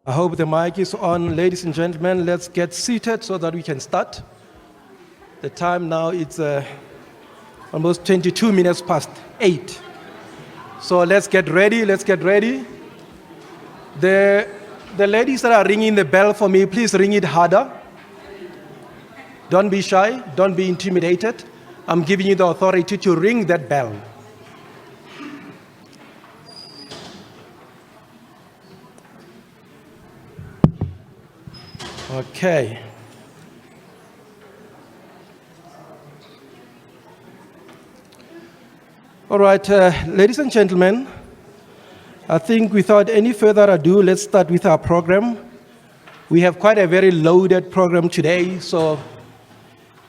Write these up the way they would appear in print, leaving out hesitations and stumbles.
I hope the mic is on. Ladies and gentlemen, let's get seated so that we can start. The time now is almost 22 minutes past 8. So let's get ready, The ladies that are ringing the bell for me, please ring it harder. Don't be shy, don't be intimidated. I'm giving you the authority to ring that bell. Okay. All right, ladies and gentlemen, I think without any further ado, let's start with our program. We have quite a very loaded program today, so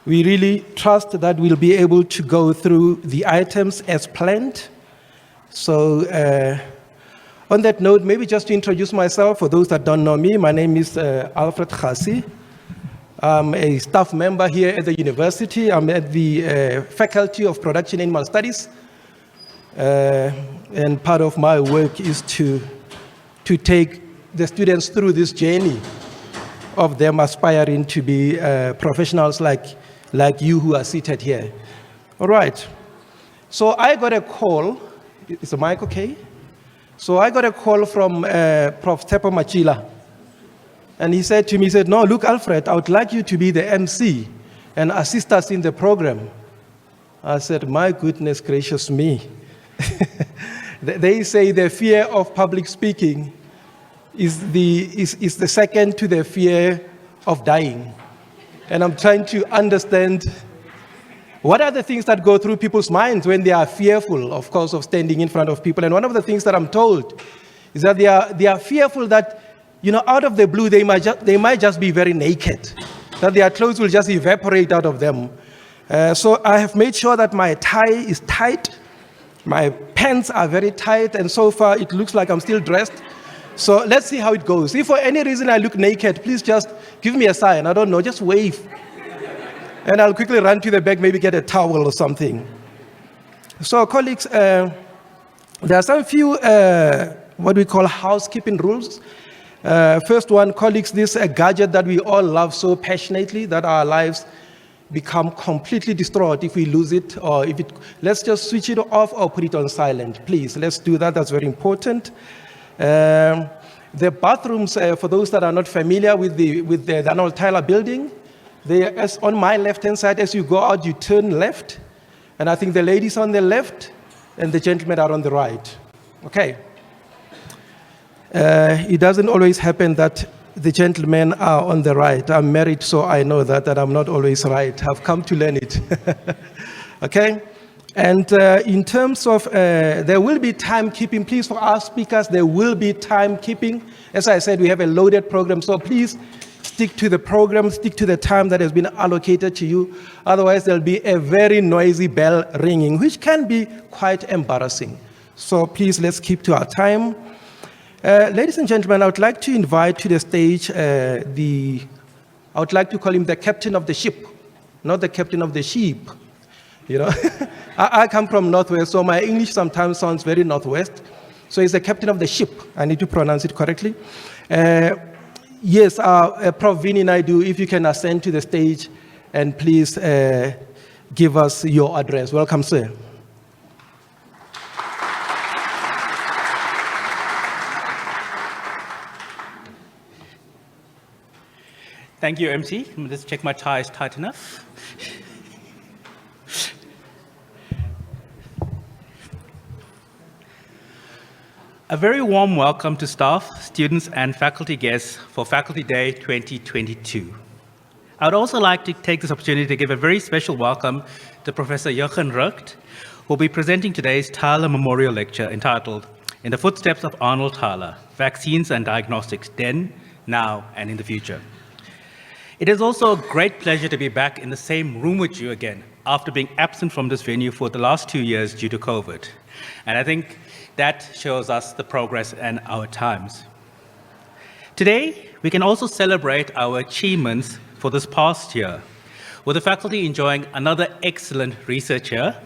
we really trust that we'll be able to go through the items as planned. So on that note, maybe just to introduce myself, for those that don't know me, my name is Alfred Khasi. I'm a staff member here at the university. I'm at the Faculty of Production Animal Studies. And part of my work is to take the students through this journey of them aspiring to be professionals like you who are seated here. All right. So I got a call. Is the mic okay? So I got a call from Prof. Tepo Machila. And he said to me, no, look, Alfred, I would like you to be the MC and assist us in the program. I said, my goodness gracious me. They say the fear of public speaking is the second to the fear of dying. And I'm trying to understand what are the things that go through people's minds when they are fearful, of course, of standing in front of people. And one of the things that I'm told is that they are fearful that, out of the blue, they might just be very naked, that their clothes will just evaporate out of them. So I have made sure that my tie is tight, my pants are very tight, and so far it looks like I'm still dressed. So let's see how it goes. If for any reason I look naked, please just give me a sign. I don't know, just wave. And I'll quickly run to the back, maybe get a towel or something. So colleagues, there are some few, what we call housekeeping rules. First one, colleagues, this is a gadget that we all love so passionately that our lives become completely destroyed if we lose it, or let's just switch it off or put it on silent. Please, let's do that, that's very important. The bathrooms, for those that are not familiar with the Arnold Tyler building, as on my left-hand side, as you go out, you turn left, and I think the ladies on the left and the gentlemen are on the right. Okay. It doesn't always happen that the gentlemen are on the right. I'm married, so I know that I'm not always right. I've come to learn it. Okay? And in terms of, there will be timekeeping. Please, for our speakers, there will be timekeeping. As I said, we have a loaded program, so please stick to the program, stick to the time that has been allocated to you. Otherwise, there'll be a very noisy bell ringing, which can be quite embarrassing. So please, let's keep to our time. Ladies and gentlemen, I would like to invite to the stage I would like to call him the captain of the ship, not the captain of the sheep. I come from Northwest, so my English sometimes sounds very Northwest. So he's the captain of the ship. I need to pronounce it correctly. Yes, Prof. Vinny Naidu, if you can ascend to the stage and please give us your address. Welcome, sir. Thank you, MC. Let me just check my tie is tight enough. A very warm welcome to staff, students, and faculty guests for Faculty Day 2022. I would also like to take this opportunity to give a very special welcome to Professor Jochen Rucht, who will be presenting today's Tyler Memorial Lecture entitled, In the Footsteps of Arnold Tyler, Vaccines and Diagnostics Then, Now, and in the Future. It is also a great pleasure to be back in the same room with you again after being absent from this venue for the last 2 years due to COVID. And I think that shows us the progress in our times. Today, we can also celebrate our achievements for this past year, with the faculty enjoying another excellent research year,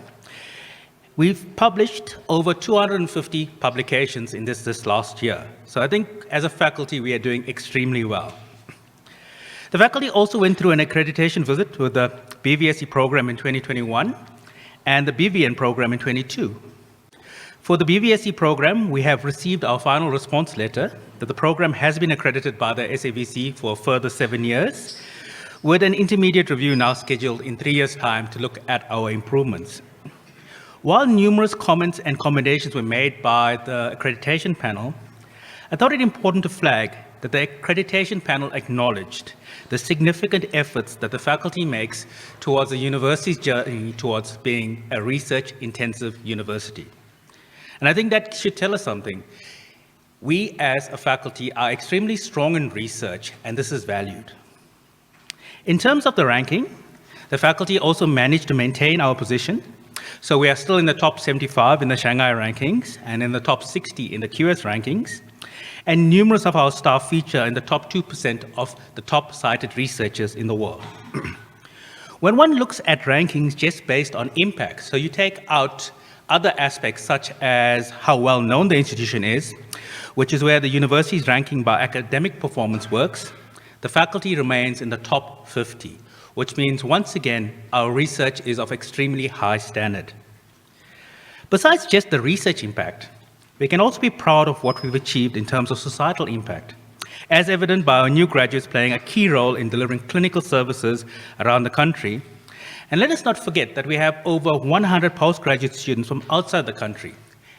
We've published over 250 publications in this last year. So I think as a faculty, we are doing extremely well. The faculty also went through an accreditation visit with the BVSC program in 2021 and the BVN program in 22. For the BVSC program, we have received our final response letter that the program has been accredited by the SAVC for a further 7 years, with an intermediate review now scheduled in 3 years' time to look at our improvements. While numerous comments and commendations were made by the accreditation panel, I thought it important to flag that the accreditation panel acknowledged the significant efforts that the faculty makes towards the university's journey towards being a research-intensive university. And I think that should tell us something. We as a faculty are extremely strong in research, and this is valued. In terms of the ranking, the faculty also managed to maintain our position. So we are still in the top 75 in the Shanghai rankings and in the top 60 in the QS rankings. And numerous of our staff feature in the top 2% of the top cited researchers in the world. When one looks at rankings just based on impact, so you take out other aspects such as how well known the institution is, which is where the university's ranking by academic performance works, the faculty remains in the top 50, which means once again, our research is of extremely high standard. Besides just the research impact, we can also be proud of what we've achieved in terms of societal impact, as evident by our new graduates playing a key role in delivering clinical services around the country. And let us not forget that we have over 100 postgraduate students from outside the country,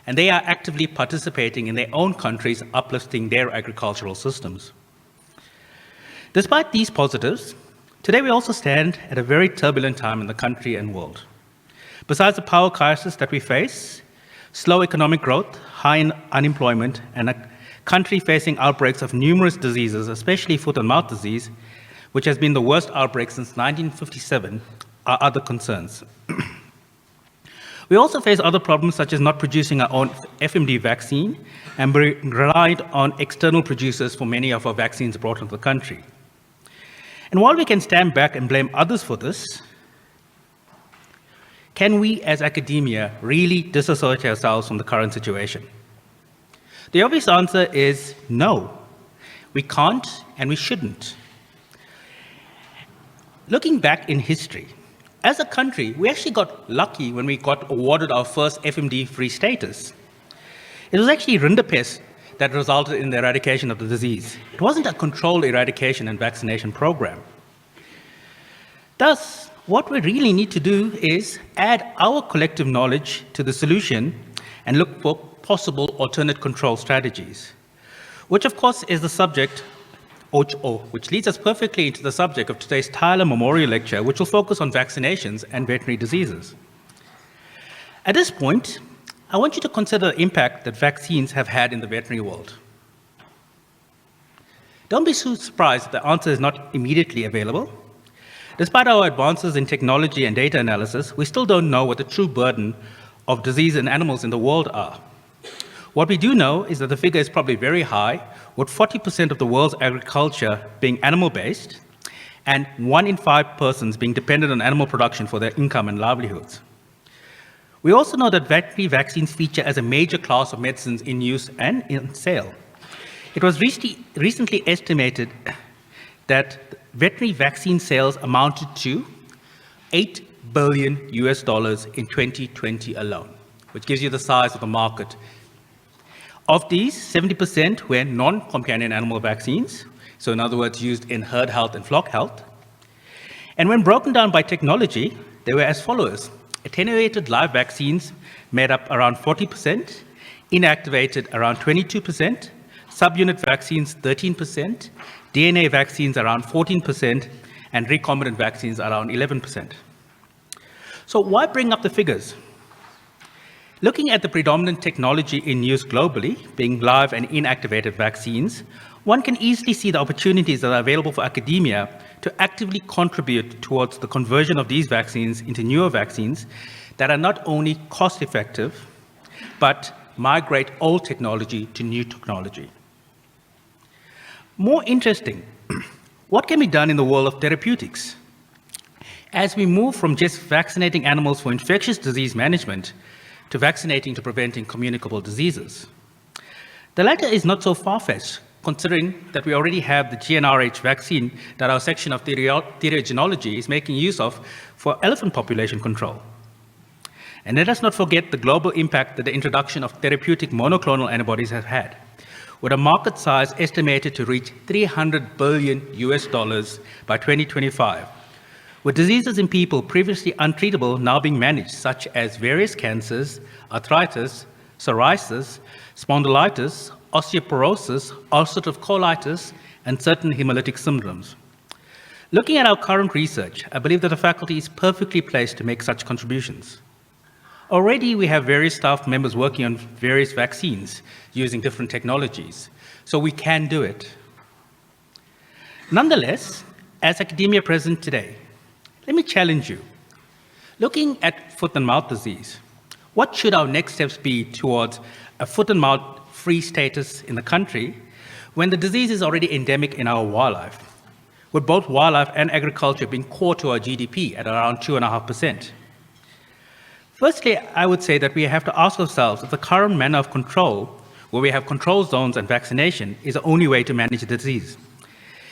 and they are actively participating in their own countries, uplifting their agricultural systems. Despite these positives, today we also stand at a very turbulent time in the country and world. Besides the power crisis that we face, slow economic growth, high unemployment, and a country facing outbreaks of numerous diseases, especially foot and mouth disease, which has been the worst outbreak since 1957, are other concerns. We also face other problems such as not producing our own FMD vaccine and relied on external producers for many of our vaccines brought into the country. And while we can stand back and blame others for this, can we as academia really disassociate ourselves from the current situation? The obvious answer is no. We can't and we shouldn't. Looking back in history, as a country, we actually got lucky when we got awarded our first FMD-free status. It was actually rinderpest that resulted in the eradication of the disease. It wasn't a controlled eradication and vaccination program. Thus, what we really need to do is add our collective knowledge to the solution and look for possible alternate control strategies, which of course is the subject, which leads us perfectly into the subject of today's Tyler Memorial Lecture, which will focus on vaccinations and veterinary diseases. At this point, I want you to consider the impact that vaccines have had in the veterinary world. Don't be so surprised that the answer is not immediately available. Despite our advances in technology and data analysis, we still don't know what the true burden of disease in animals in the world are. What we do know is that the figure is probably very high, with 40% of the world's agriculture being animal-based, and 1 in 5 persons being dependent on animal production for their income and livelihoods. We also know that veterinary vaccines feature as a major class of medicines in use and in sale. It was recently estimated that veterinary vaccine sales amounted to $8 billion in 2020 alone, which gives you the size of the market. Of these, 70% were non-companion animal vaccines, so in other words, used in herd health and flock health. And when broken down by technology, they were as follows. Attenuated live vaccines made up around 40%, inactivated around 22%, subunit vaccines 13%, DNA vaccines around 14%, and recombinant vaccines around 11%. So why bring up the figures? Looking at the predominant technology in use globally, being live and inactivated vaccines, one can easily see the opportunities that are available for academia to actively contribute towards the conversion of these vaccines into newer vaccines that are not only cost-effective, but migrate old technology to new technology. More interesting, what can be done in the world of therapeutics? As we move from just vaccinating animals for infectious disease management to vaccinating to preventing communicable diseases. The latter is not so far-fetched, considering that we already have the GnRH vaccine that our section of theriogenology is making use of for elephant population control. And let us not forget the global impact that the introduction of therapeutic monoclonal antibodies has had, with a market size estimated to reach $300 billion by 2025, with diseases in people previously untreatable now being managed, such as various cancers, arthritis, psoriasis, spondylitis, osteoporosis, ulcerative colitis, and certain hemolytic syndromes. Looking at our current research, I believe that the faculty is perfectly placed to make such contributions. Already, we have various staff members working on various vaccines using different technologies, so we can do it. Nonetheless, as academia present today, let me challenge you. Looking at foot and mouth disease, what should our next steps be towards a foot and mouth free status in the country when the disease is already endemic in our wildlife, with both wildlife and agriculture being core to our GDP at around 2.5%? Firstly, I would say that we have to ask ourselves if the current manner of control, where we have control zones and vaccination, is the only way to manage the disease.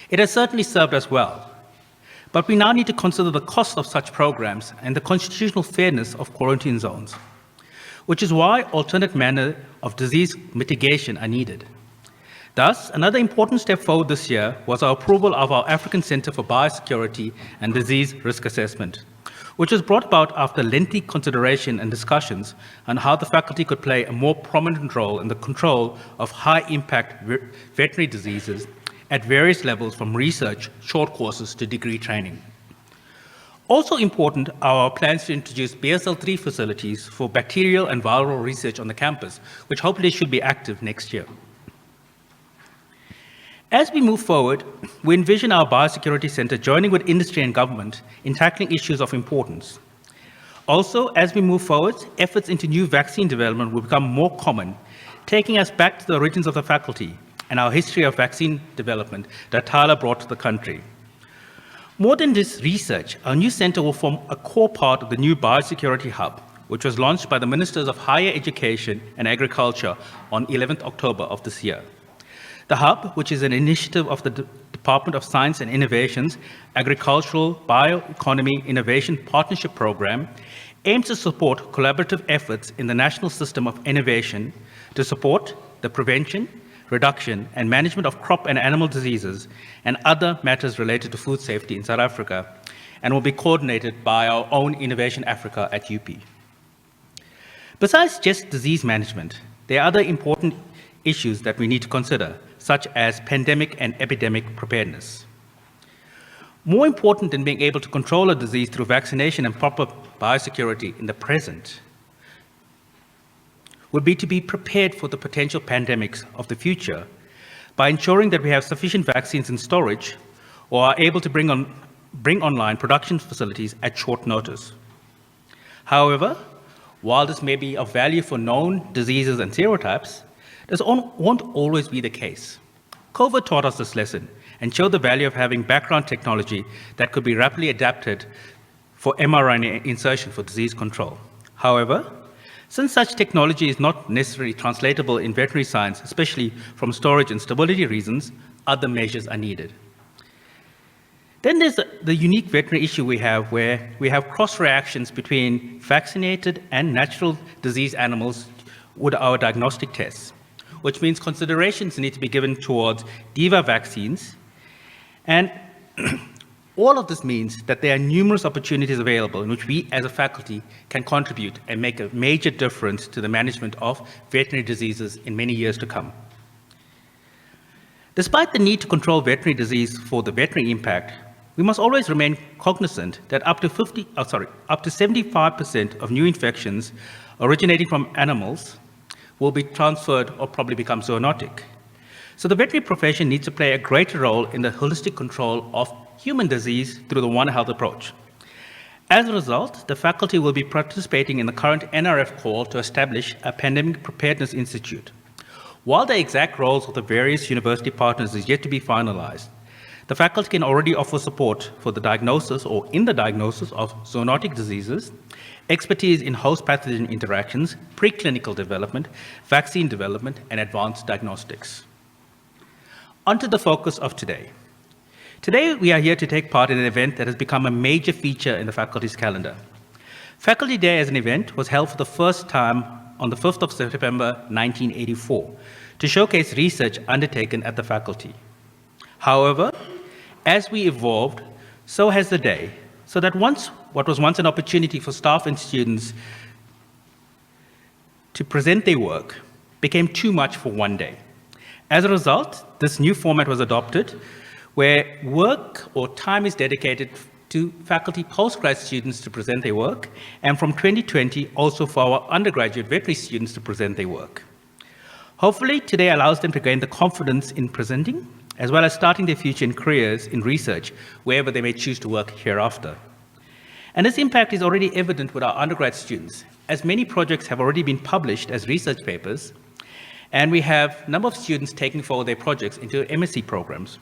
It has certainly served us well, but we now need to consider the cost of such programs and the constitutional fairness of quarantine zones, which is why alternate manner of disease mitigation are needed. Thus, another important step forward this year was our approval of our African Center for Biosecurity and Disease Risk Assessment, which was brought about after lengthy consideration and discussions on how the faculty could play a more prominent role in the control of high-impact veterinary diseases at various levels, from research, short courses to degree training. Also important are our plans to introduce BSL-3 facilities for bacterial and viral research on the campus, which hopefully should be active next year. As we move forward, we envision our Biosecurity Center joining with industry and government in tackling issues of importance. Also, as we move forward, efforts into new vaccine development will become more common, taking us back to the origins of the faculty and our history of vaccine development that Tyler brought to the country. More than this research, our new center will form a core part of the new Biosecurity Hub, which was launched by the Ministers of Higher Education and Agriculture on 11th October of this year. The Hub, which is an initiative of the Department of Science and Innovation's Agricultural Bioeconomy Innovation Partnership Program, aims to support collaborative efforts in the national system of innovation to support the prevention, reduction, and management of crop and animal diseases and other matters related to food safety in South Africa, and will be coordinated by our own Innovation Africa at UP. Besides just disease management, there are other important issues that we need to consider, such as pandemic and epidemic preparedness. More important than being able to control a disease through vaccination and proper biosecurity in the present would be to be prepared for the potential pandemics of the future by ensuring that we have sufficient vaccines in storage or are able to bring online production facilities at short notice. However, while this may be of value for known diseases and serotypes, this won't always be the case. COVID taught us this lesson and showed the value of having background technology that could be rapidly adapted for mRNA insertion for disease control. However, since such technology is not necessarily translatable in veterinary science, especially from storage and stability reasons, other measures are needed. Then there's the unique veterinary issue we have, where we have cross-reactions between vaccinated and natural disease animals with our diagnostic tests, which means considerations need to be given towards DIVA vaccines. And all of this means that there are numerous opportunities available in which we as a faculty can contribute and make a major difference to the management of veterinary diseases in many years to come. Despite the need to control veterinary disease for the veterinary impact, we must always remain cognizant that up to 75% of new infections originating from animals will be transferred or probably become zoonotic. So the veterinary profession needs to play a greater role in the holistic control of human disease through the One Health approach. As a result, the faculty will be participating in the current NRF call to establish a Pandemic Preparedness Institute. While the exact roles of the various university partners is yet to be finalized, The faculty can already offer support for the diagnosis or in the diagnosis of zoonotic diseases, expertise in host pathogen interactions, preclinical development, vaccine development, and advanced diagnostics. On to the focus of today. Today, we are here to take part in an event that has become a major feature in the faculty's calendar. Faculty Day as an event was held for the first time on the 5th of September 1984 to showcase research undertaken at the faculty. However, as we evolved, so has the day, so that what was once an opportunity for staff and students to present their work became too much for one day. As a result, this new format was adopted where work or time is dedicated to faculty postgrad students to present their work, and from 2020 also for our undergraduate veterinary students to present their work. Hopefully today allows them to gain the confidence in presenting, as well as starting their future in careers in research, wherever they may choose to work hereafter. And this impact is already evident with our undergrad students, as many projects have already been published as research papers, and we have a number of students taking forward their projects into MSc programs.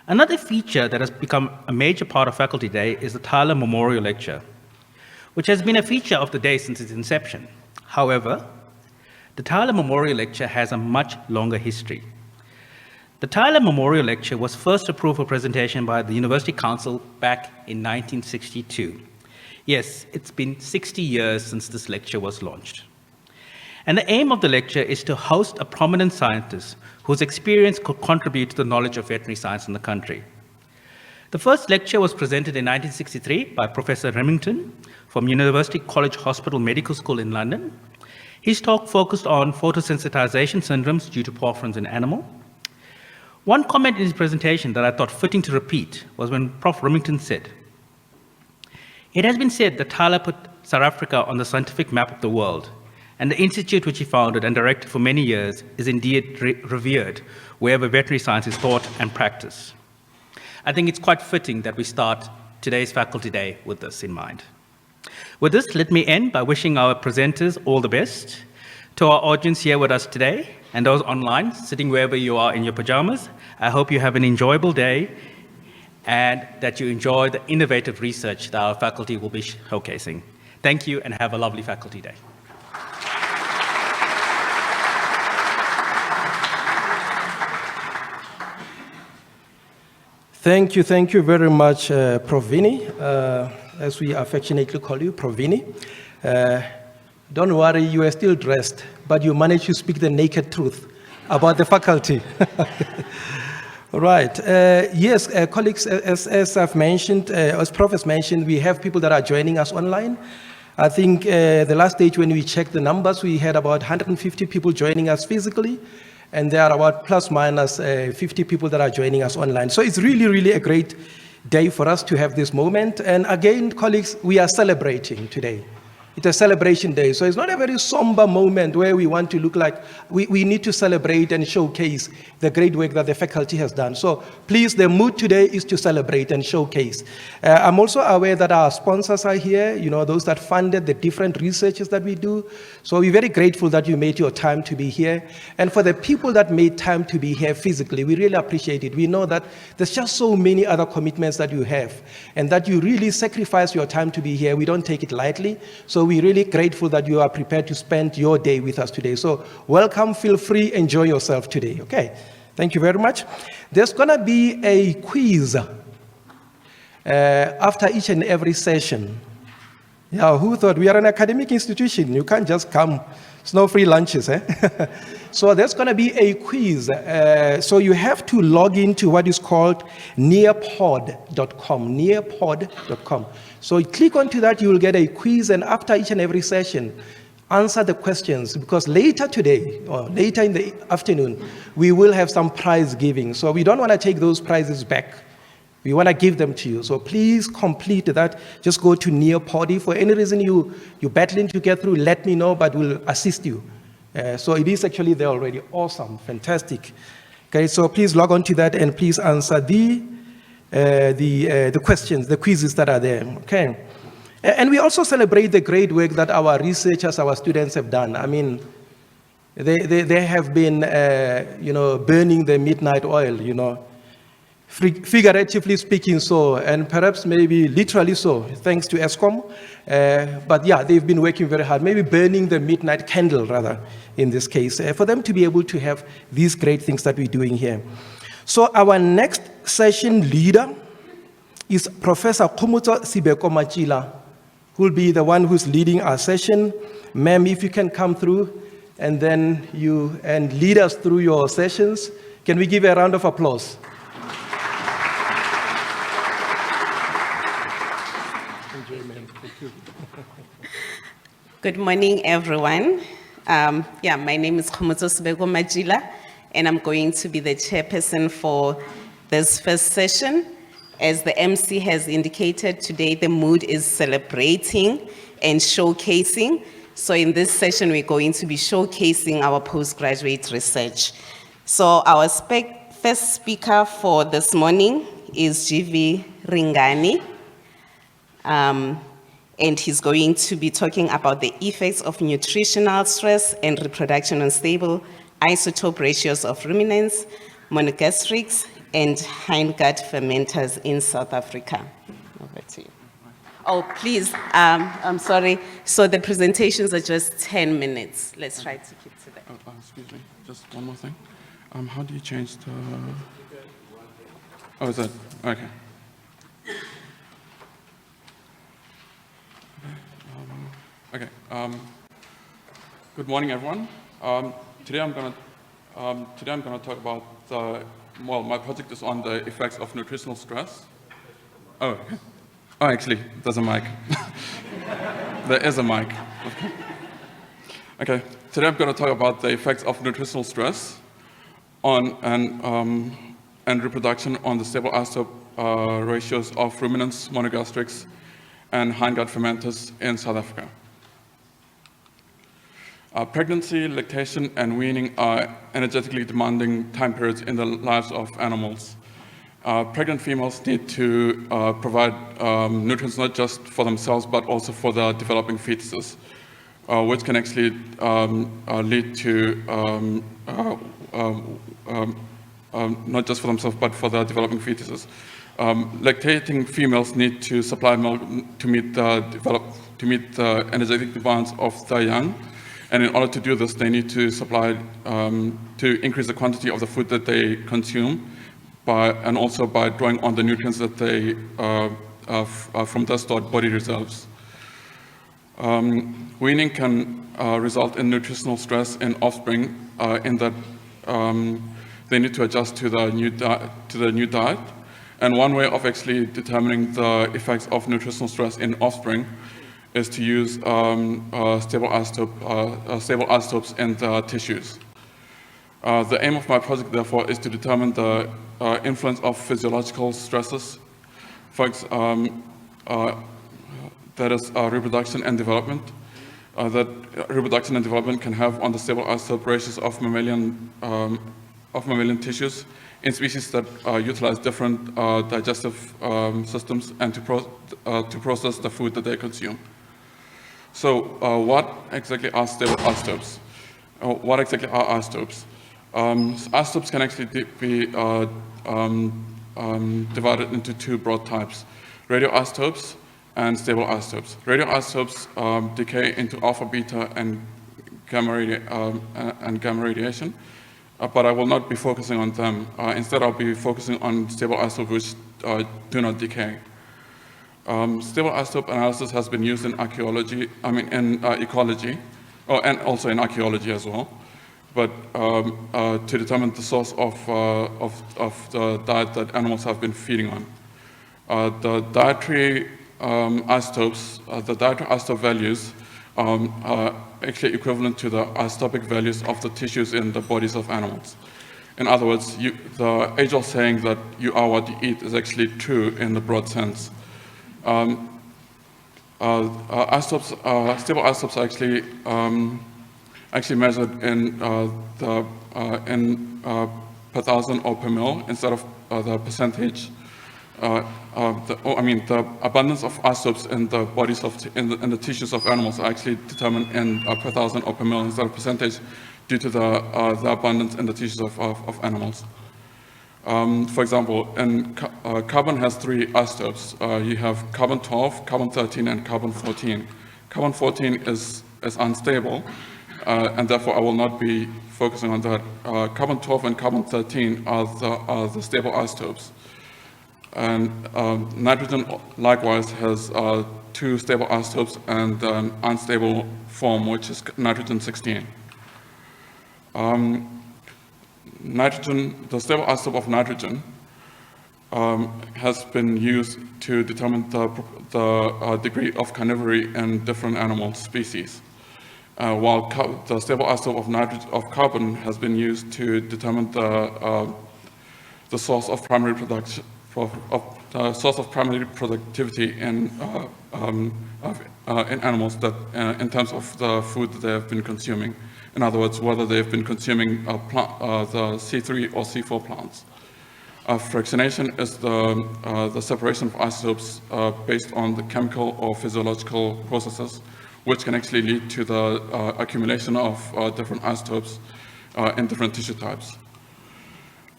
Another feature that has become a major part of Faculty Day is the Tyler Memorial Lecture, which has been a feature of the day since its inception. However, the Tyler Memorial Lecture has a much longer history. The Tyler Memorial Lecture was first approved for presentation by the University Council back in 1962. Yes, it's been 60 years since this lecture was launched. And the aim of the lecture is to host a prominent scientist whose experience could contribute to the knowledge of veterinary science in the country. The first lecture was presented in 1963 by Professor Remington from University College Hospital Medical School in London. His talk focused on photosensitization syndromes due to porphyrins in animal. One comment in his presentation that I thought fitting to repeat was when Prof. Remington said, "It has been said that Tyler put South Africa on the scientific map of the world, and the institute which he founded and directed for many years is indeed revered wherever veterinary science is taught and practiced." I think it's quite fitting that we start today's Faculty Day with this in mind. With this, let me end by wishing our presenters all the best. To our audience here with us today, and those online, sitting wherever you are in your pajamas, I hope you have an enjoyable day and that you enjoy the innovative research that our faculty will be showcasing. Thank you and have a lovely Faculty Day. Thank you very much, Prof. Vinny, as we affectionately call you, Prof. Vinny. Don't worry, you are still dressed, but you managed to speak the naked truth about the faculty. Right. Yes, colleagues, as I've mentioned, as Prof has mentioned, we have people that are joining us online. I think the last date when we checked the numbers, we had about 150 people joining us physically, and there are about plus minus 50 people that are joining us online. So it's really, really a great day for us to have this moment. And again, colleagues, we are celebrating today. It's a celebration day, so it's not a very somber moment where we want to look like we need to celebrate and showcase the great work that the faculty has done. So please, the mood today is to celebrate and showcase. I'm also aware that our sponsors are here, you know, those that funded the different researches that we do. So we're very grateful that you made your time to be here. And for the people that made time to be here physically, we really appreciate it. We know that there's just so many other commitments that you have, and that you really sacrifice your time to be here. We don't take it lightly. So we're really grateful that you are prepared to spend your day with us today. So welcome, feel free, enjoy yourself today. Okay, thank you very much. There's gonna be a quiz after each and every session. Yeah, who thought? We are an academic institution. You can't just come. It's no free lunches, eh? So there's gonna be a quiz. So you have to log into what is called nearpod.com, nearpod.com. So you click onto that, you will get a quiz, and after each and every session, answer the questions, because later today, or later in the afternoon, we will have some prize giving. So we don't want to take those prizes back. We want to give them to you. So please complete that. Just go to Nearpod. If for any reason you're battling to get through, let me know, but we'll assist you. So it is actually there already. Awesome, fantastic. Okay, so please log on to that and please answer the questions, the quizzes that are there. Okay, and we also celebrate the great work that our researchers, our students have done. I mean, they have been, burning the midnight oil, figuratively speaking so, and perhaps maybe literally so, thanks to ESCOM. But yeah, they've been working very hard, maybe burning the midnight candle rather, in this case, for them to be able to have these great things that we're doing here. So our next session leader is Professor Khomotso Sibeko Matjila, who will be the one who's leading our session. Ma'am, if you can come through and then lead us through your sessions. Can we give a round of applause? Good morning, everyone. My name is Khomotso Sibeko Matjila, and I'm going to be the chairperson for this first session. As the MC has indicated, today the mood is celebrating and showcasing. So in this session, we're going to be showcasing our postgraduate research. So our first speaker for this morning is GV Ringani. And he's going to be talking about the effects of nutritional stress and reproduction on stable isotope ratios of ruminants, monogastrics, and hindgut fermenters in South Africa. Over to you. Oh, please, I'm sorry. So the presentations are just 10 minutes. Let's try to keep to that. Excuse me, just one more thing. How do you change the... Oh, is that, okay. Okay. Good morning, everyone. Today I'm going to talk about my project is on the effects of nutritional stress. Oh, okay. Oh, actually, there's a mic. There is a mic. Okay. Today I'm going to talk about the effects of nutritional stress on and reproduction on the stable isotope ratios of ruminants, monogastrics, and hindgut fermenters in South Africa. Pregnancy, lactation, and weaning are energetically demanding time periods in the lives of animals. Pregnant females need to provide nutrients not just for themselves, but also for the developing fetuses, which can actually lead to not just for themselves, but for the developing fetuses. Lactating females need to supply milk to meet the energetic demands of the young. And in order to do this, they need to supply, to increase the quantity of the food that they consume, and also by drawing on the nutrients that they, from their stored body reserves. Weaning can result in nutritional stress in offspring in that they need to adjust to the new diet. And one way of actually determining the effects of nutritional stress in offspring is to use stable isotopes in the tissues. The aim of my project, therefore, is to determine the influence of physiological stresses, that is reproduction and development, that reproduction and development can have on the stable isotope ratios of mammalian tissues in species that utilize different digestive systems and to process the food that they consume. So what exactly are stable isotopes? What exactly are isotopes? Isotopes can actually be divided into two broad types: radioisotopes and stable isotopes. Radioisotopes decay into alpha, beta, and gamma radiation, but I will not be focusing on them. Instead, I'll be focusing on stable isotopes which do not decay. Stable isotope analysis has been used in ecology, and also in archaeology as well, but to determine the source of the diet that animals have been feeding on. The dietary isotopes, the dietary isotope values are actually equivalent to the isotopic values of the tissues in the bodies of animals. In other words, the age-old saying that you are what you eat is actually true in the broad sense. Stable isotopes are actually measured in per thousand or per mil instead of the percentage. The abundance of isotopes in the bodies in the tissues of animals are actually determined in per thousand or per mil instead of percentage, due to the abundance in the tissues of animals. For example, carbon has 3 isotopes. You have carbon-12, carbon-13, and carbon-14. Carbon-14 is unstable, and therefore I will not be focusing on that. Carbon-12 and carbon-13 are the stable isotopes. And nitrogen likewise has 2 stable isotopes and an unstable form, which is nitrogen-16. Nitrogen, the stable isotope of nitrogen, has been used to determine the degree of carnivory in different animal species, while the stable isotope of carbon has been used to determine the source of primary production, the source of primary productivity in animals that, in terms of the food that they have been consuming. In other words, whether they've been consuming the C3 or C4 plants. Fractionation is the separation of isotopes based on the chemical or physiological processes, which can actually lead to the accumulation of different isotopes in different tissue types.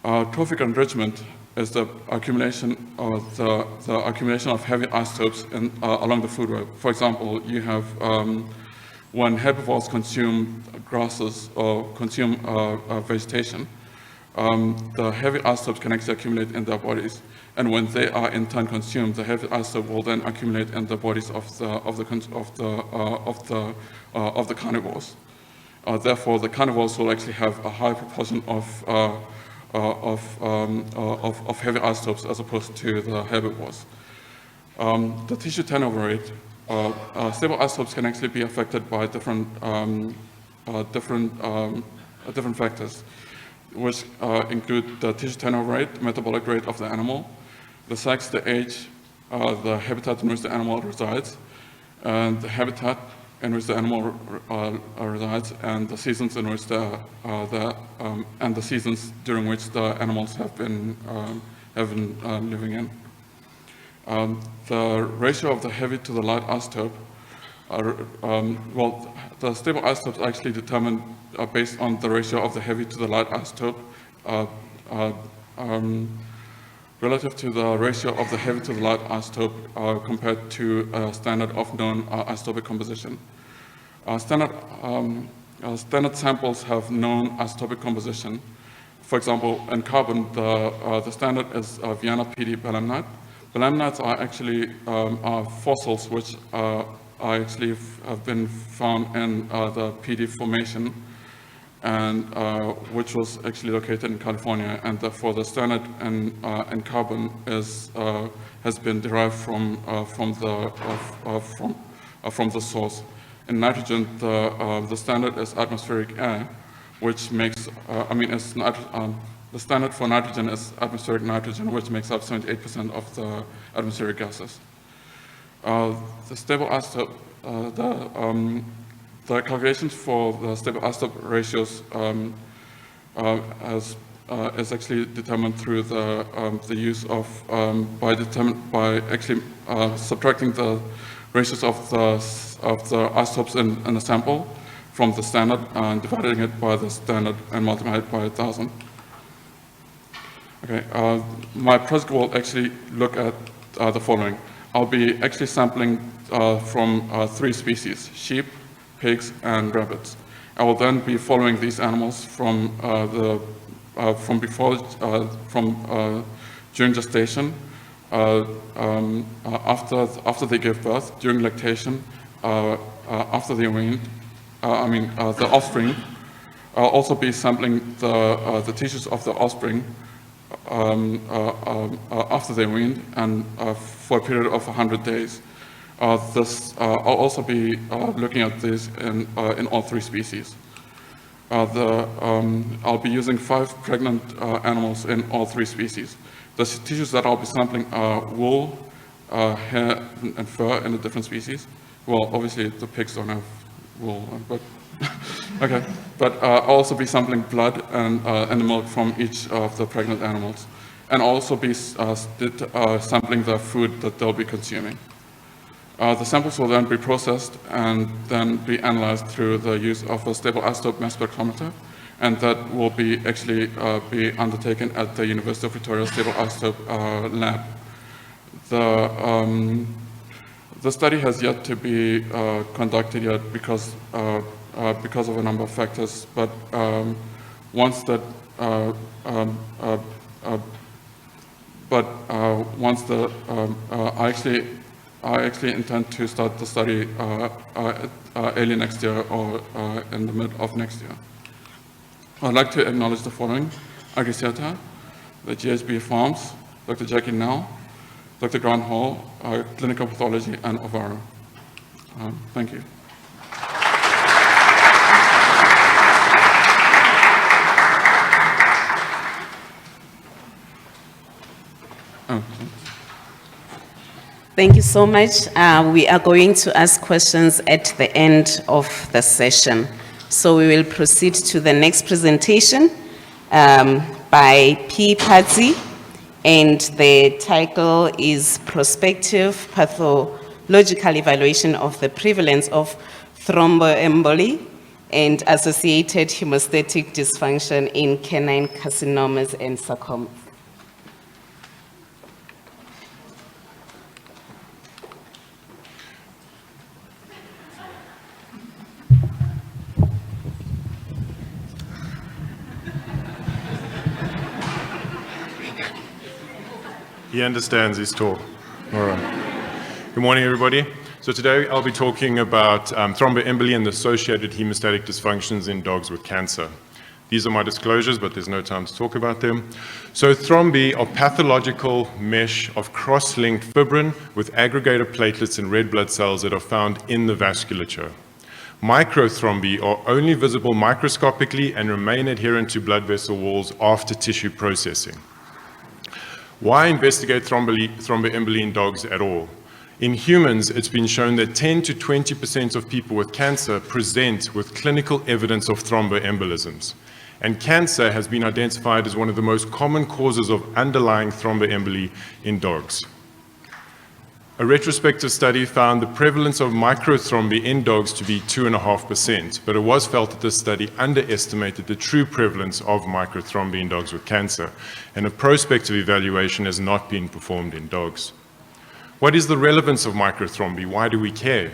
Trophic enrichment is the accumulation of heavy isotopes along the food web. For example, you have when herbivores consume grasses or consume vegetation, the heavy isotopes can actually accumulate in their bodies, and when they are in turn consumed, the heavy isotope will then accumulate in the bodies of the carnivores. Therefore, the carnivores will actually have a high proportion of heavy isotopes as opposed to the herbivores. The tissue turnover rate. Stable isotopes can actually be affected by different factors, which include the tissue turnover rate, metabolic rate of the animal, the sex, the age, the habitat in which the animal resides, and the habitat in which the animal resides, and the seasons in which and the seasons during which the animals have been living in. The ratio of the heavy to the light isotope, the stable isotopes are actually determined based on the ratio of the heavy to the light isotope relative to the ratio of the heavy to the light isotope compared to a standard of known isotopic composition. Standard samples have known isotopic composition. For example, in carbon, the standard is Vienna PD belemnite. Belemnites are actually fossils which actually have been found in the PD formation, and which was actually located in California, and therefore the standard in carbon has been derived from the source. In nitrogen, the standard is atmospheric air, which makes the standard for nitrogen is atmospheric nitrogen, which makes up 78% of the atmospheric gases. The stable isotope, the calculations for the stable isotope ratios is actually determined through the use of by actually subtracting the ratios of the isotopes in the sample from the standard and dividing it by the standard and multiplying it by 1,000. Okay, my project will actually look at the following. I'll be actually sampling from 3 species: sheep, pigs, and rabbits. I will then be following these animals from during gestation, after they give birth, during lactation, after they wean. The offspring. I'll also be sampling the tissues of the offspring after they wean and for a period of 100 days. I'll also be looking at this in all 3 species. I'll be using 5 pregnant animals in all 3 species. The tissues that I'll be sampling are wool, hair, and fur in the different species. Well, obviously the pigs don't have wool, but okay. But I'll also be sampling blood and the milk from each of the pregnant animals, and I'll also be sampling the food that they'll be consuming. The samples will then be processed and then be analyzed through the use of a stable isotope mass spectrometer, and that will be actually be undertaken at the University of Pretoria Stable Isotope Lab. The study has yet to be conducted yet because of a number of factors, but once that I actually intend to start the study early next year or in the mid of next year. I'd like to acknowledge the following: Agrisiata, the GHB Farms, Dr. Jackie Nell, Dr. Grant Hall, Clinical Pathology, and Ovaro. Thank you. Thank you so much. We are going to ask questions at the end of the session. So we will proceed to the next presentation by P. Padzi, and the title is Prospective Pathological Evaluation of the Prevalence of Thromboemboli and Associated Hemostatic Dysfunction in Canine Carcinomas and Sarcomas. He understands his talk. All right. Good morning, everybody. So today I'll be talking about thromboemboli and the associated hemostatic dysfunctions in dogs with cancer. These are my disclosures, but there's no time to talk about them. So thrombi are pathological mesh of cross-linked fibrin with aggregator platelets and red blood cells that are found in the vasculature. Microthrombi are only visible microscopically and remain adherent to blood vessel walls after tissue processing. Why investigate thromboemboli in dogs at all? In humans, it's been shown that 10 to 20% of people with cancer present with clinical evidence of thromboembolisms. And cancer has been identified as one of the most common causes of underlying thromboemboli in dogs. A retrospective study found the prevalence of microthrombi in dogs to be 2.5%, but it was felt that this study underestimated the true prevalence of microthrombi in dogs with cancer, and a prospective evaluation has not been performed in dogs. What is the relevance of microthrombi? Why do we care?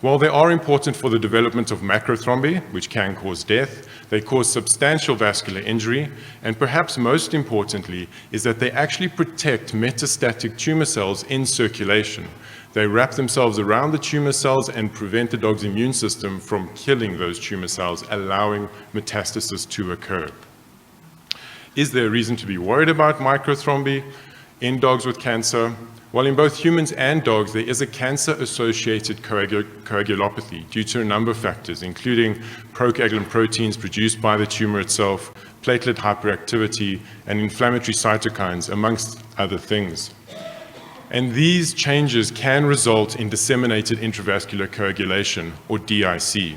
Well, they are important for the development of macrothrombi, which can cause death. They cause substantial vascular injury, and perhaps most importantly is that they actually protect metastatic tumor cells in circulation. They wrap themselves around the tumor cells and prevent the dog's immune system from killing those tumor cells, allowing metastasis to occur. Is there a reason to be worried about microthrombi in dogs with cancer? Well, in both humans and dogs, there is a cancer-associated coagulopathy due to a number of factors, including procoagulant proteins produced by the tumor itself, platelet hyperactivity, and inflammatory cytokines, amongst other things. And these changes can result in disseminated intravascular coagulation, or DIC.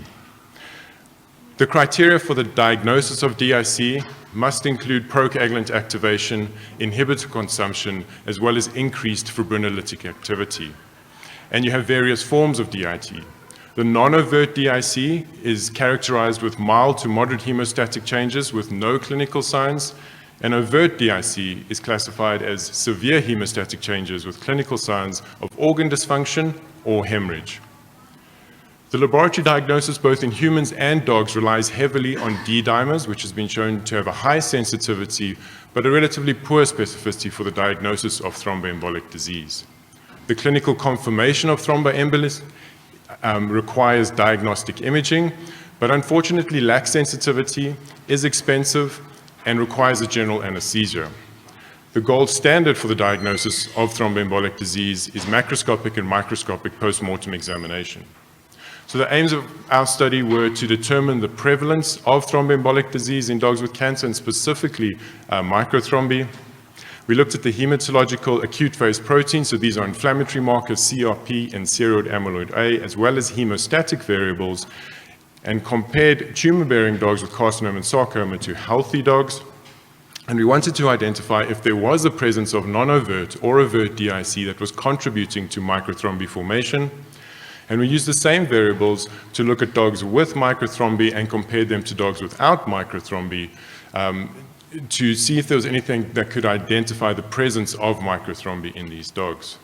The criteria for the diagnosis of DIC must include procoagulant activation, inhibitor consumption, as well as increased fibrinolytic activity. And you have various forms of DIT. The non-overt DIC is characterized with mild to moderate hemostatic changes with no clinical signs, and overt DIC is classified as severe hemostatic changes with clinical signs of organ dysfunction or hemorrhage. The laboratory diagnosis, both in humans and dogs, relies heavily on D-dimers, which has been shown to have a high sensitivity, but a relatively poor specificity for the diagnosis of thromboembolic disease. The clinical confirmation of thromboembolism requires diagnostic imaging, but unfortunately lacks sensitivity, is expensive, and requires a general anesthesia. The gold standard for the diagnosis of thromboembolic disease is macroscopic and microscopic post-mortem examination. So the aims of our study were to determine the prevalence of thromboembolic disease in dogs with cancer, and specifically microthrombi. We looked at the hematological acute phase proteins, so these are inflammatory markers, CRP and ceroid amyloid A, as well as hemostatic variables, and compared tumor-bearing dogs with carcinoma and sarcoma to healthy dogs. And we wanted to identify if there was a presence of non-overt or overt DIC that was contributing to microthrombi formation. And we used the same variables to look at dogs with microthromby and compared them to dogs without microthromby to see if there was anything that could identify the presence of microthromby in these dogs.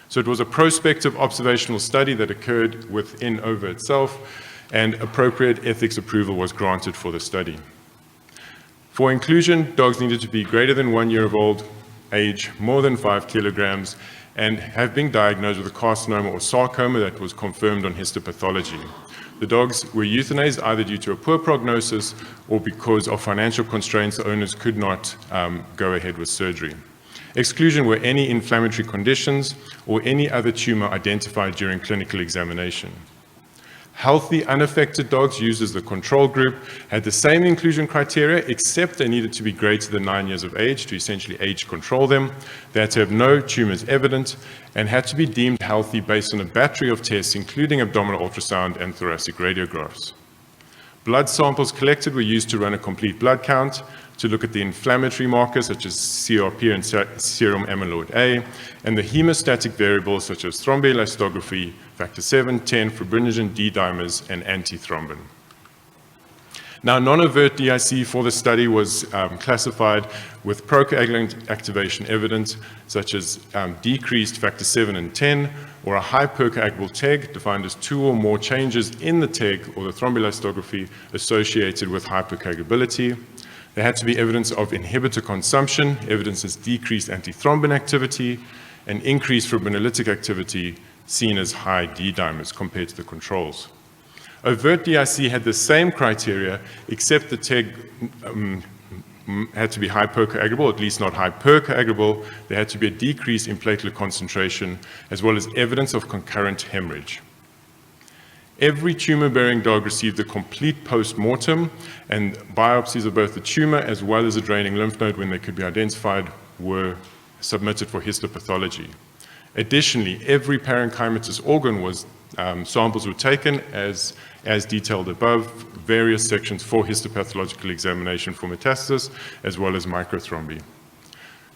So it was a prospective observational study that occurred within OVA itself, and appropriate ethics approval was granted for the study. For inclusion, dogs needed to be greater than 1 year old, age more than 5 kilograms, and have been diagnosed with a carcinoma or sarcoma that was confirmed on histopathology. The dogs were euthanized either due to a poor prognosis or because of financial constraints, the owners could not go ahead with surgery. Exclusion were any inflammatory conditions or any other tumor identified during clinical examination. Healthy, unaffected dogs used as the control group had the same inclusion criteria, except they needed to be greater than 9 years of age to essentially age control them. They had to have no tumors evident and had to be deemed healthy based on a battery of tests, including abdominal ultrasound and thoracic radiographs. Blood samples collected were used to run a complete blood count to look at the inflammatory markers such as CRP and serum amyloid A, and the hemostatic variables such as thromboelastography, factor 7, 10, fibrinogen, D-dimers, and antithrombin. Now, non-overt DIC for the study was classified with procoagulant activation evidence, such as decreased factor 7 and 10, or a high percoagable TEG, defined as 2 or more changes in the TEG or the thromboelastography associated with hypercoagulability. There had to be evidence of inhibitor consumption, evidence as decreased antithrombin activity, and increased fibrinolytic activity seen as high D-dimers compared to the controls. Overt DIC had the same criteria, except the TEG had to be hypercoagulable, at least not hypercoagulable. There had to be a decrease in platelet concentration, as well as evidence of concurrent hemorrhage. Every tumor-bearing dog received a complete post-mortem, and biopsies of both the tumor as well as a draining lymph node, when they could be identified, were submitted for histopathology. Additionally, every parenchymatous organ was samples were taken as detailed above, various sections for histopathological examination for metastasis, as well as microthromby.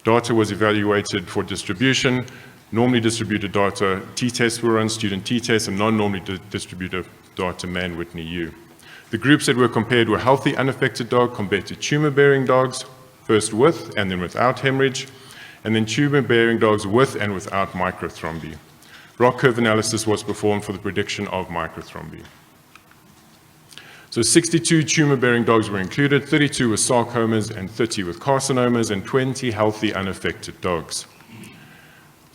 Data was evaluated for distribution. Normally distributed data, t-tests were run, student t-tests, and non-normally distributed data, Mann-Whitney U. The groups that were compared were healthy, unaffected dog compared to tumor-bearing dogs, first with and then without hemorrhage, and then tumor-bearing dogs with and without microthromby. ROC curve analysis was performed for the prediction of microthromby. So 62 tumor-bearing dogs were included, 32 with sarcomas and 30 with carcinomas, and 20 healthy, unaffected dogs.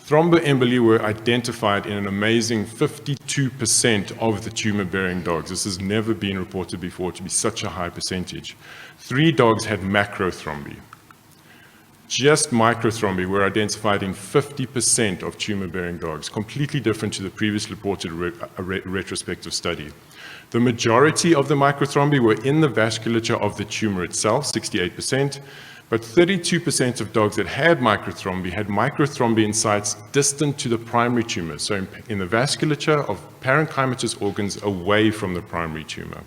Thromboemboli were identified in an amazing 52% of the tumor-bearing dogs. This has never been reported before to be such a high percentage. 3 dogs had macrothromby. Just microthromby were identified in 50% of tumor-bearing dogs, completely different to the previously reported retrospective study. The majority of the microthromby were in the vasculature of the tumor itself, 68%, but 32% of dogs that had microthromby in sites distant to the primary tumor, so in the vasculature of parenchymatous organs away from the primary tumor.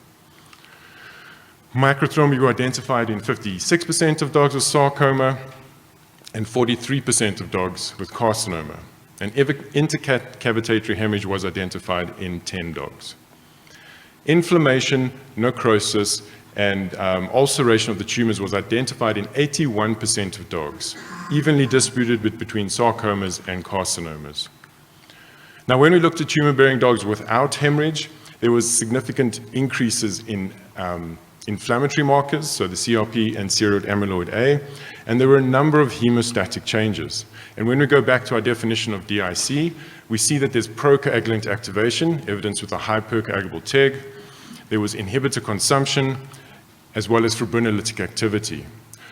Microthromby were identified in 56% of dogs with sarcoma and 43% of dogs with carcinoma. And intercavitatory hemorrhage was identified in 10 dogs. Inflammation, necrosis, and ulceration of the tumors was identified in 81% of dogs, evenly distributed between sarcomas and carcinomas. Now, when we looked at tumor-bearing dogs without hemorrhage, there was significant increases in inflammatory markers, so the CRP and serum amyloid A, and there were a number of hemostatic changes. And when we go back to our definition of DIC, we see that there's procoagulant activation, evidence with a high percoagulable TEG. There was inhibitor consumption, as well as fibrinolytic activity.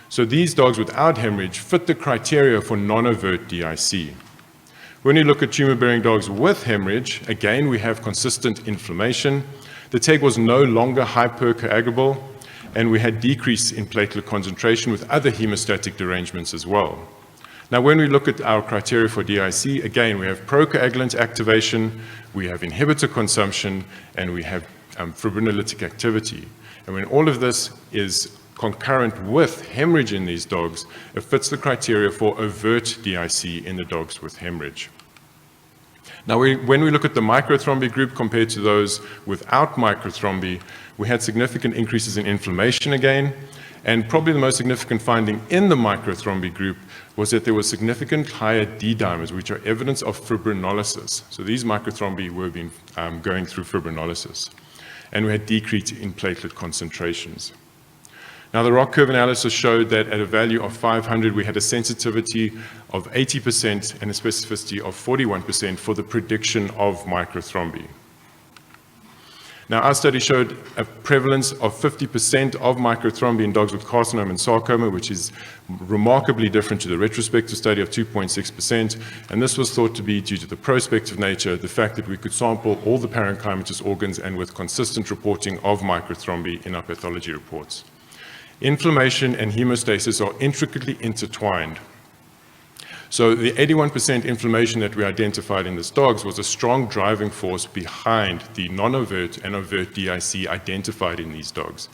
So these dogs without hemorrhage fit the criteria for non-overt DIC. When you look at tumor-bearing dogs with hemorrhage, again, we have consistent inflammation. The TEG was no longer hypercoagulable, and we had decrease in platelet concentration with other hemostatic derangements as well. Now, when we look at our criteria for DIC, again, we have procoagulant activation, we have inhibitor consumption, and we have fibrinolytic activity. And when all of this is concurrent with hemorrhage in these dogs, it fits the criteria for overt DIC in the dogs with hemorrhage. Now, when we look at the microthrombi group compared to those without microthrombi, we had significant increases in inflammation again, and probably the most significant finding in the microthrombi group was that there was significant higher D-dimers, which are evidence of fibrinolysis. So these microthrombi were going through fibrinolysis. And we had decrease in platelet concentrations. Now, the ROC curve analysis showed that at a value of 500, we had a sensitivity of 80% and a specificity of 41% for the prediction of microthrombi. Now, our study showed a prevalence of 50% of microthrombi in dogs with carcinoma and sarcoma, which is remarkably different to the retrospective study of 2.6%. And this was thought to be due to the prospective nature, the fact that we could sample all the parenchymatous organs and with consistent reporting of microthrombi in our pathology reports. Inflammation and hemostasis are intricately intertwined. So the 81% inflammation that we identified in these dogs was a strong driving force behind the non-overt and overt DIC identified in these dogs.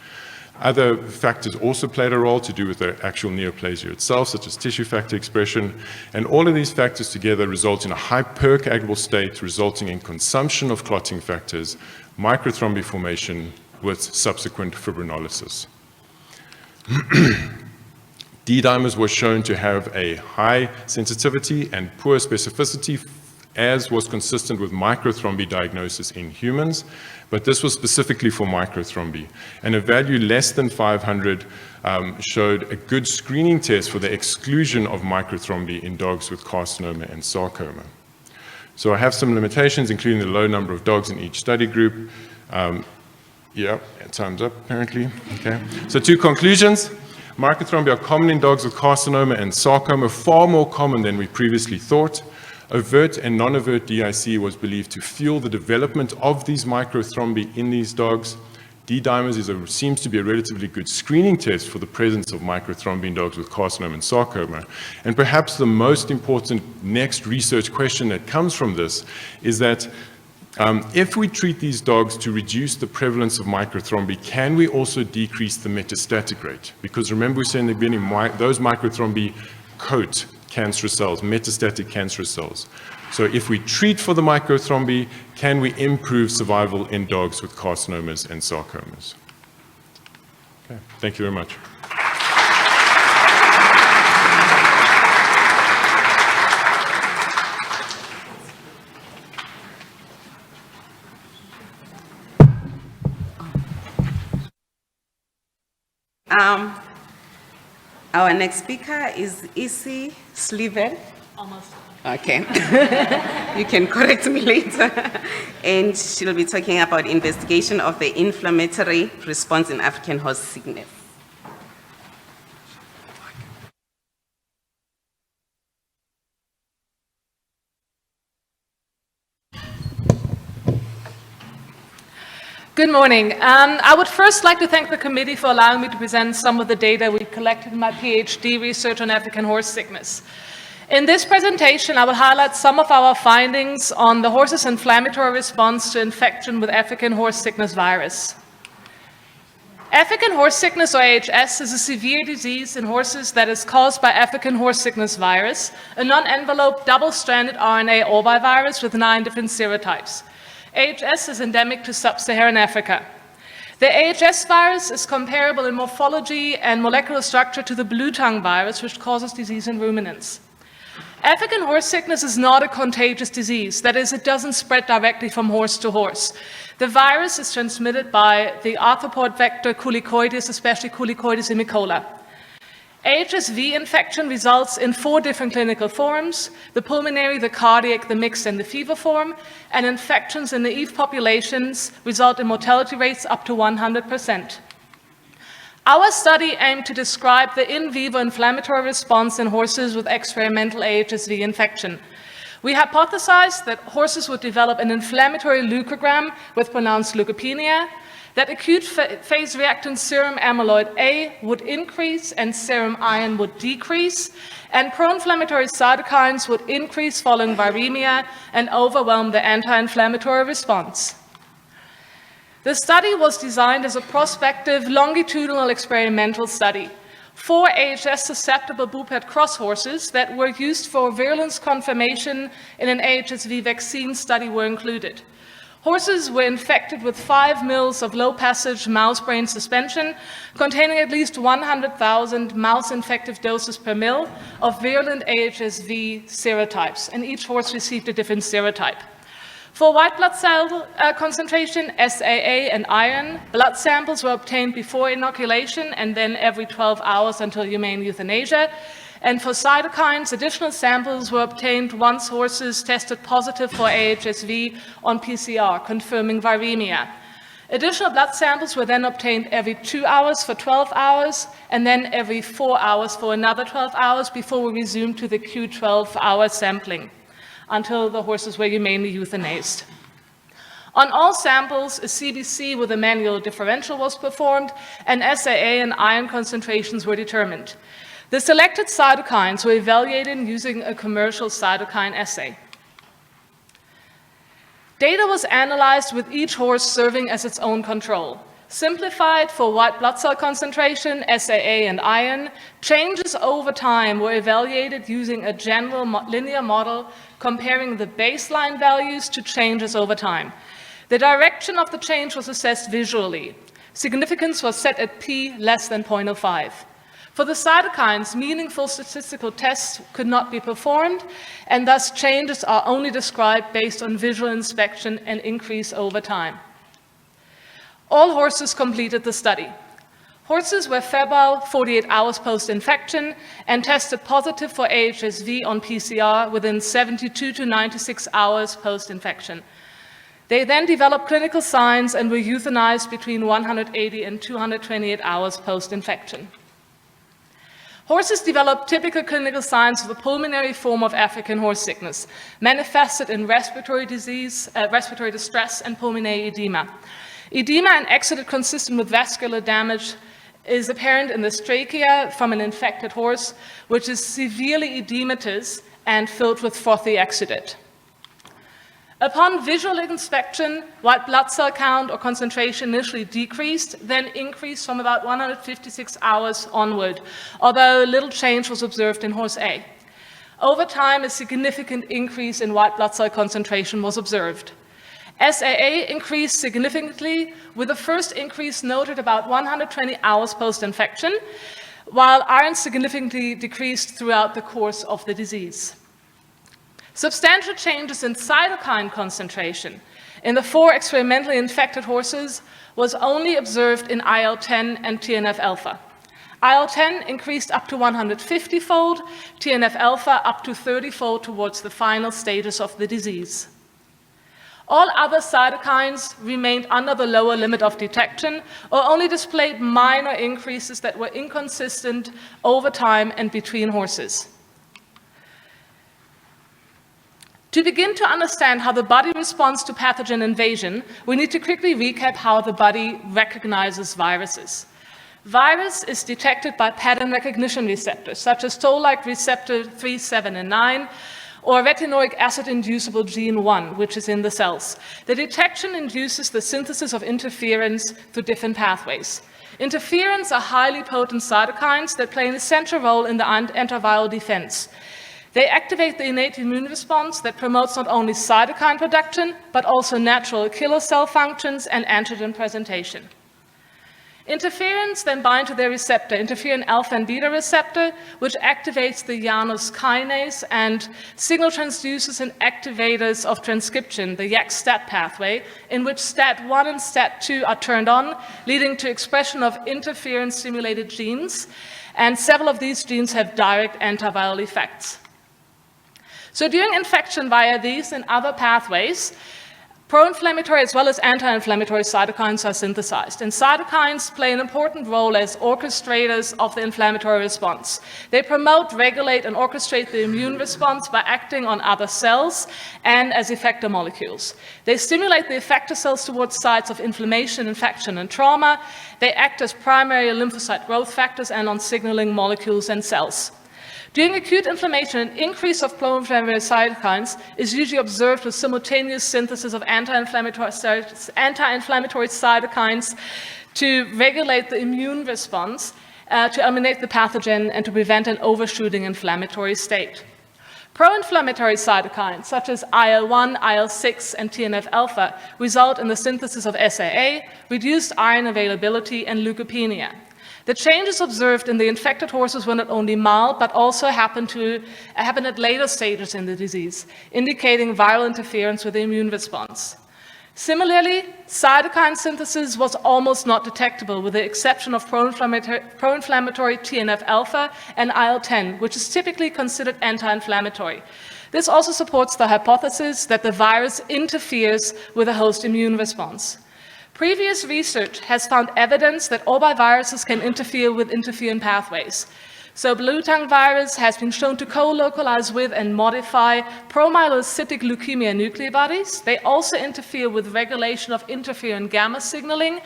Other factors also played a role to do with the actual neoplasia itself, such as tissue factor expression, and all of these factors together result in a hypercoagulable state, resulting in consumption of clotting factors, microthrombi formation with subsequent fibrinolysis. D-dimers were shown to have a high sensitivity and poor specificity, as was consistent with microthrombi diagnosis in humans, but this was specifically for microthrombi. And a value less than 500 showed a good screening test for the exclusion of microthrombi in dogs with carcinoma and sarcoma. So I have some limitations, including the low number of dogs in each study group. Yeah, time's up, apparently. Okay. So 2 conclusions. Microthrombi are common in dogs with carcinoma and sarcoma, far more common than we previously thought. Overt and non-overt DIC was believed to fuel the development of these microthrombi in these dogs. D-dimers seems to be a relatively good screening test for the presence of microthrombi in dogs with carcinoma and sarcoma. And perhaps the most important next research question that comes from this is that if we treat these dogs to reduce the prevalence of microthrombi, can we also decrease the metastatic rate? Because remember we said in the beginning, those microthrombi coat cancerous cells, metastatic cancerous cells. So if we treat for the microthrombi, can we improve survival in dogs with carcinomas and sarcomas? Okay, thank you very much. Our next speaker is Isi Sliven. Almost. Okay. You can correct me later. And she'll be talking about investigation of the inflammatory response in African horse sickness. Good morning. I would first like to thank the committee for allowing me to present some of the data we collected in my PhD research on African horse sickness. In this presentation, I will highlight some of our findings on the horse's inflammatory response to infection with African horse sickness virus. African horse sickness, or AHS, is a severe disease in horses that is caused by African horse sickness virus, a non-enveloped double-stranded RNA orbivirus with 9 different serotypes. AHS is endemic to sub-Saharan Africa. The AHS virus is comparable in morphology and molecular structure to the blue tongue virus, which causes disease in ruminants. African horse sickness is not a contagious disease. That is, it doesn't spread directly from horse to horse. The virus is transmitted by the arthropod vector Culicoides, especially Culicoides imicola. AHSV infection results in 4 different clinical forms: the pulmonary, the cardiac, the mixed, and the fever form, and infections in the EVE populations result in mortality rates up to 100%. Our study aimed to describe the in vivo inflammatory response in horses with experimental AHSV infection. We hypothesized that horses would develop an inflammatory leukogram with pronounced leukopenia, that acute phase reactant serum amyloid A would increase and serum iron would decrease, and pro-inflammatory cytokines would increase following viremia and overwhelm the anti-inflammatory response. The study was designed as a prospective longitudinal experimental study. 4 AHS-susceptible BUPET cross horses that were used for virulence confirmation in an AHSV vaccine study were included. Horses were infected with 5 mils of low-passage mouse brain suspension containing at least 100,000 mouse-infective doses per mil of virulent AHSV serotypes, and each horse received a different serotype. For white blood cell concentration, SAA, and iron, blood samples were obtained before inoculation and then every 12 hours until humane euthanasia. And for cytokines, additional samples were obtained once horses tested positive for AHSV on PCR, confirming viremia. Additional blood samples were then obtained every 2 hours for 12 hours, and then every 4 hours for another 12 hours before we resumed to the Q12-hour sampling, until the horses were humanely euthanized. On all samples, a CBC with a manual differential was performed, and SAA and iron concentrations were determined. The selected cytokines were evaluated using a commercial cytokine assay. Data was analyzed with each horse serving as its own control. Simplified for white blood cell concentration, SAA, and iron, changes over time were evaluated using a general linear model comparing the baseline values to changes over time. The direction of the change was assessed visually. Significance was set at p less than 0.05. For the cytokines, meaningful statistical tests could not be performed, and thus changes are only described based on visual inspection and increase over time. All horses completed the study. Horses were febrile 48 hours post-infection and tested positive for AHSV on PCR within 72 to 96 hours post-infection. They then developed clinical signs and were euthanized between 180 and 228 hours post-infection. Horses develop typical clinical signs of the pulmonary form of African horse sickness, manifested in respiratory disease, respiratory distress, and pulmonary edema. Edema and exudate consistent with vascular damage is apparent in the trachea from an infected horse, which is severely edematous and filled with frothy exudate. Upon visual inspection, white blood cell count or concentration initially decreased, then increased from about 156 hours onward, although little change was observed in horse A. Over time, a significant increase in white blood cell concentration was observed. SAA increased significantly, with the first increase noted about 120 hours post-infection, while iron significantly decreased throughout the course of the disease. Substantial changes in cytokine concentration in the 4 experimentally infected horses was only observed in IL-10 and TNF-alpha. IL-10 increased up to 150-fold, TNF-alpha up to 30-fold towards the final stages of the disease. All other cytokines remained under the lower limit of detection or only displayed minor increases that were inconsistent over time and between horses. To begin to understand how the body responds to pathogen invasion, we need to quickly recap how the body recognizes viruses. Virus is detected by pattern recognition receptors, such as toll-like receptor 3, 7, and 9, or retinoic acid-inducible gene 1, which is in the cells. The detection induces the synthesis of interferons through different pathways. Interferons are highly potent cytokines that play an essential role in the antiviral defense. They activate the innate immune response that promotes not only cytokine production, but also natural killer cell functions and antigen presentation. Interferons then bind to their receptor, interferon alpha and beta receptor, which activates the Janus kinase and signal transducers and activators of transcription, the YAC-STAT pathway, in which STAT1 and STAT2 are turned on, leading to expression of interferon-stimulated genes, and several of these genes have direct antiviral effects. So during infection via these and other pathways, pro-inflammatory as well as anti-inflammatory cytokines are synthesized. And cytokines play an important role as orchestrators of the inflammatory response. They promote, regulate, and orchestrate the immune response by acting on other cells and as effector molecules. They stimulate the effector cells towards sites of inflammation, infection, and trauma. They act as primary lymphocyte growth factors and on signaling molecules and cells. During acute inflammation, an increase of pro-inflammatory cytokines is usually observed with simultaneous synthesis of anti-inflammatory cytokines to regulate the immune response, to eliminate the pathogen and to prevent an overshooting inflammatory state. Pro-inflammatory cytokines such as IL-1, IL-6, and TNF-alpha result in the synthesis of SAA, reduced iron availability, and leukopenia. The changes observed in the infected horses were not only mild, but also happened at later stages in the disease, indicating viral interference with the immune response. Similarly, cytokine synthesis was almost not detectable, with the exception of pro-inflammatory TNF-alpha and IL-10, which is typically considered anti-inflammatory. This also supports the hypothesis that the virus interferes with the host immune response. Previous research has found evidence that orbiviruses can interfere with interferon pathways. So blue tongue virus has been shown to co-localize with and modify promyelocytic leukemia nucleobodies. They also interfere with regulation of interferon gamma signaling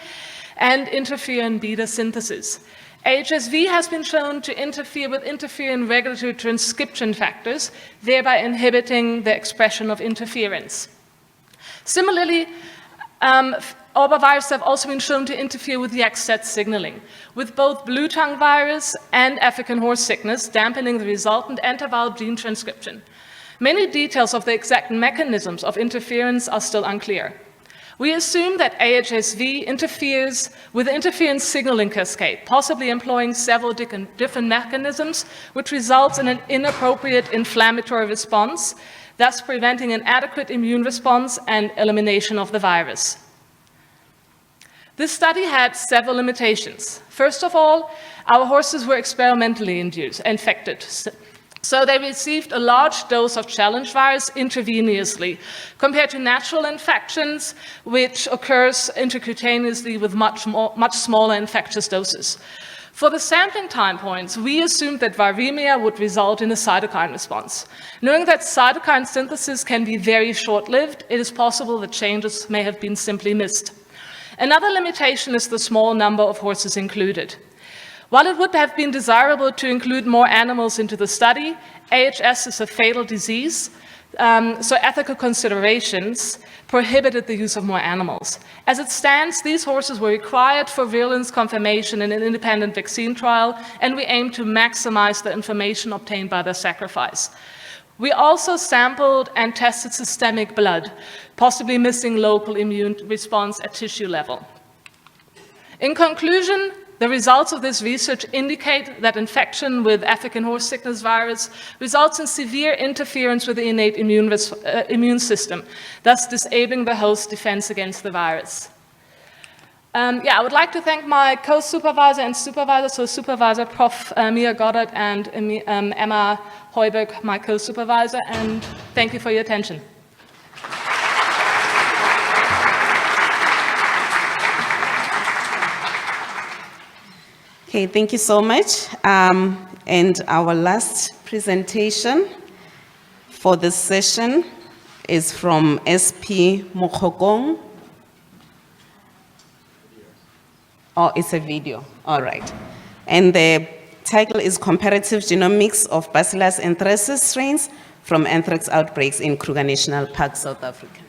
and interferon beta synthesis. AHSV has been shown to interfere with interferon regulatory transcription factors, thereby inhibiting the expression of interference. Similarly, orbaviruses have also been shown to interfere with the XZ signaling, with both blue tongue virus and African horse sickness dampening the resultant antiviral gene transcription. Many details of the exact mechanisms of interference are still unclear. We assume that AHSV interferes with the interferon signaling cascade, possibly employing several different mechanisms, which results in an inappropriate inflammatory response, thus preventing an adequate immune response and elimination of the virus. This study had several limitations. First of all, our horses were experimentally infected. So they received a large dose of challenge virus intravenously, compared to natural infections, which occurs intracutaneously with much smaller infectious doses. For the sampling time points, we assumed that viremia would result in a cytokine response. Knowing that cytokine synthesis can be very short-lived, it is possible that changes may have been simply missed. Another limitation is the small number of horses included. While it would have been desirable to include more animals into the study, AHS is a fatal disease, so ethical considerations prohibited the use of more animals. As it stands, these horses were required for virulence confirmation in an independent vaccine trial, and we aim to maximize the information obtained by their sacrifice. We also sampled and tested systemic blood, possibly missing local immune response at tissue level. In conclusion, the results of this research indicate that infection with African horse sickness virus results in severe interference with the innate immune system, thus disabling the host's defense against the virus. I would like to thank my co-supervisor and supervisor, so Supervisor Prof. Mia Goddard and Emma Heuberg, my co-supervisor, and thank you for your attention. Okay, thank you so much. And our last presentation for this session is from SP Mokgokong. Oh, it's a video, all right. And the title is Comparative Genomics of Bacillus anthracis Strains from Anthrax Outbreaks in Kruger National Park, South Africa.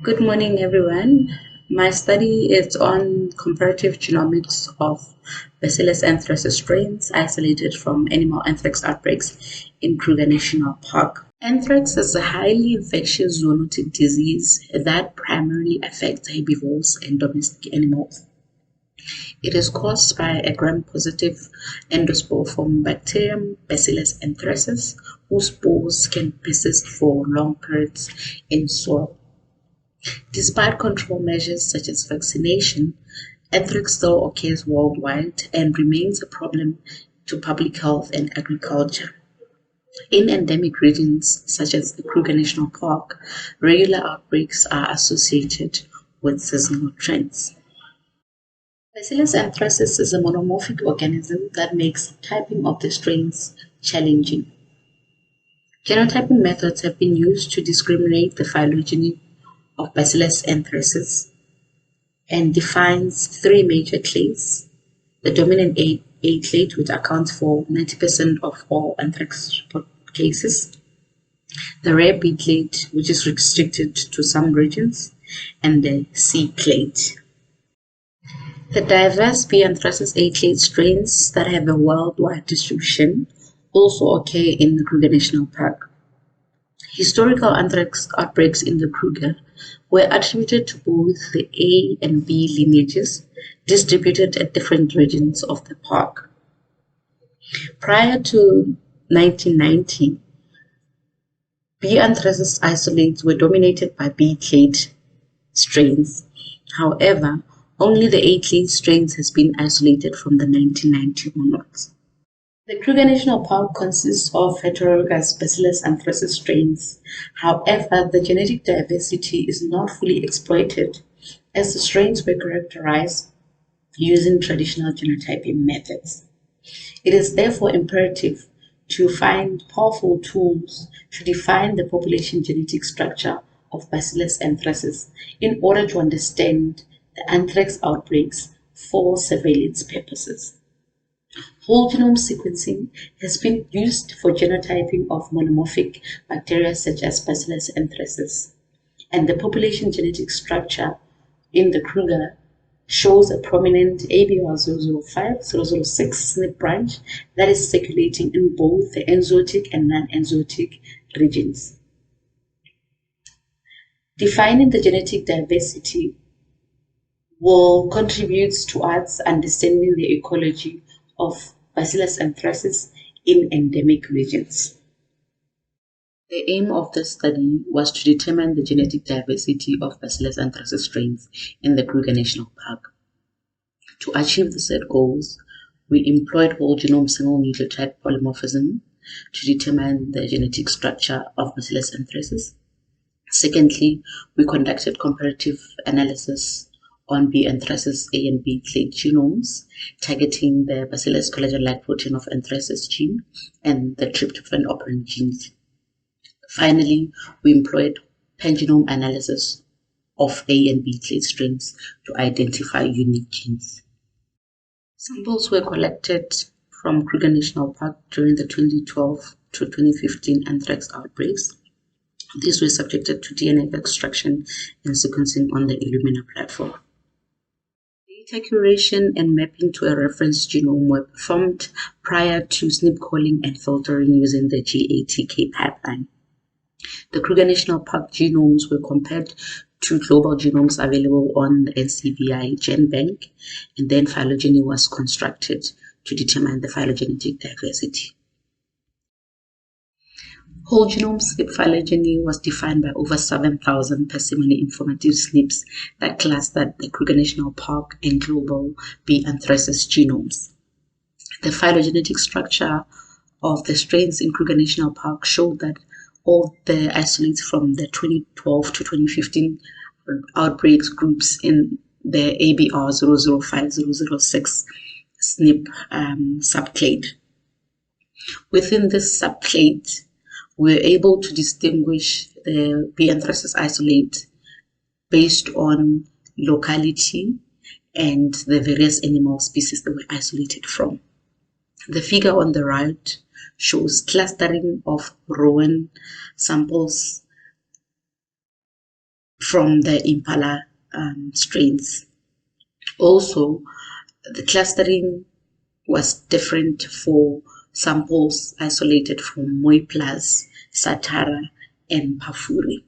Good morning, everyone. My study is on comparative genomics of Bacillus anthracis strains isolated from animal anthrax outbreaks in Kruger National Park. Anthrax is a highly infectious zoonotic disease that primarily affects herbivores and domestic animals. It is caused by a gram-positive endospore from bacterium Bacillus anthracis, whose spores can persist for long periods in soil. Despite control measures such as vaccination, anthrax still occurs worldwide and remains a problem to public health and agriculture. In endemic regions such as the Kruger National Park, regular outbreaks are associated with seasonal trends. Bacillus anthracis is a monomorphic organism that makes typing of the strains challenging. Genotyping methods have been used to discriminate the phylogeny of Bacillus anthracis and defines three major clades: the dominant A clade, which accounts for 90% of all anthrax cases; the rare B clade, which is restricted to some regions; and the C clade. The diverse B. anthracis A clade strains that have a worldwide distribution also occur in the Kruger National Park. Historical anthrax outbreaks in the Kruger were attributed to both the A and B lineages distributed at different regions of the park. Prior to 1990, B. anthracis isolates were dominated by B clade strains. However, only the A clade strains has been isolated from the 1990 onwards. The Kruger National Park consists of heterologous Bacillus anthracis strains. However, the genetic diversity is not fully exploited as the strains were characterized using traditional genotyping methods. It is therefore imperative to find powerful tools to define the population genetic structure of Bacillus anthracis in order to understand the anthrax outbreaks for surveillance purposes. Whole genome sequencing has been used for genotyping of monomorphic bacteria such as Bacillus anthracis, and the population genetic structure in the Kruger shows a prominent ABR005-006 SNP branch that is circulating in both the enzootic and non-enzootic regions. Defining the genetic diversity will contribute to us understanding the ecology of Bacillus anthracis in endemic regions. The aim of this study was to determine the genetic diversity of Bacillus anthracis strains in the Kruger National Park. To achieve the set goals, we employed whole genome single nucleotide polymorphism to determine the genetic structure of Bacillus anthracis. Secondly, we conducted comparative analysis on B. anthracis A and B clade genomes, targeting the Bacillus collagen-like protein of anthracis gene and the tryptophan operant genes. Finally, we employed pangenome analysis of A and B clade strains to identify unique genes. Samples were collected from Kruger National Park during the 2012 to 2015 anthrax outbreaks. These were subjected to DNA extraction and sequencing on the Illumina platform. Data curation and mapping to a reference genome were performed prior to SNP calling and filtering using the GATK pipeline. The Kruger National Park genomes were compared to global genomes available on the NCBI GenBank, and then phylogeny was constructed to determine the phylogenetic diversity. Whole genome SNP phylogeny was defined by over 7,000 parsimony informative SNPs that clustered the Kruger National Park and global B. anthracis genomes. The phylogenetic structure of the strains in Kruger National Park showed that all the isolates from the 2012 to 2015 outbreaks groups in the ABR005-006 SNP subclade. Within this subclade, we were able to distinguish the B. anthracis isolate based on locality and the various animal species that were isolated from. The figure on the right shows clustering of Rowan samples from the Impala strains. Also, the clustering was different for samples isolated from Moiplas, Satara, and Pafuri.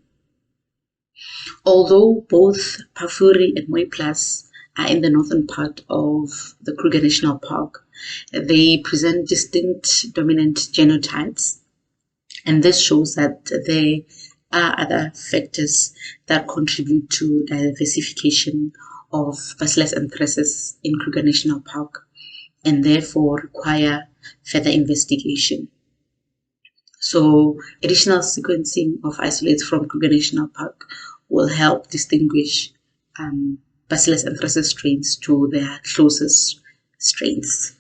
Although both Pafuri and Moiplas are in the northern part of the Kruger National Park, they present distinct dominant genotypes, and this shows that there are other factors that contribute to diversification of Bacillus anthracis in Kruger National Park, and therefore require further investigation. So additional sequencing of isolates from Kruger National Park will help distinguish Bacillus anthracis strains to their closest strains.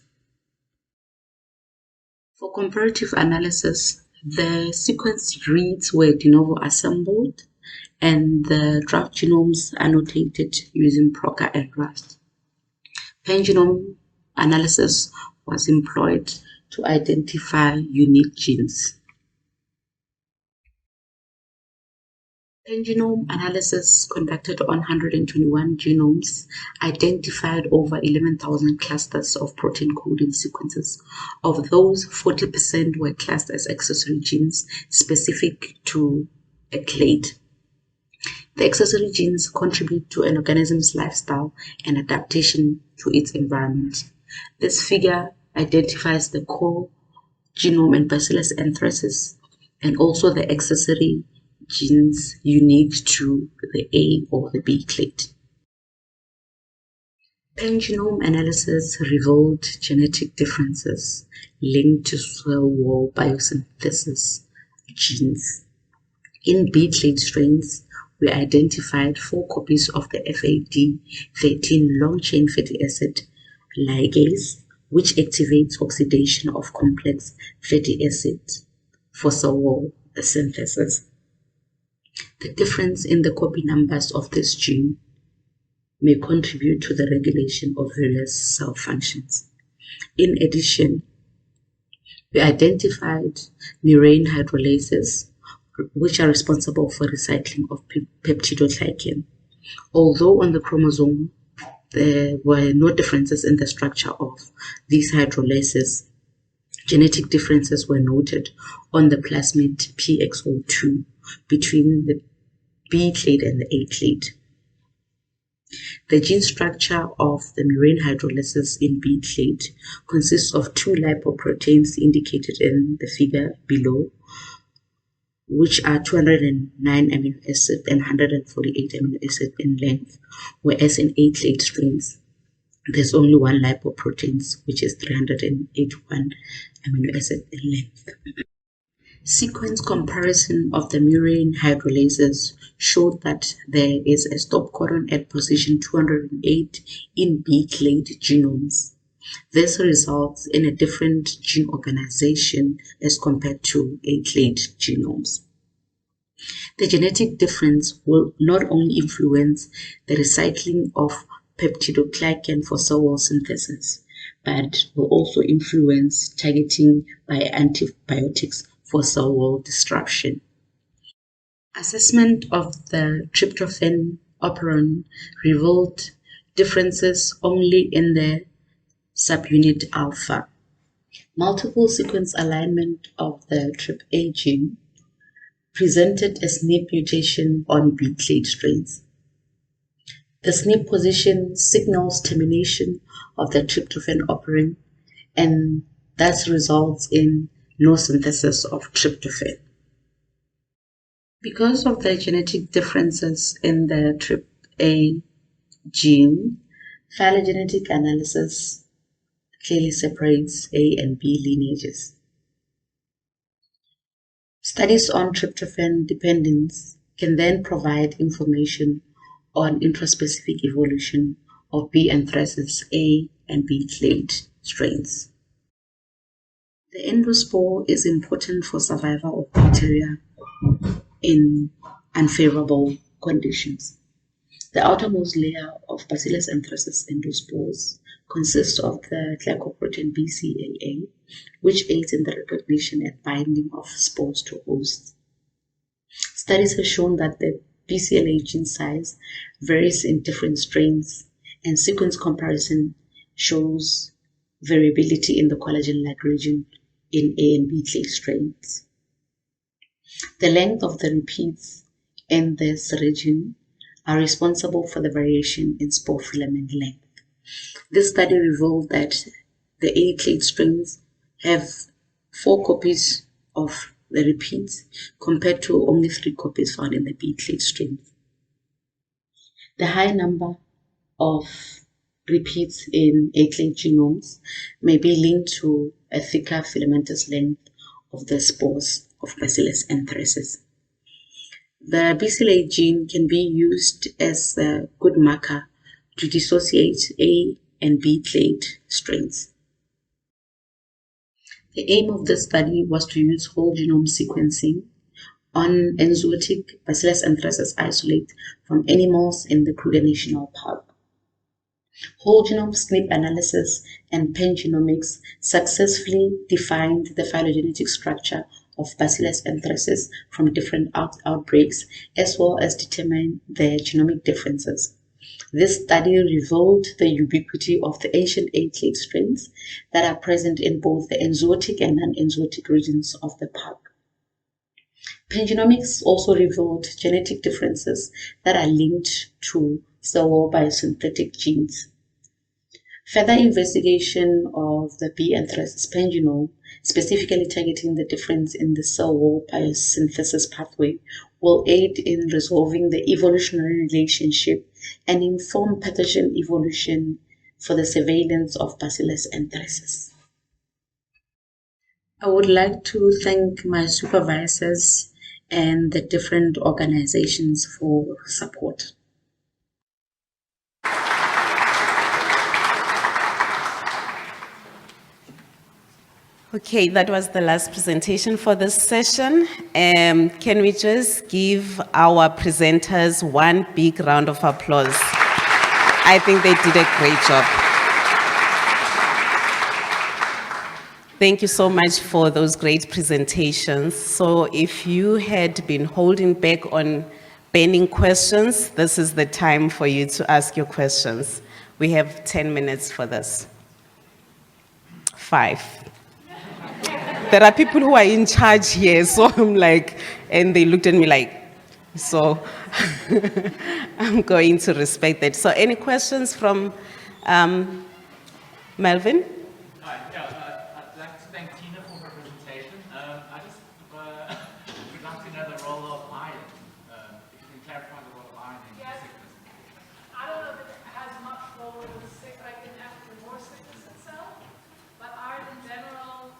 For comparative analysis, the sequence reads were de novo assembled and the draft genomes annotated using Proca and Rust. Pangenome analysis was employed to identify unique genes. Pangenome analysis conducted on 121 genomes identified over 11,000 clusters of protein coding sequences. Of those, 40% were classed as accessory genes specific to a clade. The accessory genes contribute to an organism's lifestyle and adaptation to its environment. This figure identifies the core genome in Bacillus anthracis and also the accessory genes unique to the A or the B clade. Pangenome analysis revealed genetic differences linked to cell wall biosynthesis genes. In B clade strains, we identified 4 copies of the FAD13 long-chain fatty acid ligase, which activates oxidation of complex fatty acids for cell wall synthesis. The difference in the copy numbers of this gene may contribute to the regulation of various cell functions. In addition, we identified murine hydrolases, which are responsible for recycling of peptidoglycan. Although on the chromosome there were no differences in the structure of these hydrolases, genetic differences were noted on the plasmid PXO2 between the B clade and the A clade. The gene structure of the murine hydrolases in B clade consists of 2 lipoproteins indicated in the figure below, which are 209 amino acid and 148 amino acid in length, whereas in A clade strains, there's only 1 lipoprotein, which is 381 amino acid in length. Sequence comparison of the murine hydrolases showed that there is a stop codon at position 208 in B clade genomes. This results in a different gene organization as compared to A clade genomes. The genetic difference will not only influence the recycling of peptidoglycan for cell wall synthesis, but will also influence targeting by antibiotics for cell wall disruption. Assessment of the tryptophan operon revealed differences only in the subunit alpha. Multiple sequence alignment of the TRPA gene presented a SNP mutation on B clade strains. The SNP position signals termination of the tryptophan operon and thus results in no synthesis of tryptophan. Because of the genetic differences in the TRPA gene, phylogenetic analysis clearly separates A and B lineages. Studies on tryptophan dependence can then provide information on intraspecific evolution of B. anthracis A and B clade strains. The endospore is important for survival of bacteria in unfavorable conditions. The outermost layer of Bacillus anthracis endospores consists of the glycoprotein BCAA, which aids in the recognition and binding of spores to hosts. Studies have shown that the BCAA gene size varies in different strains, and sequence comparison shows variability in the collagen-like region in A and B clade strains. The length of the repeats in this region are responsible for the variation in spore filament length. This study revealed that the A clade strains have 4 copies of the repeats compared to only 3 copies found in the B clade strains. The high number of repeats in A clade genomes may be linked to a thicker filamentous length of the spores of Bacillus anthracis. The BCAA gene can be used as a good marker to dissociate A and B clade strains. The aim of this study was to use whole genome sequencing on enzootic Bacillus anthracis isolate from animals in the Kruger National Park. Whole genome SNP analysis and pangenomics successfully defined the phylogenetic structure of Bacillus anthracis from different outbreaks, as well as determine their genomic differences. This study revealed the ubiquity of the ancient 8-clade strains that are present in both the enzootic and non-enzootic regions of the park. Pangenomics also revealed genetic differences that are linked to cell wall biosynthetic genes. Further investigation of the B. anthracis pangenome, specifically targeting the difference in the cell wall biosynthesis pathway, will aid in resolving the evolutionary relationship and inform pathogen evolution for the surveillance of Bacillus anthracis. I would like to thank my supervisors and the different organizations for support. Okay, that was the last presentation for this session. Can we just give our presenters one big round of applause? I think they did a great job. Thank you so much for those great presentations. So if you had been holding back on burning questions, this is the time for you to ask your questions. We have 10 minutes for this. 5. There are people who are in charge here, so I'm like, and they looked at me like, so I'm going to respect that. So any questions from Melvin? Hi, I'd like to thank Tina for her presentation. I just would like to know the role of iron. If you can clarify the role of iron in sickness. I don't know if it has much role in African horse sickness itself, but iron in general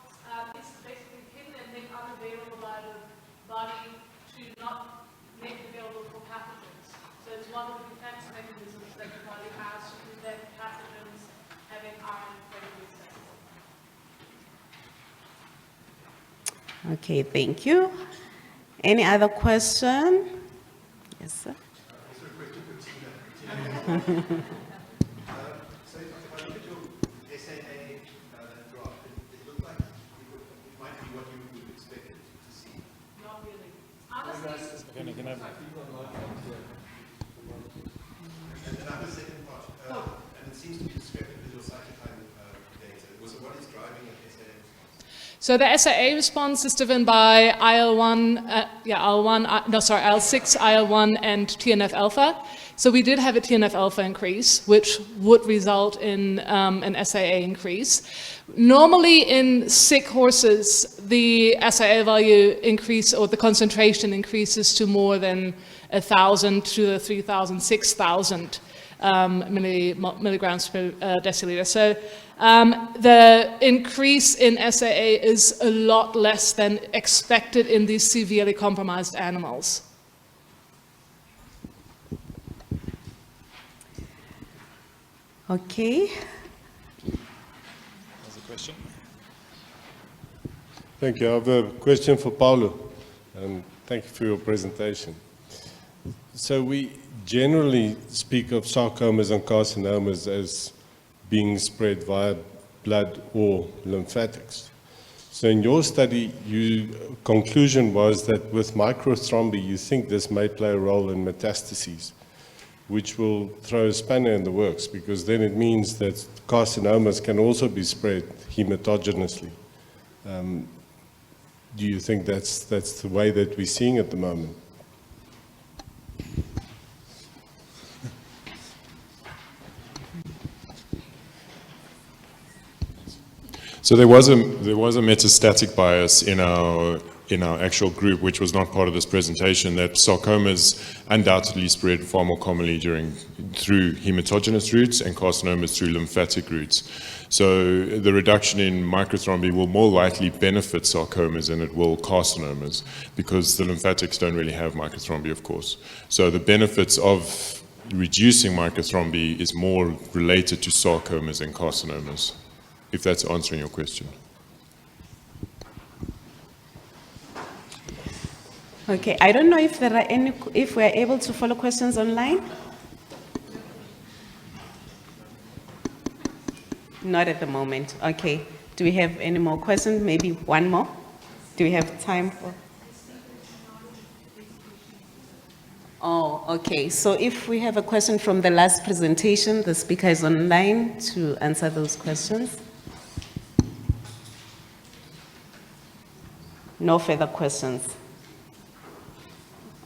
is basically hidden and made unavailable by the body to not make it available for pathogens. So it's one of the defense mechanisms that the body has to prevent pathogens having iron readily accessible. Okay, thank you. Any other question? Yes, sir. So if I look at your SAA draft, it looked like it might be what you would expect it to see. Not really. Honestly, And another second part, and it seems to be discrepant with your cytokine data. So what is driving an SAA response? so the SAA response is driven by IL-6, IL-1, and TNF-alpha. So we did have a TNF-alpha increase, which would result in an SAA increase. Normally in sick horses, the SAA value increase, or the concentration increases to more than 1,000 to 3,000, 6,000 milligrams per deciliter. So the increase in SAA is a lot less than expected in these severely compromised animals. Okay. There's a question. Thank you. I have a question for Paulo, and thank you for your presentation. So we generally speak of sarcomas and carcinomas as being spread via blood or lymphatics. So in your study, your conclusion was that with microthrombi, you think this may play a role in metastases, which will throw a spanner in the works, because then it means that carcinomas can also be spread hematogenously. Do you think that's the way that we're seeing at the moment? So there was a metastatic bias in our actual group, which was not part of this presentation, that sarcomas undoubtedly spread far more commonly through hematogenous routes and carcinomas through lymphatic routes. So the reduction in microthrombi will more likely benefit sarcomas than it will carcinomas, because the lymphatics don't really have microthrombi, of course. So the benefits of reducing microthrombi is more related to sarcomas and carcinomas, if that's answering your question. Okay, I don't know if there are any, if we are able to follow questions online. Not at the moment. Okay. Do we have any more questions? Maybe one more? Do we have time for? Oh, okay. So if we have a question from the last presentation, the speaker is online to answer those questions. No further questions.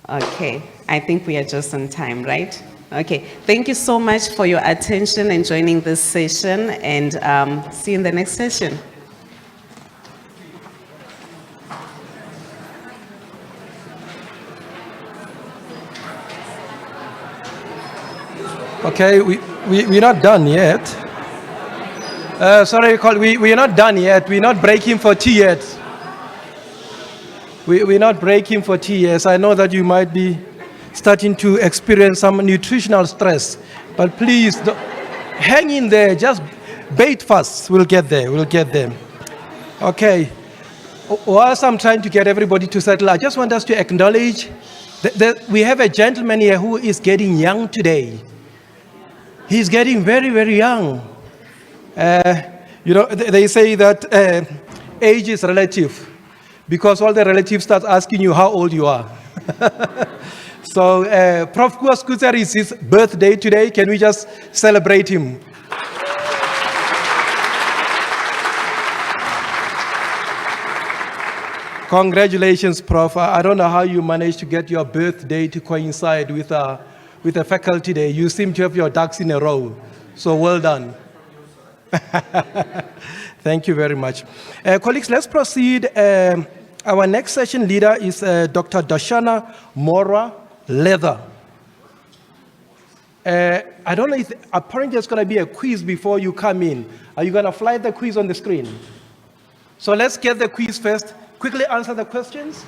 Okay, I think we are just on time, right? Okay, thank you so much for your attention and joining this session, and see you in the next session. Okay, we're not done yet. Sorry, we're not done yet. We're not breaking for tea yet. We're not breaking for tea yet. I know that you might be starting to experience some nutritional stress, but please hang in there. Just bait fast. We'll get there. We'll get there. Okay. Whilst I'm trying to get everybody to settle, I just want us to acknowledge that we have a gentleman here who is getting young today. He's getting very, very young. You know, they say that age is relative because all the relatives start asking you how old you are. So Prof. Kuaskuter is his birthday today. Can we just celebrate him? Congratulations, Prof. I don't know how you managed to get your birthday to coincide with a faculty day. You seem to have your ducks in a row. So well done. Thank you very much. Colleagues, let's proceed. Our next session leader is Dr. Darshana Mora Leather. I don't know if, apparently there's going to be a quiz before you come in. Are you going to fly the quiz on the screen? So let's get the quiz first. Quickly answer the questions.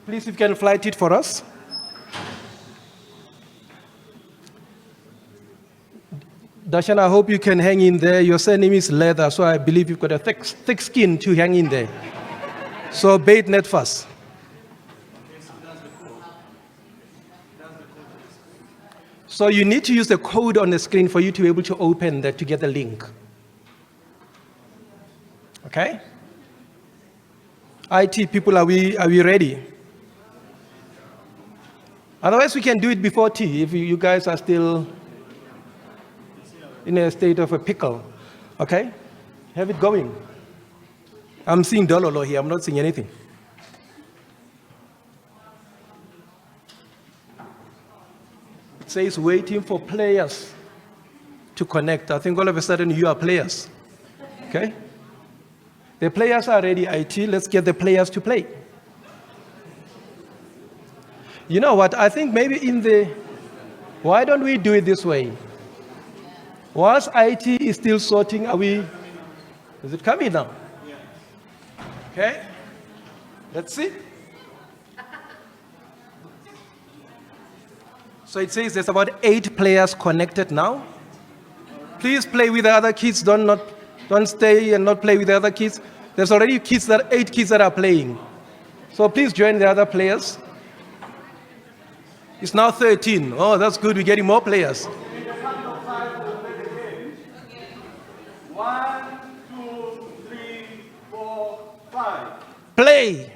Please, if you can flight it for us. Darshana, I hope you can hang in there. Your surname is Leather, so I believe you've got a thick skin to hang in there. So bait net first. So you need to use the code on the screen for you to be able to open that to get the link. Okay? IT people, are we ready? Otherwise, we can do it before tea if you guys are still in a state of a pickle. Okay? Have it going. I'm seeing Dololo here. I'm not seeing anything. It says waiting for players to connect. I think all of a sudden you are players. Okay? The players are ready, IT. Let's get the players to play. You know what? I think maybe why don't we do it this way? Whilst IT is still sorting, is it coming now? Yeah. Okay. Let's see. So it says there's about 8 players connected now. Please play with the other kids. Don't stay and not play with the other kids. There's already 8 kids that are playing. So please join the other players. It's now 13. Oh, that's good. We're getting more players. 1, 2, 3, 4, 5. Play.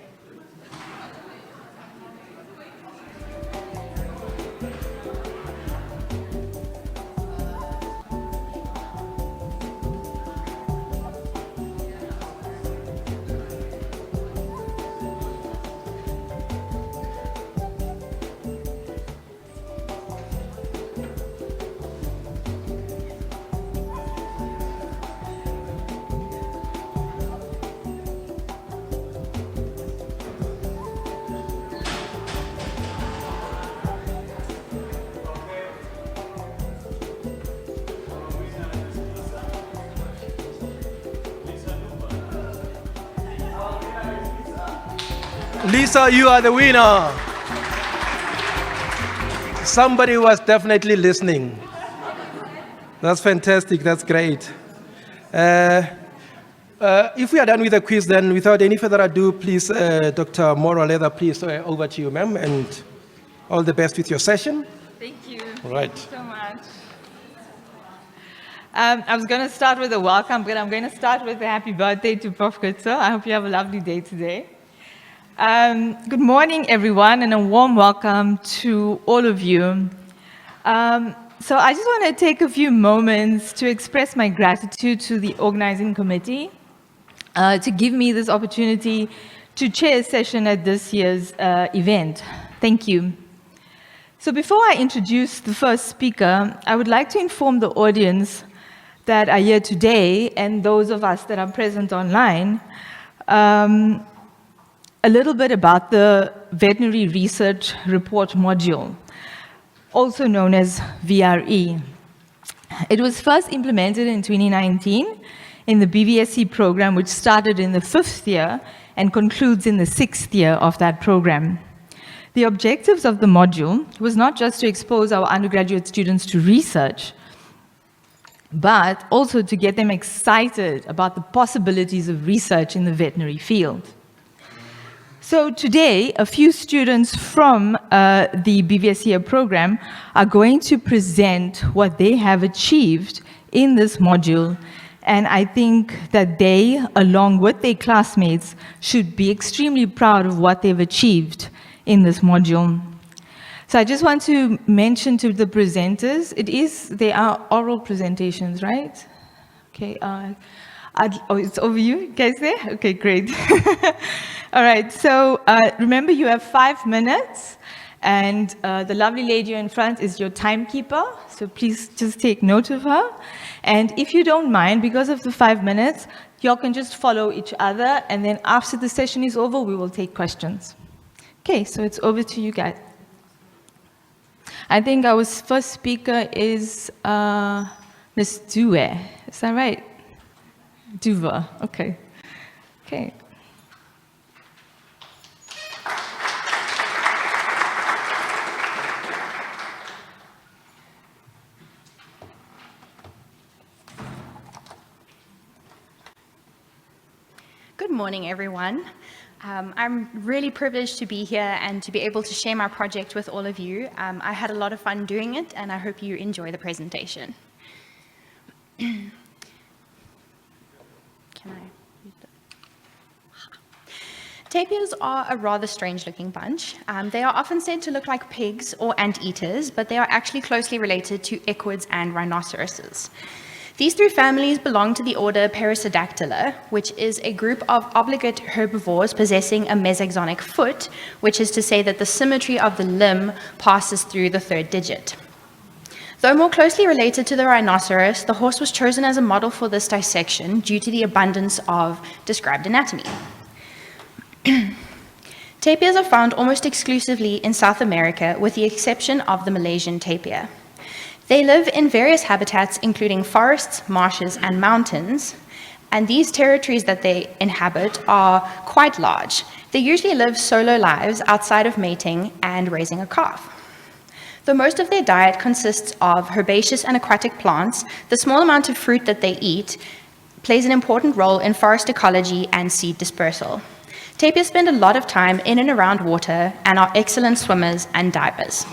Lisa, you are the winner. Somebody was definitely listening. That's fantastic. That's great. If we are done with the quiz, then without any further ado, please, Dr. Mora Leather, please, over to you, ma'am, and all the best with your session. Thank you. All right. Thank you so much. I was going to start with a welcome, but I'm going to start with a happy birthday to Prof. Kutso. I hope you have a lovely day today. Good morning, everyone, and a warm welcome to all of you. So I just want to take a few moments to express my gratitude to the organizing committee to give me this opportunity to chair a session at this year's event. Thank you. So before I introduce the first speaker, I would like to inform the audience that are here today and those of us that are present online a little bit about the Veterinary Research Report module, also known as VRE. It was first implemented in 2019 in the BVSC program, which started in the 5th year and concludes in the 6th year of that program. The objectives of the module was not just to expose our undergraduate students to research, but also to get them excited about the possibilities of research in the veterinary field. So today, a few students from the BVSC program are going to present what they have achieved in this module, and I think that they, along with their classmates, should be extremely proud of what they've achieved in this module. So I just want to mention to the presenters, they are oral presentations, right? Okay, oh, it's over you guys there? Okay, great. All right, so remember you have 5 minutes, and the lovely lady in front is your timekeeper, so please just take note of her. And if you don't mind, because of the 5 minutes, y'all can just follow each other, and then after the session is over, we will take questions. Okay, so it's over to you guys. I think our first speaker is Ms. Due. Is that right? Duva, okay. Okay. Good morning, everyone. I'm really privileged to be here and to be able to share my project with all of you. I had a lot of fun doing it, and I hope you enjoy the presentation. Can I use the... Tapirs are a rather strange-looking bunch. They are often said to look like pigs or anteaters, but they are actually closely related to equids and rhinoceroses. These 3 families belong to the order Perissodactyla, which is a group of obligate herbivores possessing a mesaxonic foot, which is to say that the symmetry of the limb passes through the 3rd digit. Though more closely related to the rhinoceros, the horse was chosen as a model for this dissection due to the abundance of described anatomy. Tapirs are found almost exclusively in South America, with the exception of the Malaysian tapir. They live in various habitats, including forests, marshes, and mountains, and these territories that they inhabit are quite large. They usually live solo lives outside of mating and raising a calf. Though most of their diet consists of herbaceous and aquatic plants, the small amount of fruit that they eat plays an important role in forest ecology and seed dispersal. Tapirs spend a lot of time in and around water and are excellent swimmers and divers.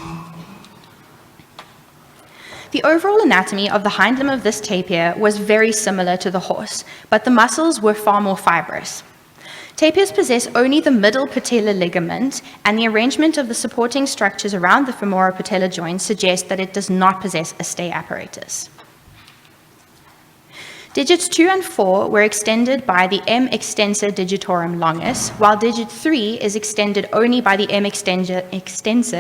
The overall anatomy of the hind limb of this tapir was very similar to the horse, but the muscles were far more fibrous. Tapirs possess only the middle patellar ligament, and the arrangement of the supporting structures around the femoropatellar joint suggests that it does not possess a stay apparatus. Digits 2 and 4 were extended by the M. extensor digitorum longus, while digit 3 is extended only by the M. extensor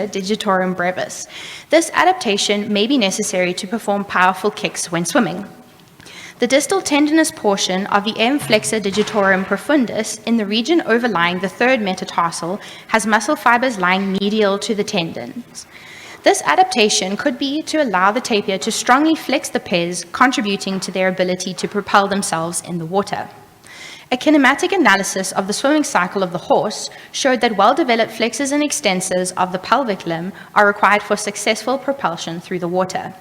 digitorum brevis. This adaptation may be necessary to perform powerful kicks when swimming. The distal tendinous portion of the M. flexor digitorum profundus in the region overlying the 3rd metatarsal has muscle fibers lying medial to the tendons. This adaptation could be to allow the tapir to strongly flex the pes, contributing to their ability to propel themselves in the water. A kinematic analysis of the swimming cycle of the horse showed that well-developed flexors and extensors of the pelvic limb are required for successful propulsion through the water.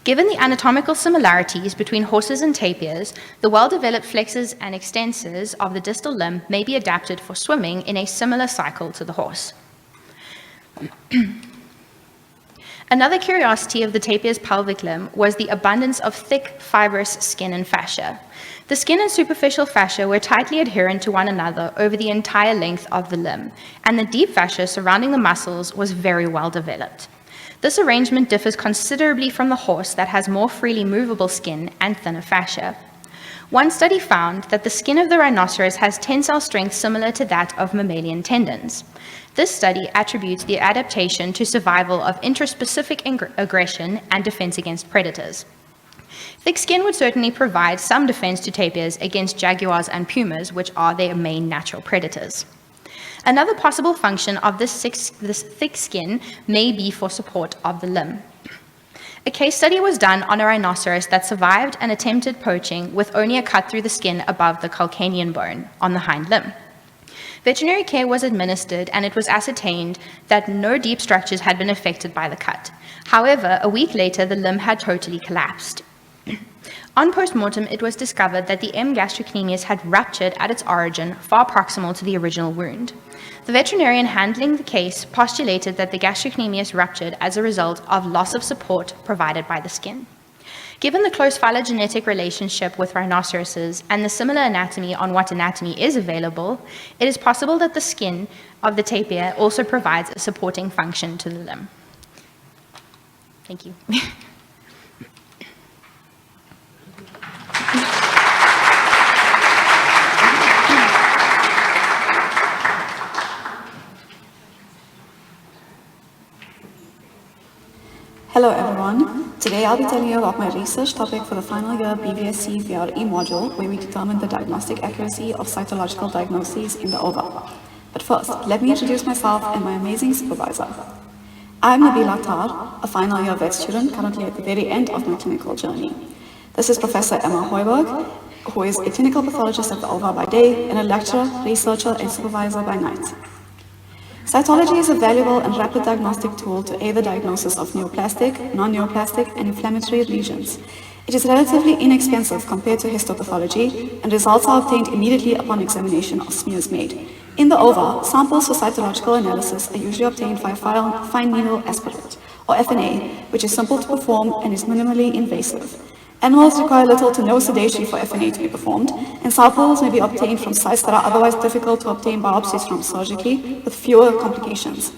Given the anatomical similarities between horses and tapirs, the well-developed flexors and extensors of the distal limb may be adapted for swimming in a similar cycle to the horse. Another curiosity of the tapir's pelvic limb was the abundance of thick, fibrous skin and fascia. The skin and superficial fascia were tightly adherent to one another over the entire length of the limb, and the deep fascia surrounding the muscles was very well developed. This arrangement differs considerably from the horse that has more freely movable skin and thinner fascia. One study found that the skin of the rhinoceros has tensile strength similar to that of mammalian tendons. This study attributes the adaptation to survival of intraspecific aggression and defense against predators. Thick skin would certainly provide some defense to tapirs against jaguars and pumas, which are their main natural predators. Another possible function of this thick skin may be for support of the limb. A case study was done on a rhinoceros that survived an attempted poaching with only a cut through the skin above the calcanean bone on the hind limb. Veterinary care was administered, and it was ascertained that no deep structures had been affected by the cut. However, a week later, the limb had totally collapsed. On postmortem, it was discovered that the M. gastrocnemius had ruptured at its origin, far proximal to the original wound. The veterinarian handling the case postulated that the gastrocnemius ruptured as a result of loss of support provided by the skin. Given the close phylogenetic relationship with rhinoceroses and the similar anatomy on what anatomy is available, it is possible that the skin of the tapir also provides a supporting function to the limb. Thank you. Hello everyone. Today I'll be telling you about my research topic for the final year BVSC VRE module, where we determine the diagnostic accuracy of cytological diagnoses in the ova. But first, let me introduce myself and my amazing supervisor. I'm Nabila Tar, a final year vet student currently at the very end of my clinical journey. This is Professor Emma Hoiberg, who is a clinical pathologist at the ova by day and a lecturer, researcher and supervisor by night. Cytology is a valuable and rapid diagnostic tool to aid the diagnosis of neoplastic, non-neoplastic, and inflammatory lesions. It is relatively inexpensive compared to histopathology, and results are obtained immediately upon examination of smears made. In the ova, samples for cytological analysis are usually obtained via fine needle aspirate, or FNA, which is simple to perform and is minimally invasive. Animals require little to no sedation for FNA to be performed, and samples may be obtained from sites that are otherwise difficult to obtain biopsies from surgically, with fewer complications.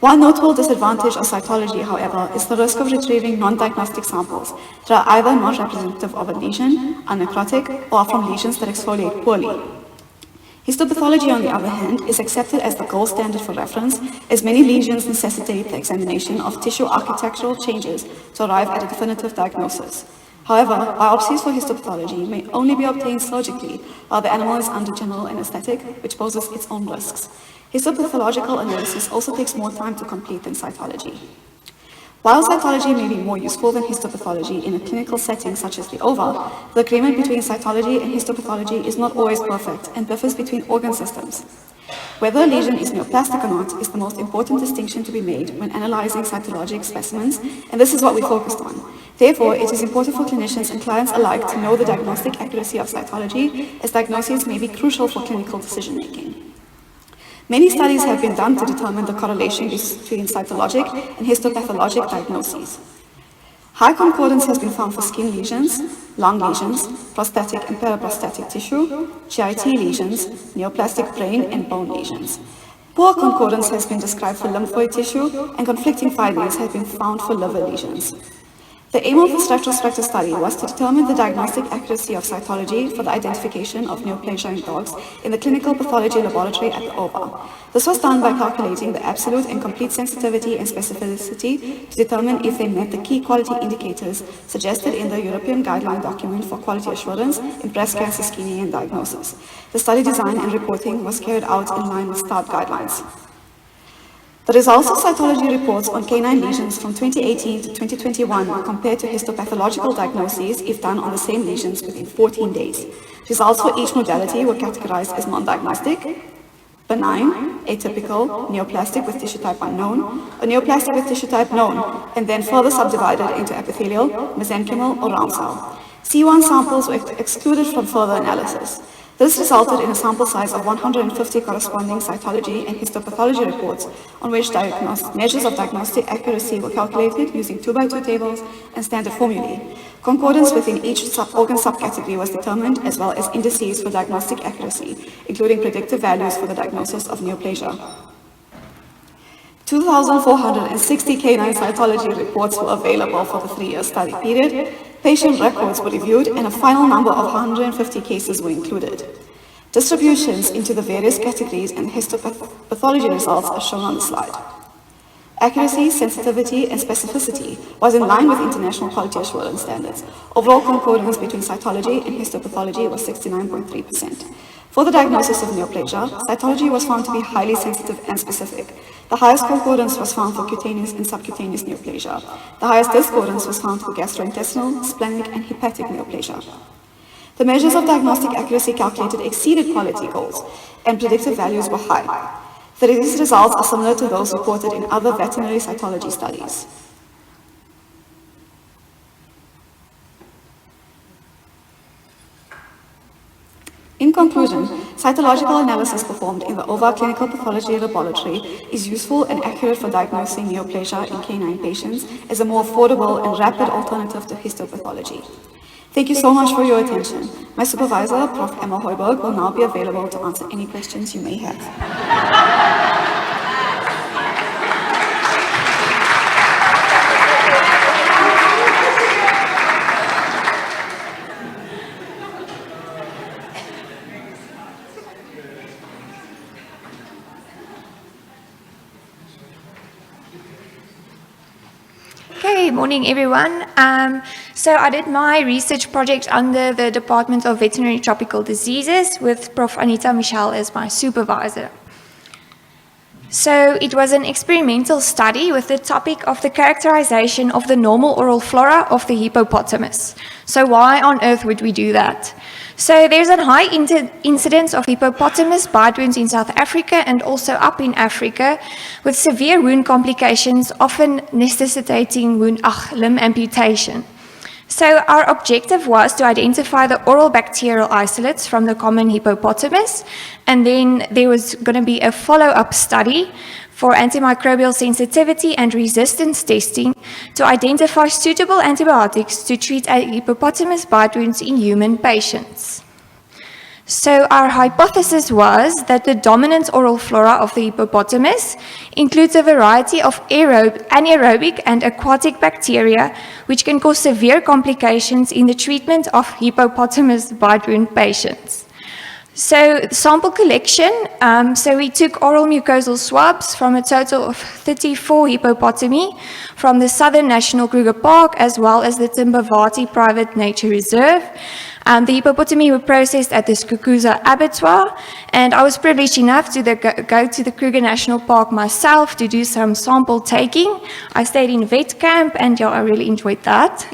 One notable disadvantage of cytology, however, is the risk of retrieving non-diagnostic samples that are either not representative of a lesion, anecrotic, or from lesions that exfoliate poorly. Histopathology, on the other hand, is accepted as the gold standard for reference, as many lesions necessitate the examination of tissue architectural changes to arrive at a definitive diagnosis. However, biopsies for histopathology may only be obtained surgically while the animal is under general anesthetic, which poses its own risks. Histopathological analysis also takes more time to complete than cytology. While cytology may be more useful than histopathology in a clinical setting such as the ova, the agreement between cytology and histopathology is not always perfect and differs between organ systems. Whether a lesion is neoplastic or not is the most important distinction to be made when analyzing cytologic specimens, and this is what we focused on. Therefore, it is important for clinicians and clients alike to know the diagnostic accuracy of cytology, as diagnoses may be crucial for clinical decision-making. Many studies have been done to determine the correlation between cytologic and histopathologic diagnoses. High concordance has been found for skin lesions, lung lesions, prostatic and paraprostatic tissue, GIT lesions, neoplastic brain and bone lesions. Poor concordance has been described for lymphoid tissue, and conflicting findings have been found for liver lesions. The aim of the retrospective study was to determine the diagnostic accuracy of cytology for the identification of neoplasia in dogs in the clinical pathology laboratory at the ova. This was done by calculating the absolute and complete sensitivity and specificity to determine if they met the key quality indicators suggested in the European guideline document for quality assurance in breast cancer screening and diagnosis. The study design and reporting was carried out in line with START guidelines. The results of cytology reports on canine lesions from 2018 to 2021 were compared to histopathological diagnoses if done on the same lesions within 14 days. Results for each modality were categorized as non-diagnostic, benign, atypical, neoplastic with tissue type unknown, or neoplastic with tissue type known, and then further subdivided into epithelial, mesenchymal, or round cell. C1 samples were excluded from further analysis. This resulted in a sample size of 150 corresponding cytology and histopathology reports on which measures of diagnostic accuracy were calculated using 2x2 tables and standard formulae. Concordance within each organ subcategory was determined, as well as indices for diagnostic accuracy, including predictive values for the diagnosis of neoplasia. 2,460 canine cytology reports were available for the 3-year study period. Patient records were reviewed and a final number of 150 cases were included. Distributions into the various categories and histopathology results are shown on the slide. Accuracy, sensitivity, and specificity was in line with international quality assurance standards. Overall concordance between cytology and histopathology was 69.3%. For the diagnosis of neoplasia, cytology was found to be highly sensitive and specific. The highest concordance was found for cutaneous and subcutaneous neoplasia. The highest discordance was found for gastrointestinal, splenic, and hepatic neoplasia. The measures of diagnostic accuracy calculated exceeded quality goals, and predictive values were high. These results are similar to those reported in other veterinary cytology studies. In conclusion, cytological analysis performed in the OVA Clinical Pathology Laboratory is useful and accurate for diagnosing neoplasia in canine patients as a more affordable and rapid alternative to histopathology. Thank you so much for your attention. My supervisor, Prof. Emma Hoiberg, will now be available to answer any questions you may have. Good morning, everyone. So I did my research project under the Department of Veterinary Tropical Diseases with Prof. Anita Michel as my supervisor. So it was an experimental study with the topic of the characterization of the normal oral flora of the hippopotamus. So why on earth would we do that? So there's a high incidence of hippopotamus bite wounds in South Africa and also up in Africa, with severe wound complications often necessitating limb amputation. So our objective was to identify the oral bacterial isolates from the common hippopotamus, and then there was going to be a follow-up study for antimicrobial sensitivity and resistance testing to identify suitable antibiotics to treat hippopotamus bite wounds in human patients. So our hypothesis was that the dominant oral flora of the hippopotamus includes a variety of anaerobic and aquatic bacteria, which can cause severe complications in the treatment of hippopotamus bite wound patients. So the sample collection, so we took oral mucosal swabs from a total of 34 hippopotami from the Southern National Kruger Park as well as the Timbavati Private Nature Reserve. The hippopotami were processed at the Skukuza Abattoir, and I was privileged enough to go to the Kruger National Park myself to do some sample taking. I stayed in vet camp, and yeah, I really enjoyed that.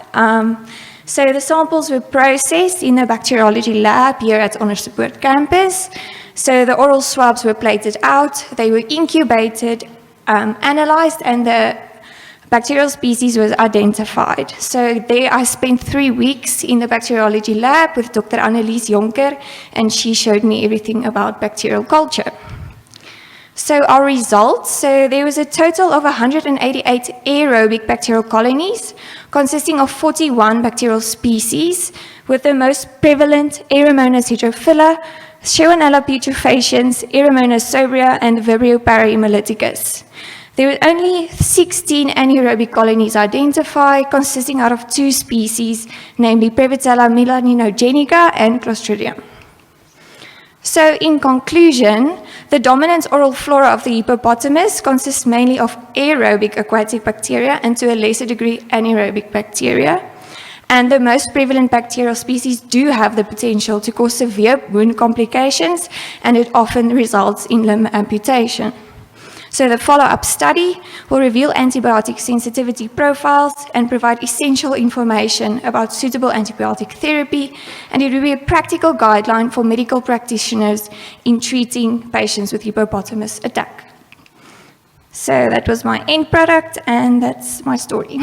So the samples were processed in the bacteriology lab here at Onderstepoort campus. So the oral swabs were plated out, they were incubated, analyzed, and the bacterial species was identified. So there I spent 3 weeks in the bacteriology lab with Dr. Annelies Jonker, and she showed me everything about bacterial culture. So our results, so there was a total of 188 aerobic bacterial colonies consisting of 41 bacterial species, with the most prevalent Aeromonas hydrophila, Shionella putrefaciens, Aeromonas sobria, and Vibrio parahemolyticus. There were only 16 anaerobic colonies identified, consisting out of 2 species, namely Prevotella melaninogenica and Clostridium. So in conclusion, the dominant oral flora of the hippopotamus consists mainly of aerobic aquatic bacteria and to a lesser degree anaerobic bacteria. And the most prevalent bacterial species do have the potential to cause severe wound complications, and it often results in limb amputation. So the follow-up study will reveal antibiotic sensitivity profiles and provide essential information about suitable antibiotic therapy, and it will be a practical guideline for medical practitioners in treating patients with hippopotamus attack. So that was my end product, and that's my story.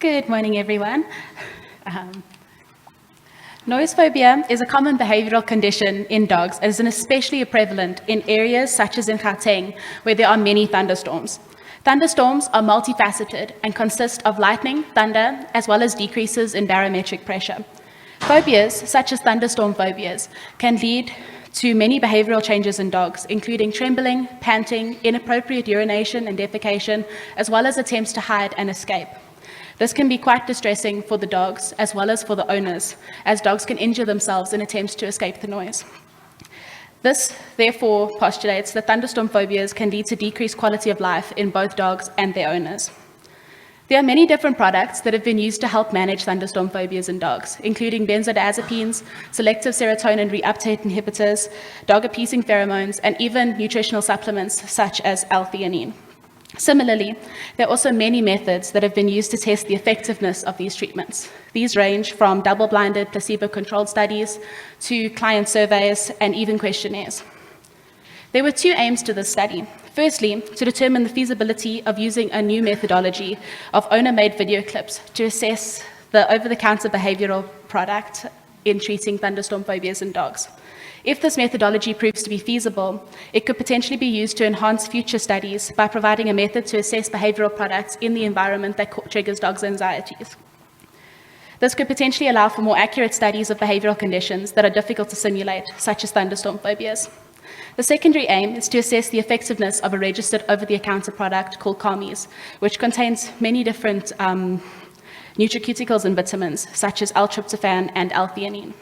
Good morning, everyone. Noise phobia is a common behavioral condition in dogs and is especially prevalent in areas such as in Gauteng, where there are many thunderstorms. Thunderstorms are multifaceted and consist of lightning, thunder, as well as decreases in barometric pressure. Phobias, such as thunderstorm phobias, can lead to many behavioral changes in dogs, including trembling, panting, inappropriate urination and defecation, as well as attempts to hide and escape. This can be quite distressing for the dogs as well as for the owners, as dogs can injure themselves in attempts to escape the noise. This, therefore, postulates that thunderstorm phobias can lead to decreased quality of life in both dogs and their owners. There are many different products that have been used to help manage thunderstorm phobias in dogs, including benzodiazepines, selective serotonin reuptake inhibitors, dog-appeasing pheromones, and even nutritional supplements such as L-theanine. Similarly, there are also many methods that have been used to test the effectiveness of these treatments. These range from double-blinded, placebo-controlled studies to client surveys and even questionnaires. There were two aims to this study. Firstly, to determine the feasibility of using a new methodology of owner-made video clips to assess the over-the-counter behavioral product in treating thunderstorm phobias in dogs. If this methodology proves to be feasible, it could potentially be used to enhance future studies by providing a method to assess behavioral products in the environment that triggers dogs' anxieties. This could potentially allow for more accurate studies of behavioral conditions that are difficult to simulate, such as thunderstorm phobias. The secondary aim is to assess the effectiveness of a registered over-the-counter product called Calmese, which contains many different nutraceuticals and vitamins, such as L-tryptophan and L-theanine.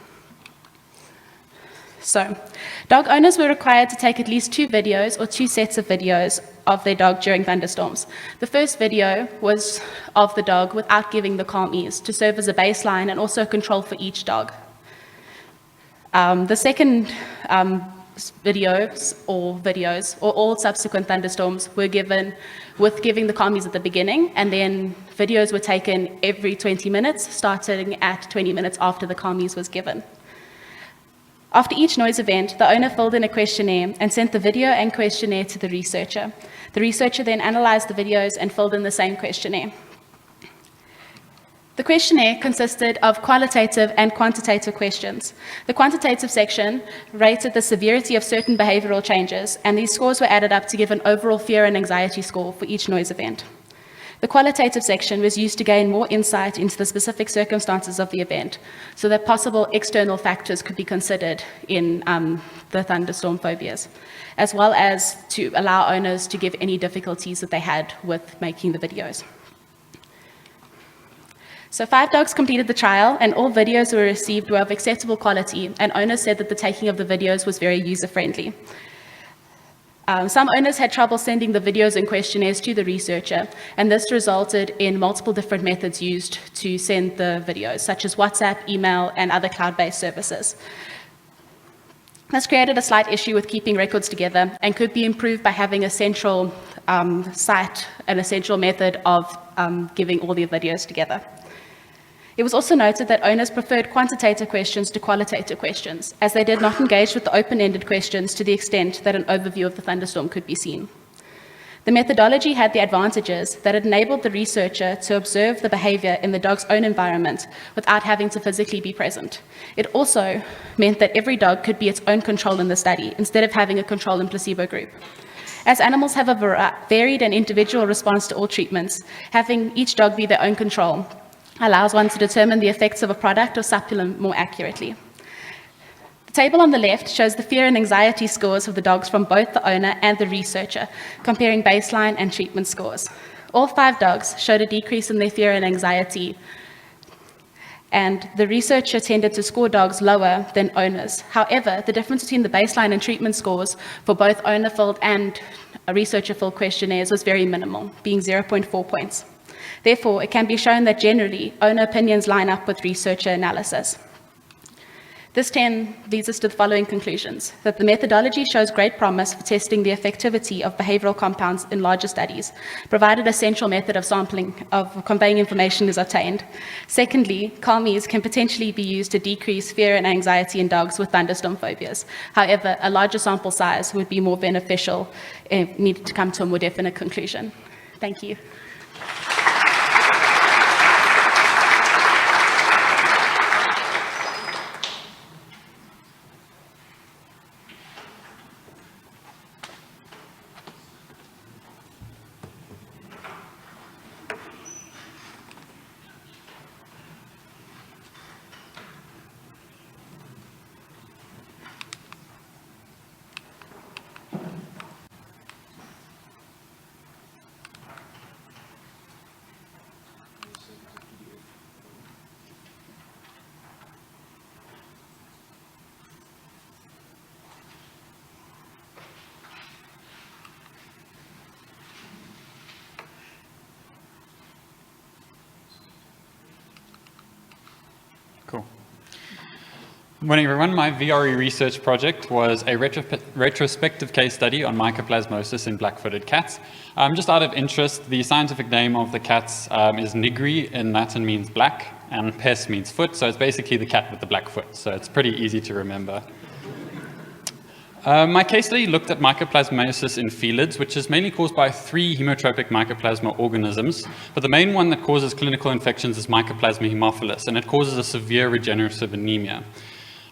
So, dog owners were required to take at least 2 videos or 2 sets of videos of their dog during thunderstorms. The first video was of the dog without giving the Calmese to serve as a baseline and also a control for each dog. The second videos or all subsequent thunderstorms were given with giving the Calmese at the beginning, and then videos were taken every 20 minutes, starting at 20 minutes after the Calmese was given. After each noise event, the owner filled in a questionnaire and sent the video and questionnaire to the researcher. The researcher then analyzed the videos and filled in the same questionnaire. The questionnaire consisted of qualitative and quantitative questions. The quantitative section rated the severity of certain behavioral changes, and these scores were added up to give an overall fear and anxiety score for each noise event. The qualitative section was used to gain more insight into the specific circumstances of the event, so that possible external factors could be considered in the thunderstorm phobias, as well as to allow owners to give any difficulties that they had with making the videos. So 5 dogs completed the trial, and all videos were received were of acceptable quality, and owners said that the taking of the videos was very user-friendly. Some owners had trouble sending the videos and questionnaires to the researcher, and this resulted in multiple different methods used to send the videos, such as WhatsApp, email, and other cloud-based services. This created a slight issue with keeping records together and could be improved by having a central site and a central method of giving all the videos together. It was also noted that owners preferred quantitative questions to qualitative questions, as they did not engage with the open-ended questions to the extent that an overview of the thunderstorm could be seen. The methodology had the advantages that it enabled the researcher to observe the behavior in the dog's own environment without having to physically be present. It also meant that every dog could be its own control in the study, instead of having a control and placebo group. As animals have a varied and individual response to all treatments, having each dog be their own control allows one to determine the effects of a product or supplement more accurately. The table on the left shows the fear and anxiety scores of the dogs from both the owner and the researcher, comparing baseline and treatment scores. All 5 dogs showed a decrease in their fear and anxiety, and the researcher tended to score dogs lower than owners. However, the difference between the baseline and treatment scores for both owner-filled and researcher-filled questionnaires was very minimal, being 0.4 points. Therefore, it can be shown that generally, owner opinions line up with researcher analysis. This leads us to the following conclusions: that the methodology shows great promise for testing the effectivity of behavioral compounds in larger studies, provided a central method of sampling, of conveying information is obtained. Secondly, Calmese can potentially be used to decrease fear and anxiety in dogs with thunderstorm phobias. However, a larger sample size would be more beneficial if needed to come to a more definite conclusion. Thank you. Morning, everyone. My VRE research project was a retrospective case study on mycoplasmosis in black-footed cats. Just out of interest, the scientific name of the cats is nigri, in Latin means black, and pes means foot, so it's basically the cat with the black foot, so it's pretty easy to remember. My case study looked at mycoplasmosis in felids, which is mainly caused by 3 hemotropic mycoplasma organisms, but the main one that causes clinical infections is Mycoplasma haemophilus, and it causes a severe regenerative anemia.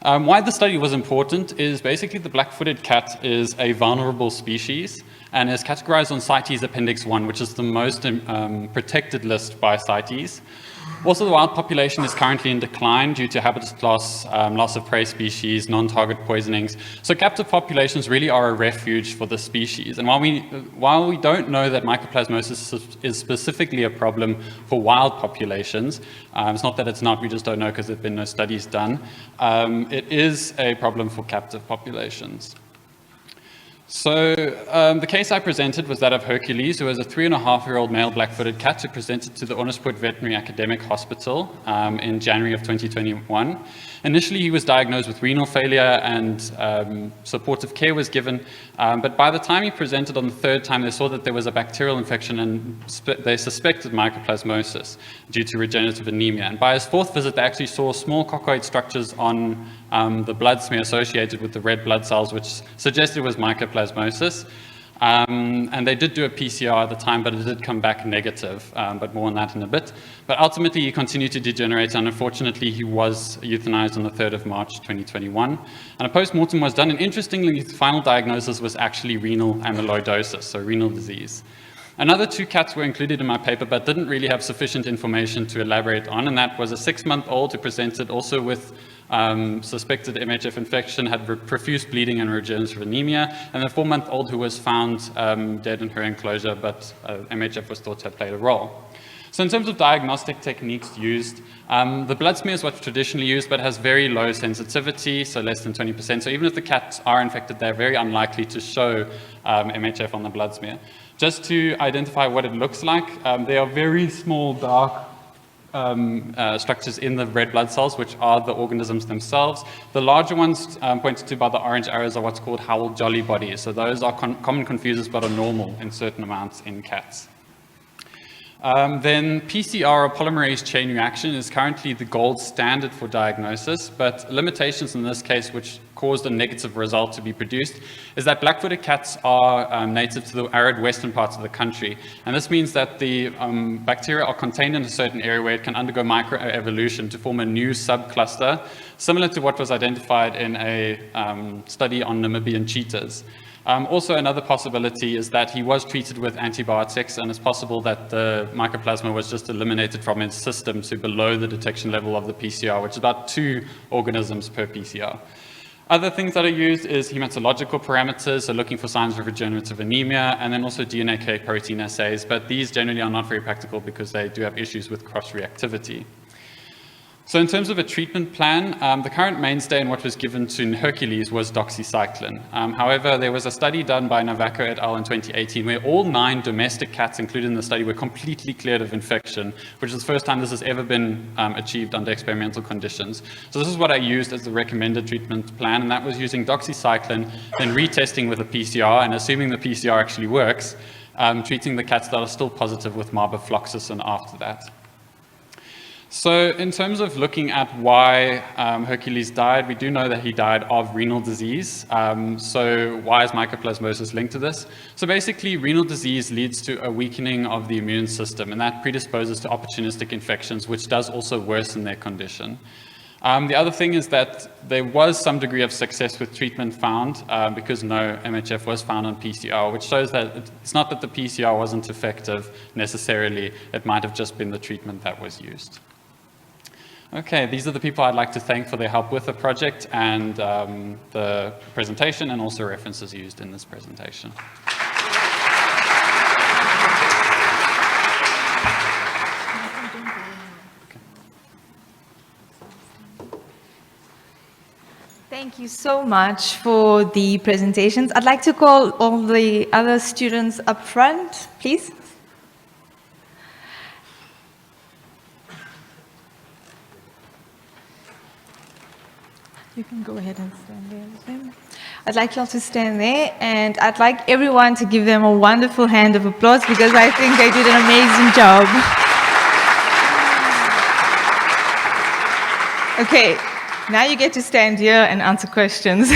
Why the study was important is basically the black-footed cat is a vulnerable species and is categorized on CITES Appendix 1, which is the most protected list by CITES. Also, the wild population is currently in decline due to habitat loss, loss of prey species, non-target poisonings. So captive populations really are a refuge for the species. And while we don't know that mycoplasmosis is specifically a problem for wild populations, it's not that it's not, we just don't know because there have been no studies done, it is a problem for captive populations. So the case I presented was that of Hercules, who was a 3.5-year-old male black-footed cat who presented to the Onderspoort Veterinary Academic Hospital in January of 2021. Initially, he was diagnosed with renal failure and supportive care was given, but by the time he presented on the 3rd time, they saw that there was a bacterial infection and they suspected mycoplasmosis due to regenerative anemia. And by his 4th visit, they actually saw small coccoid structures on the blood smear associated with the red blood cells, which suggested it was mycoplasmosis. And they did do a PCR at the time, but it did come back negative, but more on that in a bit. But ultimately, he continued to degenerate, and unfortunately, he was euthanized on the 3rd of March, 2021. And a post-mortem was done, and interestingly, the final diagnosis was actually renal amyloidosis, so renal disease. Another 2 cats were included in my paper, but didn't really have sufficient information to elaborate on, and that was a 6-month-old who presented also with suspected MHF infection, had profuse bleeding and regenerative anemia, and a 4-month-old who was found dead in her enclosure, but MHF was thought to have played a role. So in terms of diagnostic techniques used, the blood smear is what's traditionally used, but has very low sensitivity, so less than 20%. So even if the cats are infected, they're very unlikely to show MHF on the blood smear. Just to identify what it looks like, there are very small dark structures in the red blood cells, which are the organisms themselves. The larger ones pointed to by the orange arrows are what's called Howell Jolly bodies. So those are common confusers, but are normal in certain amounts in cats. Then PCR, or polymerase chain reaction, is currently the gold standard for diagnosis, but limitations in this case, which caused a negative result to be produced, is that black-footed cats are native to the arid western parts of the country. And this means that the bacteria are contained in a certain area where it can undergo microevolution to form a new subcluster, similar to what was identified in a study on Namibian cheetahs. Also, another possibility is that he was treated with antibiotics, and it's possible that the mycoplasma was just eliminated from his system to below the detection level of the PCR, which is about 2 organisms per PCR. Other things that are used is hematological parameters, so looking for signs of regenerative anemia, and then also DNA protein assays, but these generally are not very practical because they do have issues with cross-reactivity. So in terms of a treatment plan, the current mainstay in what was given to Hercules was doxycycline. However, there was a study done by Navako et al. In 2018 where all 9 domestic cats included in the study were completely cleared of infection, which is the first time this has ever been achieved under experimental conditions. So this is what I used as the recommended treatment plan, and that was using doxycycline, then retesting with a PCR, and assuming the PCR actually works, treating the cats that are still positive with marbofloxacin after that. So in terms of looking at why Hercules died, we do know that he died of renal disease. So why is mycoplasmosis linked to this? So basically, renal disease leads to a weakening of the immune system, and that predisposes to opportunistic infections, which does also worsen their condition. The other thing is that there was some degree of success with treatment found because no MHF was found on PCR, which shows that it's not that the PCR wasn't effective necessarily, it might have just been the treatment that was used. Okay, these are the people I'd like to thank for their help with the project and the presentation, and also references used in this presentation. Thank you so much for the presentations. I'd like to call all the other students up front, please. You can go ahead and stand there with them. I'd like you all to stand there, and I'd like everyone to give them a wonderful hand of applause because I think they did an amazing job. Okay, now you get to stand here and answer questions. Okay,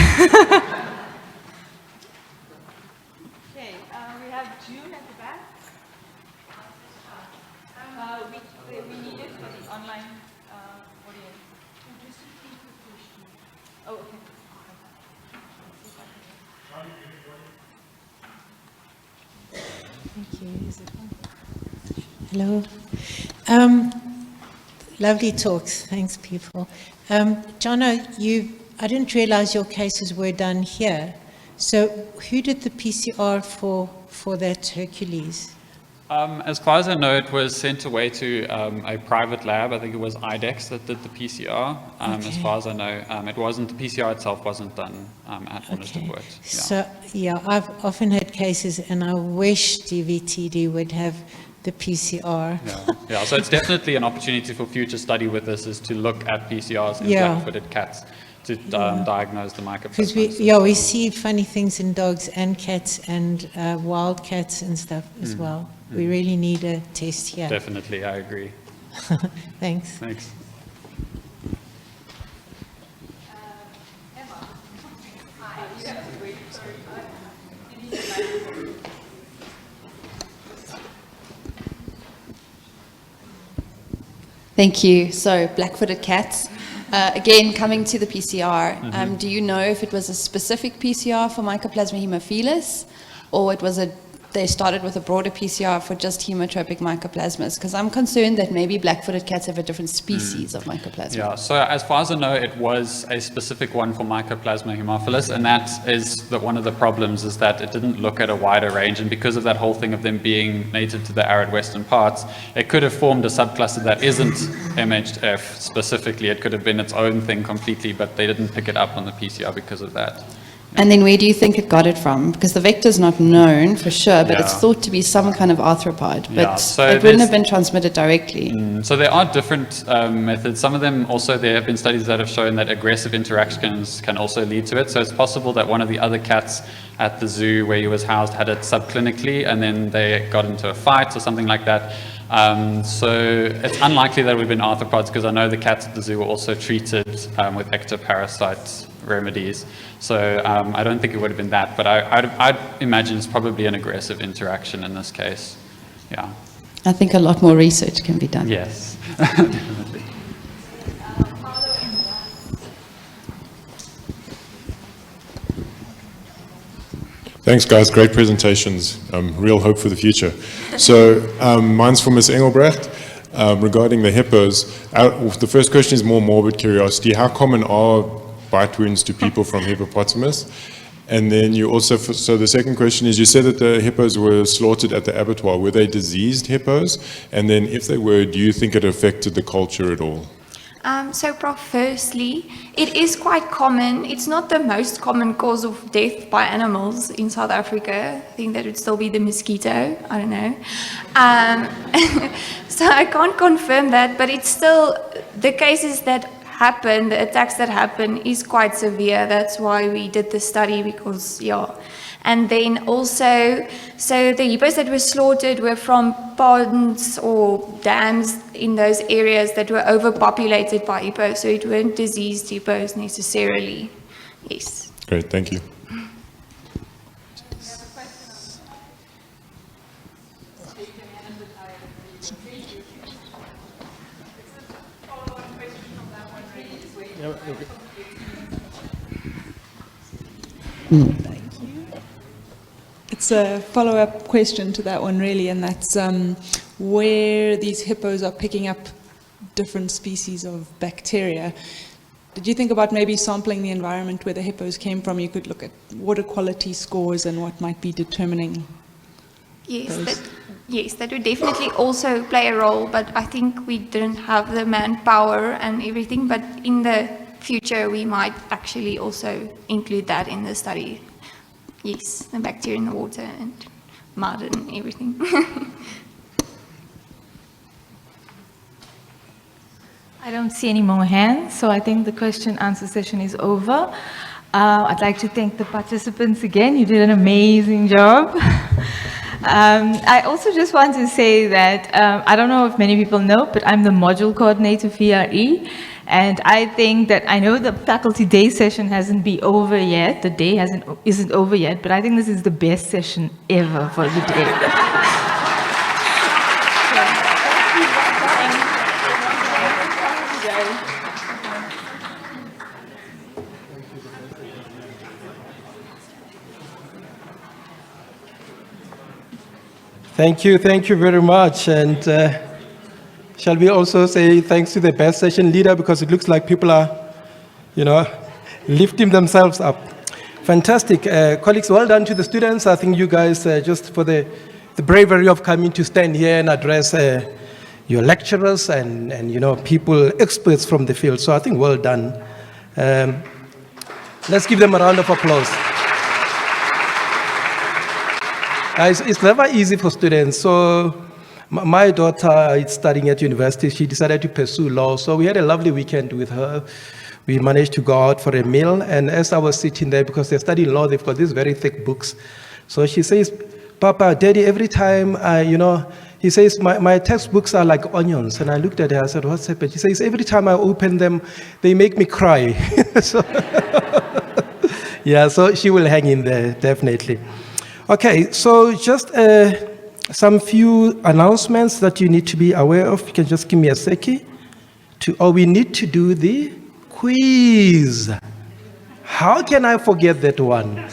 we have June at the back. We need it for the online audience. Oh, okay. Thank you. Is it on? Hello. Lovely talks. Thanks, people. Jono, I didn't realize your cases were done here. So who did the PCR for that Hercules? As far as I know, it was sent away to a private lab. I think it was IDEX that did the PCR. As far as I know, it wasn't, the PCR itself wasn't done at Orniston Wood. Yeah. So, yeah, I've often had cases, and I wish DVTD would have the PCR. Yeah, so it's definitely an opportunity for future study with this, is to look at PCRs in black-footed cats to diagnose the Because mycoplasma. we see funny things in dogs and cats and wild cats and stuff as well. We really need a test here. Definitely, I agree. Thanks. Thanks. Thank you. So, black-footed cats. Again, coming to the PCR, do you know if it was a specific PCR for Mycoplasma haemophilus, or it was they started with a broader PCR for just hemotropic mycoplasmas? Because I'm concerned that maybe black-footed cats have a different species of mycoplasma. Yeah, so as far as I know, it was a specific one for Mycoplasma haemophilus, and that is one of the problems, is that it didn't look at a wider range, and because of that whole thing of them being native to the arid western parts, it could have formed a subcluster that isn't MHF specifically. It could have been its own thing completely, but they didn't pick it up on the PCR because of that. And then where do you think it got it from? Because the vector's not known for sure, but it's thought to be some kind of arthropod, but so it wouldn't have been transmitted directly. So there are different methods. Some of them also, there have been studies that have shown that aggressive interactions can also lead to it. So it's possible that one of the other cats at the zoo where he was housed had it subclinically, and then they got into a fight or something like that. So it's unlikely that it would have been arthropods, because I know the cats at the zoo were also treated with ectoparasite remedies. So I don't think it would have been that, but I'd imagine it's probably an aggressive interaction in this case. Yeah. I think a lot more research can be done. Yes, definitely. Thanks, guys. Great presentations. Real hope for the future. So mine's from Ms. Engelbrecht regarding the hippos. The first question is more morbid curiosity. How common are bite wounds to people from hippopotamus? And then you also, so the second question is, you said that the hippos were slaughtered at the abattoir. Were they diseased hippos? And then if they were, do you think it affected the culture at all? So, Prof, firstly, it is quite common. It's not the most common cause of death by animals in South Africa. I think that would still be the mosquito. I don't know. So I can't confirm that, but it's still, the cases that happen, the attacks that happen is quite severe. That's why we did the study, because, yeah. And then also, so the hippos that were slaughtered were from ponds or dams in those areas that were overpopulated by hippos, so it weren't diseased hippos necessarily. Yes. Great, thank you. It's a follow-up question to that one, really, and that's where these hippos are picking up different species of bacteria. Did you think about maybe sampling the environment where the hippos came from? You could look at water quality scores and what might be determining those. Yes, that would definitely also play a role, but I think we didn't have the manpower and everything, but in the future we might actually also include that in the study. Yes, the bacteria in the water and mud and everything. I don't see any more hands, so I think the question answer session is over. I'd like to thank the participants again. You did an amazing job. I also just want to say that I don't know if many people know, but I'm the module coordinator VRE. And I think that I know the faculty day session hasn't been over yet. The day isn't over yet, but I think this is the best session ever for the day. Thank you very much. And shall we also say thanks to the best session leader, because it looks like people are, lifting themselves up. Fantastic. Colleagues, well done to the students. I think you guys, just for the bravery of coming to stand here and address your lecturers and people, experts from the field. So I think well done. Let's give them a round of applause. It's never easy for students. So my daughter is studying at university. She decided to pursue law. So we had a lovely weekend with her. We managed to go out for a meal. And as I was sitting there, because they're studying law, they've got these very thick books. So she says, Papa, Daddy, every time he says, my textbooks are like onions. And I looked at her, I said, what's happened? She says, every time I open them, they make me cry. Yeah, so she will hang in there, definitely. Okay, so just some few announcements that you need to be aware of. You can just give me a second. We need to do the quiz. How can I forget that one?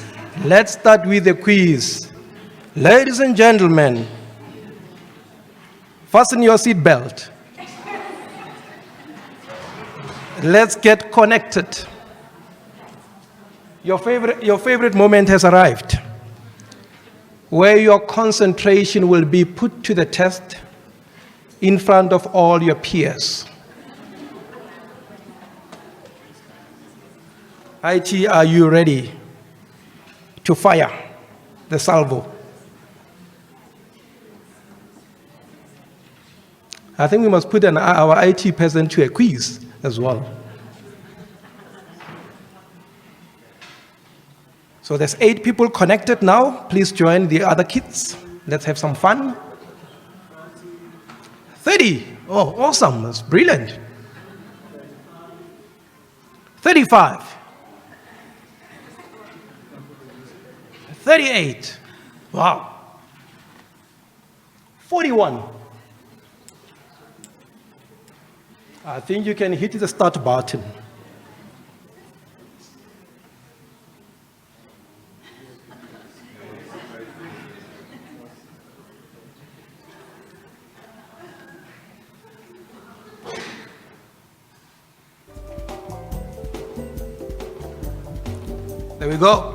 Let's start with the quiz. Ladies and gentlemen, fasten your seatbelt. Let's get connected. Your favorite moment has arrived, where your concentration will be put to the test in front of all your peers. IT, are you ready to fire the salvo? I think we must put our IT person to a quiz as well. So there's 8 people connected now. Please join the other kids. Let's have some fun. 30. Oh, awesome. That's brilliant. 35. 38. Wow. 41. I think you can hit the start button. There we go.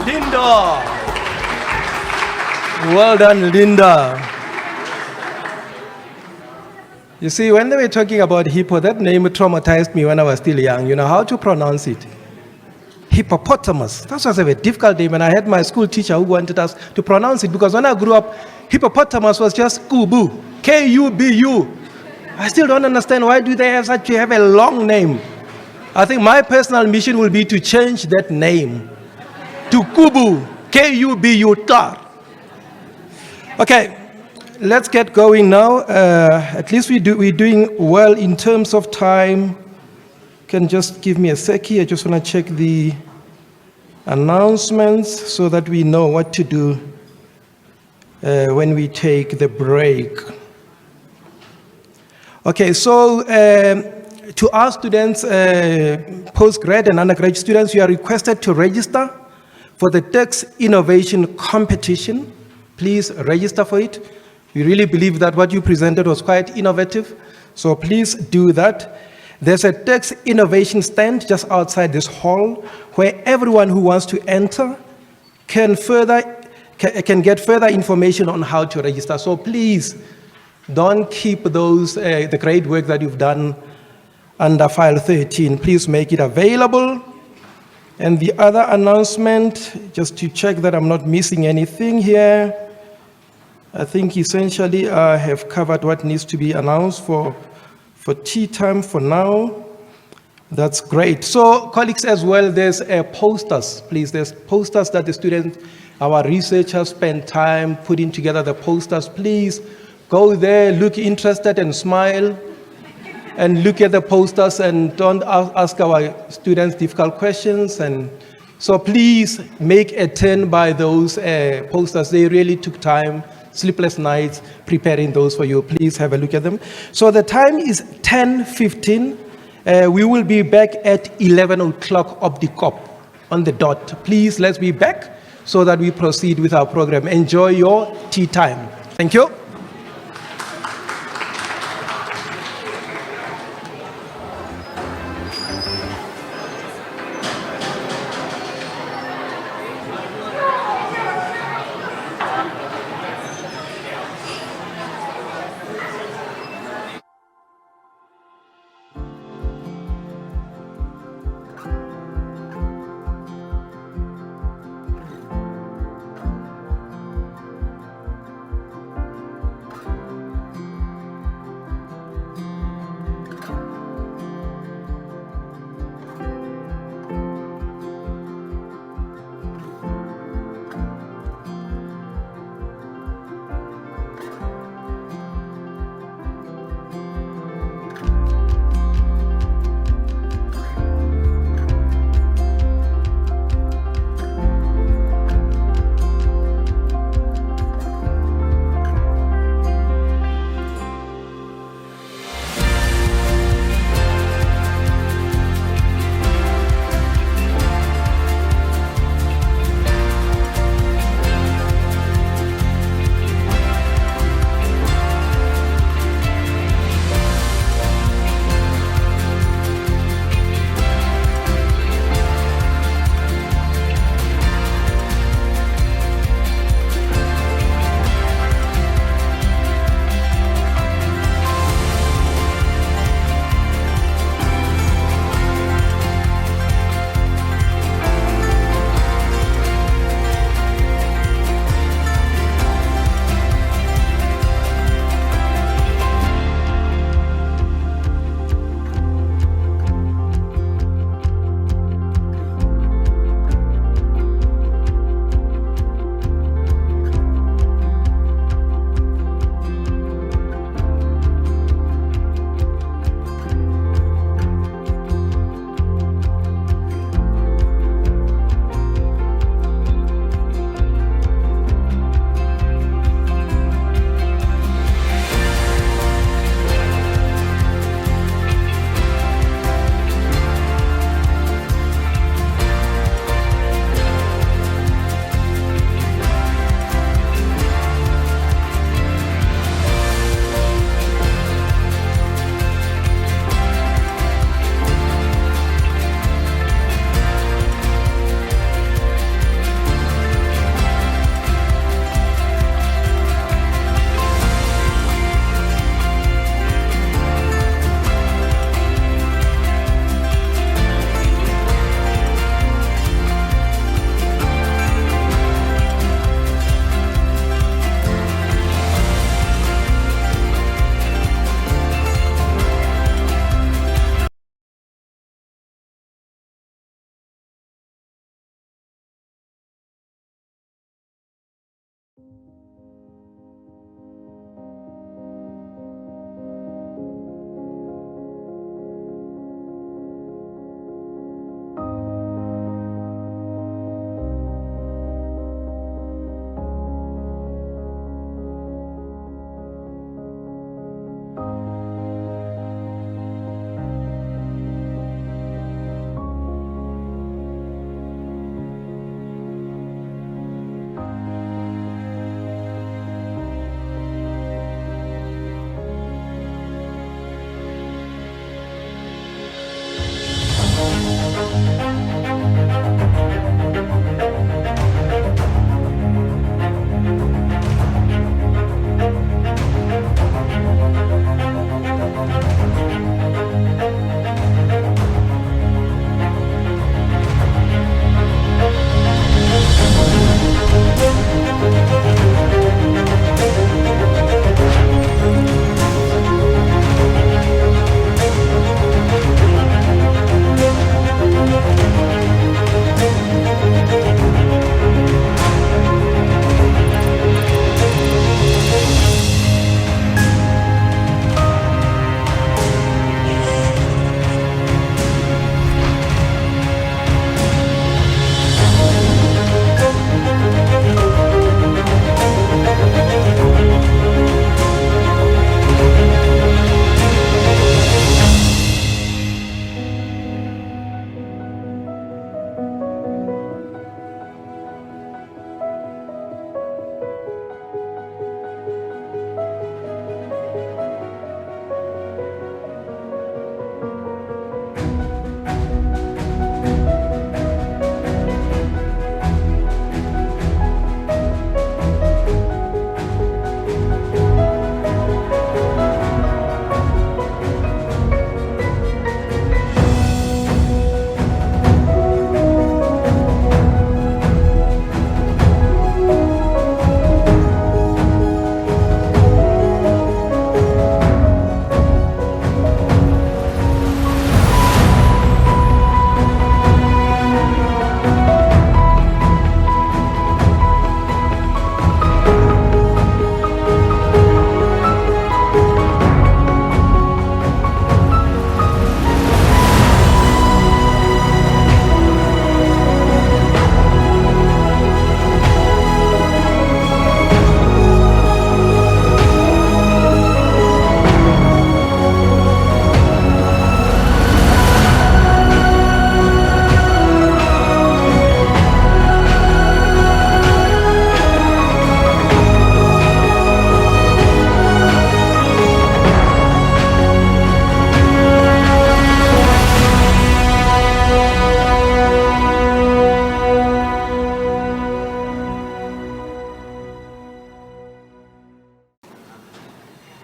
Linda. Well done, Linda. You see, when they were talking about hippo, that name traumatized me when I was still young. You know how to pronounce it? Hippopotamus. That was a very difficult name, and I had my school teacher who wanted us to pronounce it, because when I grew up, hippopotamus was just Kubu, K-U-B-U. I still don't understand, why do they have a long name? I think my personal mission will be to change that name to Kubu, K-U-B-U-Tar. Okay, let's get going now. At least we're doing well in terms of time. Can just give me a second. I just want to check the announcements so that we know what to do when we take the break. Okay, so to our students, postgrad and undergraduate students, you are requested to register for the Tax Innovation Competition. Please register for it. We really believe that what you presented was quite innovative, so please do that. There's a tax innovation stand just outside this hall where everyone who wants to enter can get further information on how to register. So please don't keep those, the great work that you've done under file 13. Please make it available. And the other announcement, just to check that I'm not missing anything here, I think essentially I have covered what needs to be announced for tea time for now. That's great. So colleagues as well, there's posters, please. There's posters that the students, our researchers spend time putting together the posters. Please go there, look interested and smile, and look at the posters and don't ask our students difficult questions. And so please make a turn by those posters. They really took time, sleepless nights, preparing those for you. Please have a look at them. So the time is 10:15. We will be back at 11 o'clock of the COP on the dot. Please, let's be back so that we proceed with our program. Enjoy your tea time. Thank you.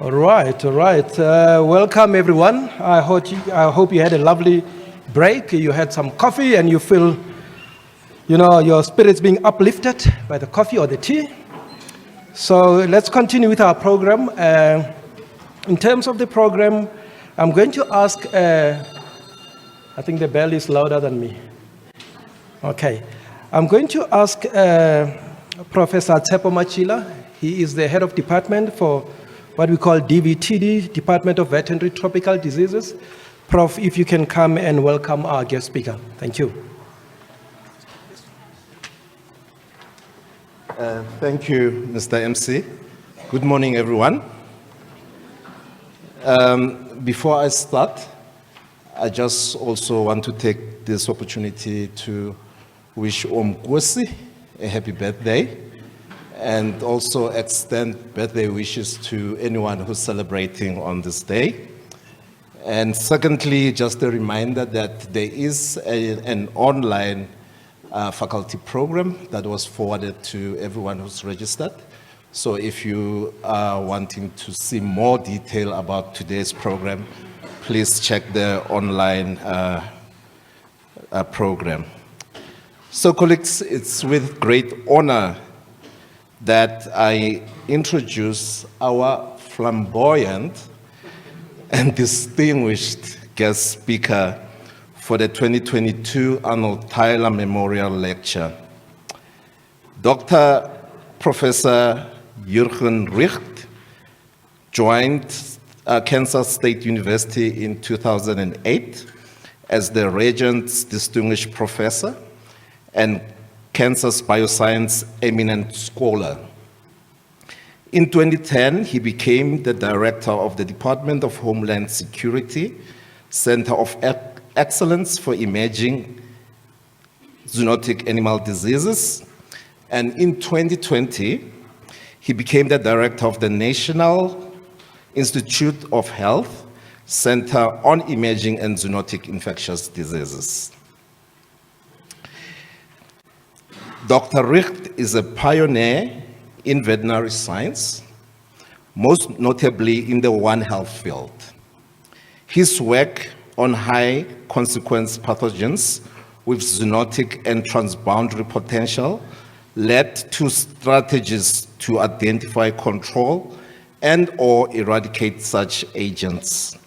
All right, all right. Welcome, everyone. I hope you had a lovely break. You had some coffee and you feel, your spirits being uplifted by the coffee or the tea. So let's continue with our program. In terms of the program, I'm going to ask, I think the bell is louder than me. Okay. I'm going to ask Professor Tshepo Machila. He is the head of department for what we call DVTD, Department of Veterinary Tropical Diseases. Prof, if you can come and welcome our guest speaker. Thank you. Thank you, Mr. MC. Good morning, everyone. Before I start, I just also want to take this opportunity to wish Omkosi a happy birthday and also extend birthday wishes to anyone who's celebrating on this day. And secondly, just a reminder that there is an online faculty program that was forwarded to everyone who's registered. So if you are wanting to see more detail about today's program, please check the online program. So colleagues, it's with great honor that I introduce our flamboyant and distinguished guest speaker for the 2022 Arnold Tyler Memorial Lecture. Dr. Professor Jürgen Richt joined Kansas State University in 2008 as the Regents Distinguished Professor and Kansas Bioscience Eminent Scholar. In 2010, he became the director of the Department of Homeland Security, Center of Excellence for Emerging Zoonotic Animal Diseases. And in 2020, he became the director of the National Institute of Health, Center on Emerging and Zoonotic Infectious Diseases. Dr. Richt is a pioneer in veterinary science, most notably in the One Health field. His work on high consequence pathogens with zoonotic and transboundary potential led to strategies to identify, control, and/or eradicate such agents.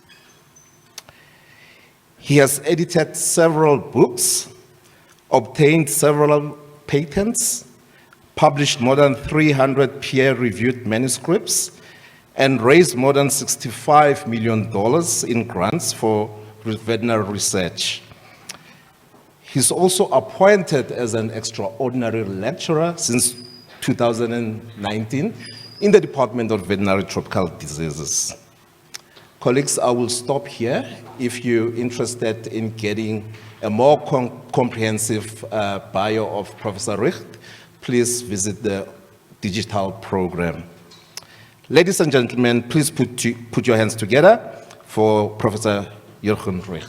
He has edited several books, obtained several patents, published more than 300 peer-reviewed manuscripts, and raised more than $65 million in grants for veterinary research. He's also appointed as an extraordinary lecturer since 2019 in the Department of Veterinary Tropical Diseases. Colleagues, I will stop here. If you're interested in getting a more comprehensive bio of Professor Richt, please visit the digital program. Ladies and gentlemen, please put your hands together for Professor Jürgen Richt.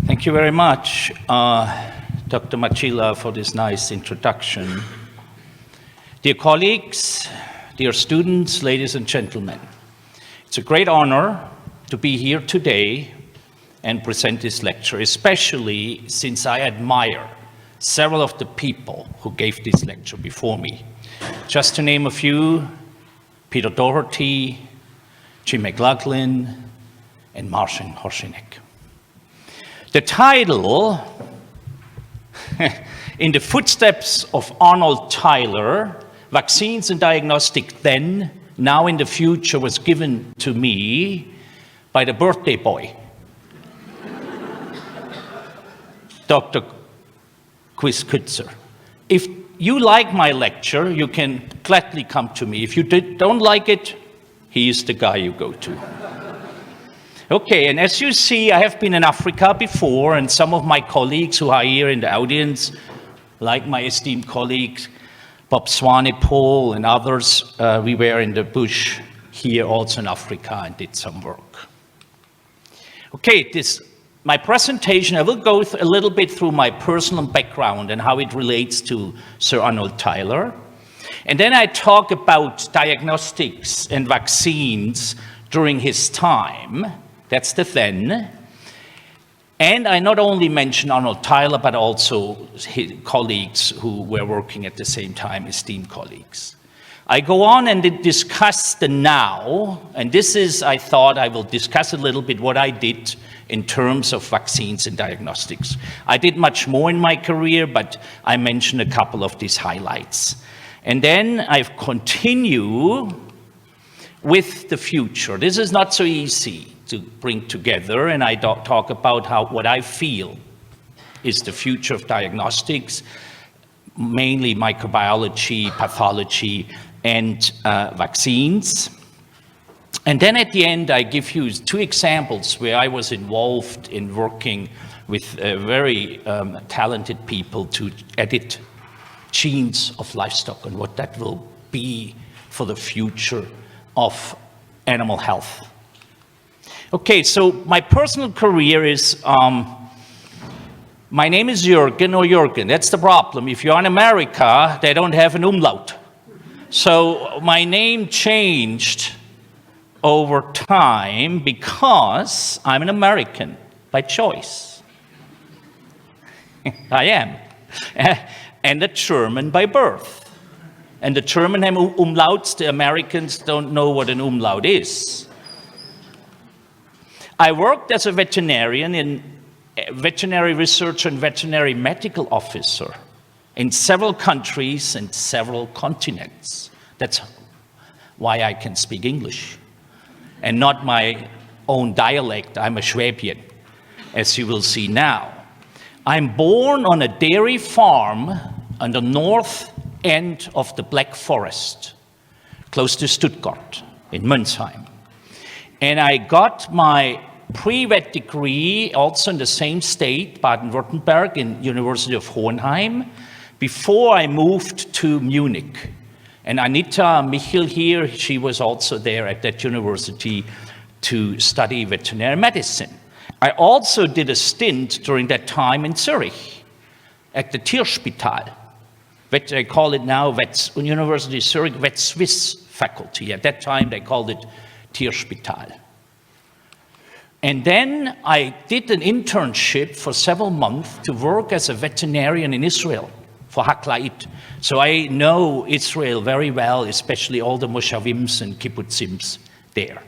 Thank you very much, Dr. Machila, for this nice introduction. Dear colleagues, dear students, ladies and gentlemen, it's a great honor to be here today and present this lecture, especially since I admire several of the people who gave this lecture before me. Just to name a few: Peter Doherty, Jim McLaughlin, and Marcin Horšinek. The title, In the Footsteps of Arnold Tyler, Vaccines and Diagnostic Then, Now in the Future, was given to me by the birthday boy, Dr. Quist-Kutzer. If you like my lecture, you can gladly come to me. If you don't like it, he is the guy you go to. Okay, and as you see, I have been in Africa before, and some of my colleagues who are here in the audience, like my esteemed colleagues, Bob Swanepoel and others, we were in the bush here also in Africa and did some work. Okay, this my presentation, I will go a little bit through my personal background and how it relates to Sir Arnold Tyler. And then I talk about diagnostics and vaccines during his time. That's the then. And I not only mention Arnold Tyler, but also his colleagues who were working at the same time, esteemed colleagues. I go on and discuss the now, and this is, I thought I will discuss a little bit what I did in terms of vaccines and diagnostics. I did much more in my career, but I mentioned a couple of these highlights. And then I continue with the future. This is not so easy to bring together, and I talk about what I feel is the future of diagnostics, mainly microbiology, pathology, and vaccines. And then at the end, I give you 2 examples where I was involved in working with very talented people to edit genes of livestock and what that will be for the future of animal health. Okay, so my personal career is, my name is Jürgen or Jürgen. That's the problem. If you're in America, they don't have an umlaut. So my name changed over time because I'm an American by choice. I am. And a German by birth. And the German have umlauts, the Americans don't know what an umlaut is. I worked as a veterinarian in veterinary research and veterinary medical officer in several countries and several continents. That's why I can speak English and not my own dialect. I'm a Schwabian, as you will see now. I'm born on a dairy farm on the north end of the Black Forest, close to Stuttgart in Münzheim. And I got my pre-vet degree also in the same state, Baden-Württemberg, in University of Hohenheim, before I moved to Munich. And Anita Michel here, she was also there at that university to study veterinary medicine. I also did a stint during that time in Zurich at the Tierspital. They call it now University of Zurich Vet Swiss faculty. At that time, they called it Tierspital. And then I did an internship for several months to work as a veterinarian in Israel for Haklait. So I know Israel very well, especially all the moshavims and kibbutzim there.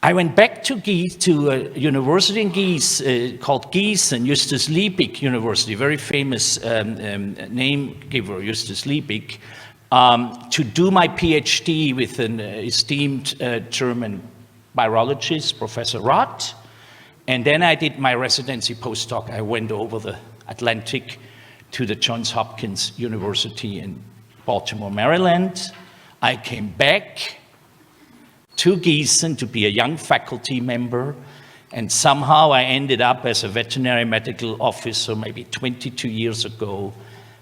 I went back to Gießen, to a university in Gießen called Gießen, Justus Liebig University, very famous name giver, Justus Liebig, to do my PhD with an esteemed German virologist, Professor Roth. And then I did my residency postdoc. I went over the Atlantic to the Johns Hopkins University in Baltimore, Maryland. I came back to Gießen to be a young faculty member, and somehow I ended up as a veterinary medical officer maybe 22 years ago,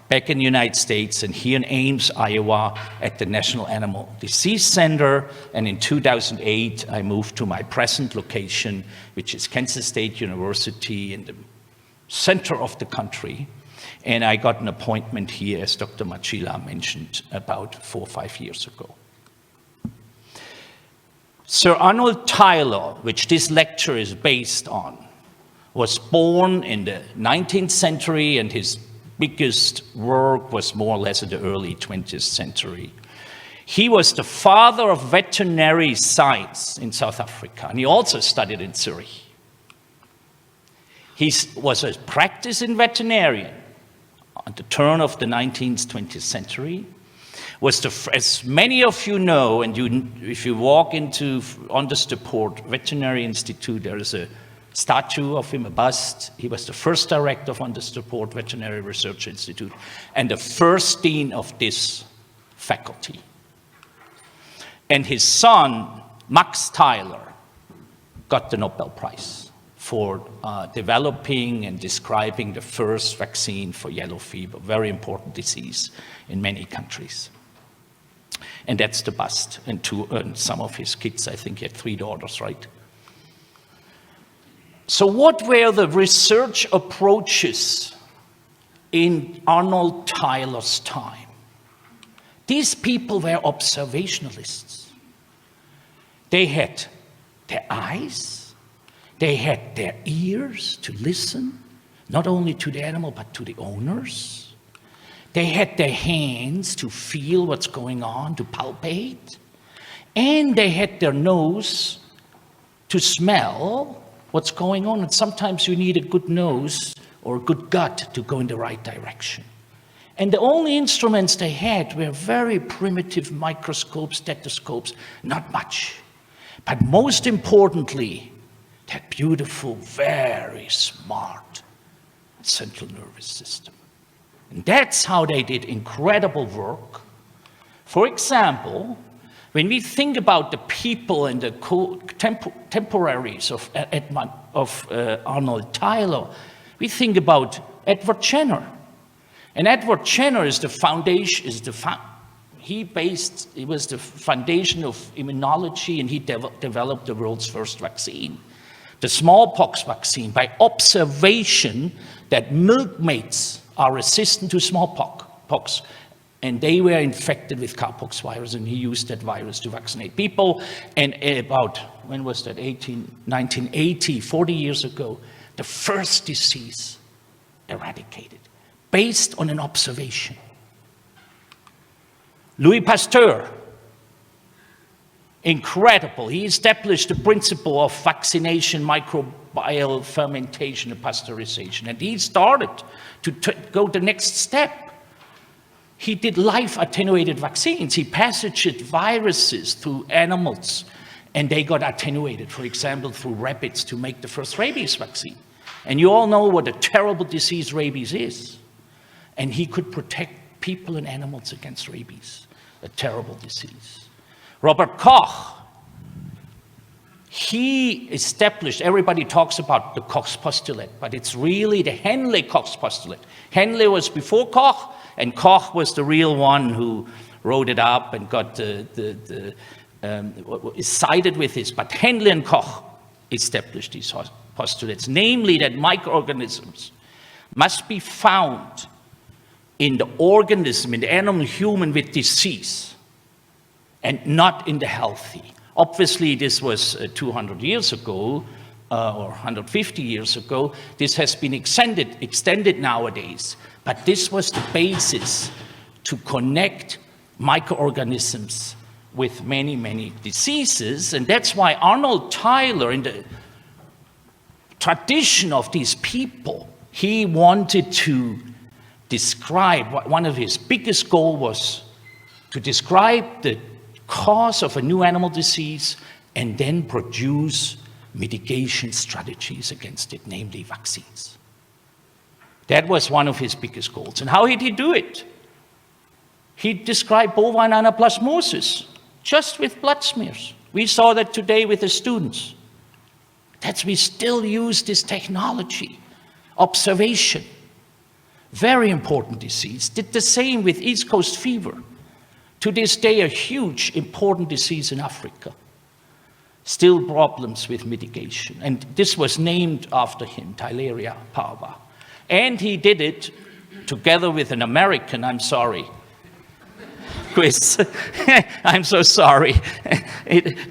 back in the United States and here in Ames, Iowa, at the National Animal Disease Center. And in 2008, I moved to my present location, which is Kansas State University in the center of the country. And I got an appointment here, as Dr. Machila mentioned, about 4 or 5 years ago. Sir Arnold Tyler, which this lecture is based on, was born in the 19th century, and his biggest work was more or less in the early 20th century. He was the father of veterinary science in South Africa, and he also studied in Zurich. He was a practicing veterinarian at the turn of the 19th, 20th century. As many of you know, and if you walk into Onderstepoort Veterinary Institute, there is a statue of him, a bust. He was the first director of Onderstepoort Veterinary Research Institute and the first dean of this faculty. And his son, Max Tyler, got the Nobel Prize for developing and describing the first vaccine for yellow fever, very important disease in many countries. And that's the bust. And some of his kids, I think he had 3 daughters, right? So what were the research approaches in Arnold Tyler's time? These people were observationalists. They had their eyes, they had their ears to listen, not only to the animal, but to the owners. They had their hands to feel what's going on, to palpate. And they had their nose to smell what's going on. And sometimes you need a good nose or a good gut to go in the right direction. And the only instruments they had were very primitive microscopes, stethoscopes, not much. But most importantly, that beautiful, very smart central nervous system. And that's how they did incredible work. For example, when we think about the people and the contemporaries of Arnold Tyler, we think about Edward Jenner. And Edward Jenner is the foundation, he was the foundation of immunology, and he developed the world's first vaccine, the smallpox vaccine, by observation that milkmaids are resistant to smallpox, and they were infected with cowpox virus, and he used that virus to vaccinate people. And about, when was that, 1980, 40 years ago, the first disease eradicated, based on an observation. Louis Pasteur, incredible. He established the principle of vaccination, microbial fermentation, and pasteurization. And he started to go the next step. He did live attenuated vaccines. He passaged viruses through animals, and they got attenuated, for example, through rabbits to make the first rabies vaccine. And you all know what a terrible disease rabies is. And he could protect people and animals against rabies, a terrible disease. Robert Koch, he established, everybody talks about the Koch's postulate, but it's really the Henle-Koch's postulate. Henle was before Koch, and Koch was the real one who wrote it up and got is cited with this. But Henle and Koch established these postulates, namely that microorganisms must be found in the organism, in the animal, human with disease, and not in the healthy. Obviously, this was 200 years ago, or 150 years ago. This has been extended nowadays. But this was the basis to connect microorganisms with many, many diseases. And that's why Arnold Tyler, in the tradition of these people, he wanted to describe, one of his biggest goals was to describe the cause of a new animal disease and then produce mitigation strategies against it, namely vaccines. That was one of his biggest goals. And how did he do it? He described bovine anaplasmosis just with blood smears. We saw that today with the students. We still use this technology, observation. Very important disease. Did the same with East Coast fever. To this day, a huge, important disease in Africa. Still problems with mitigation. And this was named after him, Theileria parva. And he did it together with an American, I'm sorry, Chris, I'm so sorry,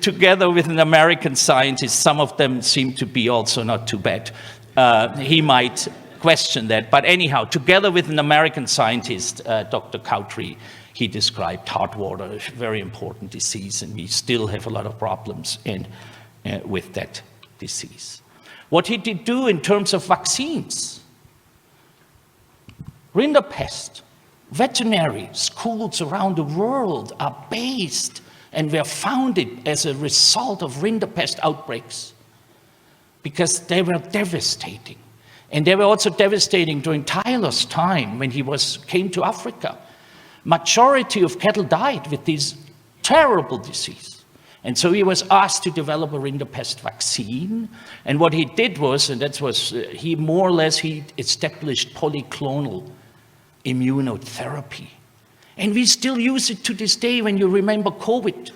together with an American scientist. Some of them seem to be also not too bad. He might question that. But anyhow, together with an American scientist, Dr. Cowtree, he described heart water, a very important disease, and we still have a lot of problems with that disease. What did he do in terms of vaccines? Rinderpest, veterinary schools around the world are based and were founded as a result of rinderpest outbreaks because they were devastating. And they were also devastating during Tyler's time when he came to Africa. Majority of cattle died with this terrible disease. And so he was asked to develop a rinderpest vaccine. And what he did was, he more or less established polyclonal immunotherapy. And we still use it to this day. When you remember COVID,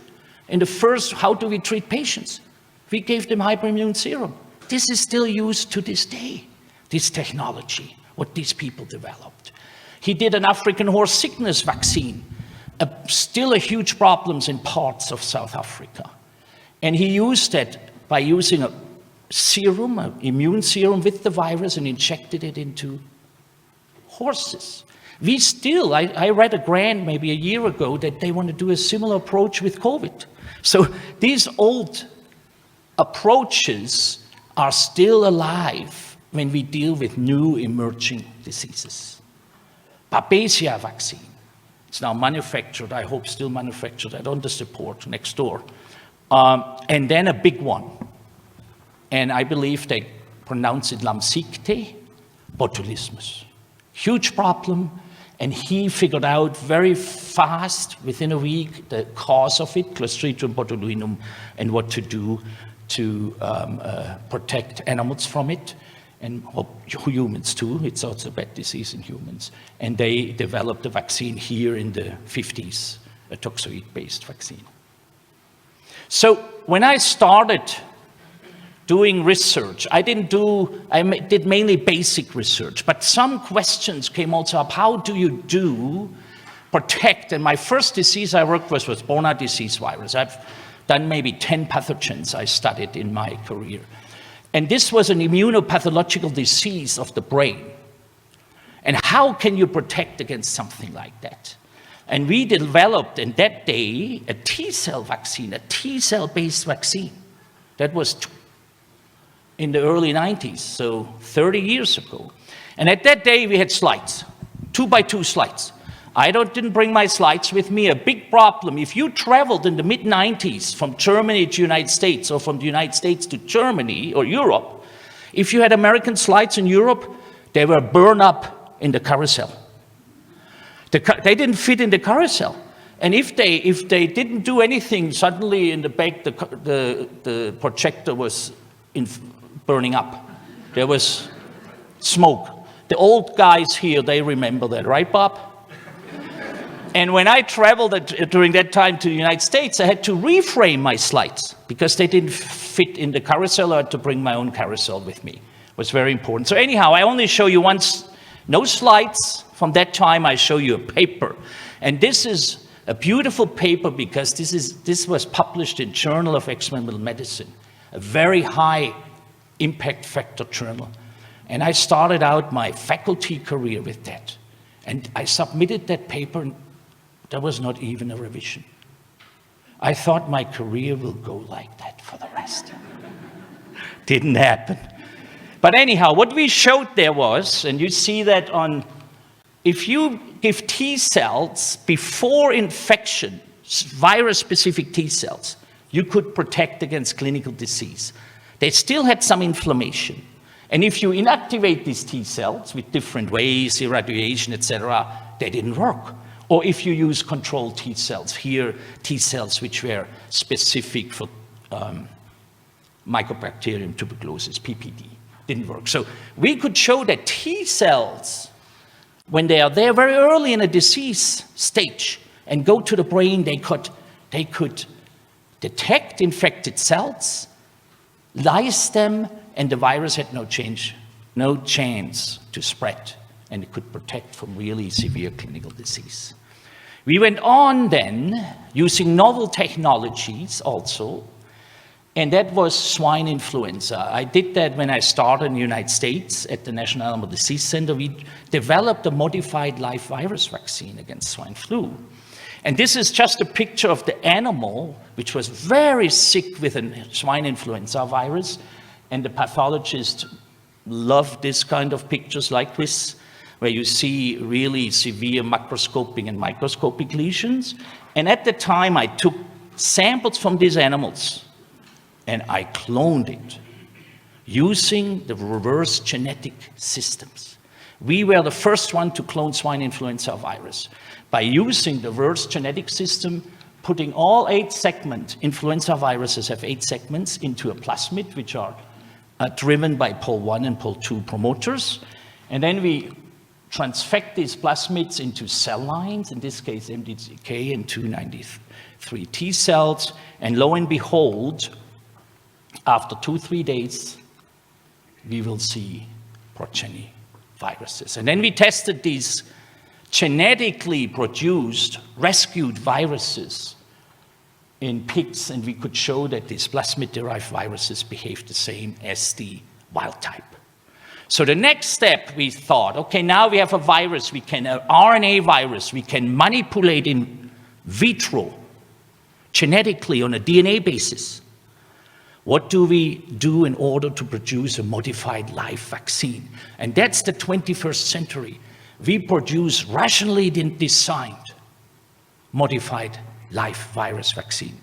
in the first, how do we treat patients? We gave them hyperimmune serum. this is still used to this day, this technology, what these people developed. He did an African horse sickness vaccine, still a huge problems in parts of South Africa. And he used it by using a serum, an immune serum with the virus, and injected it into horses. We still, I read a grant maybe a year ago that they want to do a similar approach with COVID. So these old approaches are still alive when we deal with new emerging diseases. Babesia vaccine, it's now manufactured, I hope still manufactured, I don't support next door. And then a big one, and I believe they pronounce it Lamsicte, botulismus. Huge problem, and he figured out very fast, within a week, the cause of it, Clostridium botulinum, and what to do to protect animals from it, and humans too. It's also a bad disease in humans. And they developed a vaccine here in the 50s, a toxoid-based vaccine. So when I started doing research, I did mainly basic research, but some questions came also up. How do you protect? And my first disease I worked with was Borna disease virus. I've done maybe 10 pathogens I studied in my career. And this was an immunopathological disease of the brain. And how can you protect against something like that? And we developed in that day a T-cell vaccine, a T-cell-based vaccine. That was in the early 90s, so 30 years ago. And at that day we had slides, 2x2 slides. I didn't bring my slides with me. A big problem, if you traveled in the mid-90s from Germany to the United States, or from the United States to Germany or Europe, if you had American slides in Europe, they were burned up in the carousel. They didn't fit in the carousel. And if they didn't do anything, suddenly in the back the projector was burning up. There was smoke. The old guys here, they remember that, right, Bob? And when I traveled during that time to the United States, I had to reframe my slides because they didn't fit in the carousel. I had to bring my own carousel with me. It was very important. So anyhow, I only show you no slides from that time. I show you a paper. And this is a beautiful paper because this was published in Journal of Experimental Medicine, a very high impact factor journal. And I started out my faculty career with that. And I submitted that paper, and there was not even a revision. I thought my career will go like that for the rest. Didn't happen. But anyhow, what we showed there was, and you see that on, if you give T cells before infection, virus-specific T cells, you could protect against clinical disease. They still had some inflammation. And if you inactivate these T cells with different ways, irradiation, etc., they didn't work. Or if you use controlled T cells, here T cells which were specific for Mycobacterium tuberculosis, PPD, didn't work. So we could show that T cells, when they are there very early in a disease stage and go to the brain, they could detect infected cells, lyse them, and the virus had no chance to spread, and it could protect from really severe clinical disease. We went on then, using novel technologies also, and that was swine influenza. I did that when I started in the United States at the National Animal Disease Center. We developed a modified live virus vaccine against swine flu. And this is just a picture of the animal, which was very sick with a swine influenza virus. And the pathologists love this kind of pictures like this, where you see really severe macroscopic and microscopic lesions. And at the time, I took samples from these animals, and I cloned it using the reverse genetic systems. We were the first one to clone swine influenza virus by using the reverse genetic system, putting all 8 segments, influenza viruses have 8 segments, into a plasmid, which are driven by Pol1 and Pol2 promoters. And then we transfect these plasmids into cell lines, in this case MDCK and 293 T cells, and lo and behold, after 2-3 days, we will see progeny viruses. And then we tested these genetically produced, rescued viruses in pigs, and we could show that these plasmid-derived viruses behave the same as the wild type. So the next step, we thought, okay, now we have a virus, an RNA virus, we can manipulate in vitro, genetically on a DNA basis. What do we do in order to produce a modified live vaccine? And that's the 21st century. We produce rationally designed, modified live virus vaccine.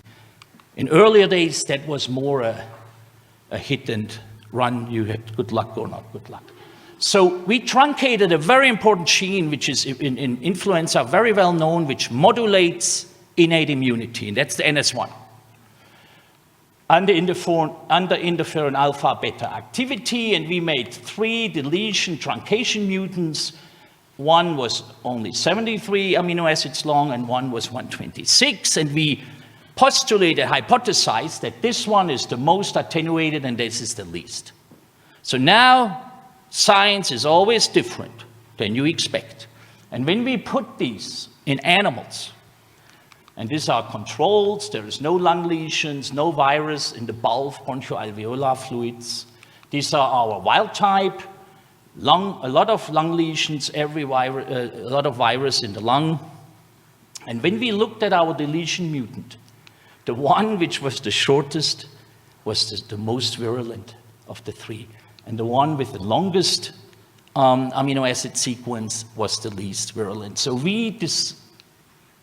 In earlier days, that was more a hit and run. You had good luck or not good luck. So we truncated a very important gene, which is in influenza very well known, which modulates innate immunity, and that's the NS1. Under interferon alpha beta activity, and we made 3 deletion truncation mutants. One was only 73 amino acids long, and one was 126, and we hypothesized that this one is the most attenuated and this is the least. So now science is always different than you expect. And when we put these in animals, and these are controls, there is no lung lesions, no virus in the bulb bronchoalveolar fluids. These are our wild type, a lot of lung lesions, a lot of virus in the lung. And when we looked at our deletion mutant, the one which was the shortest was the most virulent of the 3. And the one with the longest amino acid sequence was the least virulent. So we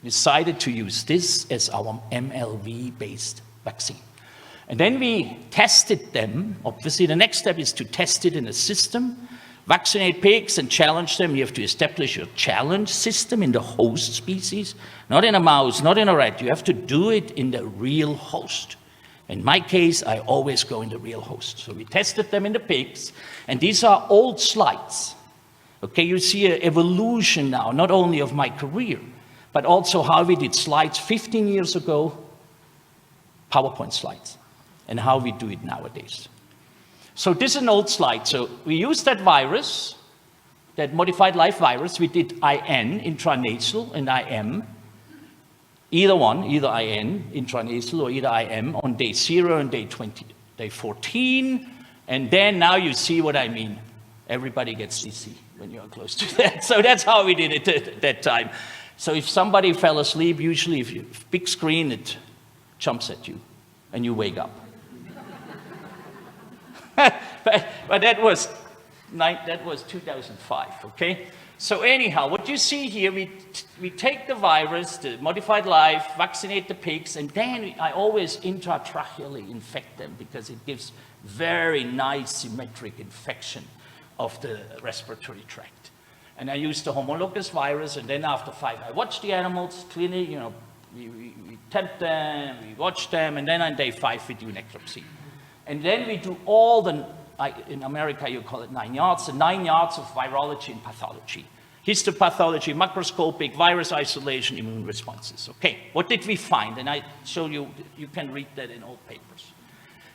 decided to use this as our MLV-based vaccine. And then we tested them. Obviously, the next step is to test it in a system, vaccinate pigs and challenge them. You have to establish your challenge system in the host species, not in a mouse, not in a rat. You have to do it in the real host. In my case, I always go in the real host. So we tested them in the pigs, and these are old slides. Okay, you see an evolution now, not only of my career, but also how we did slides 15 years ago, PowerPoint slides, and how we do it nowadays. So this is an old slide. So we used that virus, that modified live virus. We did IN, intranasal, and IM. Either one, either IN, intranasal, or either IM on day 0 and day 20, day 14. And then now you see what I mean. Everybody gets DC when you're close to that. So that's how we did it at that time. So if somebody fell asleep, usually if you big screen, it jumps at you and you wake up. but that was 2005, okay? So anyhow, what you see here, we take the virus, the modified live, vaccinate the pigs, and then I always intratracheally infect them because it gives very nice symmetric infection of the respiratory tract. And I use the homologous virus, and then after 5, I watch the animals, cleanly, you know, we tempt them, we watch them, and then on day 5, we do necropsy. And then we do all the, in America you call it 9 yards, the 9 yards of virology and pathology. Histopathology, macroscopic, virus isolation, immune responses. Okay, what did we find? And I show you, you can read that in all papers.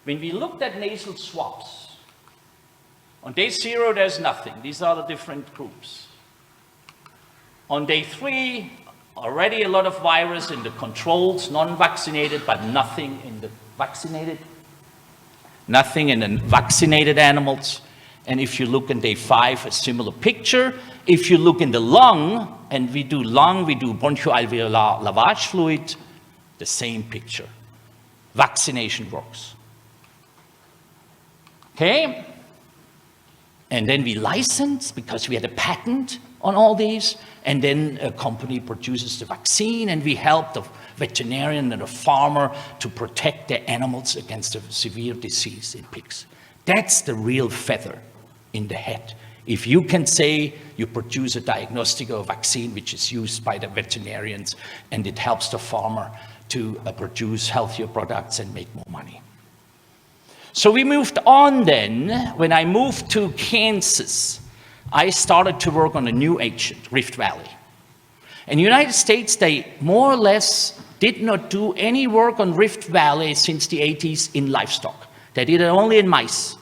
When we looked at nasal swabs, on day 0 there's nothing. These are the different groups. On day 3, already a lot of virus in the controls, non-vaccinated, but nothing in the vaccinated. Nothing in the vaccinated animals. And if you look in day 5, a similar picture. If you look in the lung, and we do bronchoalveolar lavage fluid, the same picture. Vaccination works. Okay? And then we license, because we had a patent on all these, and then a company produces the vaccine, and we help the veterinarian and the farmer to protect their animals against a severe disease in pigs. That's the real feather in the hat. If you can say you produce a diagnostic or a vaccine which is used by the veterinarians, and it helps the farmer to produce healthier products and make more money. So we moved on then. When I moved to Kansas, I started to work on a new agent, Rift Valley. In the United States, they more or less did not do any work on Rift Valley since the 80s in livestock. They did it only in mice.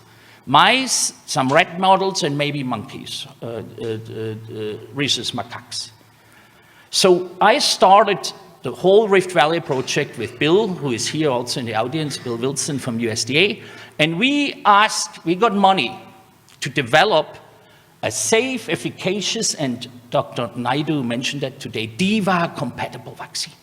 mice, some rat models, and maybe monkeys, rhesus macaques. So I started the whole Rift Valley project with Bill, who is here also in the audience, Bill Wilson from USDA, and we got money to develop a safe, efficacious, and Dr. Naidu mentioned that today, DIVA-compatible vaccine.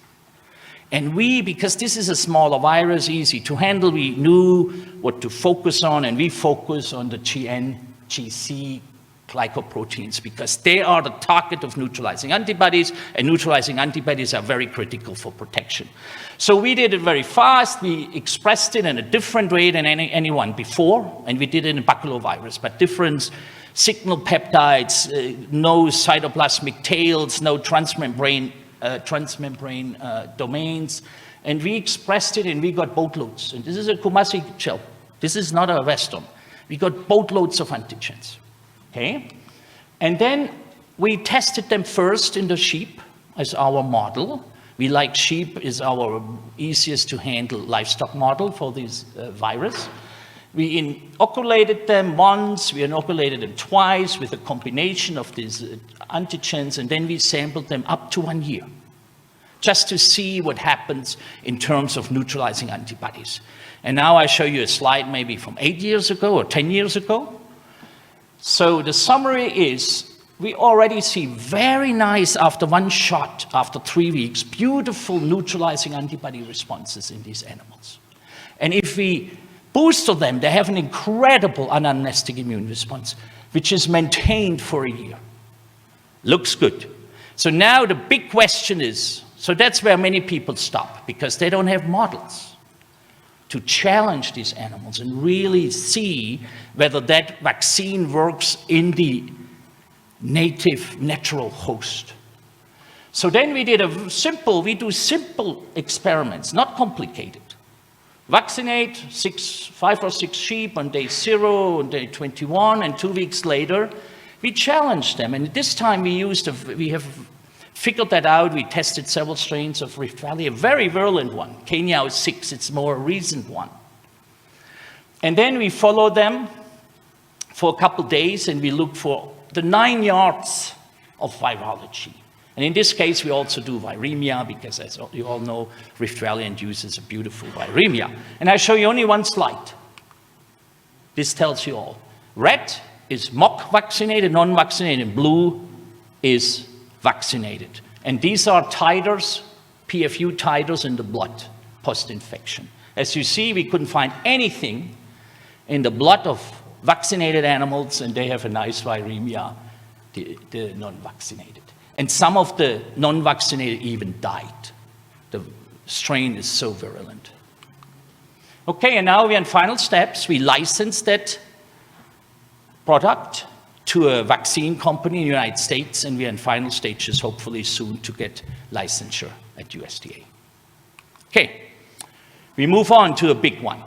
And because this is a smaller virus, easy to handle, we knew what to focus on, and we focus on the GN, GC glycoproteins, because they are the target of neutralizing antibodies, and neutralizing antibodies are very critical for protection. So we did it very fast. We expressed it in a different way than anyone before, and we did it in baculovirus, but different signal peptides, no cytoplasmic tails, no transmembrane domains, and we expressed it and we got boatloads. And this is a Kumasi gel. This is not a Western. We got boatloads of antigens, okay? And then we tested them first in the sheep as our model. We like sheep is our easiest to handle livestock model for this virus. We inoculated them once, we inoculated them twice with a combination of these antigens, and then we sampled them up to 1 year, just to see what happens in terms of neutralizing antibodies. And now I show you a slide maybe from 8 years ago or 10 years ago. So the summary is, we already see very nice, after one shot, after 3 weeks, beautiful neutralizing antibody responses in these animals. And if we booster them, they have an incredible anamnestic immune response, which is maintained for a year. Looks good. So now the big question is, so that's where many people stop, because they don't have models to challenge these animals and really see whether that vaccine works in the native, natural host. So then we do simple experiments, not complicated. Vaccinate 5 or 6 sheep on day 0, on day 21, and 2 weeks later, we challenged them. And this time we have figured that out. We tested several strains of Rift Valley, a very virulent one. Kenya 6, it's more a recent one. And then we followed them for a couple days, and we looked for the 9 yards of virology. And in this case, we also do viremia, because as you all know, Rift Valley induces a beautiful viremia. And I show you only one slide. This tells you all. Red is mock vaccinated, non-vaccinated. Blue is vaccinated. And these are titers, PFU titers in the blood, post-infection. As you see, we couldn't find anything in the blood of vaccinated animals, and they have a nice viremia, the non-vaccinated. And some of the non-vaccinated even died. The strain is so virulent. Okay, and now we're in final steps. We licensed that product to a vaccine company in the United States, and we're in final stages, hopefully soon, to get licensure at USDA. Okay, we move on to a big one.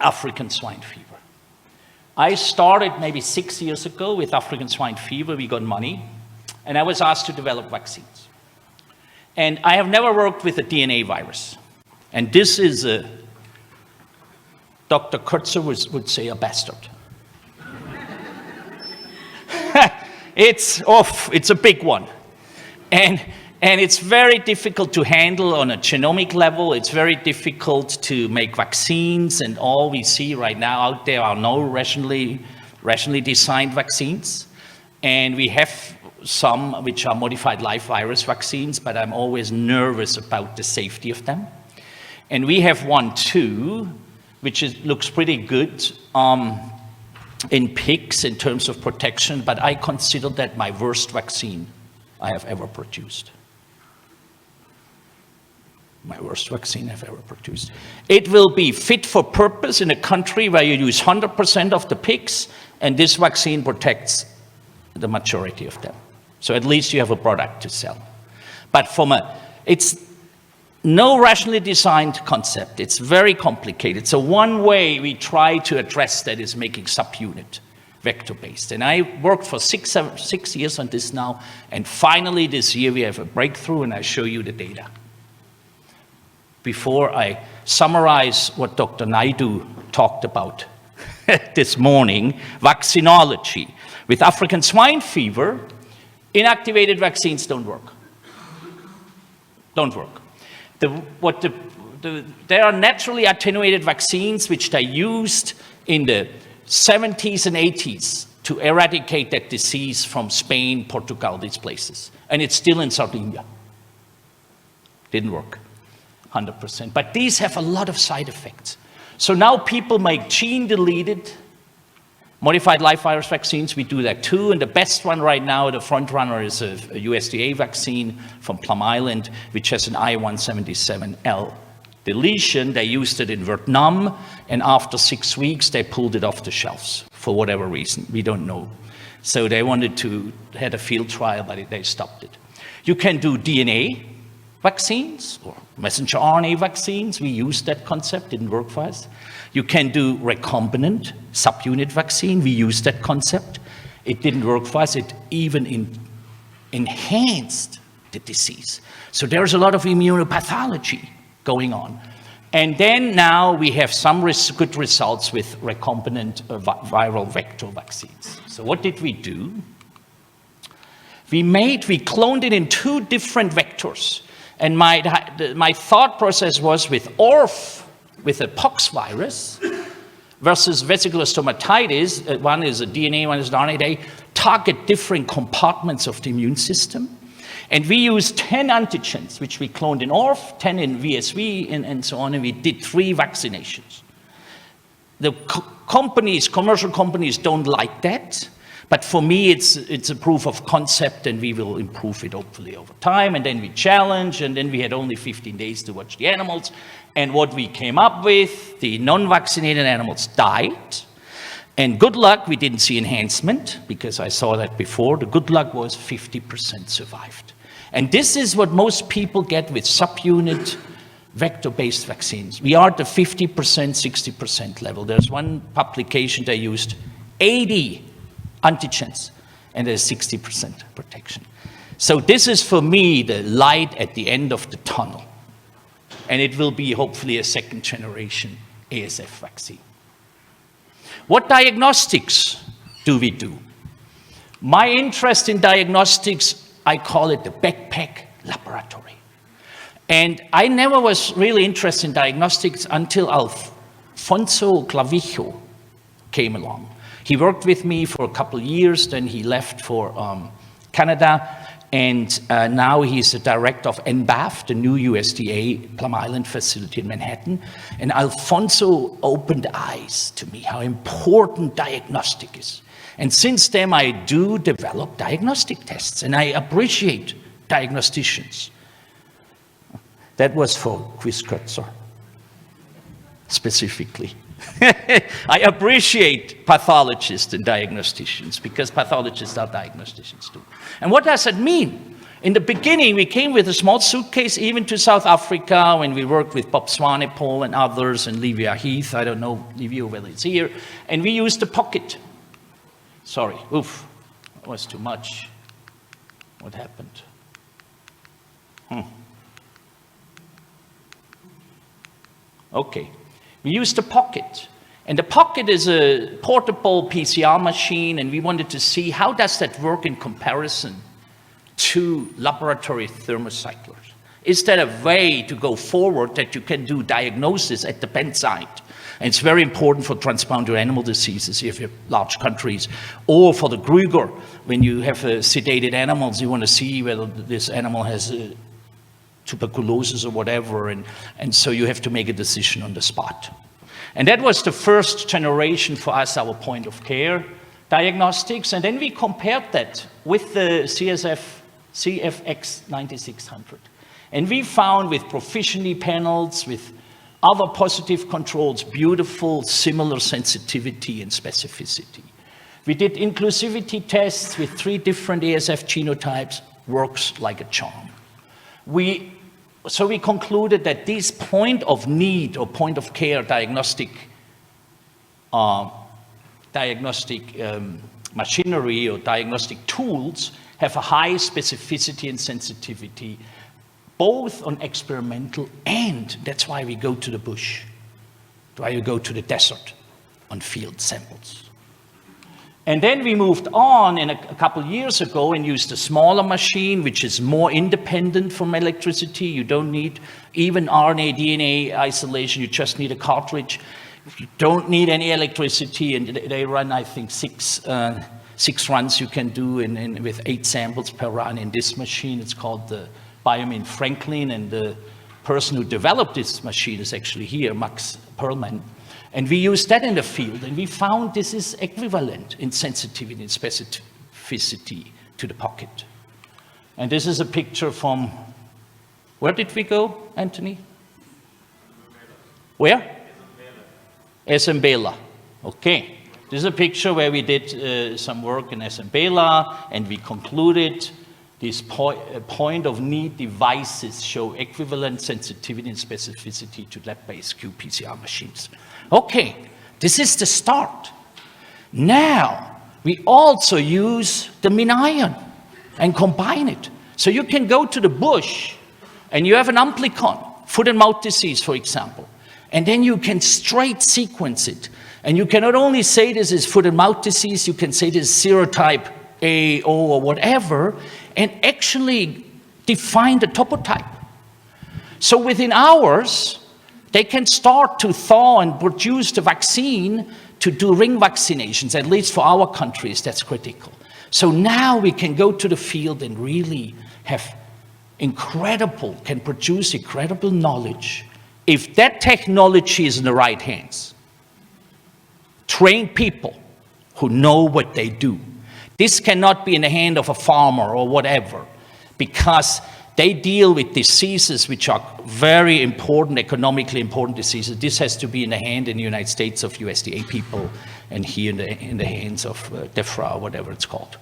African swine fever. I started maybe 6 years ago with African swine fever. We got money, and I was asked to develop vaccines. And I have never worked with a DNA virus. And this is Dr. Kurtzer would say a bastard. It's a big one. And it's very difficult to handle on a genomic level. It's very difficult to make vaccines, and all we see right now out there are no rationally designed vaccines. And we have some which are modified live virus vaccines, but I'm always nervous about the safety of them. And we have one too, which looks pretty good in pigs in terms of protection, but I consider that my worst vaccine I have ever produced. My worst vaccine I've ever produced. It will be fit for purpose in a country where you use 100% of the pigs, and this vaccine protects the majority of them. So at least you have a product to sell. But it's no rationally designed concept. It's very complicated. So one way we try to address that is making subunit vector-based. And I worked for 6 years on this now, and finally this year we have a breakthrough, and I show you the data. before I summarize what Dr. Naidu talked about this morning, vaccinology. With African swine fever, inactivated vaccines don't work. Don't work. There are naturally attenuated vaccines which they used in the 70s and 80s to eradicate that disease from Spain, Portugal, these places. And it's still in Sardinia. Didn't work, 100%. But these have a lot of side effects. So now people make gene-deleted, modified live virus vaccines. We do that too. And the best one right now, the front runner, is a USDA vaccine from Plum Island, which has an I-177L deletion. They used it in Vietnam, and after 6 weeks, they pulled it off the shelves for whatever reason. We don't know. So they wanted to had a field trial, but they stopped it. You can do DNA vaccines or messenger RNA vaccines. We used that concept, didn't work for us. You can do recombinant subunit vaccine. We used that concept. It didn't work for us. It even enhanced the disease. So there's a lot of immunopathology going on. And then now we have some good results with recombinant viral vector vaccines. So what did we do? We cloned it in 2 different vectors. And my thought process was with ORF, with a pox virus, versus vesicular stomatitis, one is a DNA, one is an RNA, they target different compartments of the immune system. And we used 10 antigens, which we cloned in ORF, 10 in VSV, and so on, and we did 3 vaccinations. The commercial companies don't like that, but for me, it's a proof of concept, and we will improve it hopefully over time. And then we challenge, and then we had only 15 days to watch the animals. And what we came up with, the non-vaccinated animals died. And good luck, we didn't see enhancement, because I saw that before. The good luck was 50% survived. And this is what most people get with subunit vector-based vaccines. We are at the 50%, 60% level. There's one publication they used 80 antigens, and there's 60% protection. So this is, for me, the light at the end of the tunnel. And it will be, hopefully, a 2nd-generation ASF vaccine. What diagnostics do we do? My interest in diagnostics, I call it the backpack laboratory. And I never was really interested in diagnostics until Alfonso Clavijo came along. He worked with me for a couple of years, then he left for Canada, and now he's the director of NBAF, the new USDA Plum Island facility in Manhattan. And Alfonso opened eyes to me how important diagnostic is. And since then, I do develop diagnostic tests, and I appreciate diagnosticians. That was for Chris Kurtzer, specifically. I appreciate pathologists and diagnosticians, because pathologists are diagnosticians too. And what does it mean? In the beginning, we came with a small suitcase even to South Africa when we worked with Bob Swanepoel and others, and Livia Heath, I don't know, Livia, whether it's here, and we used the pocket. Sorry, oof, that was too much. What happened? Okay. We used the pocket, and the pocket is a portable PCR machine, and we wanted to see how does that work in comparison to laboratory thermocyclers. Is there a way to go forward that you can do diagnosis at the bedside? And it's very important for transboundary animal diseases if you have large countries, or for the Kruger, when you have sedated animals, you want to see whether this animal has tuberculosis or whatever, and so you have to make a decision on the spot. And that was the 1st generation for us, our point of care diagnostics, and then we compared that with the CFX 9600. And we found with proficiency panels, with other positive controls, beautiful similar sensitivity and specificity. We did inclusivity tests with 3 different ASF genotypes, works like a charm. So we concluded that this point of need or point of care diagnostic machinery or diagnostic tools have a high specificity and sensitivity both on experimental and, that's why we go to the bush, why we go to the desert on field samples. And then we moved on in a couple years ago and used a smaller machine, which is more independent from electricity. You don't need even RNA, DNA isolation, you just need a cartridge. You don't need any electricity, and they run, I think, six runs you can do with 8 samples per run in this machine. It's called the Biomin Franklin, and the person who developed this machine is actually here, Max Perlman. And we used that in the field, and we found this is equivalent in sensitivity and specificity to the pocket. And this is a picture from, where did we go, Anthony? Where? Esambela. Okay. This is a picture where we did some work in Esambela, and we concluded these point of need devices show equivalent sensitivity and specificity to lab-based qPCR machines. Okay, this is the start. Now, we also use the MinION and combine it. So you can go to the bush and you have an amplicon, foot and mouth disease, for example, and then you can straight sequence it. And you can not only say this is foot and mouth disease, you can say this is serotype A, O, or whatever, and actually define the topotype. So within hours, they can start to thaw and produce the vaccine to do ring vaccinations, at least for our countries, that's critical. So now we can go to the field and really have can produce incredible knowledge. If that technology is in the right hands, trained people who know what they do. This cannot be in the hand of a farmer or whatever, because they deal with diseases which are very important, economically important diseases. This has to be in the hand in the United States of USDA people, and here in the hands of DEFRA or whatever it's called.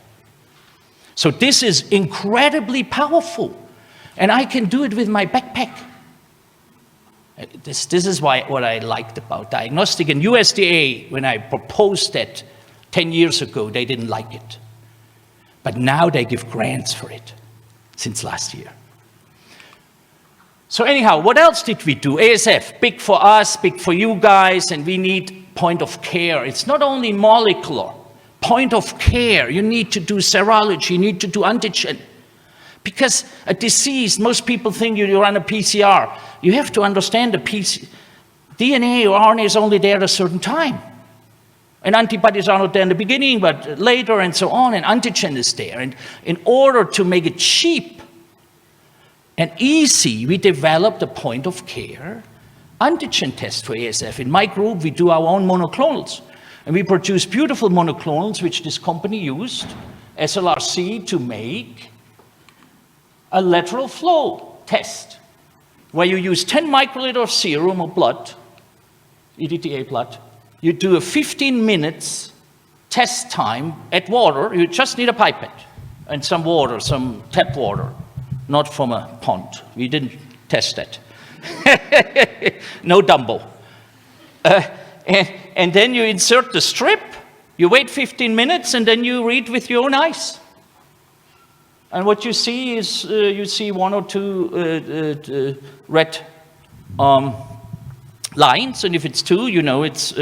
So this is incredibly powerful, and I can do it with my backpack. This is what I liked about diagnostic. And USDA, when I proposed that 10 years ago, they didn't like it. But now they give grants for it, since last year. So anyhow, what else did we do? ASF, big for us, big for you guys, and we need point of care. It's not only molecular, point of care. You need to do serology, you need to do antigen. Because a disease, most people think you run a PCR. You have to understand the DNA or RNA is only there at a certain time. And antibodies are not there in the beginning, but later and so on, and antigen is there. And in order to make it cheap and easy, we developed a point of care antigen test for ASF. In my group, we do our own monoclonals. And we produce beautiful monoclonals, which this company used, SLRC, to make a lateral flow test, where you use 10 microliter of serum or blood, EDTA blood. You do a 15 minutes test time at water. You just need a pipette and some water, some tap water, not from a pond. We didn't test that. No Dumbo. And then you insert the strip, you wait 15 minutes, and then you read with your own eyes. And what you see is, you see 1 or 2 red lines, and if it's 2, you know it's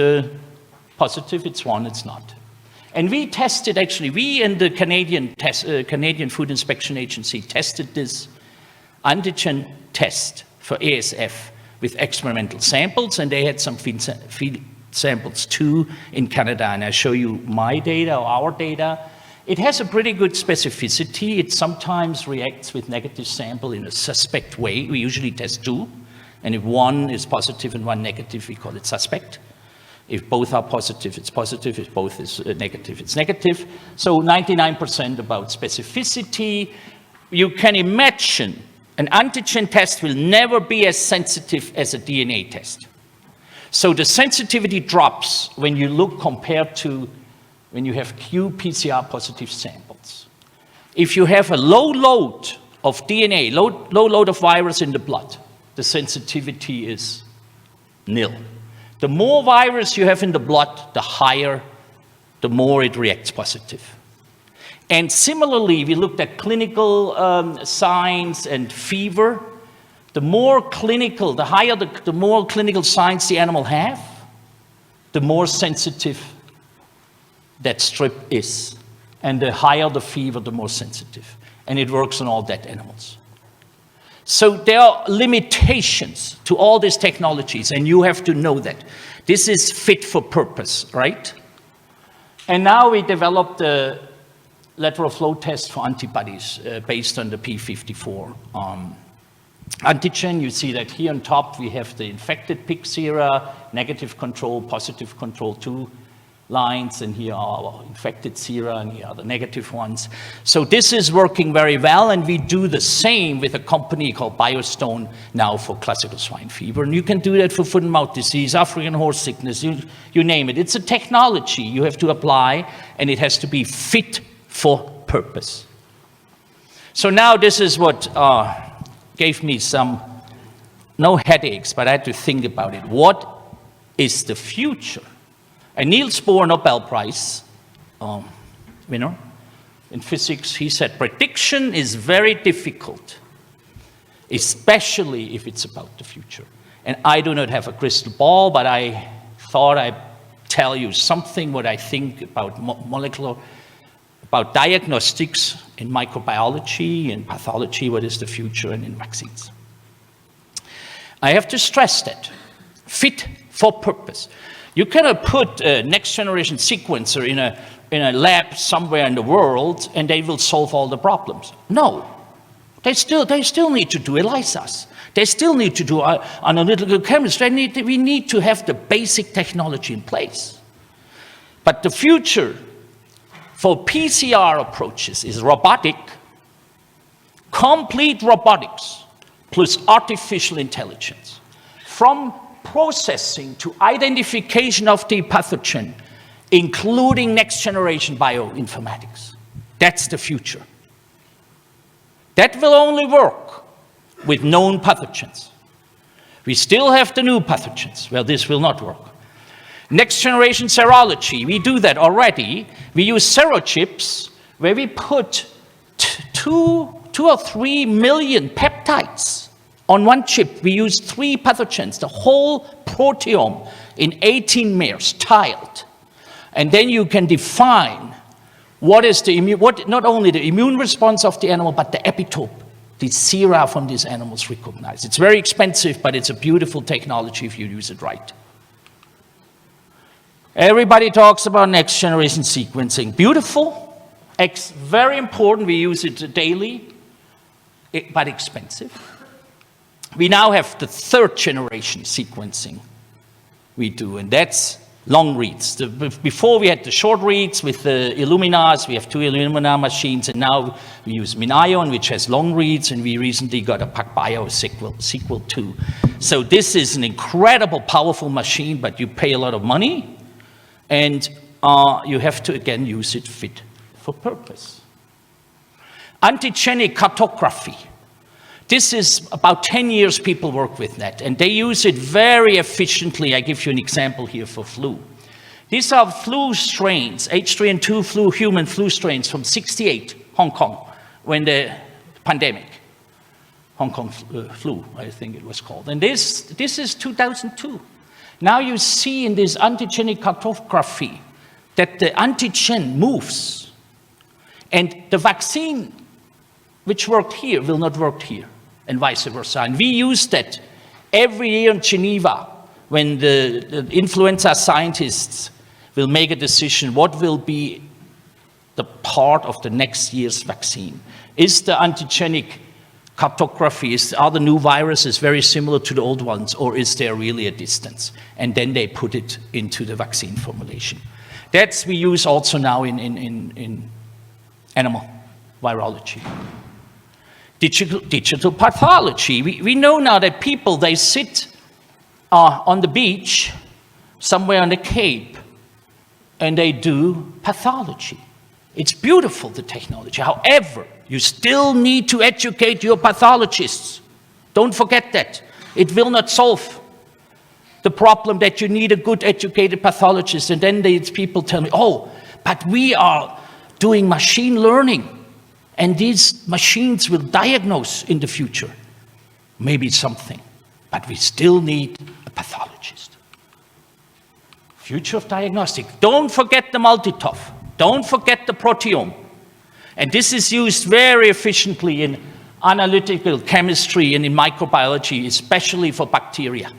positive, it's 1, it's not. And we tested, actually, we and the Canadian Food Inspection Agency tested this antigen test for ASF with experimental samples, and they had some field samples too in Canada, and I show you my data or our data. It has a pretty good specificity. It sometimes reacts with negative sample in a suspect way. We usually test 2, and if 1 is positive and 1 negative, we call it suspect. If both are positive, it's positive. If both is negative, it's negative. So 99% about specificity. You can imagine an antigen test will never be as sensitive as a DNA test. So the sensitivity drops when you look compared to when you have qPCR positive samples. If you have a low load of DNA, low load of virus in the blood, the sensitivity is nil. The more virus you have in the blood, the higher, the more it reacts positive. And similarly, we looked at clinical signs and fever. the more clinical, the higher the more clinical signs the animal have, the more sensitive that strip is. And the higher the fever, the more sensitive. And it works on all dead animals. So there are limitations to all these technologies, and you have to know that. This is fit for purpose, right? And now we developed a lateral flow test for antibodies based on the P54 antigen. You see that here on top we have the infected pig sera, negative control, positive control, 2 lines, and here are our infected sera, and here are the negative ones. So this is working very well, and we do the same with a company called BioStone now for classical swine fever. And you can do that for foot and mouth disease, African horse sickness, you name it. It's a technology you have to apply, and it has to be fit for purpose. So now this is what gave me no headaches, but I had to think about it. What is the future? And Niels Bohr, Nobel Prize winner in physics, he said, prediction is very difficult, especially if it's about the future. And I do not have a crystal ball, but I thought I'd tell you something what I think about molecular, about diagnostics in microbiology and pathology, what is the future, and in vaccines. I have to stress that, fit for purpose. You cannot put a next generation sequencer in a lab somewhere in the world and they will solve all the problems. No, they still need to do ELISAs. They still need to do analytical chemistry. We need to have the basic technology in place. But the future for PCR approaches is robotic, complete robotics, plus artificial intelligence. From processing to identification of the pathogen, including next generation bioinformatics. That's the future. That will only work with known pathogens. We still have the new pathogens where this will not work. Next generation serology, we do that already. We use serochips where we put 2 or 3 million peptides on one chip. We use 3 pathogens, the whole proteome in 18 mares, tiled. And then you can define what is not only the immune response of the animal, but the epitope, the sera from these animals recognize. It's very expensive, but it's a beautiful technology if you use it right. Everybody talks about next generation sequencing. Beautiful, very important, we use it daily, but expensive. We now have the 3rd generation sequencing we do, and that's long reads. Before we had the short reads with the Illuminas, we have 2 Illumina machines, and now we use Minion, which has long reads, and we recently got a PacBio sequel 2. So this is an incredible, powerful machine, but you pay a lot of money, and you have to, again, use it fit for purpose. Antigenic cartography. This is about 10 years people work with that, and they use it very efficiently. I give you an example here for flu. These are flu strains, H3N2 flu, human flu strains from '68, Hong Kong, when the pandemic, Hong Kong flu, I think it was called. And this is 2002. Now you see in this antigenic cartography that the antigen moves, and the vaccine which worked here will not work here, and vice versa. And we use that every year in Geneva when the influenza scientists will make a decision what will be the part of the next year's vaccine. Is the antigenic cartography, are the new viruses very similar to the old ones, or is there really a distance? And then they put it into the vaccine formulation. That's we use also now in animal virology. Digital pathology. We know now that people, they sit on the beach, somewhere on the Cape, and they do pathology. It's beautiful, the technology. However, you still need to educate your pathologists. Don't forget that. It will not solve the problem that you need a good educated pathologist. And then these people tell me, oh, but we are doing machine learning, and these machines will diagnose in the future. maybe something, but we still need a pathologist. Future of diagnostic. Don't forget the multitoph. Don't forget the proteome. And this is used very efficiently in analytical chemistry and in microbiology, especially for bacteria,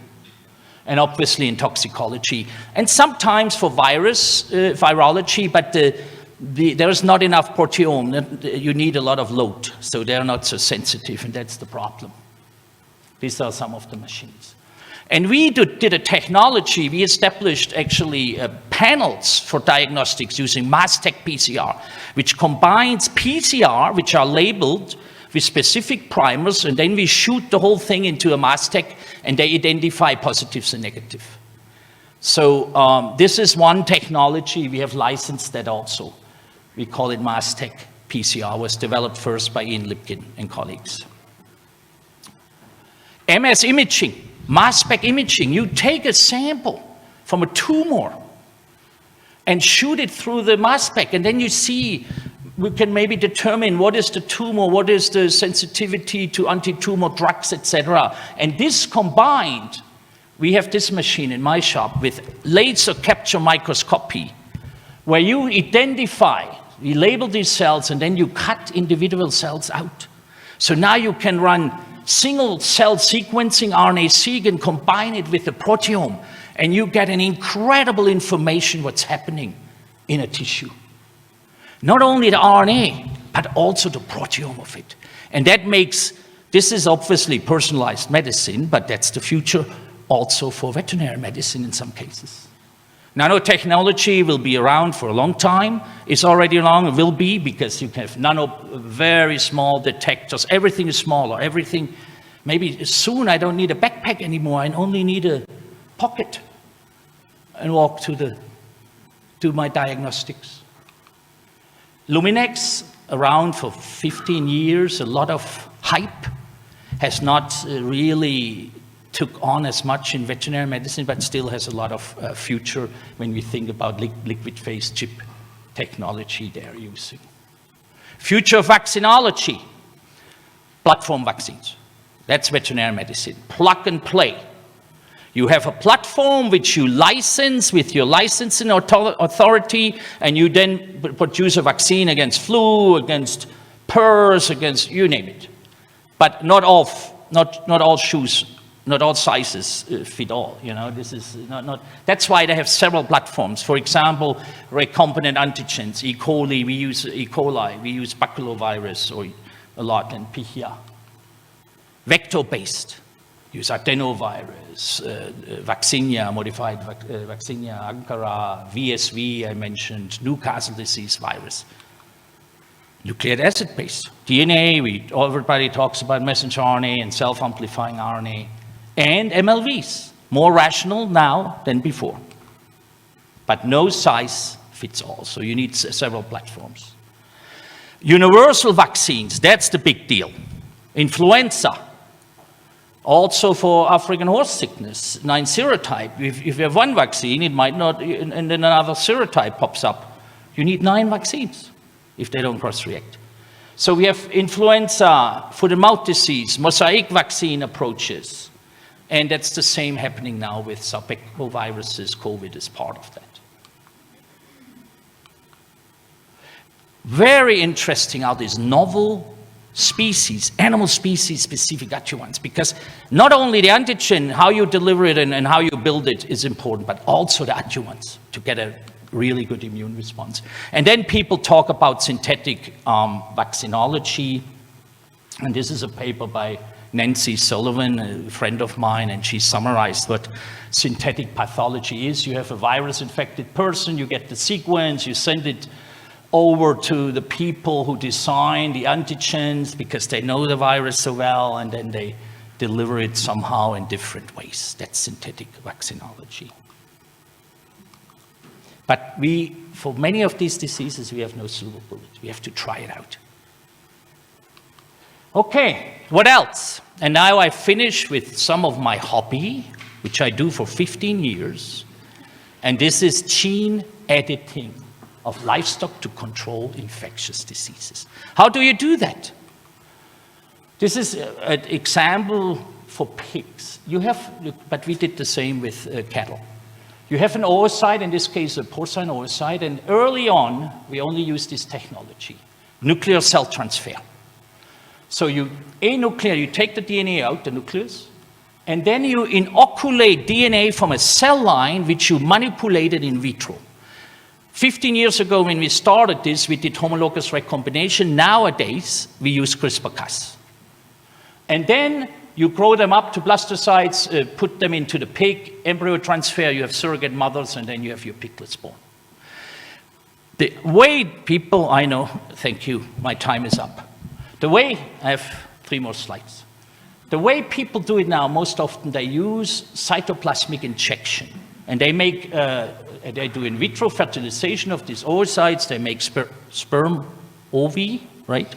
and obviously in toxicology, and sometimes for virology, but there's not enough proteome. You need a lot of load, so they're not so sensitive, and that's the problem. These are some of the machines. And we did a technology, we established actually panels for diagnostics using MassTech PCR, which combines PCR, which are labeled with specific primers, and then we shoot the whole thing into a MassTech, and they identify positives and negatives. So this is one technology, we have licensed that also. We call it MassTech PCR, was developed first by Ian Lipkin and colleagues. MS imaging, mass spec imaging. You take a sample from a tumor and shoot it through the mass spec, and then you see, we can maybe determine what is the tumor, what is the sensitivity to anti-tumor drugs, etc. And this combined, we have this machine in my shop with laser capture microscopy, where you identify, you label these cells, and then you cut individual cells out. So now you can run single cell sequencing, RNA-seq, and combine it with the proteome, and you get an incredible information what's happening in a tissue. Not only the RNA, but also the proteome of it. And that makes, this is obviously personalized medicine, but that's the future also for veterinary medicine in some cases. Nanotechnology will be around for a long time. It's already around, it will be, because you can have very small detectors. Everything is smaller, everything. Maybe soon I don't need a backpack anymore, I only need a pocket and walk to do my diagnostics. Luminex, around for 15 years, a lot of hype, has not really took on as much in veterinary medicine, but still has a lot of future when we think about liquid phase chip technology they're using. Future of vaccinology, platform vaccines. That's veterinary medicine, plug and play. You have a platform which you license with your licensing authority, and you then produce a vaccine against flu, against PRRS, against you name it. But not all shoes, not all sizes fit all. You know, this is not. That's why they have several platforms. For example, recombinant antigens, E. coli, we use E. coli, we use baculovirus or a lot, and Pichia. Vector-based. Use adenovirus, vaccinia, modified vaccinia, Ankara, VSV, I mentioned, Newcastle disease virus. Nucleic acid-based. DNA, everybody talks about messenger RNA and self-amplifying RNA. And MLVs, more rational now than before. But no size fits all, so you need several platforms. Universal vaccines, that's the big deal. Influenza. Also for African horse sickness, 9 serotype. If you have one vaccine, it might not, and then another serotype pops up. You need 9 vaccines if they don't cross-react. So we have influenza, foot-and-mouth disease, mosaic vaccine approaches. And that's the same happening now with sarbecoviruses. COVID is part of that. Very interesting are these novel species, animal species specific adjuvants, because not only the antigen, how you deliver it and how you build it is important, but also the adjuvants to get a really good immune response. And then people talk about synthetic vaccinology, and this is a paper by Nancy Sullivan, a friend of mine, and she summarized what synthetic pathology is. You have a virus-infected person, you get the sequence, you send it over to the people who design the antigens because they know the virus so well, and then they deliver it somehow in different ways. That's synthetic vaccinology. But for many of these diseases, we have no silver bullet. We have to try it out. Okay, what else? And now I finish with some of my hobby, which I do for 15 years. And this is gene editing of livestock to control infectious diseases. How do you do that? This is an example for pigs. But we did the same with cattle. You have an oocyte, in this case a porcine oocyte, and early on we only used this technology, nuclear cell transfer. So you take the DNA out, the nucleus, and then you inoculate DNA from a cell line which you manipulated in vitro. 15 years ago when we started this, we did homologous recombination. Nowadays, we use CRISPR-Cas. And then you grow them up to blastocytes, put them into the pig, embryo transfer, you have surrogate mothers, and then you have your piglets born. The way people, I know, thank you, my time is up. The way, I have 3 more slides. The way people do it now, most often they use cytoplasmic injection. And they make, they do in vitro fertilization of these oocytes, they make sperm ovi, right?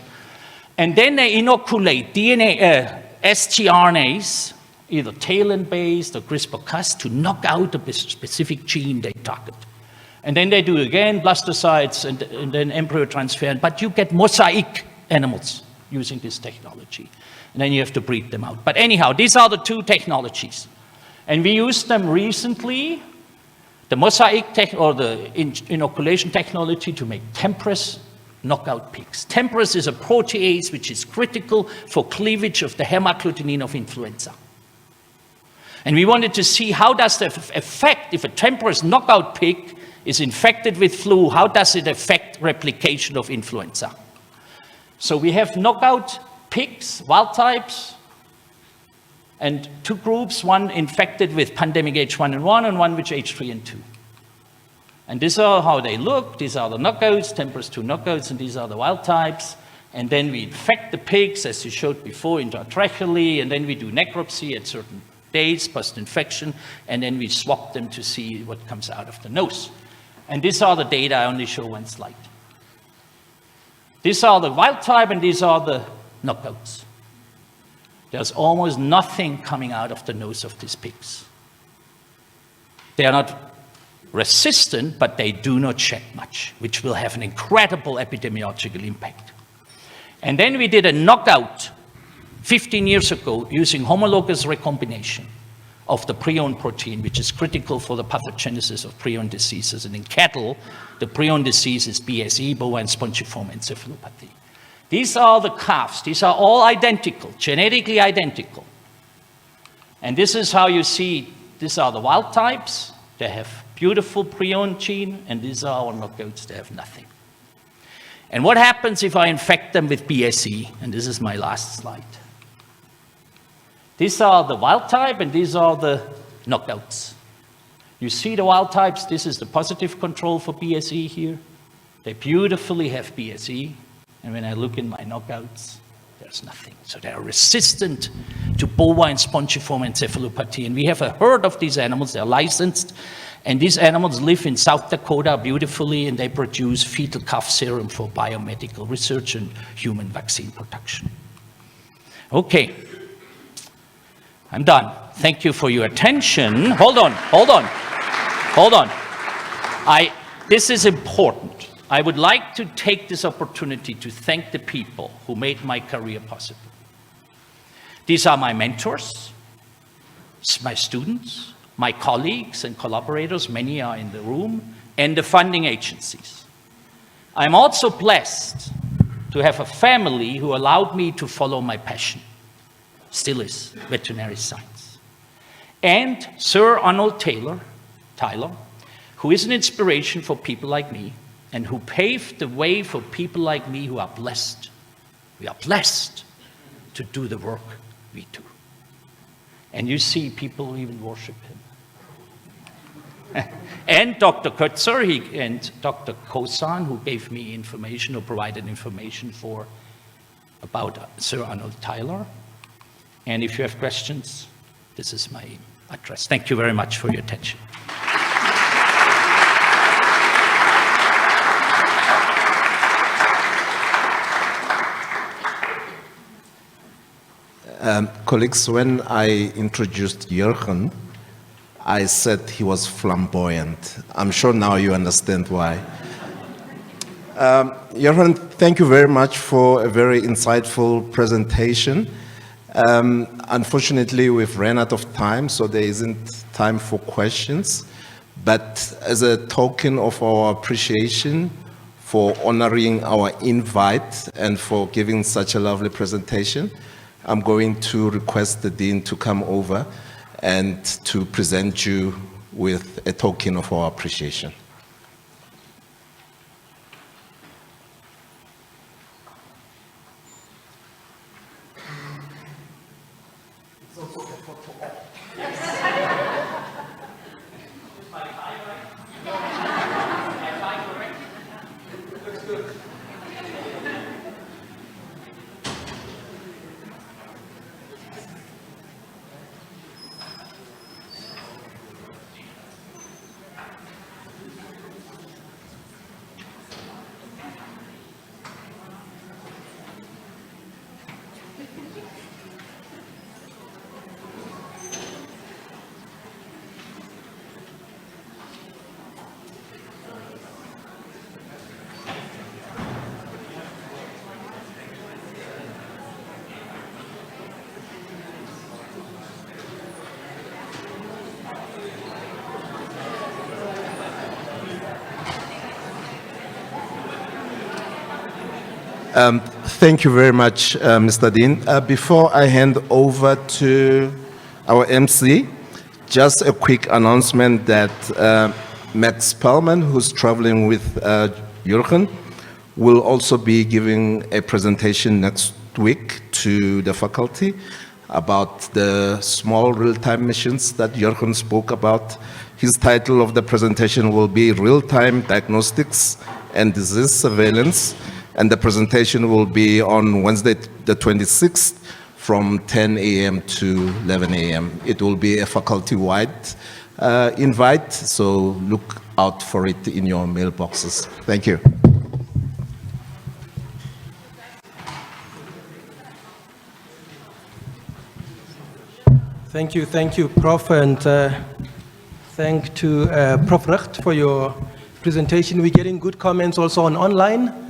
And then they inoculate DNA, sgRNAs, either TALEN-based or CRISPR-Cas, to knock out a specific gene they target. And then they do again blastocytes and then embryo transfer, but you get mosaic animals using this technology. And then you have to breed them out. But anyhow, these are the 2 technologies. And we used them recently, the mosaic or the inoculation technology, to make Tempress knockout pigs. Tempress is a protease which is critical for cleavage of the hemagglutinin of influenza. And we wanted to see how does the affect, if a Tempress knockout pig is infected with flu, how does it affect replication of influenza? So we have knockout pigs, wild types, and 2 groups, one infected with pandemic H1N1 and one with H3N2. And these are how they look. These are the knockouts, Tempress 2 knockouts, and these are the wild types. And then we infect the pigs, as you showed before, intratracheally, and then we do necropsy at certain days, post-infection, and then we swap them to see what comes out of the nose. And these are the data. I only show 1 slide. These are the wild type, and these are the knockouts. There's almost nothing coming out of the nose of these pigs. They are not resistant, but they do not shed much, which will have an incredible epidemiological impact. And then we did a knockout 15 years ago using homologous recombination of the prion protein, which is critical for the pathogenesis of prion diseases. And in cattle, the prion disease is BSE, bovine spongiform encephalopathy. These are the calves. These are all identical, genetically identical. And this is how you see, these are the wild types. They have beautiful prion gene, and these are our knockouts. They have nothing. And what happens if I infect them with BSE? And this is my last slide. These are the wild type, and these are the knockouts. You see the wild types. This is the positive control for BSE here. They beautifully have BSE. And when I look in my knockouts, there's nothing. So they are resistant to bovine spongiform encephalopathy. And we have a herd of these animals. They're licensed. And these animals live in South Dakota beautifully, and they produce fetal calf serum for biomedical research and human vaccine production. Okay. I'm done. Thank you for your attention. Hold on. This is important. I would like to take this opportunity to thank the people who made my career possible. These are my mentors, my students, my colleagues and collaborators, many are in the room, and the funding agencies. I'm also blessed to have a family who allowed me to follow my passion, still is veterinary science. And Sir Arnold Tyler, who is an inspiration for people like me, and who paved the way for people like me who are blessed. We are blessed to do the work we do. And you see people even worship him. And Dr. Kötzer and Dr. Kosan, who gave me information or provided information about Sir Arnold Tyler. And if you have questions, this is my address. Thank you very much for your attention. Colleagues, when I introduced Jürgen, I said he was flamboyant. I'm sure now you understand why. Johan, thank you very much for a very insightful presentation. Unfortunately, we've ran out of time, so there isn't time for questions. But as a token of our appreciation for honoring our invite and for giving such a lovely presentation, I'm going to request the Dean to come over and to present you with a token of our appreciation. Thank you very much, Mr. Dean. Before I hand over to our MC, just a quick announcement that Max Spellman, who's traveling with Jürgen, will also be giving a presentation next week to the faculty about the small real-time missions that Jürgen spoke about. His title of the presentation will be Real-Time Diagnostics and Disease Surveillance, and the presentation will be on Wednesday, the 26th, from 10 a.m. to 11 a.m. It will be a faculty-wide invite, so look out for it in your mailboxes. Thank you. Thank you, Prof, and thank to Prof. Recht for your presentation. We're getting good comments also on online.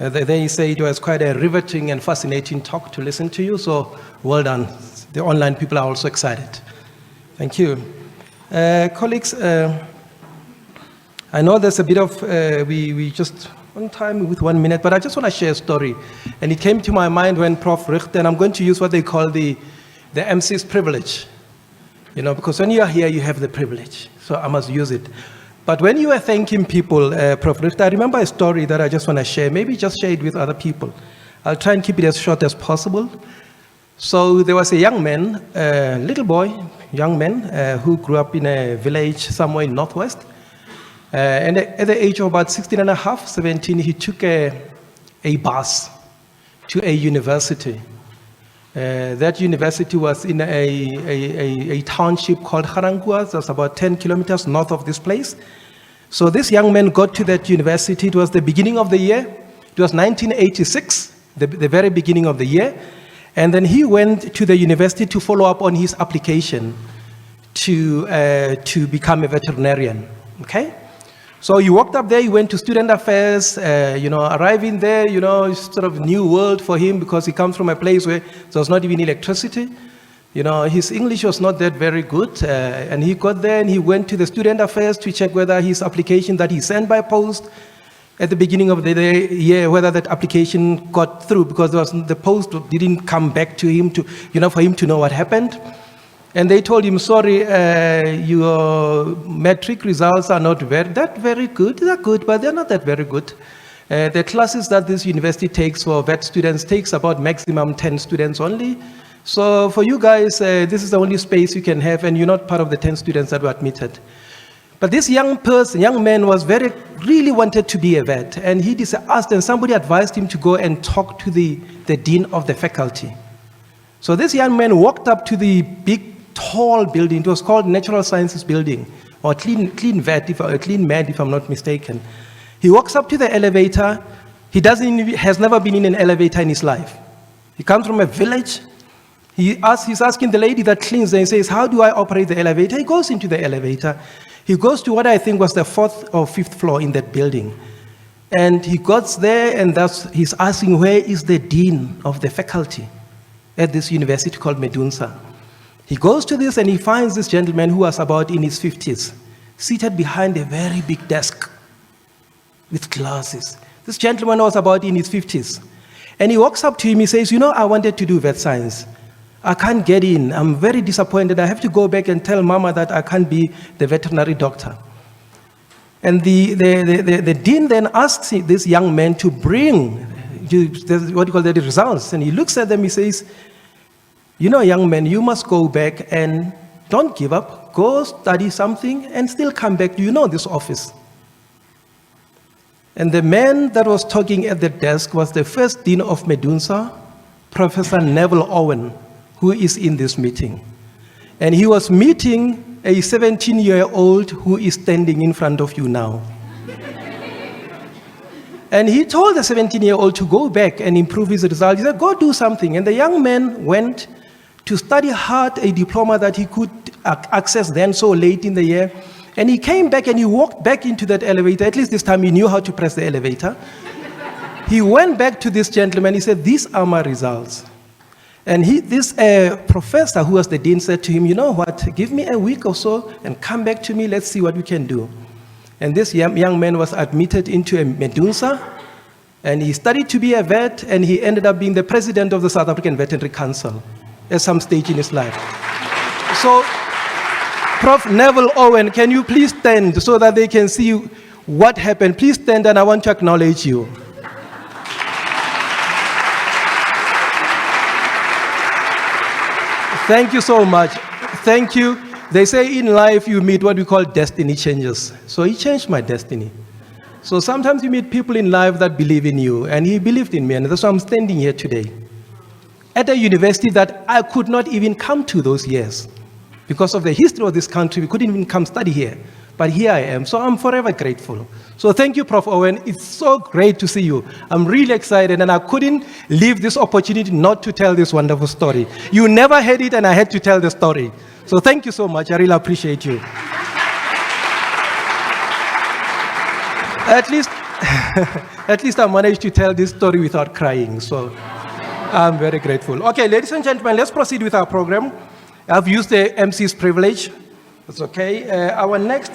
They say it was quite a riveting and fascinating talk to listen to you, so well done. The online people are also excited. Thank you. Colleagues, I know there's a bit of, we just on time with 1 minute, but I just want to share a story. And it came to my mind when Prof. Recht, and I'm going to use what they call the MC's privilege. You know, because when you are here, you have the privilege, so I must use it. But when you are thanking people, Prof. Recht, I remember a story that I just want to share. Maybe just share it with other people. I'll try and keep it as short as possible. So there was a young man, little boy, young man, who grew up in a village somewhere in Northwest. And at the age of about 16 and a half, 17, he took a bus to a university. That university was in a township called Garangua. That's about 10 kilometers north of this place. So this young man got to that university. It was the beginning of the year. It was 1986, the very beginning of the year. And then he went to the university to follow up on his application to become a veterinarian, okay? So he walked up there, he went to student affairs, arriving there, it's sort of new world for him because he comes from a place where there was not even electricity. His English was not that very good, and he got there and he went to the student affairs to check whether his application that he sent by post at the beginning of the year, whether that application got through, because the post didn't come back to him for him to know what happened. And they told him, sorry, your metric results are not that very good. They're good, but they're not that very good. The classes that this university takes for vet students takes about maximum 10 students only. So for you guys, this is the only space you can have, and you're not part of the 10 students that were admitted. But this young man was really wanted to be a vet, and he asked, and somebody advised him to go and talk to the dean of the faculty. So this young man walked up to the big, tall building. It was called Natural Sciences Building, or Clean Med, if I'm not mistaken. He walks up to the elevator. He has never been in an elevator in his life. He comes from a village. He's asking the lady that cleans there and says, how do I operate the elevator? He goes into the elevator. He goes to what I think was the 4th or 5th floor in that building. And he got there, and he's asking, where is the dean of the faculty at this university called Medunsa? He goes to this, and he finds this gentleman who was about in his 50s, seated behind a very big desk with glasses. This gentleman was about in his 50s. And he walks up to him, he says, you know, I wanted to do vet science. I can't get in. I'm very disappointed. I have to go back and tell Mama that I can't be the veterinary doctor. And the dean then asks this young man to bring what you call the results. And he looks at them, he says, you know, young man, you must go back and don't give up. Go study something and still come back. You know this office. And the man that was talking at the desk was the first dean of Medunsa, Professor Neville Owen, who is in this meeting. And he was meeting a 17-year-old who is standing in front of you now. And he told the 17-year-old to go back and improve his results. He said, go do something. And the young man went to study hard a diploma that he could access then so late in the year. And he came back and he walked back into that elevator. At least this time he knew how to press the elevator. He went back to this gentleman. He said, these are my results. And this professor who was the dean said to him, you know what, give me a week or so and come back to me, let's see what we can do. And this young man was admitted into a Medunsa, and he studied to be a vet, and he ended up being the president of the South African Veterinary Council at some stage in his life. So, Prof. Neville Owen, can you please stand so that they can see what happened? Please stand, and I want to acknowledge you. Thank you so much. Thank you. They say in life you meet what we call destiny changes. So he changed my destiny. So sometimes you meet people in life that believe in you, and he believed in me, and that's why I'm standing here today. At a university that I could not even come to those years. Because of the history of this country, we couldn't even come study here. But here I am, so I'm forever grateful. So thank you, Prof. Owen. It's so great to see you. I'm really excited, and I couldn't leave this opportunity not to tell this wonderful story. You never had it, and I had to tell the story. So thank you so much. I really appreciate you. At least I managed to tell this story without crying, so I'm very grateful. Okay, ladies and gentlemen, let's proceed with our program. I've used the MC's privilege. That's okay. Our next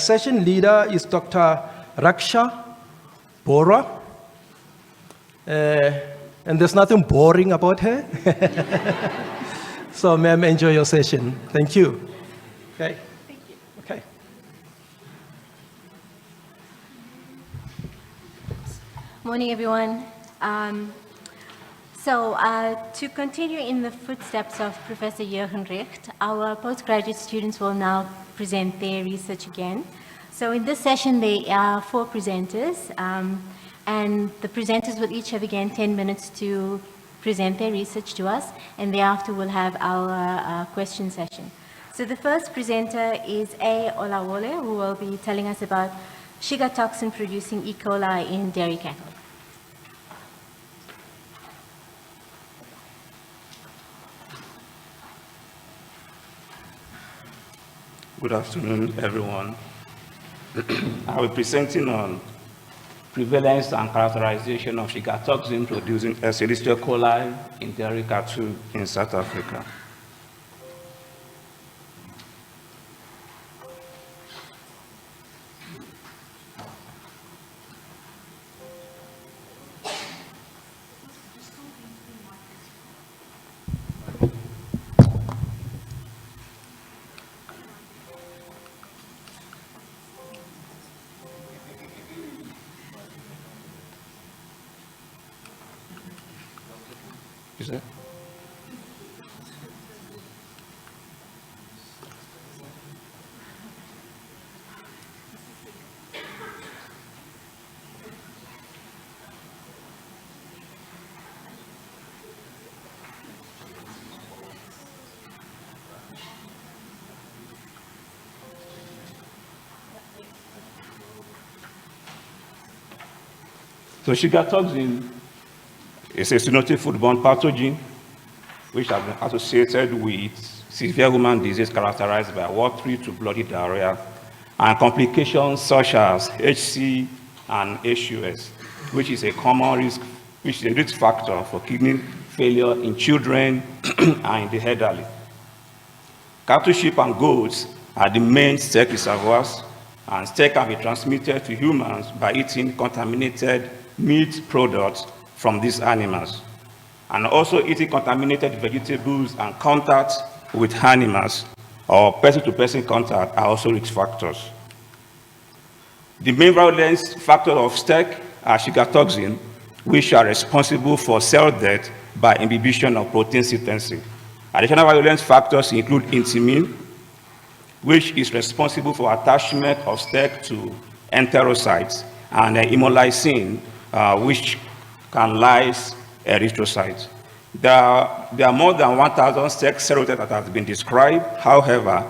session leader is Dr. Raksha Bora. And there's nothing boring about her. So, ma'am, enjoy your session. Thank you. Okay. Thank you. Okay. Morning, everyone. To continue in the footsteps of Professor Jürgen Recht, our postgraduate students will now present their research again. So in this session, there are 4 presenters, and the presenters will each have again 10 minutes to present their research to us, and thereafter we'll have our question session. So the first presenter is A. Olawole, who will be telling us about Shiga toxin producing E. coli in dairy cattle. Good afternoon, everyone. I will be presenting on prevalence and characterization of Shiga toxin producing Escherichia coli in dairy cattle in South Africa. Is it? So Shiga toxin is a zoonotic foodborne pathogen which has been associated with severe human disease characterized by watery to bloody diarrhea and complications such as HC and HUS, which is a common risk, which is a risk factor for kidney failure in children and in the elderly. Cattle, sheep, and goats are the main STEC reservoirs, and STEC can be transmitted to humans by eating contaminated meat products from these animals, and also eating contaminated vegetables and contact with animals or person-to-person contact are also risk factors. The main virulence factor of STEC are sugar toxin, which are responsible for cell death by inhibition of protein synthesis. Additional virulence factors include intimin, which is responsible for attachment of STEC to enterocytes, and hemolysin, which can lyse erythrocytes. There are more than 1,000 STEC serotypes that have been described. However,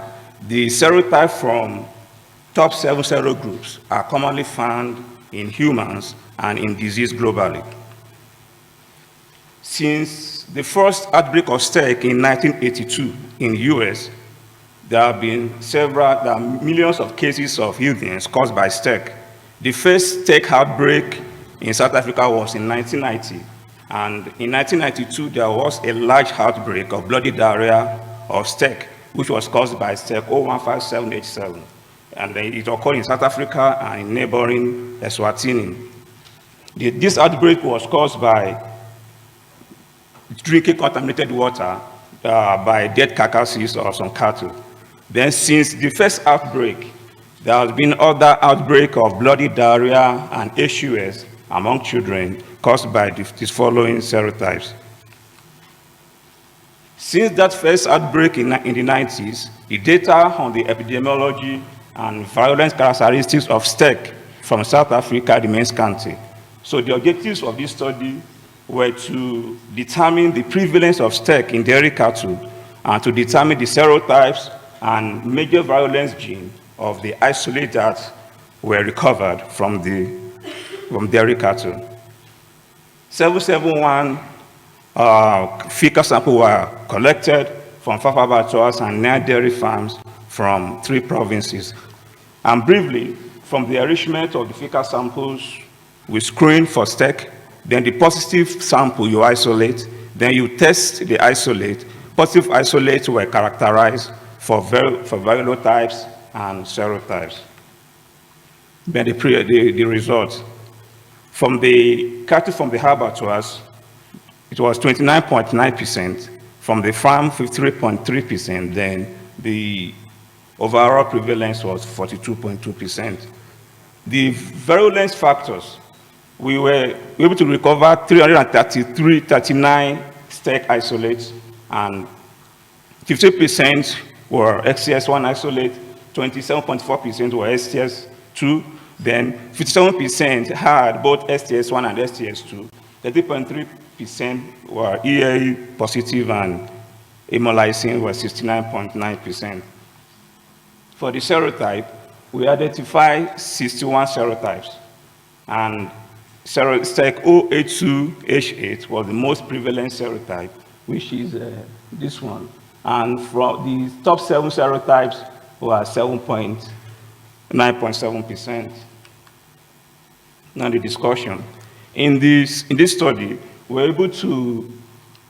the serotypes from top 7 serogroups are commonly found in humans and in disease globally. Since the first outbreak of STEC in 1982 in the US, there have been millions of cases of illness caused by STEC. The first STEC outbreak in South Africa was in 1990. And in 1992, there was a large outbreak of bloody diarrhea of STEC, which was caused by STEC 0157H7. And it occurred in South Africa and in neighboring Eswatini. This outbreak was caused by drinking contaminated water by dead carcasses of some cattle. Then since the first outbreak, there has been other outbreak of bloody diarrhea and HUS among children caused by these following serotypes. Since that first outbreak in the 90s, the data on the epidemiology and virulence characteristics of STEC from South Africa remains scanty. So the objectives of this study were to determine the prevalence of STEC in dairy cattle and to determine the serotypes and major virulence gene of the isolate that were recovered from dairy cattle. 771 fecal samples were collected from 5 abattoirs and 9 dairy farms from 3 provinces. And briefly, from the enrichment of the fecal samples, we screen for STEC, then the positive sample you isolate, then you test the isolate. Positive isolates were characterized for virulotypes and serotypes. Then the results. From the cattle from the abattoirs, it was 29.9%. From the farm, 53.3%. Then the overall prevalence was 42.2%. The virulence factors, we were able to recover 39 STEC isolates, and 50% were XCS1 isolate, 27.4% were STS2, then 57% had both STS1 and STS2, 30.3% were EA positive, and hemolysin was 69.9%. For the serotype, we identified 61 serotypes, and STEC 082H8 was the most prevalent serotype, which is this one. And from the top 7 serotypes were 9.7%. Now the discussion. In this study, we were able to,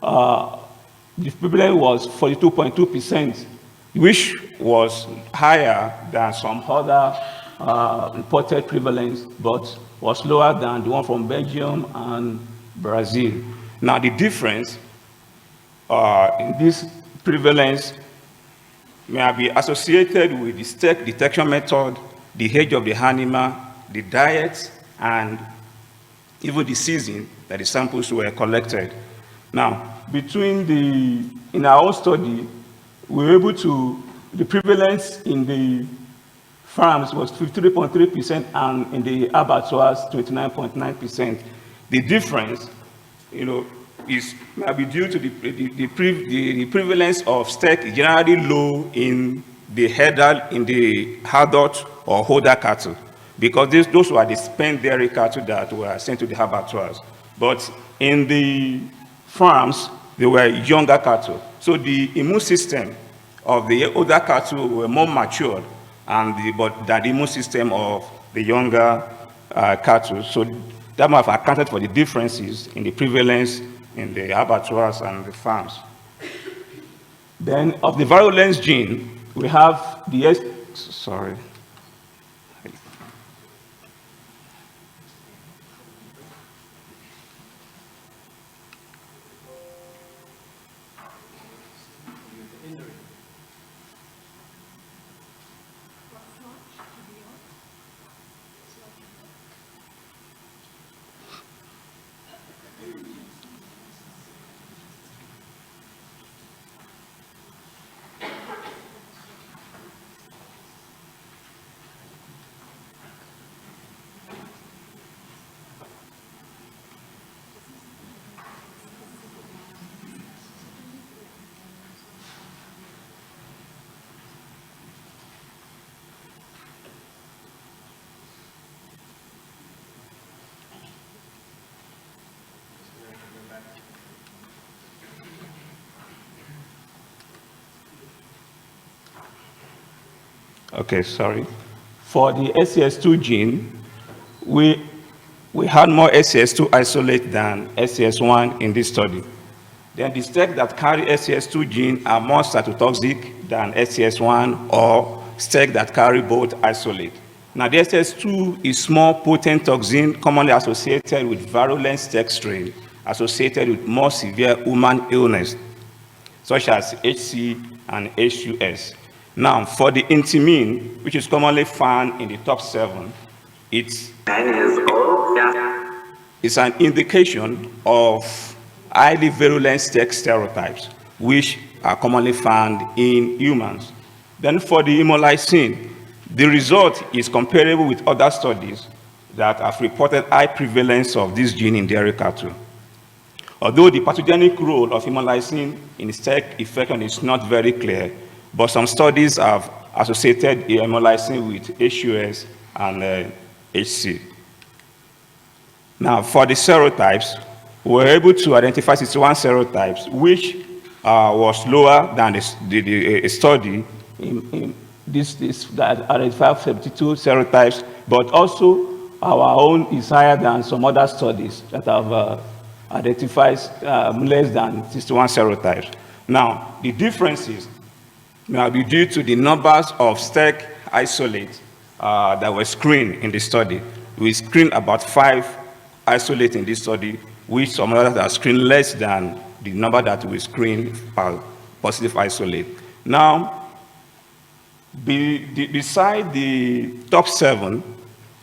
the prevalence was 42.2%, which was higher than some other reported prevalence, but was lower than the one from Belgium and Brazil. Now the difference in this prevalence may be associated with the STEC detection method, the age of the animal, the diet, and even the season that the samples were collected. Now, in our own study, we were able to, the prevalence in the farms was 53.3% and in the abattoirs 29.9%. The difference, is maybe due to the prevalence of STEC is generally low in the adult or older cattle, because those were the spent dairy cattle that were sent to the abattoirs. But in the farms, they were younger cattle. So the immune system of the older cattle were more matured, but that the immune system of the younger cattle. So that might have accounted for the differences in the prevalence in the abattoirs and the farms. Then of the virulence gene, we have the, sorry. Okay, sorry. For the SCS2 gene, we had more SCS2 isolate than SCS1 in this study. Then the stacks that carry SCS2 gene are more cytotoxic than SCS1 or stacks that carry both isolate. Now, the SCS2 is more potent toxin commonly associated with virulent stack strain associated with more severe human illness, such as HC and HUS. Now, for the intimine, which is commonly found in the top 7, it's an indication of highly virulent stack stereotypes, which are commonly found in humans. Then for the hemolysin, the result is comparable with other studies that have reported high prevalence of this gene in dairy cattle. Although the pathogenic role of hemolysin in stack infection is not very clear, but some studies have associated hemolysin with HUS and HC. Now, for the serotypes, we were able to identify 61 serotypes, which was lower than the study in this that identified 72 serotypes, but also our own is higher than some other studies that have identified less than 61 serotypes. Now, the differences may be due to the numbers of stack isolates that were screened in the study. We screened about 5 isolates in this study, which some others are screened less than the number that we screened for positive isolate. Now, beside the top 7,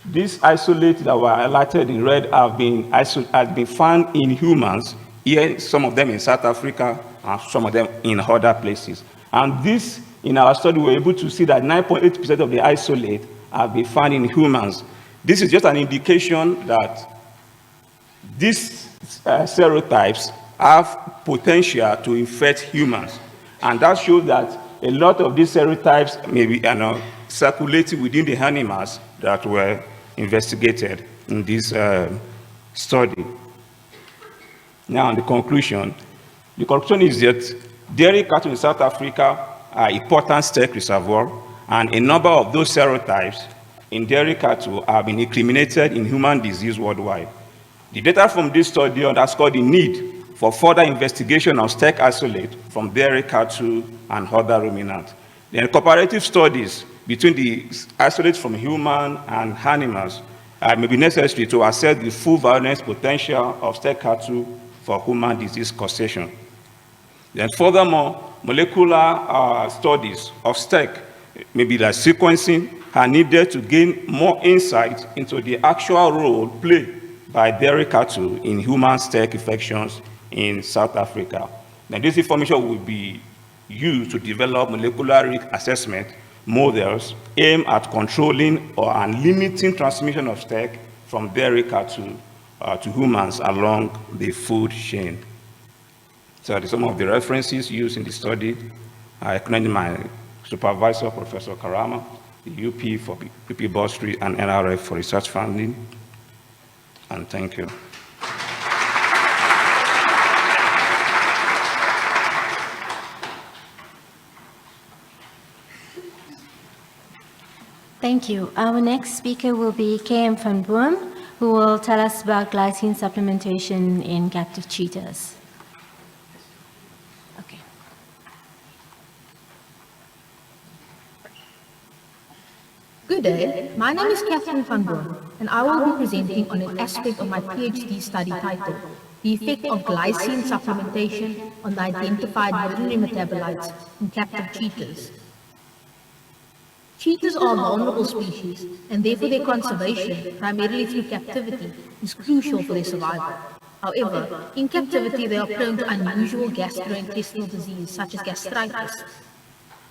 these isolates that were highlighted in red have been found in humans, here some of them in South Africa and some of them in other places. And this, in our study, we were able to see that 9.8% of the isolate have been found in humans. This is just an indication that these serotypes have potential to infect humans. And that shows that a lot of these serotypes may be circulating within the animals that were investigated in this study. Now, the conclusion is that dairy cattle in South Africa are important stack reservoir, and a number of those serotypes in dairy cattle have been incriminated in human disease worldwide. The data from this study underscored the need for further investigation of stack isolate from dairy cattle and other ruminants. The comparative studies between the isolates from human and animals may be necessary to assess the full virulence potential of stack cattle for human disease causation. Then furthermore, molecular studies of stack, maybe like sequencing, are needed to gain more insight into the actual role played by dairy cattle in human stack infections in South Africa. Now, this information will be used to develop molecular risk assessment models aimed at controlling and limiting transmission of stack from dairy cattle to humans along the food chain. So some of the references used in the study. I acknowledge my supervisor, Professor Karama, the UP for PP Bursary, and NRF for research funding. And thank you. Thank you. Our next speaker will be KM van Boom, who will tell us about glycine supplementation in captive cheetahs. Okay. Good day, my name is Catherine van Boom, and I will be presenting on an aspect of my PhD study titled, The Effect of Glycine Supplementation on the Identified Urinary Metabolites in Captive Cheetahs. Cheetahs are a vulnerable species, and therefore their conservation, primarily through captivity, is crucial for their survival. However, in captivity they are prone to unusual gastrointestinal disease such as gastritis.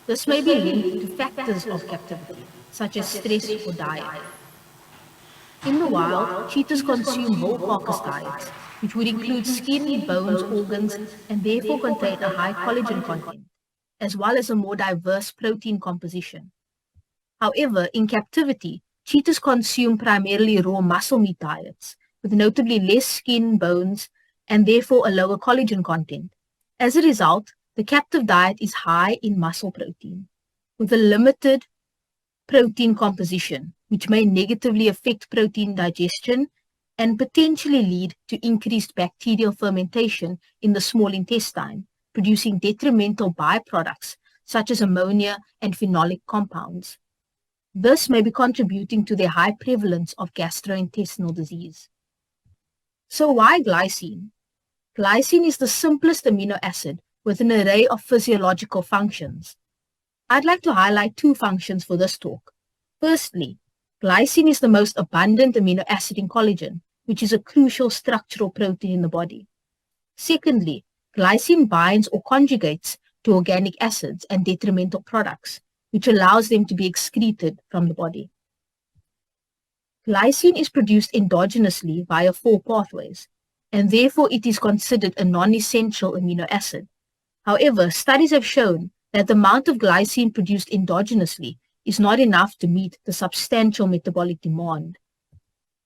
This may be linked to factors of captivity, such as stress or diet. In the wild, cheetahs consume whole carcass diets, which would include skin, bones, organs, and therefore contain a high collagen content, as well as a more diverse protein composition. However, in captivity, cheetahs consume primarily raw muscle meat diets, with notably less skin, bones, and therefore a lower collagen content. As a result, the captive diet is high in muscle protein, with a limited protein composition, which may negatively affect protein digestion and potentially lead to increased bacterial fermentation in the small intestine, producing detrimental byproducts such as ammonia and phenolic compounds. This may be contributing to the high prevalence of gastrointestinal disease. So why glycine? Glycine is the simplest amino acid with an array of physiological functions. I'd like to highlight two functions for this talk. Firstly, glycine is the most abundant amino acid in collagen, which is a crucial structural protein in the body. Secondly, glycine binds or conjugates to organic acids and detrimental products, which allows them to be excreted from the body. Glycine is produced endogenously via 4 pathways, and therefore it is considered a non-essential amino acid. However, studies have shown that the amount of glycine produced endogenously is not enough to meet the substantial metabolic demand.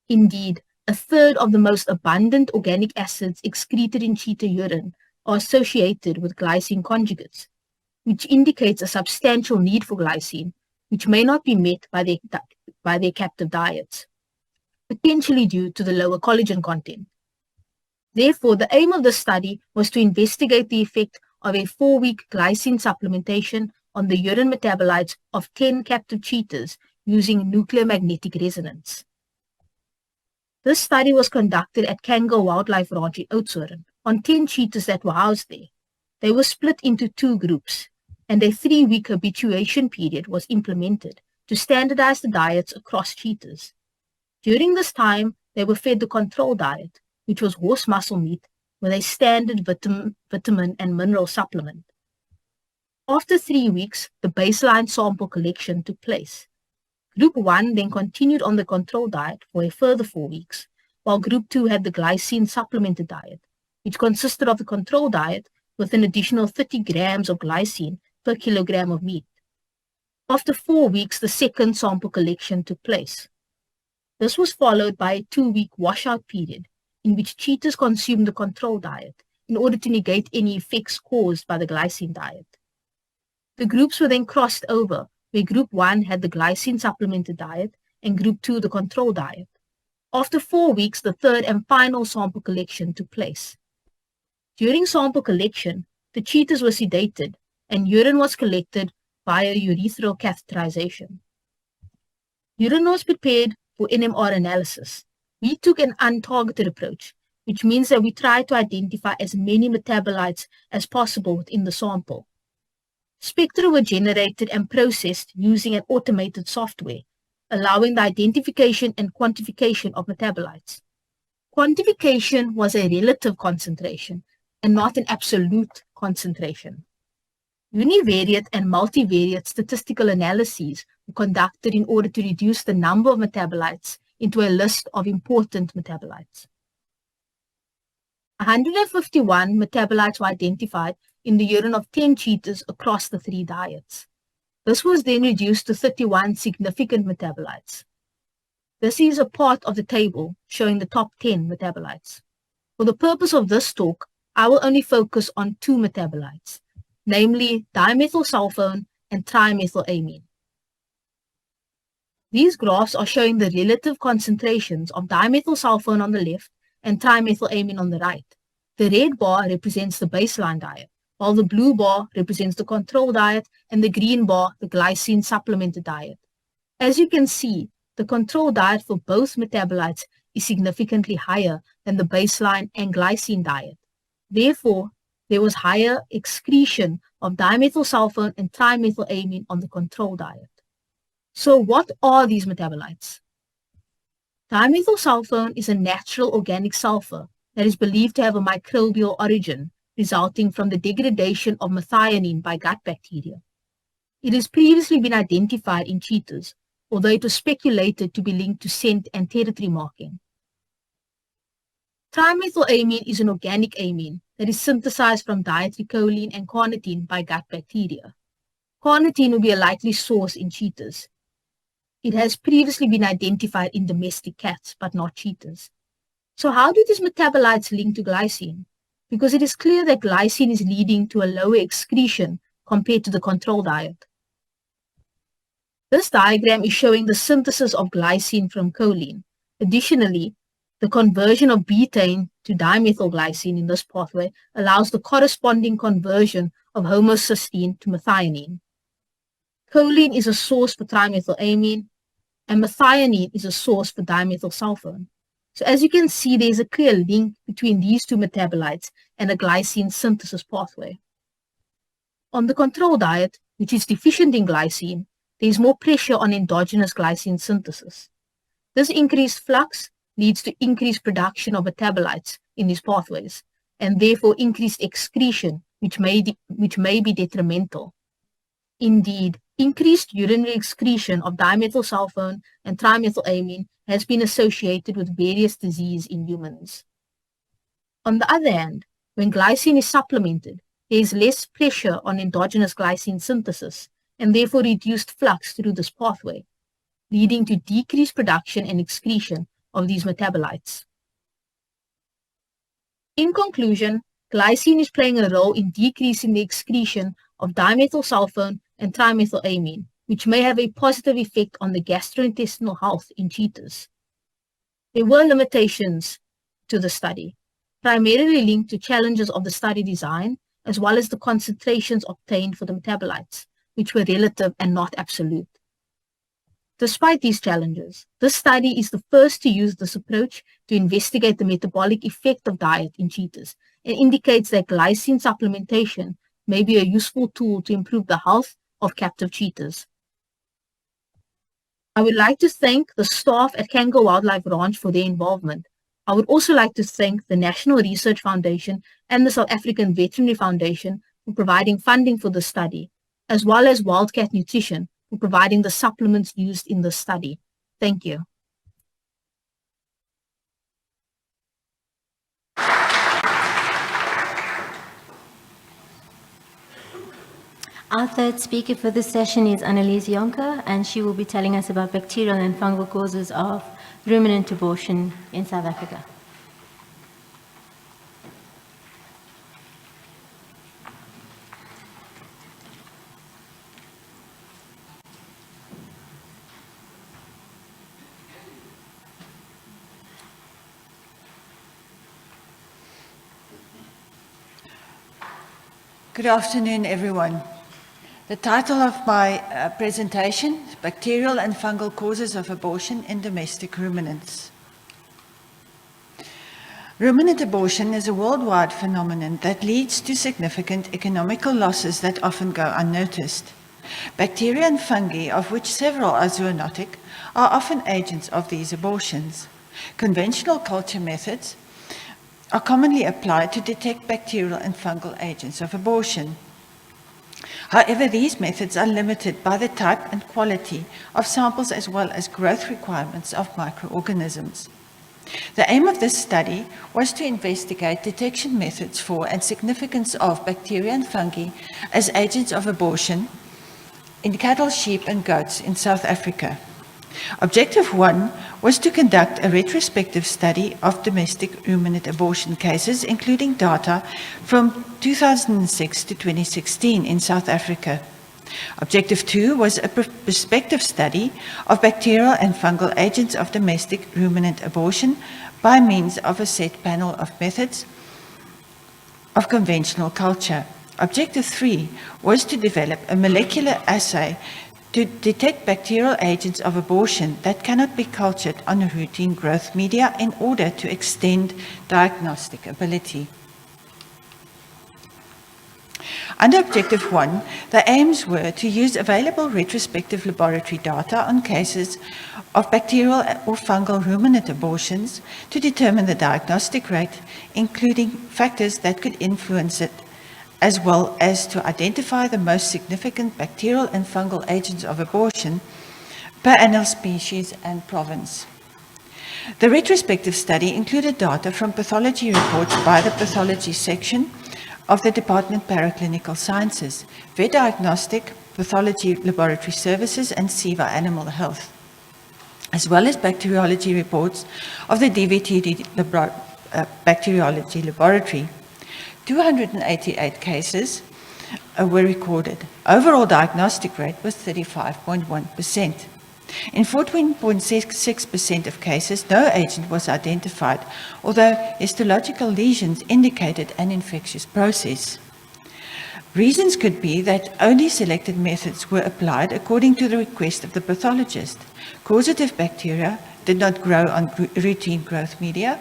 Indeed, a third of the most abundant organic acids excreted in cheetah urine are associated with glycine conjugates, which indicates a substantial need for glycine, which may not be met by their captive diets, potentially due to the lower collagen content. Therefore, the aim of the study was to investigate the effect of a 4-week glycine supplementation on the urine metabolites of 10 captive cheetahs using nuclear magnetic resonance. This study was conducted at Kangal Wildlife Ranch in Oudtshoorn on 10 cheetahs that were housed there. They were split into 2 groups, and a 3-week habituation period was implemented to standardize the diets across cheetahs. During this time, they were fed the control diet, which was horse muscle meat with a standard vitamin and mineral supplement. After 3 weeks, the baseline sample collection took place. Group 1 then continued on the control diet for a further 4 weeks, while Group 2 had the glycine supplemented diet, which consisted of the control diet with an additional 30 grams of glycine per kilogram of meat. After 4 weeks, the second sample collection took place. This was followed by a 2-week washout period in which cheetahs consumed the control diet in order to negate any effects caused by the glycine diet. The groups were then crossed over, where Group 1 had the glycine supplemented diet and Group 2 the control diet. After 4 weeks, the third and final sample collection took place. During sample collection, the cheetahs were sedated and urine was collected via urethral catheterization. Urine was prepared for NMR analysis. We took an untargeted approach, which means that we tried to identify as many metabolites as possible within the sample. Spectra were generated and processed using an automated software, allowing the identification and quantification of metabolites. Quantification was a relative concentration and not an absolute concentration. Univariate and multivariate statistical analyses were conducted in order to reduce the number of metabolites into a list of important metabolites. 151 metabolites were identified in the urine of 10 cheetahs across the 3 diets. This was then reduced to 31 significant metabolites. This is a part of the table showing the top 10 metabolites. For the purpose of this talk, I will only focus on 2 metabolites, namely dimethylsulfone and trimethylamine. These graphs are showing the relative concentrations of dimethylsulfone on the left and trimethylamine on the right. The red bar represents the baseline diet, while the blue bar represents the control diet and the green bar the glycine supplemented diet. As you can see, the control diet for both metabolites is significantly higher than the baseline and glycine diet. Therefore, there was higher excretion of dimethylsulfone and trimethylamine on the control diet. So what are these metabolites? Dimethylsulfone is a natural organic sulfur that is believed to have a microbial origin resulting from the degradation of methionine by gut bacteria. It has previously been identified in cheetahs, although it was speculated to be linked to scent and territory marking. Trimethylamine is an organic amine that is synthesized from dietary choline and carnitine by gut bacteria. Carnitine would be a likely source in cheetahs. It has previously been identified in domestic cats, but not cheetahs. So how do these metabolites link to glycine? Because it is clear that glycine is leading to a lower excretion compared to the control diet. This diagram is showing the synthesis of glycine from choline. Additionally, the conversion of betaine to dimethylglycine in this pathway allows the corresponding conversion of homocysteine to methionine. Choline is a source for trimethylamine, and methionine is a source for dimethylsulfone. So as you can see, there is a clear link between these two metabolites and a glycine synthesis pathway. On the control diet, which is deficient in glycine, there is more pressure on endogenous glycine synthesis. This increased flux leads to increased production of metabolites in these pathways, and therefore increased excretion, which may be detrimental. Indeed, increased urinary excretion of dimethylsulfone and trimethylamine has been associated with various diseases in humans. On the other hand, when glycine is supplemented, there is less pressure on endogenous glycine synthesis and therefore reduced flux through this pathway, leading to decreased production and excretion of these metabolites. In conclusion, glycine is playing a role in decreasing the excretion of dimethylsulfone and trimethylamine, which may have a positive effect on the gastrointestinal health in cheetahs. There were limitations to the study, primarily linked to challenges of the study design, as well as the concentrations obtained for the metabolites, which were relative and not absolute. Despite these challenges, this study is the first to use this approach to investigate the metabolic effect of diet in cheetahs and indicates that glycine supplementation may be a useful tool to improve the health of captive cheetahs. I would like to thank the staff at Kango Wildlife Ranch for their involvement. I would also like to thank the National Research Foundation and the South African Veterinary Foundation for providing funding for the study, as well as Wildcat Nutrition for providing the supplements used in the study. Thank you. Our third speaker for this session is Annelies Jonker, and she will be telling us about bacterial and fungal causes of ruminant abortion in South Africa. Good afternoon, everyone. The title of my presentation is Bacterial and Fungal Causes of Abortion in Domestic Ruminants. Ruminant abortion is a worldwide phenomenon that leads to significant economical losses that often go unnoticed. Bacteria and fungi, of which several are zoonotic, are often agents of these abortions. Conventional culture methods are commonly applied to detect bacterial and fungal agents of abortion. However, these methods are limited by the type and quality of samples as well as growth requirements of microorganisms. The aim of this study was to investigate detection methods for and significance of bacteria and fungi as agents of abortion in cattle, sheep, and goats in South Africa. Objective 1 was to conduct a retrospective study of domestic ruminant abortion cases, including data from 2006 to 2016 in South Africa. Objective 2 was a prospective study of bacterial and fungal agents of domestic ruminant abortion by means of a set panel of methods of conventional culture. Objective 3 was to develop a molecular assay to detect bacterial agents of abortion that cannot be cultured on routine growth media in order to extend diagnostic ability. Under Objective 1, the aims were to use available retrospective laboratory data on cases of bacterial or fungal ruminant abortions to determine the diagnostic rate, including factors that could influence it, as well as to identify the most significant bacterial and fungal agents of abortion per annel species and province. The retrospective study included data from pathology reports by the pathology section of the Department of Paraclinical Sciences, Vet Diagnostic, Pathology Laboratory Services, and SIVA Animal Health, as well as bacteriology reports of the DVTD Bacteriology Laboratory. 288 cases were recorded. Overall diagnostic rate was 35.1%. In 14.66% of cases, no agent was identified, although histological lesions indicated an infectious process. Reasons could be that only selected methods were applied according to the request of the pathologist. Causative bacteria did not grow on routine growth media.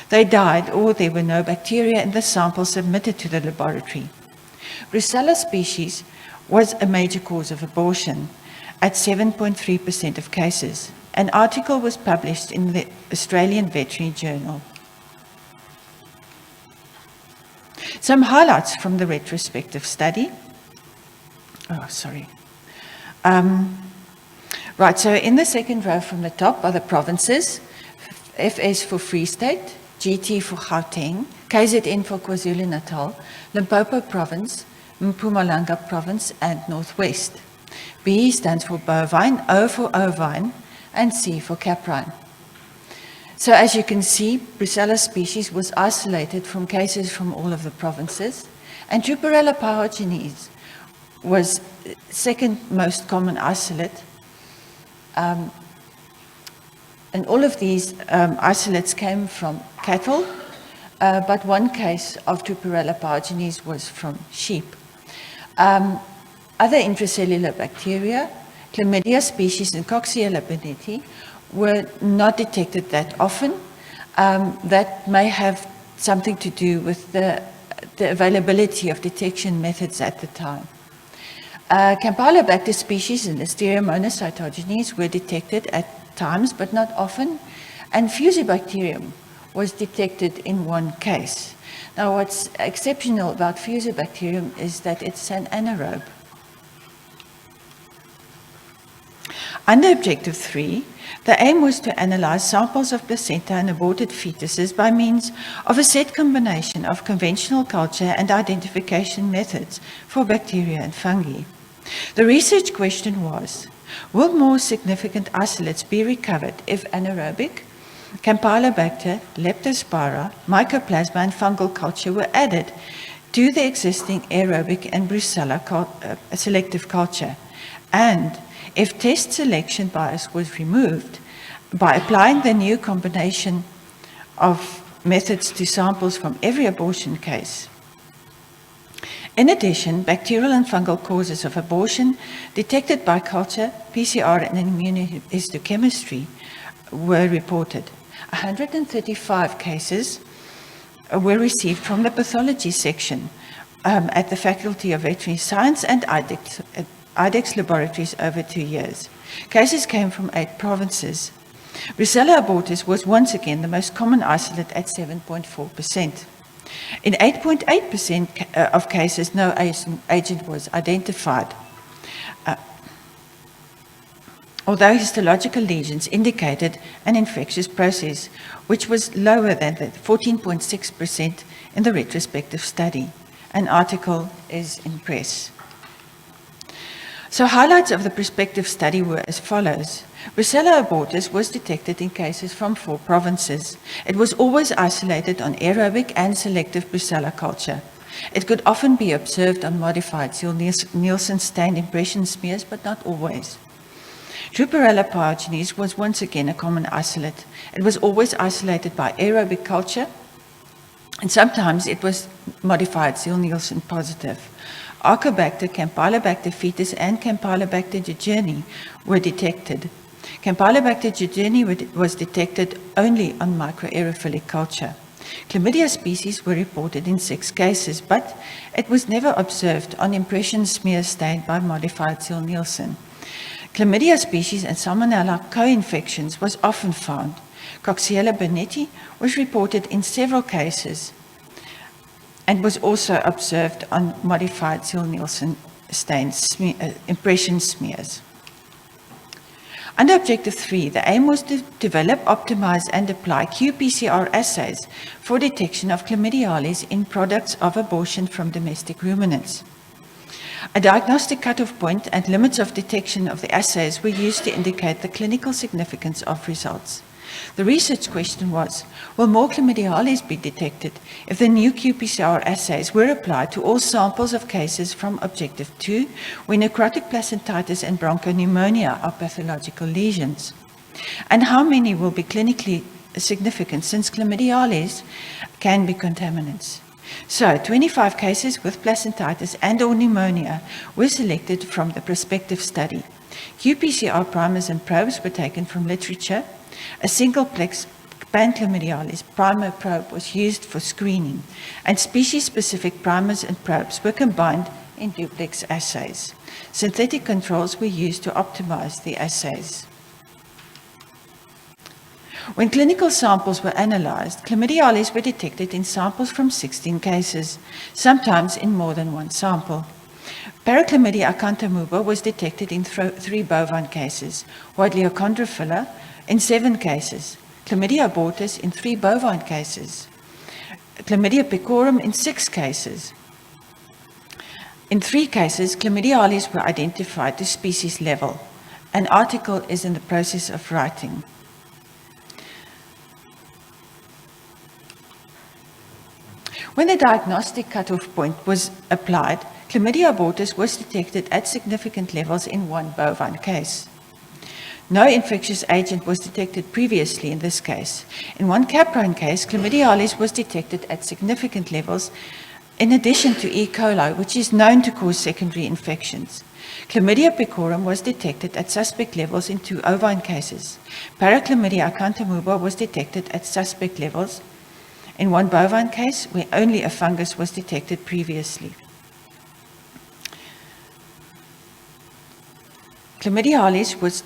They died, or there were no bacteria in the sample submitted to the laboratory. Brucella species was a major cause of abortion at 7.3% of cases. An article was published in the Australian Veterinary Journal. Some highlights from the retrospective study. Right, so in the second row from the top are the provinces: FS for Free State, GT for Gauteng, KZN for KwaZulu-Natal, Limpopo Province, Mpumalanga Province, and Northwest. B stands for bovine, O for ovine, and C for caprine. So as you can see, Brucella species was isolated from cases from all of the provinces, and Druperella pyogenes was second most common isolate. And all of these isolates came from cattle, but one case of Druperella pyogenes was from sheep. Other intracellular bacteria, Chlamydia species and Coxiella burnetii, were not detected that often. That may have something to do with the availability of detection methods at the time. Campylobacter species and Listeria monocytogenes were detected at times, but not often. And Fusobacterium was detected in one case. Now, what's exceptional about Fusobacterium is that it's an anaerobe. Under Objective 3, the aim was to analyze samples of placenta and aborted fetuses by means of a set combination of conventional culture and identification methods for bacteria and fungi. The research question was, will more significant isolates be recovered if anaerobic, Campylobacter, Leptospira, Mycoplasma, and fungal culture were added to the existing aerobic and Brucella selective culture? And if test selection bias was removed by applying the new combination of methods to samples from every abortion case. In addition, bacterial and fungal causes of abortion detected by culture, PCR, and immunohistochemistry were reported. 135 cases were received from the pathology section at the Faculty of Veterinary Science and IDEX laboratories over 2 years. Cases came from 8 provinces. Brucella abortus was once again the most common isolate at 7.4%. In 8.8% of cases, no agent was identified. Although histological lesions indicated an infectious process, which was lower than the 14.6% in the retrospective study. An article is in press. So highlights of the prospective study were as follows. Brucella abortus was detected in cases from 4 provinces. It was always isolated on aerobic and selective Brucella culture. It could often be observed on modified Ziel-Nielsen stained impression smears, but not always. Ruperella pyogenes was once again a common isolate. It was always isolated by aerobic culture, and sometimes it was modified Ziel-Nielsen positive. Archobacter, Campylobacter fetus, and Campylobacter jejuni were detected. Campylobacter jejuni was detected only on microaerophilic culture. Chlamydia species were reported in 6 cases, but it was never observed on impression smear stained by modified Ziel-Nielsen. Chlamydia species and Salmonella co-infections was often found. Coxiella burnetii was reported in several cases and was also observed on modified Ziel-Nielsen stained impression smears. Under Objective 3, the aim was to develop, optimize, and apply qPCR assays for detection of chlamydiales in products of abortion from domestic ruminants. A diagnostic cutoff point and limits of detection of the assays were used to indicate the clinical significance of results. The research question was, will more chlamydiales be detected if the new qPCR assays were applied to all samples of cases from Objective 2, where necrotic placentitis and bronchopneumonia are pathological lesions? And how many will be clinically significant, since chlamydiales can be contaminants? So, 25 cases with placentitis and or pneumonia were selected from the prospective study. qPCR primers and probes were taken from literature. A single-plex panchlamydialis primer probe was used for screening, and species-specific primers and probes were combined in duplex assays. Synthetic controls were used to optimize the assays. When clinical samples were analyzed, chlamydiales were detected in samples from 16 cases, sometimes in more than one sample. Parachlamydia acanthamoeba was detected in 3 bovine cases, Wadlea chondrophila in 7 cases, Chlamydia abortus in 3 bovine cases, Chlamydia pecorum in 6 cases. In 3 cases, chlamydiales were identified to species level. An article is in the process of writing. When the diagnostic cutoff point was applied, Chlamydia abortus was detected at significant levels in 1 bovine case. No infectious agent was detected previously in this case. In 1 caprine case, chlamydiales was detected at significant levels in addition to E. coli, which is known to cause secondary infections. Chlamydia pecorum was detected at suspect levels in 2 ovine cases. Parachlamydia acanthamoeba was detected at suspect levels in 1 bovine case, where only a fungus was detected previously. Chlamydiales was,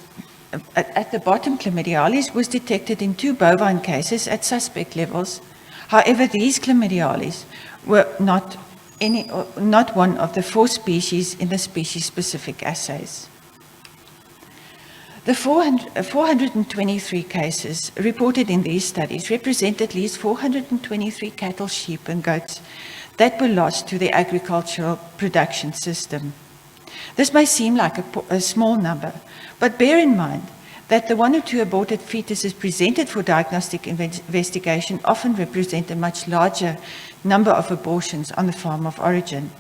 at the bottom, chlamydiales was detected in 2 bovine cases at suspect levels. However, these chlamydiales were not one of the 4 species in the species-specific assays. The 423 cases reported in these studies represent at least 423 cattle, sheep, and goats that were lost to the agricultural production system. This may seem like a small number, but bear in mind that the 1 or 2 aborted fetuses presented for diagnostic investigation often represent a much larger number of abortions on the farm of origin.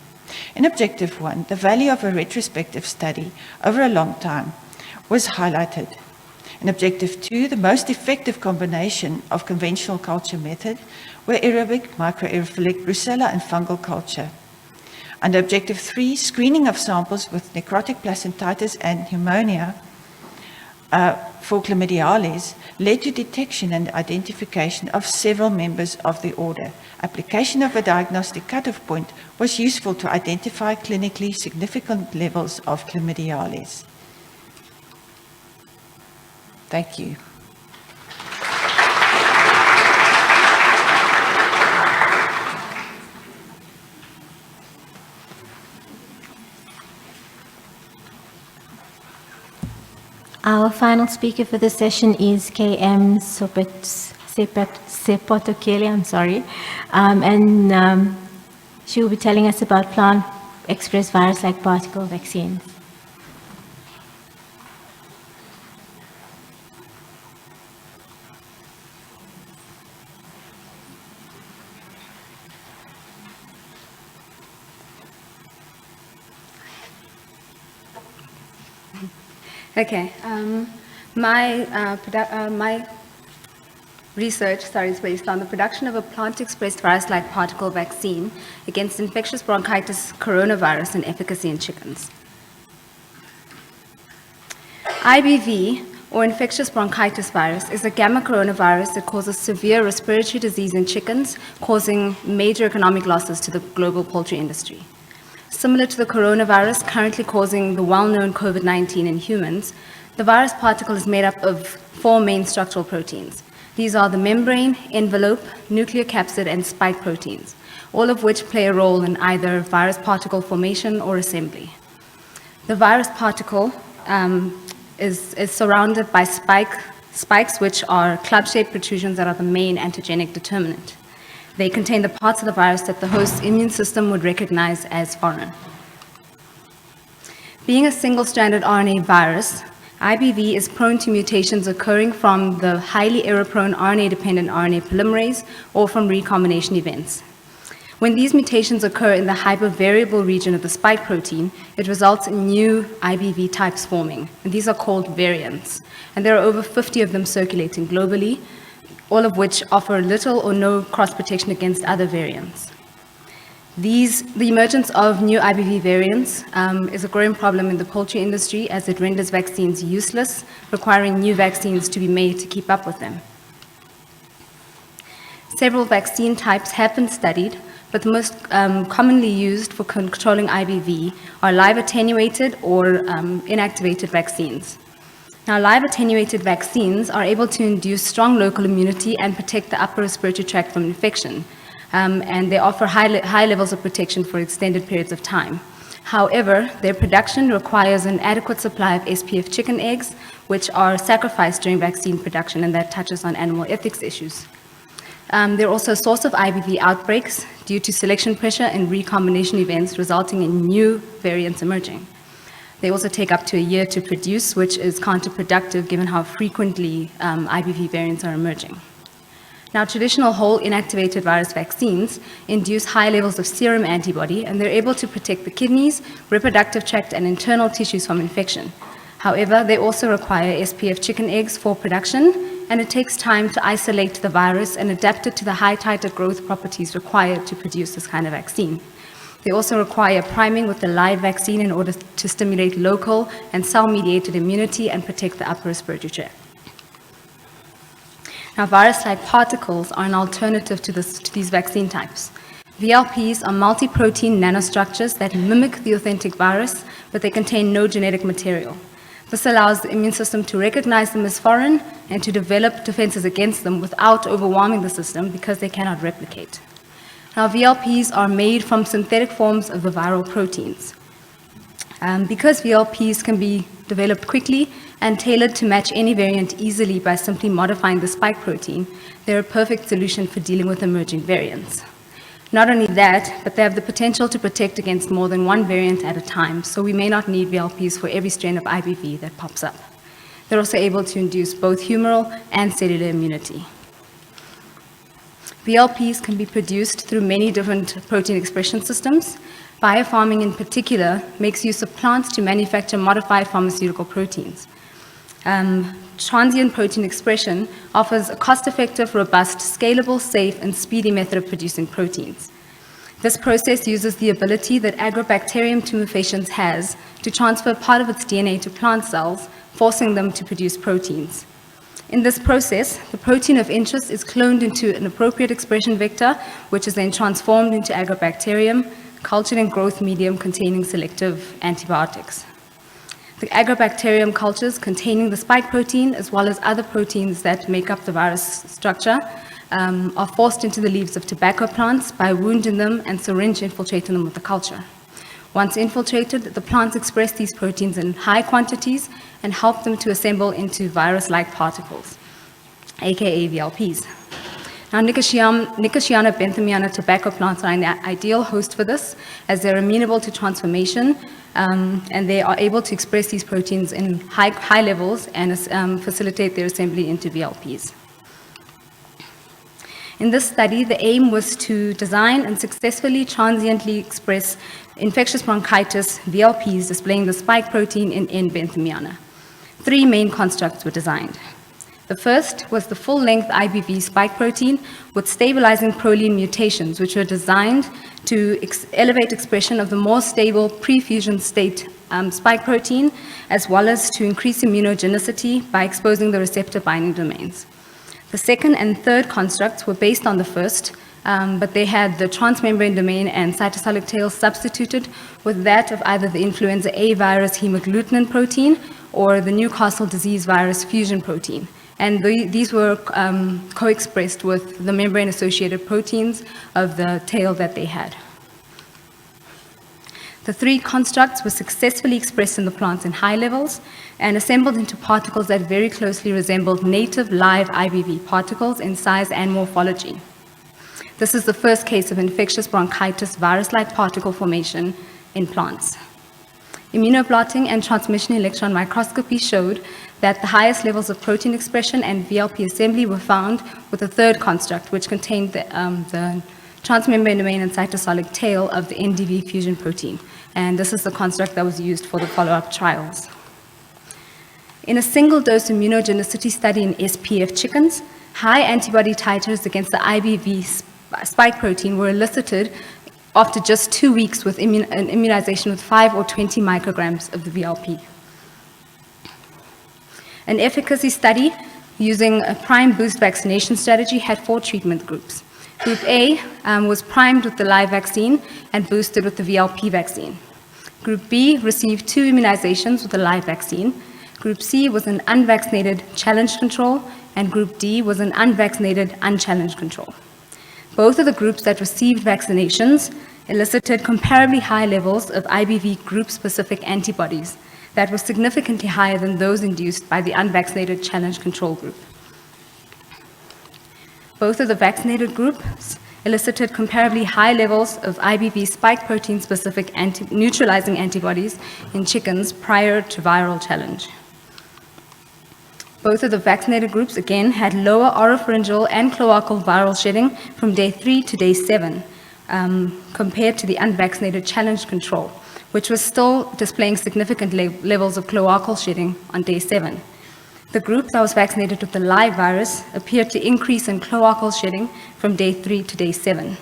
In Objective 1, the value of a retrospective study over a long time was highlighted. In Objective 2, the most effective combination of conventional culture method were aerobic, microaerophilic, brucella, and fungal culture. Under Objective 3, screening of samples with necrotic placentitis and pneumonia for chlamydiales led to detection and identification of several members of the order. Application of a diagnostic cutoff point was useful to identify clinically significant levels of chlamydiales. Thank you. Our final speaker for this session is KM Sepotokele, and she will be telling us about plant-expressed virus-like particle vaccines. Okay. My research is based on the production of a plant-expressed virus-like particle vaccine against infectious bronchitis coronavirus and efficacy in chickens. IBV, or infectious bronchitis virus, is a gamma coronavirus that causes severe respiratory disease in chickens, causing major economic losses to the global poultry industry. Similar to the coronavirus currently causing the well-known COVID-19 in humans, the virus particle is made up of 4 main structural proteins. These are the membrane, envelope, nucleocapsid, and spike proteins, all of which play a role in either virus particle formation or assembly. The virus particle is surrounded by spikes, which are club-shaped protrusions that are the main antigenic determinant. They contain the parts of the virus that the host's immune system would recognize as foreign. Being a single-stranded RNA virus, IBV is prone to mutations occurring from the highly error-prone RNA-dependent RNA polymerase or from recombination events. When these mutations occur in the hypervariable region of the spike protein, it results in new IBV types forming, and these are called variants. And there are over 50 of them circulating globally, all of which offer little or no cross-protection against other variants. The emergence of new IBV variants is a growing problem in the poultry industry as it renders vaccines useless, requiring new vaccines to be made to keep up with them. Several vaccine types have been studied, but the most commonly used for controlling IBV are live attenuated or inactivated vaccines. Now, live attenuated vaccines are able to induce strong local immunity and protect the upper respiratory tract from infection, and they offer high levels of protection for extended periods of time. However, their production requires an adequate supply of SPF chicken eggs, which are sacrificed during vaccine production, and that touches on animal ethics issues. They're also a source of IBV outbreaks due to selection pressure and recombination events resulting in new variants emerging. They also take up to a year to produce, which is counterproductive given how frequently IBV variants are emerging. Now, traditional whole inactivated virus vaccines induce high levels of serum antibody, and they're able to protect the kidneys, reproductive tract, and internal tissues from infection. However, they also require SPF chicken eggs for production, and it takes time to isolate the virus and adapt it to the high titer growth properties required to produce this kind of vaccine. They also require priming with the live vaccine in order to stimulate local and cell-mediated immunity and protect the upper respiratory tract. Now, virus-like particles are an alternative to these vaccine types. VLPs are multi-protein nanostructures that mimic the authentic virus, but they contain no genetic material. This allows the immune system to recognize them as foreign and to develop defenses against them without overwhelming the system because they cannot replicate. Now, VLPs are made from synthetic forms of the viral proteins. Because VLPs can be developed quickly and tailored to match any variant easily by simply modifying the spike protein, they're a perfect solution for dealing with emerging variants. Not only that, but they have the potential to protect against more than one variant at a time, so we may not need VLPs for every strain of IBV that pops up. They're also able to induce both humoral and cellular immunity. VLPs can be produced through many different protein expression systems. Biofarming in particular makes use of plants to manufacture modified pharmaceutical proteins. Transient protein expression offers a cost-effective, robust, scalable, safe, and speedy method of producing proteins. This process uses the ability that Agrobacterium tumefaciens has to transfer part of its DNA to plant cells, forcing them to produce proteins. In this process, the protein of interest is cloned into an appropriate expression vector, which is then transformed into Agrobacterium, cultured in growth medium containing selective antibiotics. The Agrobacterium cultures containing the spike protein, as well as other proteins that make up the virus structure, are forced into the leaves of tobacco plants by wounding them and syringe infiltrating them with the culture. Once infiltrated, the plants express these proteins in high quantities and help them to assemble into virus-like particles, aka VLPs. Now, Nicotiana benthamiana tobacco plants are an ideal host for this, as they're amenable to transformation, and they are able to express these proteins in high levels and facilitate their assembly into VLPs. In this study, the aim was to design and successfully transiently express infectious bronchitis VLPs displaying the spike protein in N. benthamiana. 3 main constructs were designed. The first was the full-length IBV spike protein with stabilizing proline mutations, which were designed to elevate expression of the more stable pre-fusion state spike protein, as well as to increase immunogenicity by exposing the receptor binding domains. The second and third constructs were based on the first, but they had the transmembrane domain and cytosolic tail substituted with that of either the influenza A virus hemagglutinin protein or the Newcastle disease virus fusion protein. And these were co-expressed with the membrane-associated proteins of the tail that they had. The 3 constructs were successfully expressed in the plants in high levels and assembled into particles that very closely resembled native live IBV particles in size and morphology. This is the first case of infectious bronchitis virus-like particle formation in plants. Immunoblotting and transmission electron microscopy showed that the highest levels of protein expression and VLP assembly were found with the third construct, which contained the transmembrane domain and cytosolic tail of the NDV fusion protein. And this is the construct that was used for the follow-up trials. In a single-dose immunogenicity study in SPF chickens, high antibody titers against the IBV spike protein were elicited after just 2 weeks with an immunization with 5 or 20 micrograms of the VLP. An efficacy study using a prime boost vaccination strategy had 4 treatment groups. Group A was primed with the live vaccine and boosted with the VLP vaccine. Group B received 2 immunizations with the live vaccine. Group C was an unvaccinated challenge control, and Group D was an unvaccinated unchallenged control. Both of the groups that received vaccinations elicited comparably high levels of IBV group-specific antibodies that were significantly higher than those induced by the unvaccinated challenge control group. Both of the vaccinated groups elicited comparably high levels of IBV spike protein-specific neutralizing antibodies in chickens prior to viral challenge. Both of the vaccinated groups, again, had lower oropharyngeal and cloacal viral shedding from day 3 to day 7, compared to the unvaccinated challenge control, which was still displaying significant levels of cloacal shedding on day 7. The group that was vaccinated with the live virus appeared to increase in cloacal shedding from day 3 to day 7.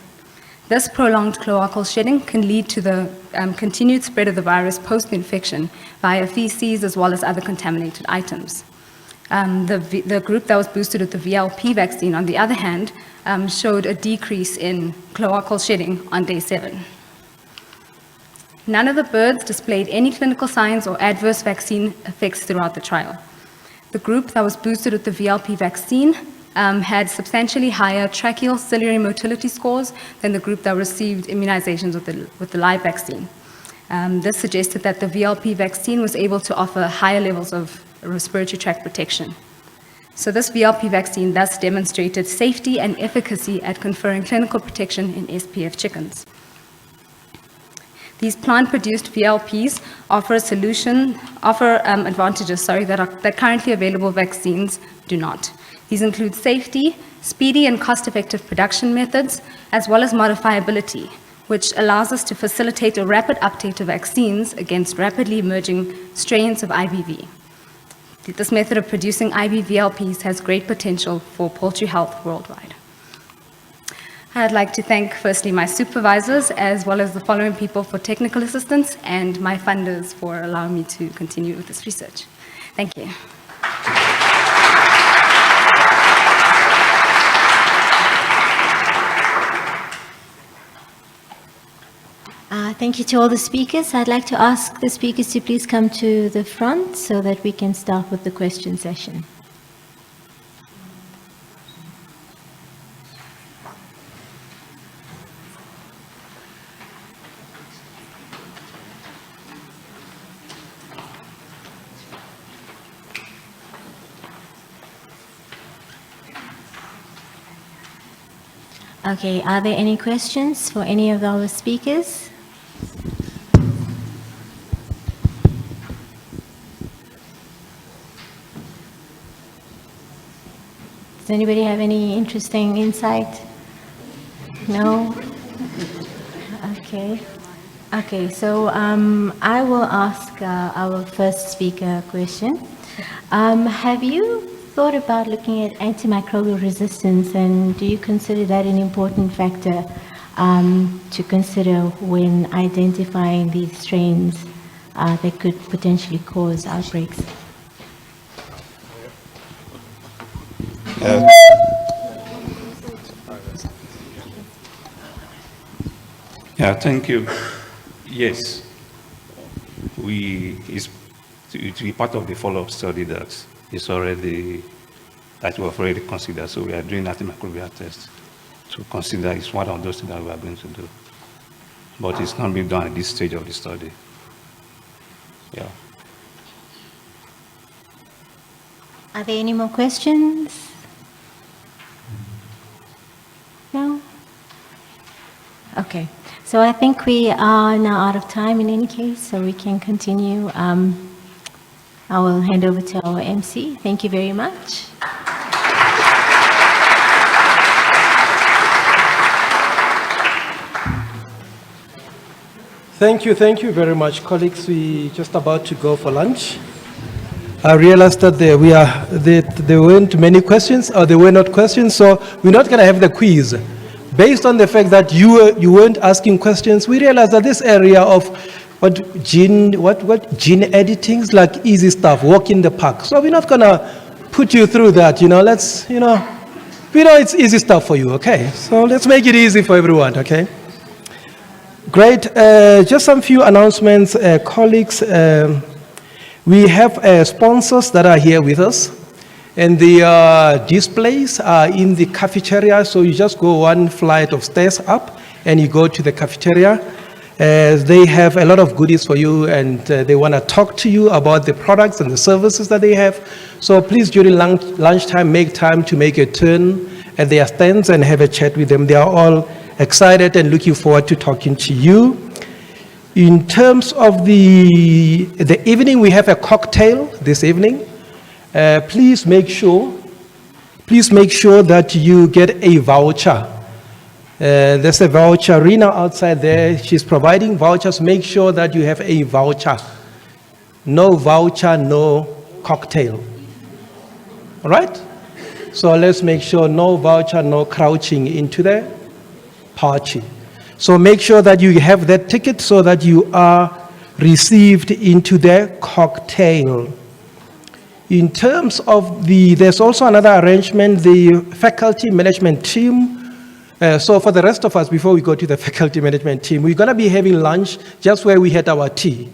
This prolonged cloacal shedding can lead to the continued spread of the virus post-infection via feces as well as other contaminated items. The group that was boosted with the VLP vaccine, on the other hand, showed a decrease in cloacal shedding on day 7. None of the birds displayed any clinical signs or adverse vaccine effects throughout the trial. The group that was boosted with the VLP vaccine had substantially higher tracheal ciliary motility scores than the group that received immunizations with the live vaccine. This suggested that the VLP vaccine was able to offer higher levels of respiratory tract protection. So this VLP vaccine thus demonstrated safety and efficacy at conferring clinical protection in SPF chickens. These plant-produced VLPs offer advantages that currently available vaccines do not. These include safety, speedy and cost-effective production methods, as well as modifiability, which allows us to facilitate a rapid uptake of vaccines against rapidly emerging strains of IBV. This method of producing IBVLPs has great potential for poultry health worldwide. I'd like to thank firstly my supervisors as well as the following people for technical assistance and my funders for allowing me to continue with this research. Thank you. Thank you to all the speakers. I'd like to ask the speakers to please come to the front so that we can start with the question session. Okay, are there any questions for any of our speakers? Does anybody have any interesting insight? No? Okay. Okay, so I will ask our first speaker a question. Have you thought about looking at antimicrobial resistance, and do you consider that an important factor to consider when identifying these strains that could potentially cause outbreaks? Yeah, thank you. Yes, it will be part of the follow-up study that we've already considered. So we are doing antimicrobial tests to consider it's one of those things that we are going to do. But it's not being done at this stage of the study. Yeah. Are there any more questions? No? Okay. So I think we are now out of time in any case, so we can continue. I will hand over to our MC. Thank you very much. Thank you very much, colleagues. We just about to go for lunch. I realized that there weren't many questions, or there were not questions, so we're not going to have the quiz. Based on the fact that you weren't asking questions, we realized that this area of gene editing is like easy stuff, walk in the park. So we're not gonna put you through that, we know it's easy stuff for you, okay? So let's make it easy for everyone, okay? Great, just some few announcements, colleagues. We have sponsors that are here with us. And the displays are in the cafeteria, so you just go one flight of stairs up and you go to the cafeteria. They have a lot of goodies for you, and they want to talk to you about the products and the services that they have. So please, during lunchtime, make time to make a turn at their stands and have a chat with them. They are all excited and looking forward to talking to you. In terms of the evening, we have a cocktail this evening. Please make sure that you get a voucher. There's a voucher. Rina outside there, she's providing vouchers. Make sure that you have a voucher. No voucher, no cocktail. All right? So let's make sure no voucher, no crouching into the party. So make sure that you have that ticket so that you are received into the cocktail. In terms of there's also another arrangement, the faculty management team. So for the rest of us, before we go to the faculty management team, we're gonna be having lunch just where we had our tea.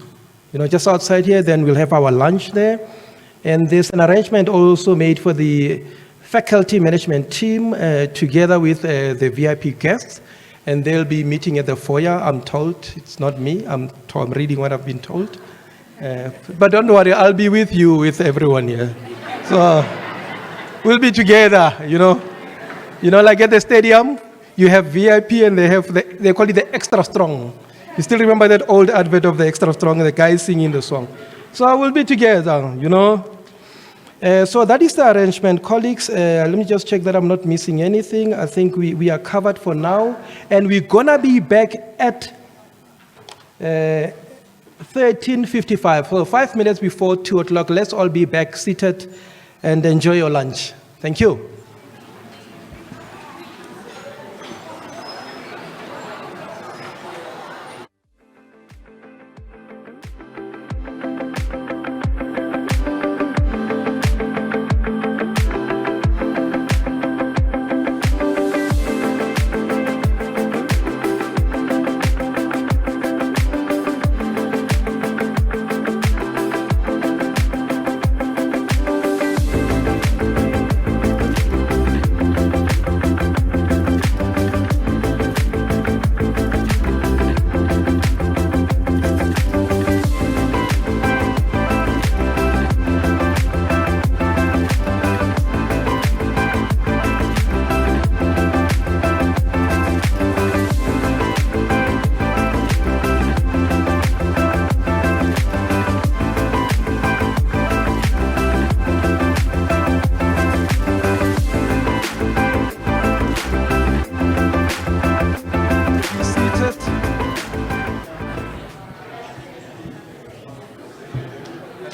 Just outside here, then we'll have our lunch there. And there's an arrangement also made for the faculty management team together with the VIP guests. And they'll be meeting at the foyer, I'm told. It's not me, I'm reading what I've been told. But don't worry, I'll be with you, with everyone here. So we'll be together, like at the stadium, you have VIP and they call it the Extra Strong. You still remember that old advert of the Extra Strong, the guy singing the song. So we'll be together, So that is the arrangement. Colleagues, let me just check that I'm not missing anything. I think we are covered for now. And we're gonna be back at 13:55, so 5 minutes before 2 o'clock. Let's all be back seated and enjoy your lunch. Thank you.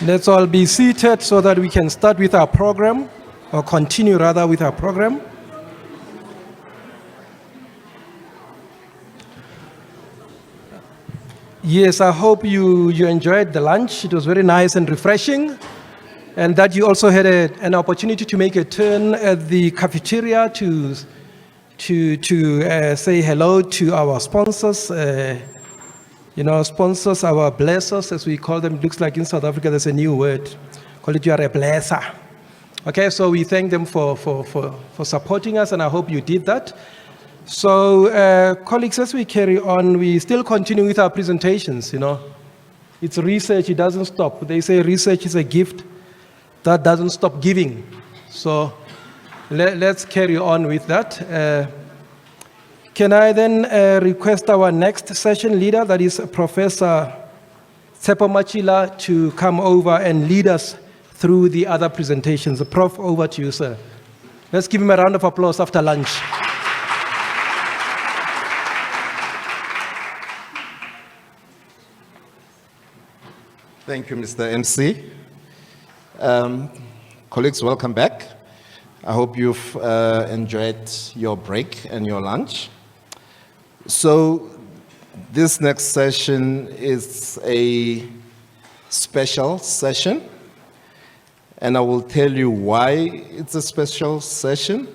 Let's all be seated so that we can start with our program, or continue rather with our program. Yes, I hope you enjoyed the lunch. It was very nice and refreshing, and that you also had an opportunity to make a turn at the cafeteria to say hello to our sponsors. Sponsors, our blessers, as we call them. It looks like in South Africa there's a new word. Call it you are a blesser. Okay, so we thank them for supporting us, and I hope you did that. So, colleagues, as we carry on, we still continue with our presentations, It's research, it doesn't stop. They say research is a gift that doesn't stop giving. So, let's carry on with that. Can I then request our next session leader, that is Professor Tshepo Machila, to come over and lead us through the other presentations. Prof, over to you, sir. Let's give him a round of applause after lunch. Thank you, Mr. MC. Colleagues, welcome back. I hope you've enjoyed your break and your lunch. So this next session is a special session, and I will tell you why it's a special session.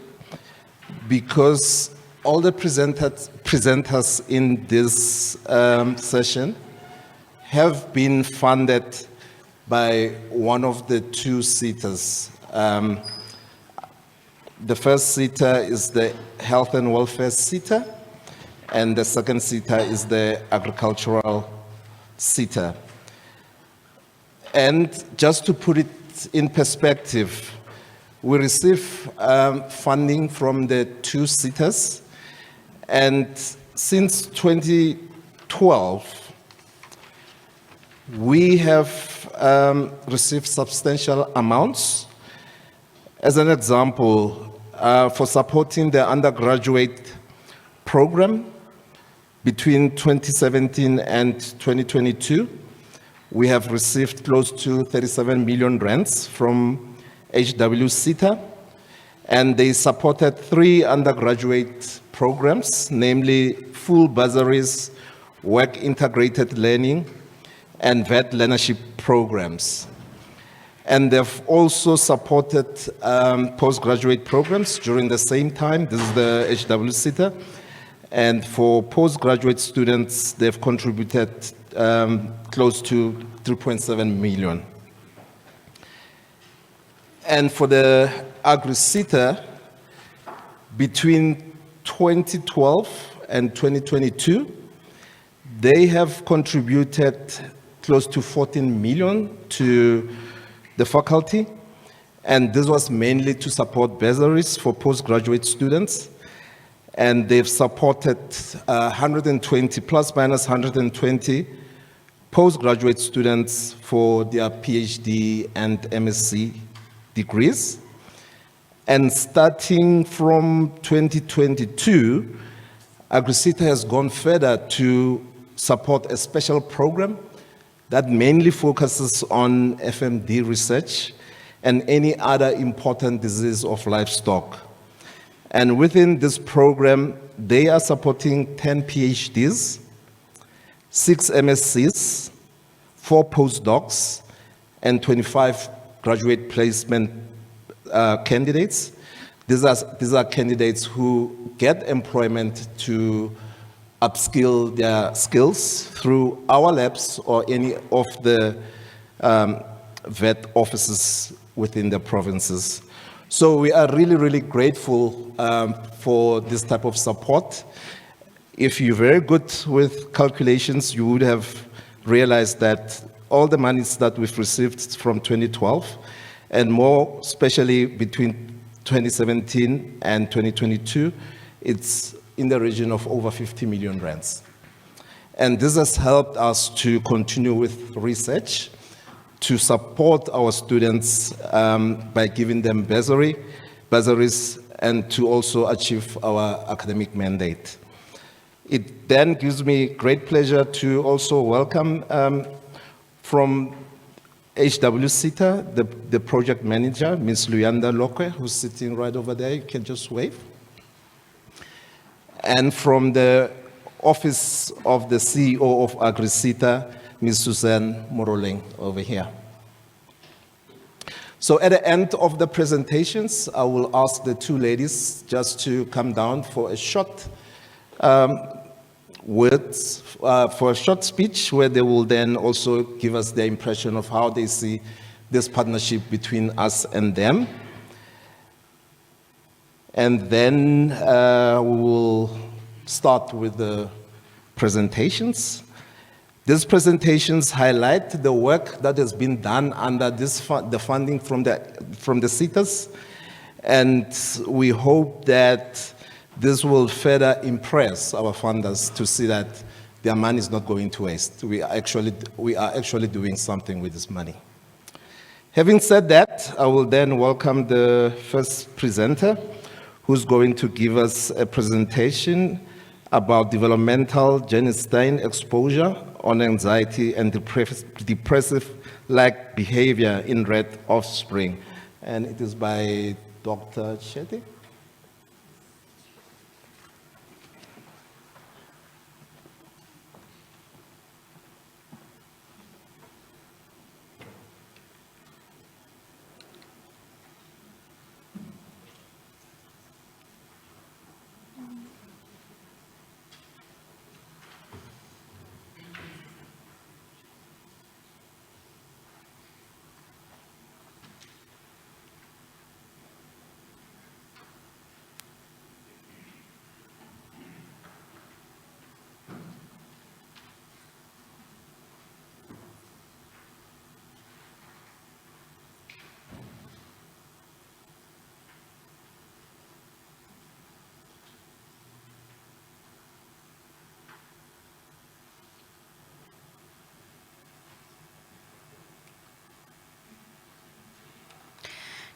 Because all the presenters in this session have been funded by one of the two SETAs. The first SETA is the Health and Welfare SETA, and the second SETA is the Agricultural SETA. And just to put it in perspective, we receive funding from the two SETAs, and since 2012, we have received substantial amounts. As an example, for supporting the undergraduate program between 2017 and 2022, we have received close to 37 million rands from HWSETA, and they supported 3 undergraduate programs, namely full bursaries, work integrated learning, and VET learnership programs. And they've also supported postgraduate programs during the same time. This is the HWSETA. And for postgraduate students, they've contributed close to 3.7 million. And for the AgriSETA, between 2012 and 2022, they have contributed close to 14 million to the faculty, and this was mainly to support bursaries for postgraduate students. And they've supported 120, plus minus 120 postgraduate students for their PhD and MSc degrees. And starting from 2022, AgriSETA has gone further to support a special program that mainly focuses on FMD research and any other important disease of livestock. And within this program, they are supporting 10 PhDs, 6 MScs, 4 postdocs, and 25 graduate placement candidates. These are candidates who get employment to upskill their skills through our labs or any of the VET offices within the provinces. So we are really, really grateful for this type of support. If you're very good with calculations, you would have realized that all the monies that we've received from 2012, and more especially between 2017 and 2022, it's in the region of over 50 million rands. And this has helped us to continue with research, to support our students by giving them bursaries, and to also achieve our academic mandate. It then gives me great pleasure to also welcome from HWSETA, the project manager, Ms. Luyanda Lokwe, who's sitting right over there. You can just wave. And from the Office of the CEO of AgriSETA, Ms. Suzanne Moroleng over here. So at the end of the presentations, I will ask the two ladies just to come down for a short for a short speech, where they will then also give us their impression of how they see this partnership between us and them. And then we will start with the presentations. These presentations highlight the work that has been done under the funding from the SETAs, and we hope that this will further impress our funders to see that their money is not going to waste. We are actually doing something with this money. Having said that, I will then welcome the first presenter, who's going to give us a presentation about developmental genistein exposure on anxiety and depressive-like behavior in rat offspring. And it is by Dr. Shetty.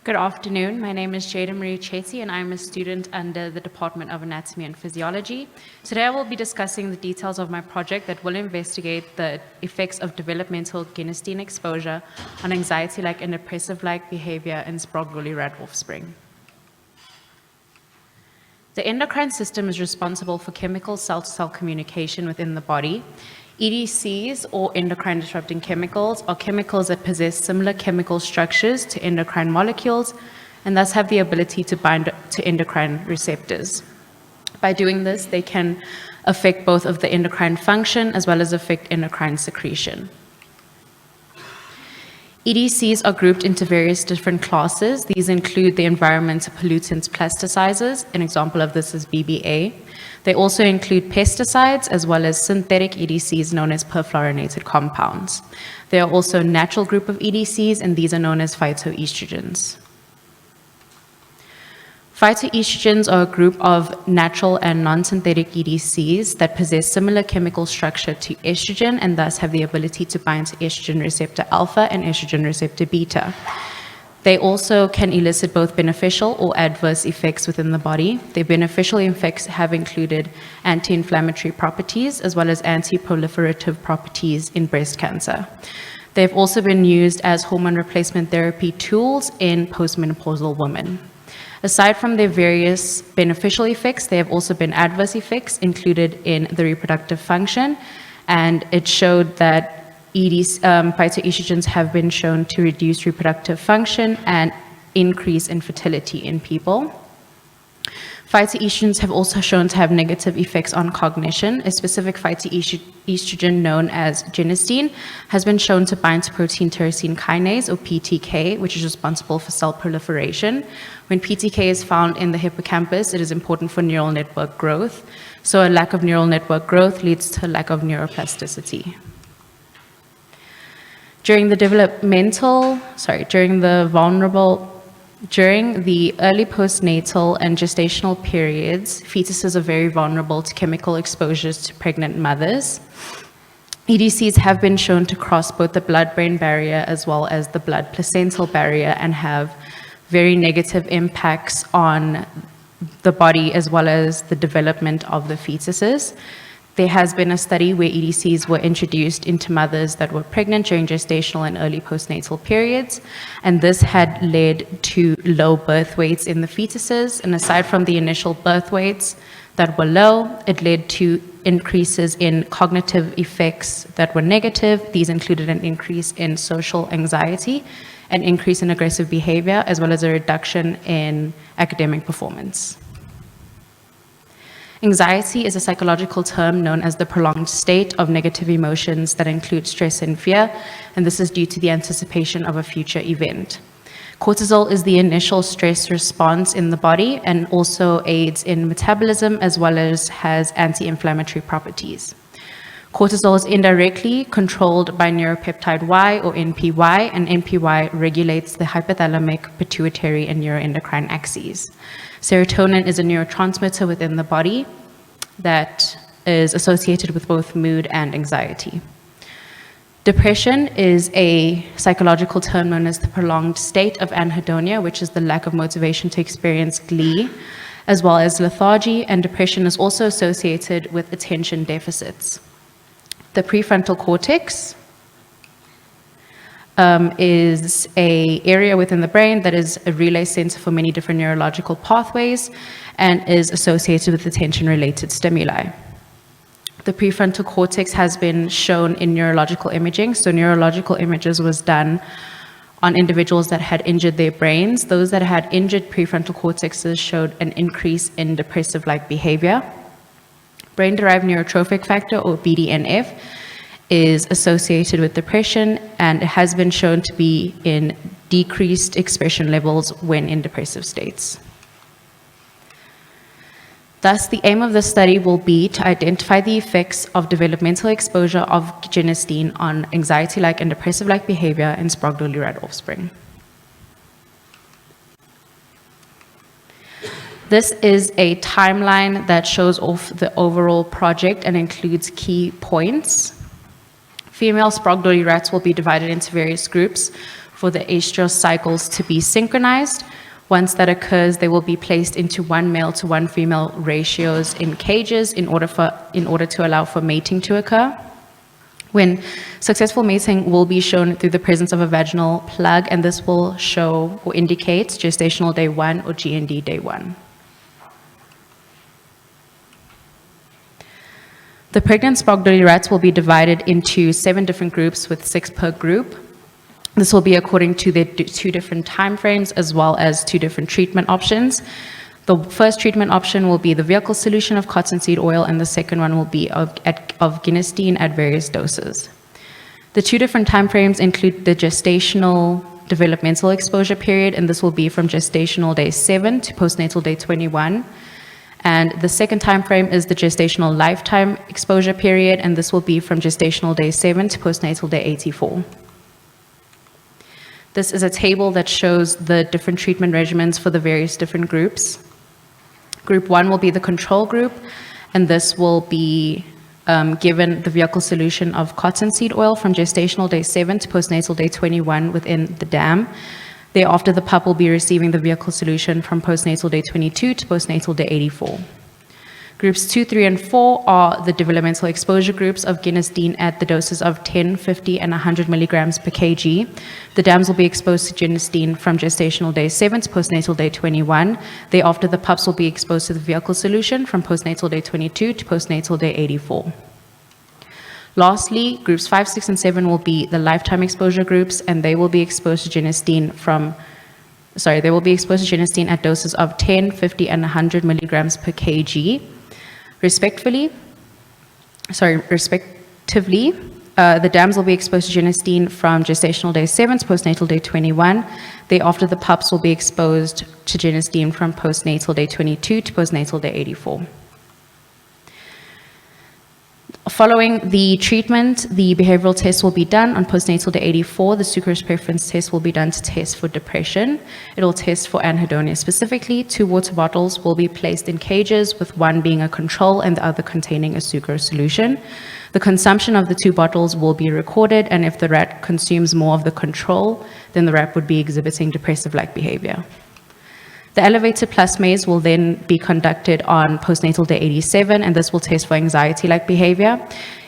Good afternoon. My name is Jada Marie Chetty, and I'm a student under the Department of Anatomy and Physiology. Today I will be discussing the details of my project that will investigate the effects of developmental genistein exposure on anxiety-like and depressive-like behavior in Sprague woolly rat offspring. The endocrine system is responsible for chemical cell-to-cell communication within the body. EDCs, or endocrine disrupting chemicals, are chemicals that possess similar chemical structures to endocrine molecules and thus have the ability to bind to endocrine receptors. By doing this, they can affect both of the endocrine function as well as affect endocrine secretion. EDCs are grouped into various different classes. These include the environmental pollutants plasticizers. An example of this is BBA. They also include pesticides as well as synthetic EDCs known as perfluorinated compounds. There are also a natural group of EDCs, and these are known as phytoestrogens. Phytoestrogens are a group of natural and non-synthetic EDCs that possess similar chemical structure to estrogen and thus have the ability to bind to estrogen receptor alpha and estrogen receptor beta. They also can elicit both beneficial or adverse effects within the body. Their beneficial effects have included anti-inflammatory properties as well as anti-proliferative properties in breast cancer. They've also been used as hormone replacement therapy tools in postmenopausal women. Aside from their various beneficial effects, there have also been adverse effects included in the reproductive function, and it showed that phytoestrogens have been shown to reduce reproductive function and increase infertility in people. Phytoestrogens have also shown to have negative effects on cognition. A specific phytoestrogen known as genistein has been shown to bind to protein tyrosine kinase, or PTK, which is responsible for cell proliferation. When PTK is found in the hippocampus, it is important for neural network growth. So a lack of neural network growth leads to a lack of neuroplasticity. During the early postnatal and gestational periods, fetuses are very vulnerable to chemical exposures to pregnant mothers. EDCs have been shown to cross both the blood-brain barrier as well as the blood-placental barrier and have very negative impacts on the body as well as the development of the fetuses. There has been a study where EDCs were introduced into mothers that were pregnant during gestational and early postnatal periods, and this had led to low birth weights in the fetuses. And aside from the initial birth weights that were low, it led to increases in cognitive effects that were negative. These included an increase in social anxiety, an increase in aggressive behavior, as well as a reduction in academic performance. Anxiety is a psychological term known as the prolonged state of negative emotions that include stress and fear, and this is due to the anticipation of a future event. Cortisol is the initial stress response in the body and also aids in metabolism as well as has anti-inflammatory properties. Cortisol is indirectly controlled by neuropeptide Y or NPY, and NPY regulates the hypothalamic, pituitary, and neuroendocrine axes. Serotonin is a neurotransmitter within the body that is associated with both mood and anxiety. Depression is a psychological term known as the prolonged state of anhedonia, which is the lack of motivation to experience glee, as well as lethargy, and depression is also associated with attention deficits. The prefrontal cortex is an area within the brain that is a relay center for many different neurological pathways and is associated with attention-related stimuli. The prefrontal cortex has been shown in neurological imaging. So neurological images was done on individuals that had injured their brains. Those that had injured prefrontal cortexes showed an increase in depressive-like behavior. Brain-derived neurotrophic factor, or BDNF, is associated with depression, and it has been shown to be in decreased expression levels when in depressive states. Thus, the aim of the study will be to identify the effects of developmental exposure of genistein on anxiety-like and depressive-like behavior in Sprague-Dawley rat offspring. This is a timeline that shows off the overall project and includes key points. Female Sprague-Dawley rats will be divided into various groups for the estrous cycles to be synchronized. Once that occurs, they will be placed into 1 male to 1 female ratios in cages in order to allow for mating to occur. When successful mating will be shown through the presence of a vaginal plug, and this will show or indicate gestational day 1 or GND day 1. The pregnant Sprague-Dawley rats will be divided into 7 different groups with 6 per group. This will be according to the 2 different time frames as well as 2 different treatment options. The first treatment option will be the vehicle solution of cottonseed oil, and the second one will be of genistein at various doses. The 2 different time frames include the gestational developmental exposure period, and this will be from gestational day 7 to postnatal day 21. And the second time frame is the gestational lifetime exposure period, and this will be from gestational day 7 to postnatal day 84. This is a table that shows the different treatment regimens for the various different groups. Group 1 will be the control group, and this will be given the vehicle solution of cottonseed oil from gestational day 7 to postnatal day 21 within the dam. Thereafter, the pup will be receiving the vehicle solution from postnatal day 22 to postnatal day 84. Groups 2, 3, and 4 are the developmental exposure groups of genistein at the doses of 10, 50, and 100 milligrams per kg. The dams will be exposed to genistein from gestational day 7 to postnatal day 21. Thereafter, the pups will be exposed to the vehicle solution from postnatal day 22 to postnatal day 84. Lastly, groups 5, 6, and 7 will be the lifetime exposure groups, and they will be exposed to genistein at doses of 10, 50, and 100 milligrams per kg. Respectively, the dams will be exposed to genistein from gestational day 7 to postnatal day 21. Thereafter, the pups will be exposed to genistein from postnatal day 22 to postnatal day 84. Following the treatment, the behavioral test will be done on postnatal day 84. The sucrose preference test will be done to test for depression. It will test for anhedonia specifically. 2 water bottles will be placed in cages, with 1 being a control and the other containing a sucrose solution. The consumption of the 2 bottles will be recorded, and if the rat consumes more of the control, then the rat would be exhibiting depressive-like behavior. The elevated plus maze will then be conducted on postnatal day 87, and this will test for anxiety-like behavior.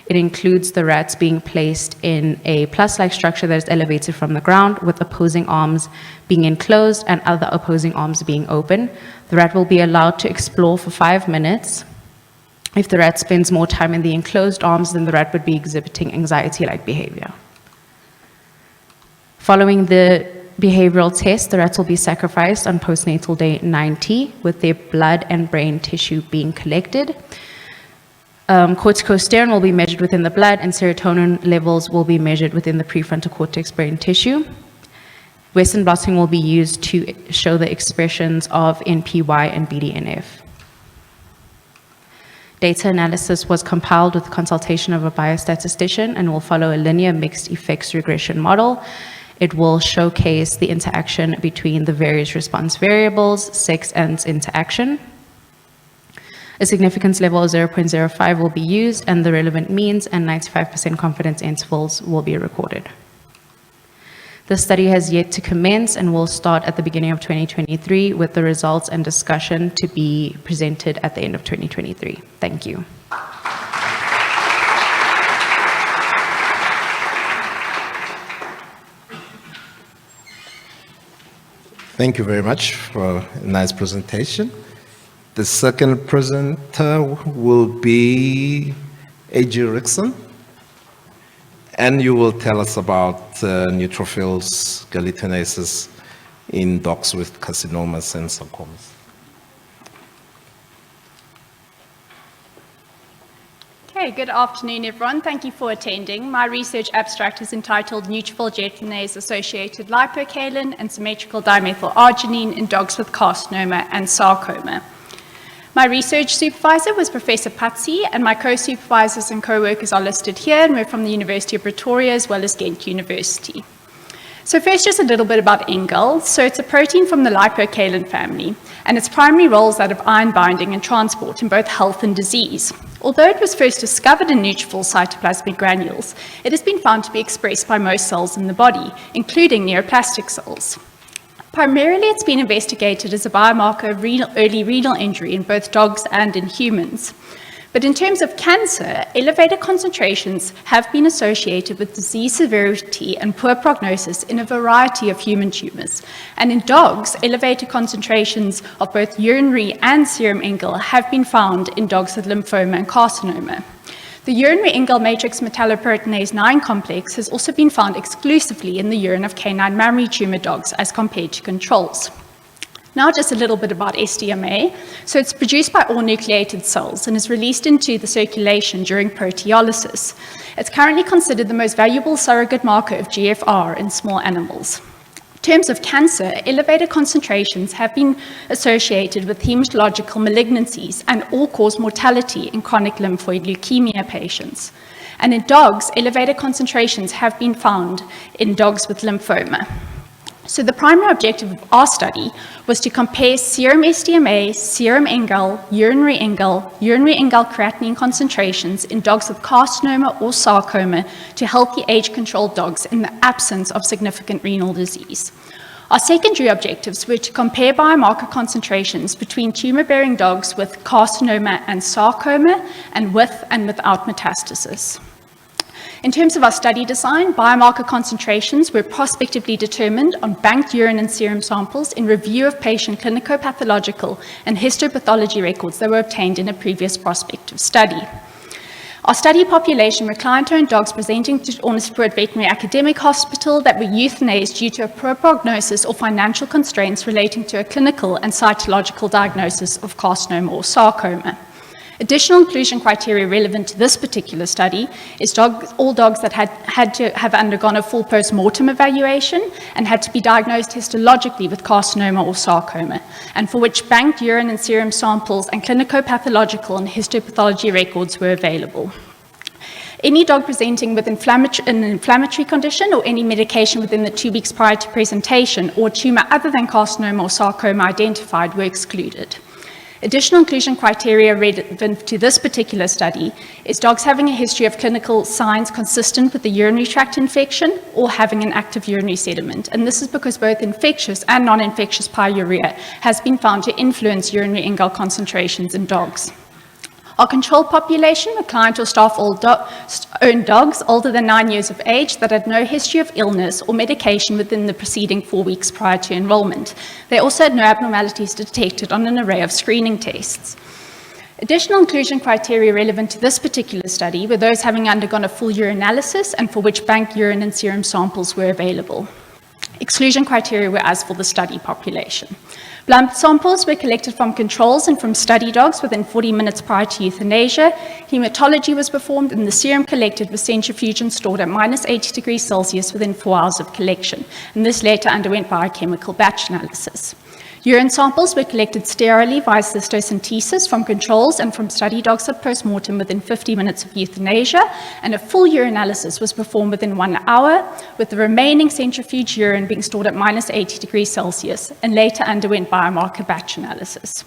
It includes the rats being placed in a plus-like structure that is elevated from the ground, with opposing arms being enclosed and other opposing arms being open. The rat will be allowed to explore for 5 minutes. If the rat spends more time in the enclosed arms, then the rat would be exhibiting anxiety-like behavior. Following the behavioral test, the rats will be sacrificed on postnatal day 90, with their blood and brain tissue being collected. Corticosteroid will be measured within the blood, and serotonin levels will be measured within the prefrontal cortex brain tissue. Western blotting will be used to show the expressions of NPY and BDNF. Data analysis was compiled with consultation of a biostatistician and will follow a linear mixed effects regression model. It will showcase the interaction between the various response variables, sex, and interaction. A significance level of 0.05 will be used, and the relevant means and 95% confidence intervals will be recorded. The study has yet to commence and will start at the beginning of 2023, with the results and discussion to be presented at the end of 2023. Thank you. Thank you very much for a nice presentation. The second presenter will be A.G. Rickson, and you will tell us about neutrophils, galactonases in dogs with carcinomas and sarcomas. Okay, good afternoon, everyone. Thank you for attending. My research abstract is entitled Neutrophil gelatinase-associated lipocalin and symmetrical dimethylarginine in dogs with carcinoma and sarcoma. My research supervisor was Professor Patsi, and my co-supervisors and co-workers are listed here, and we're from the University of Pretoria as well as Ghent University. So first, just a little bit about NGAL. So it's a protein from the lipocalin family, and its primary role is that of iron binding and transport in both health and disease. Although it was first discovered in neutrophil cytoplasmic granules, it has been found to be expressed by most cells in the body, including neoplastic cells. Primarily, it's been investigated as a biomarker of early renal injury in both dogs and in humans. But in terms of cancer, elevated concentrations have been associated with disease severity and poor prognosis in a variety of human tumors. And in dogs, elevated concentrations of both urinary and serum NGAL have been found in dogs with lymphoma and carcinoma. The urinary NGAL matrix metalloproteinase 9 complex has also been found exclusively in the urine of canine mammary tumor dogs as compared to controls. Now just a little bit about SDMA. So it's produced by all nucleated cells and is released into the circulation during proteolysis. It's currently considered the most valuable surrogate marker of GFR in small animals. In terms of cancer, elevated concentrations have been associated with hematological malignancies and all-cause mortality in chronic lymphoid leukemia patients. And in dogs, elevated concentrations have been found in dogs with lymphoma. So the primary objective of our study was to compare serum SDMA, serum NGAL, urinary NGAL creatinine concentrations in dogs with carcinoma or sarcoma to healthy age-controlled dogs in the absence of significant renal disease. Our secondary objectives were to compare biomarker concentrations between tumor-bearing dogs with carcinoma and sarcoma and with and without metastasis. In terms of our study design, biomarker concentrations were prospectively determined on banked urine and serum samples in review of patient clinicopathological and histopathology records that were obtained in a previous prospective study. Our study population were client-owned dogs presenting to Ornstepoort Veterinary Academic Hospital that were euthanized due to a poor prognosis or financial constraints relating to a clinical and cytological diagnosis of carcinoma or sarcoma. Additional inclusion criteria relevant to this particular study is all dogs that had to have undergone a full post-mortem evaluation and had to be diagnosed histologically with carcinoma or sarcoma, and for which banked urine and serum samples and clinicopathological and histopathology records were available. Any dog presenting with an inflammatory condition or any medication within the 2 weeks prior to presentation or tumor other than carcinoma or sarcoma identified were excluded. Additional inclusion criteria relevant to this particular study is dogs having a history of clinical signs consistent with the urinary tract infection or having an active urinary sediment. And this is because both infectious and non-infectious pyuria has been found to influence urinary NGAL concentrations in dogs. Our control population were client or staff-owned dogs older than 9 years of age that had no history of illness or medication within the preceding 4 weeks prior to enrollment. They also had no abnormalities detected on an array of screening tests. Additional inclusion criteria relevant to this particular study were those having undergone a full urinalysis and for which bank urine and serum samples were available. Exclusion criteria were as for the study population. Blood samples were collected from controls and from study dogs within 40 minutes prior to euthanasia. Hematology was performed and the serum collected was centrifuged and stored at -80 degrees Celsius within 4 hours of collection. And this later underwent biochemical batch analysis. Urine samples were collected sterilely via cystocentesis from controls and from study dogs at postmortem within 50 minutes of euthanasia, and a full urinalysis was performed within 1 hour, with the remaining centrifuge urine being stored at -80 degrees Celsius, and later underwent biomarker batch analysis.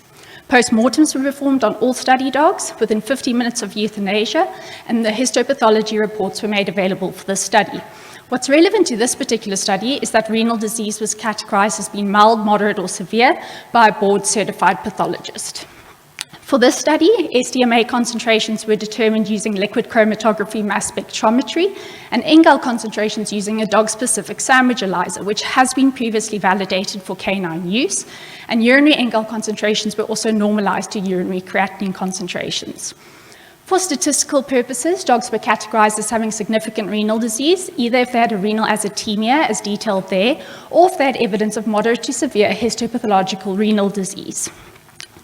Postmortems were performed on all study dogs within 50 minutes of euthanasia, and the histopathology reports were made available for this study. What's relevant to this particular study is that renal disease was categorized as being mild, moderate, or severe by a board-certified pathologist. For this study, SDMA concentrations were determined using liquid chromatography mass spectrometry and NGAL concentrations using a dog-specific sandwich ELISA, which has been previously validated for canine use, and urinary NGAL concentrations were also normalized to urinary creatinine concentrations. For statistical purposes, dogs were categorized as having significant renal disease, either if they had a renal azotemia, as detailed there, or if they had evidence of moderate to severe histopathological renal disease.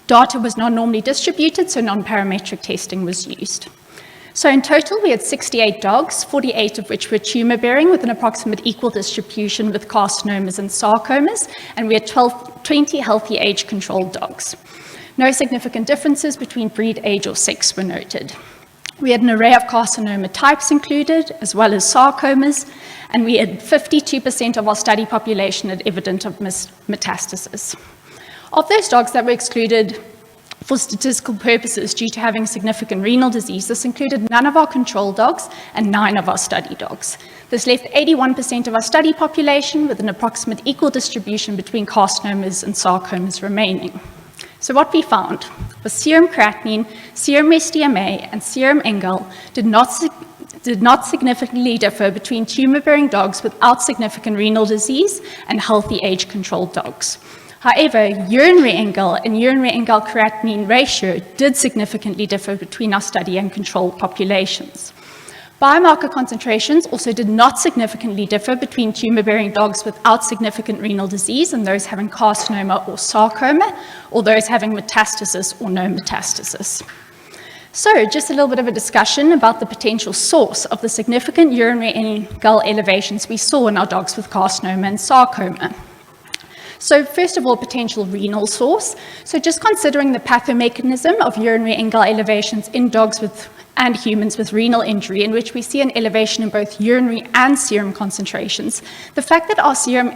Data was non-normally distributed, so non-parametric testing was used. So in total, we had 68 dogs, 48 of which were tumor-bearing with an approximate equal distribution with carcinomas and sarcomas, and we had 20 healthy age-controlled dogs. No significant differences between breed, age, or sex were noted. We had an array of carcinoma types included, as well as sarcomas, and we had 52% of our study population had evidence of metastasis. Of those dogs that were excluded for statistical purposes due to having significant renal disease, this included none of our control dogs and 9 of our study dogs. This left 81% of our study population with an approximate equal distribution between carcinomas and sarcomas remaining. So what we found was serum creatinine, serum SDMA, and serum NGAL did not significantly differ between tumor-bearing dogs without significant renal disease and healthy age-controlled dogs. However, urinary NGAL and urinary NGAL creatinine ratio did significantly differ between our study and control populations. Biomarker concentrations also did not significantly differ between tumor-bearing dogs without significant renal disease and those having carcinoma or sarcoma, or those having metastasis or no metastasis. So, just a little bit of a discussion about the potential source of the significant urinary NGAL elevations we saw in our dogs with carcinoma and sarcoma. So first of all, potential renal source. So just considering the pathomechanism of urinary NGAL elevations in dogs and humans with renal injury, in which we see an elevation in both urinary and serum concentrations, the fact that our serum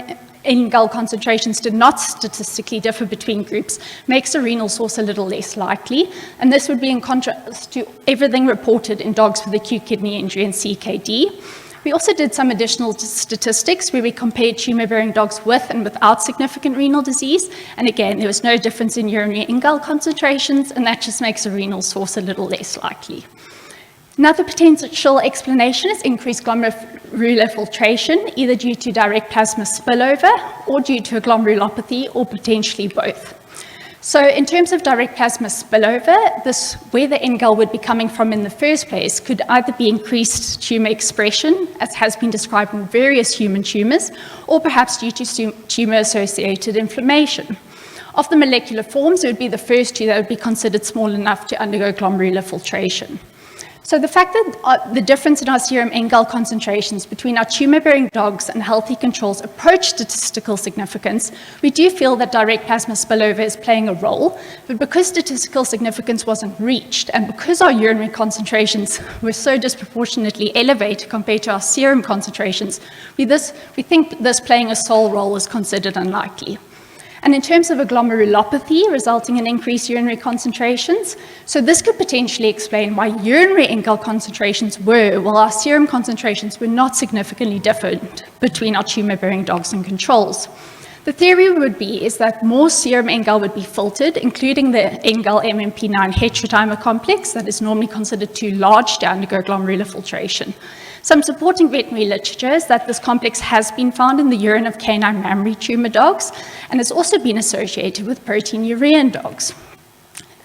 NGAL concentrations did not statistically differ between groups makes a renal source a little less likely, and this would be in contrast to everything reported in dogs with acute kidney injury and CKD. We also did some additional statistics where we compared tumor-bearing dogs with and without significant renal disease, and again, there was no difference in urinary NGAL concentrations, and that just makes a renal source a little less likely. Another potential explanation is increased glomerular filtration, either due to direct plasma spillover or due to a glomerulopathy, or potentially both. So in terms of direct plasma spillover, where the NGAL would be coming from in the first place could either be increased tumor expression, as has been described in various human tumors, or perhaps due to tumor-associated inflammation. Of the molecular forms, it would be the first two that would be considered small enough to undergo glomerular filtration. So the fact that the difference in our serum NGAL concentrations between our tumor-bearing dogs and healthy controls approach statistical significance, we do feel that direct plasma spillover is playing a role, but because statistical significance wasn't reached, and because our urinary concentrations were so disproportionately elevated compared to our serum concentrations, we think this playing a sole role is considered unlikely. And in terms of a glomerulopathy resulting in increased urinary concentrations, so this could potentially explain why urinary NGAL concentrations were, while our serum concentrations were not significantly different between our tumor-bearing dogs and controls. The theory would be is that more serum NGAL would be filtered, including the NGAL MMP9 heterodimer complex that is normally considered too large to undergo glomerular filtration. Some supporting veterinary literature is that this complex has been found in the urine of canine mammary tumor dogs and has also been associated with proteinuria in dogs.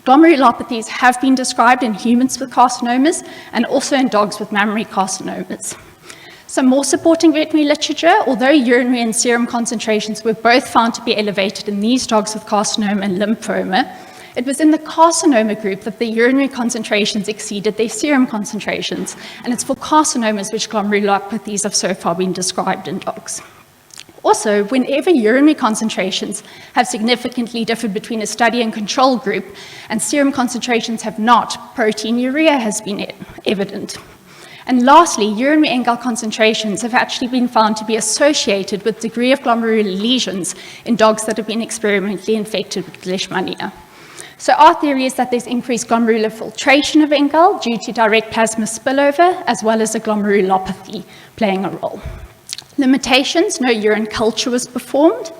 Glomerulopathies have been described in humans with carcinomas and also in dogs with mammary carcinomas. Some more supporting veterinary literature, although urinary and serum concentrations were both found to be elevated in these dogs with carcinoma and lymphoma, it was in the carcinoma group that the urinary concentrations exceeded their serum concentrations, and it's for carcinomas which glomerulopathies have so far been described in dogs. Also, whenever urinary concentrations have significantly differed between a study and control group, and serum concentrations have not, proteinuria has been evident. And lastly, urinary NGAL concentrations have actually been found to be associated with degree of glomerular lesions in dogs that have been experimentally infected with Leishmania. So our theory is that there's increased glomerular filtration of NGAL due to direct plasma spillover, as well as a glomerulopathy playing a role. Limitations: no urine culture was performed.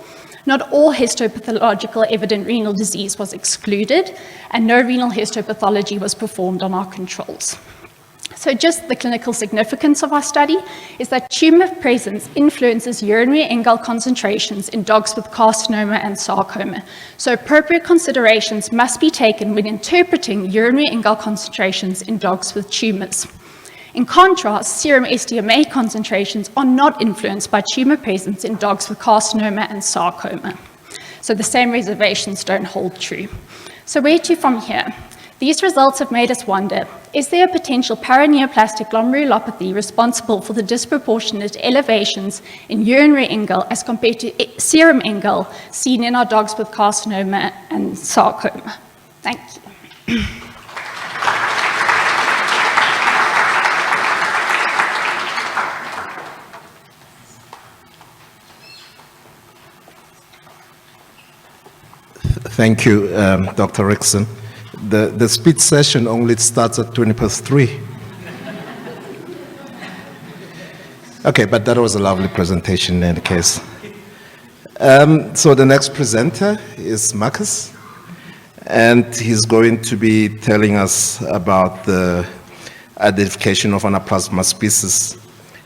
Not all histopathological evident renal disease was excluded, and no renal histopathology was performed on our controls. So just the clinical significance of our study is that tumor presence influences urinary NGAL concentrations in dogs with carcinoma and sarcoma. So appropriate considerations must be taken when interpreting urinary NGAL concentrations in dogs with tumors. In contrast, serum SDMA concentrations are not influenced by tumor presence in dogs with carcinoma and sarcoma. So the same reservations don't hold true. So where to from here? These results have made us wonder, is there a potential paraneoplastic glomerulopathy responsible for the disproportionate elevations in urinary NGAL as compared to serum NGAL seen in our dogs with carcinoma and sarcoma? Thank you. Thank you, Dr. Rickson. The speech session only starts at 3:20. Okay, but that was a lovely presentation in any case. So the next presenter is Marcus, and he's going to be telling us about the identification of Anaplasma species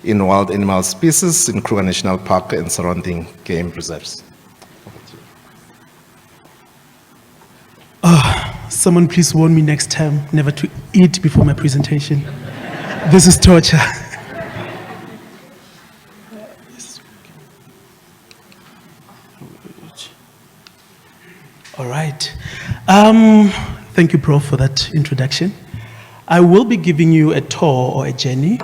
in wild animal species in Kruger National Park and surrounding game reserves. Someone please warn me next time never to eat before my presentation. This is torture. All right. Thank you, Prof, for that introduction. I will be giving you a tour or a journey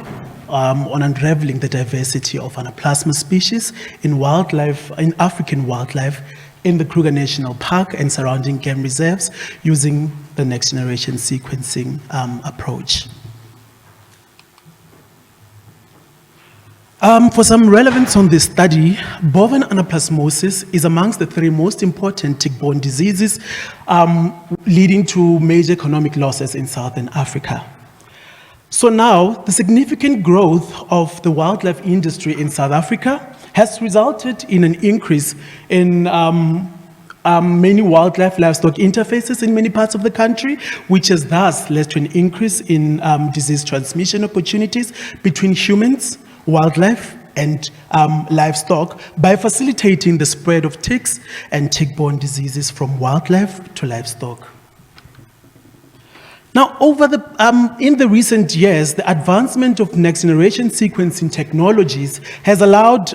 on unraveling the diversity of Anaplasma species in wildlife, in African wildlife, in the Kruger National Park and surrounding game reserves using the next generation sequencing approach. For some relevance on this study, bovine anaplasmosis is amongst the 3 most important tick-borne diseases leading to major economic losses in Southern Africa. So now, the significant growth of the wildlife industry in South Africa has resulted in an increase in many wildlife livestock interfaces in many parts of the country, which has thus led to an increase in disease transmission opportunities between humans, wildlife, and livestock by facilitating the spread of ticks and tick-borne diseases from wildlife to livestock. Now, in the recent years, the advancement of next-generation sequencing technologies has allowed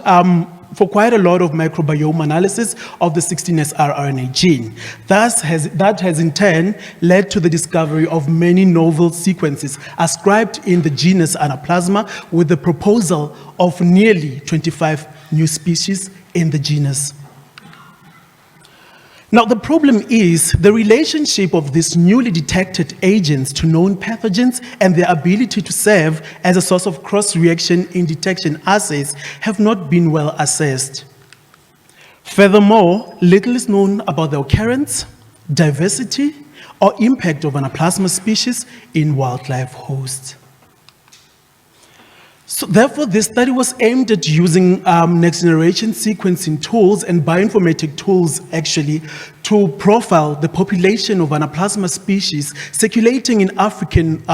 for quite a lot of microbiome analysis of the 16S rRNA gene. That has in turn led to the discovery of many novel sequences ascribed in the genus Anaplasma, with the proposal of nearly 25 new species in the genus. Now, the problem is the relationship of these newly detected agents to known pathogens and their ability to serve as a source of cross-reaction in detection assays have not been well assessed. Furthermore, little is known about the occurrence, diversity, or impact of Anaplasma species in wildlife hosts. So therefore, this study was aimed at using next-generation sequencing tools and bioinformatic tools, actually, to profile the population of Anaplasma species circulating in African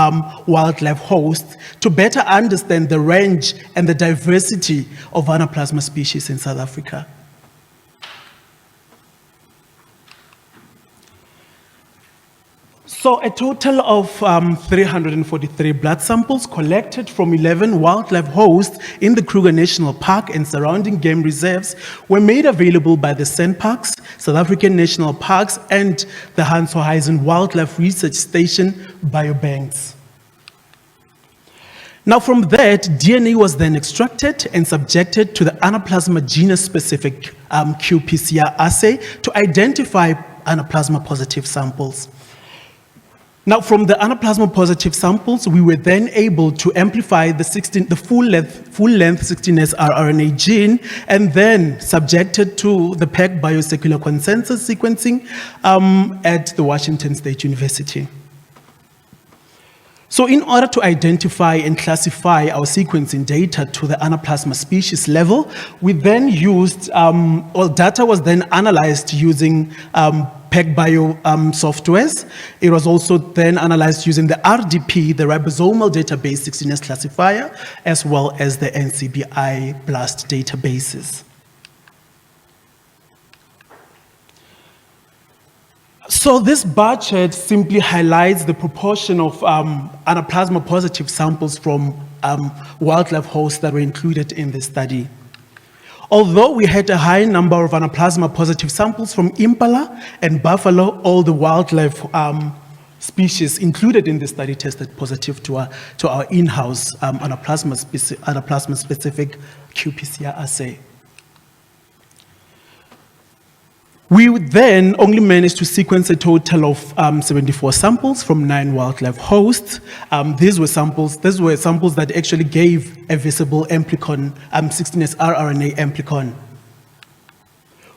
wildlife hosts to better understand the range and the diversity of Anaplasma species in South Africa. So a total of 343 blood samples collected from 11 wildlife hosts in the Kruger National Park and surrounding game reserves were made available by the SANParks, South African National Parks, and the Hans Horizon Wildlife Research Station biobanks. Now from that, DNA was then extracted and subjected to the Anaplasma genus-specific qPCR assay to identify Anaplasma positive samples. Now, from the Anaplasma positive samples, we were then able to amplify the full-length 16S rRNA gene and then subjected to the PEG biosecular consensus sequencing at the Washington State University. So in order to identify and classify our sequencing data to the Anaplasma species level, we then used, data was then analyzed using PEGBio softwares. It was also then analyzed using the RDP, the Ribosomal Database 16S classifier, as well as the NCBI BLAST databases. So this bar chart simply highlights the proportion of Anaplasma positive samples from wildlife hosts that were included in the study. Although we had a high number of Anaplasma positive samples from impala and buffalo, all the wildlife species included in the study tested positive to our in-house Anaplasma specific qPCR assay. We would then only managed to sequence a total of 74 samples from 9 wildlife hosts. These were samples that actually gave a visible amplicon, 16S rRNA amplicon.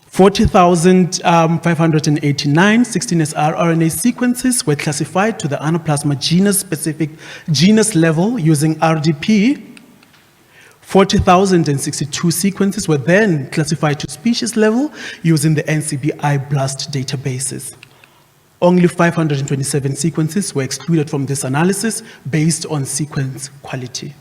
40,589 16S rRNA sequences were classified to the Anaplasma genus-specific genus level using RDP. 40,062 sequences were then classified to species level using the NCBI BLAST databases. Only 527 sequences were excluded from this analysis based on sequence quality.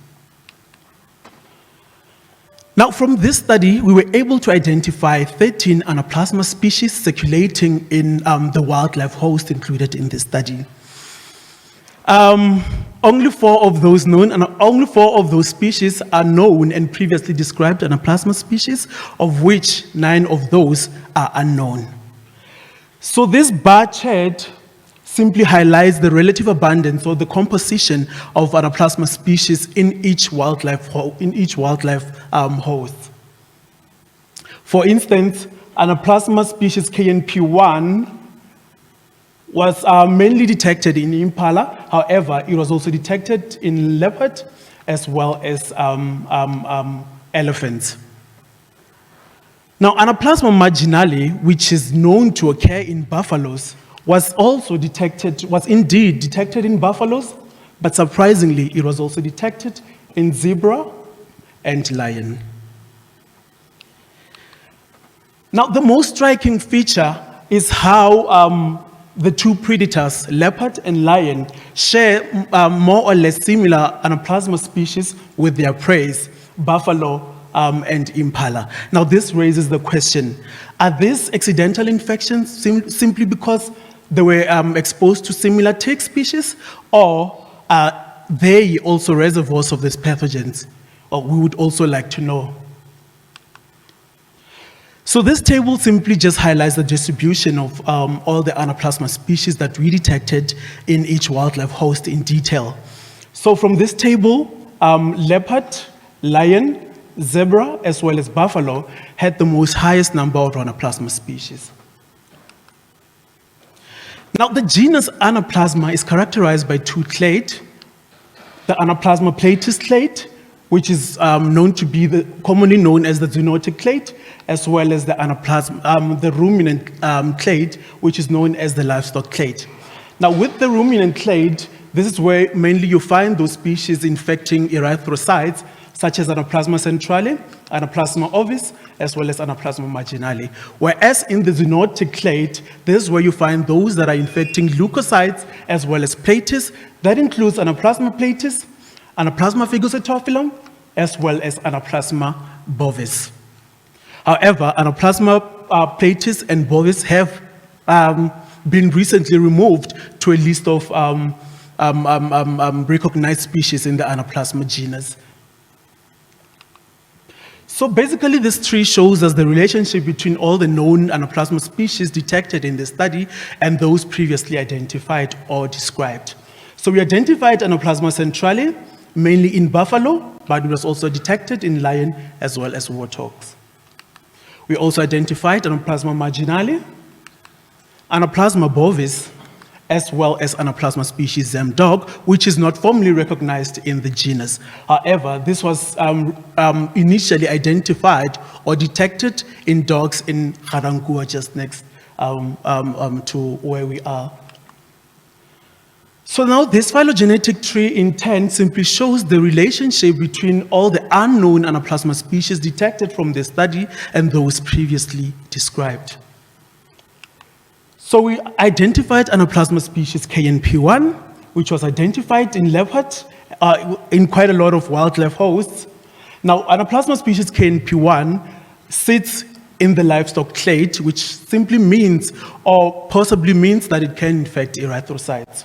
Now, from this study, we were able to identify 13 Anaplasma species circulating in the wildlife host included in this study. Only 4 of those known, and only 4 of those species are known and previously described Anaplasma species, of which 9 of those are unknown. So this bar chart simply highlights the relative abundance or the composition of Anaplasma species in each wildlife host. For instance, Anaplasma species KNP1 was mainly detected in impala. However, it was also detected in leopard as well as elephants. Now, Anaplasma marginale, which is known to occur in buffaloes, was indeed detected in buffaloes, but surprisingly, it was also detected in zebra and lion. Now, the most striking feature is how the two predators, leopard and lion, share more or less similar Anaplasma species with their prey, buffalo and impala. Now this raises the question, are these accidental infections simply because they were exposed to similar tick species, or are they also reservoirs of these pathogens? Or we would also like to know. So this table simply just highlights the distribution of all the Anaplasma species that we detected in each wildlife host in detail. So from this table, leopard, lion, zebra, as well as buffalo had the highest number of Anaplasma species. Now the genus Anaplasma is characterized by 2 clades, the Anaplasma platis clade, which is known to be commonly known as the zoonotic clade, as well as the anaplasma, the ruminant clade, which is known as the livestock clade. Now, with the ruminant clade, this is where mainly you find those species infecting erythrocytes, such as Anaplasma centrale, Anaplasma ovis, as well as Anaplasma marginale. Whereas in the zoonotic clade, this is where you find those that are infecting leukocytes, as well as platis. That includes Anaplasma platis, Anaplasma phagocytophilum, as well as Anaplasma bovis. However, Anaplasma platis and bovis have been recently removed to a list of recognized species in the Anaplasma genus. So basically, this tree shows us the relationship between all the known Anaplasma species detected in the study and those previously identified or described. So we identified Anaplasma centrale, mainly in buffalo, but it was also detected in lion as well as warthogs. We also identified Anaplasma marginale, Anaplasma bovis, as well as Anaplasma species Zemdog, which is not formally recognized in the genus. However, this was initially identified or detected in dogs in Garangua, just next to where we are. So now this phylogenetic tree intent simply shows the relationship between all the unknown Anaplasma species detected from the study and those previously described. So we identified Anaplasma species KNP1, which was identified in leopard, in quite a lot of wildlife hosts. Now, Anaplasma species KNP1 sits in the livestock clade, which simply means, or possibly means, that it can infect erythrocytes.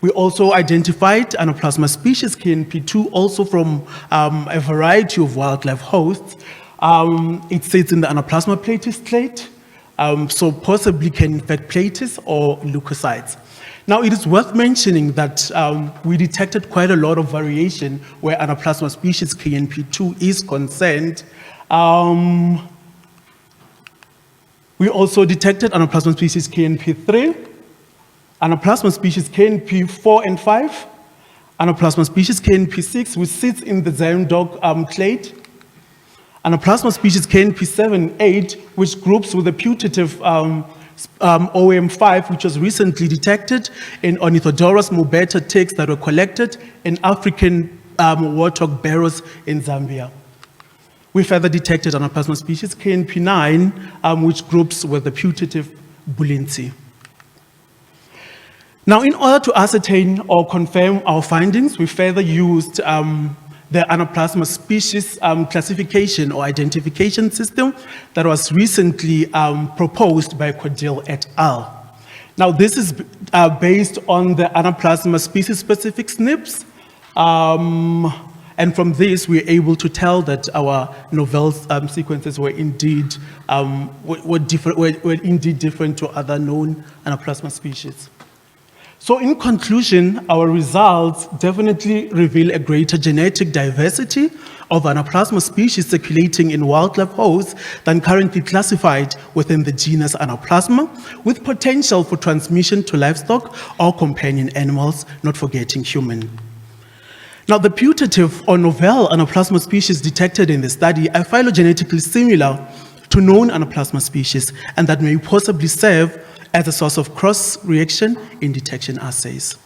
We also identified Anaplasma species KNP2 also from a variety of wildlife hosts. It sits in the Anaplasma platis clade, so possibly can infect platis or leukocytes. Now, it is worth mentioning that we detected quite a lot of variation where Anaplasma species KNP2 is concerned. We also detected Anaplasma species KNP3, Anaplasma species KNP4 and 5, Anaplasma species KNP6, which sits in the Zemdog clade, Anaplasma species KNP7 and 8, which groups with the putative OM5, which was recently detected in Ornithodorus mobeta ticks that were collected in African warthog barrows in Zambia. We further detected Anaplasma species KNP9, which groups with the putative Bulinsi. Now, in order to ascertain or confirm our findings, we further used the Anaplasma species classification or identification system that was recently proposed by Cordell et al. Now, this is based on the Anaplasma species-specific SNPs, and from this, we're able to tell that our novel sequences were indeed different to other known Anaplasma species. So in conclusion, our results definitely reveal a greater genetic diversity of Anaplasma species circulating in wildlife hosts than currently classified within the genus Anaplasma, with potential for transmission to livestock or companion animals, not forgetting human. Now, the putative or novel Anaplasma species detected in the study are phylogenetically similar to known Anaplasma species, and that may possibly serve as a source of cross-reaction in detection assays.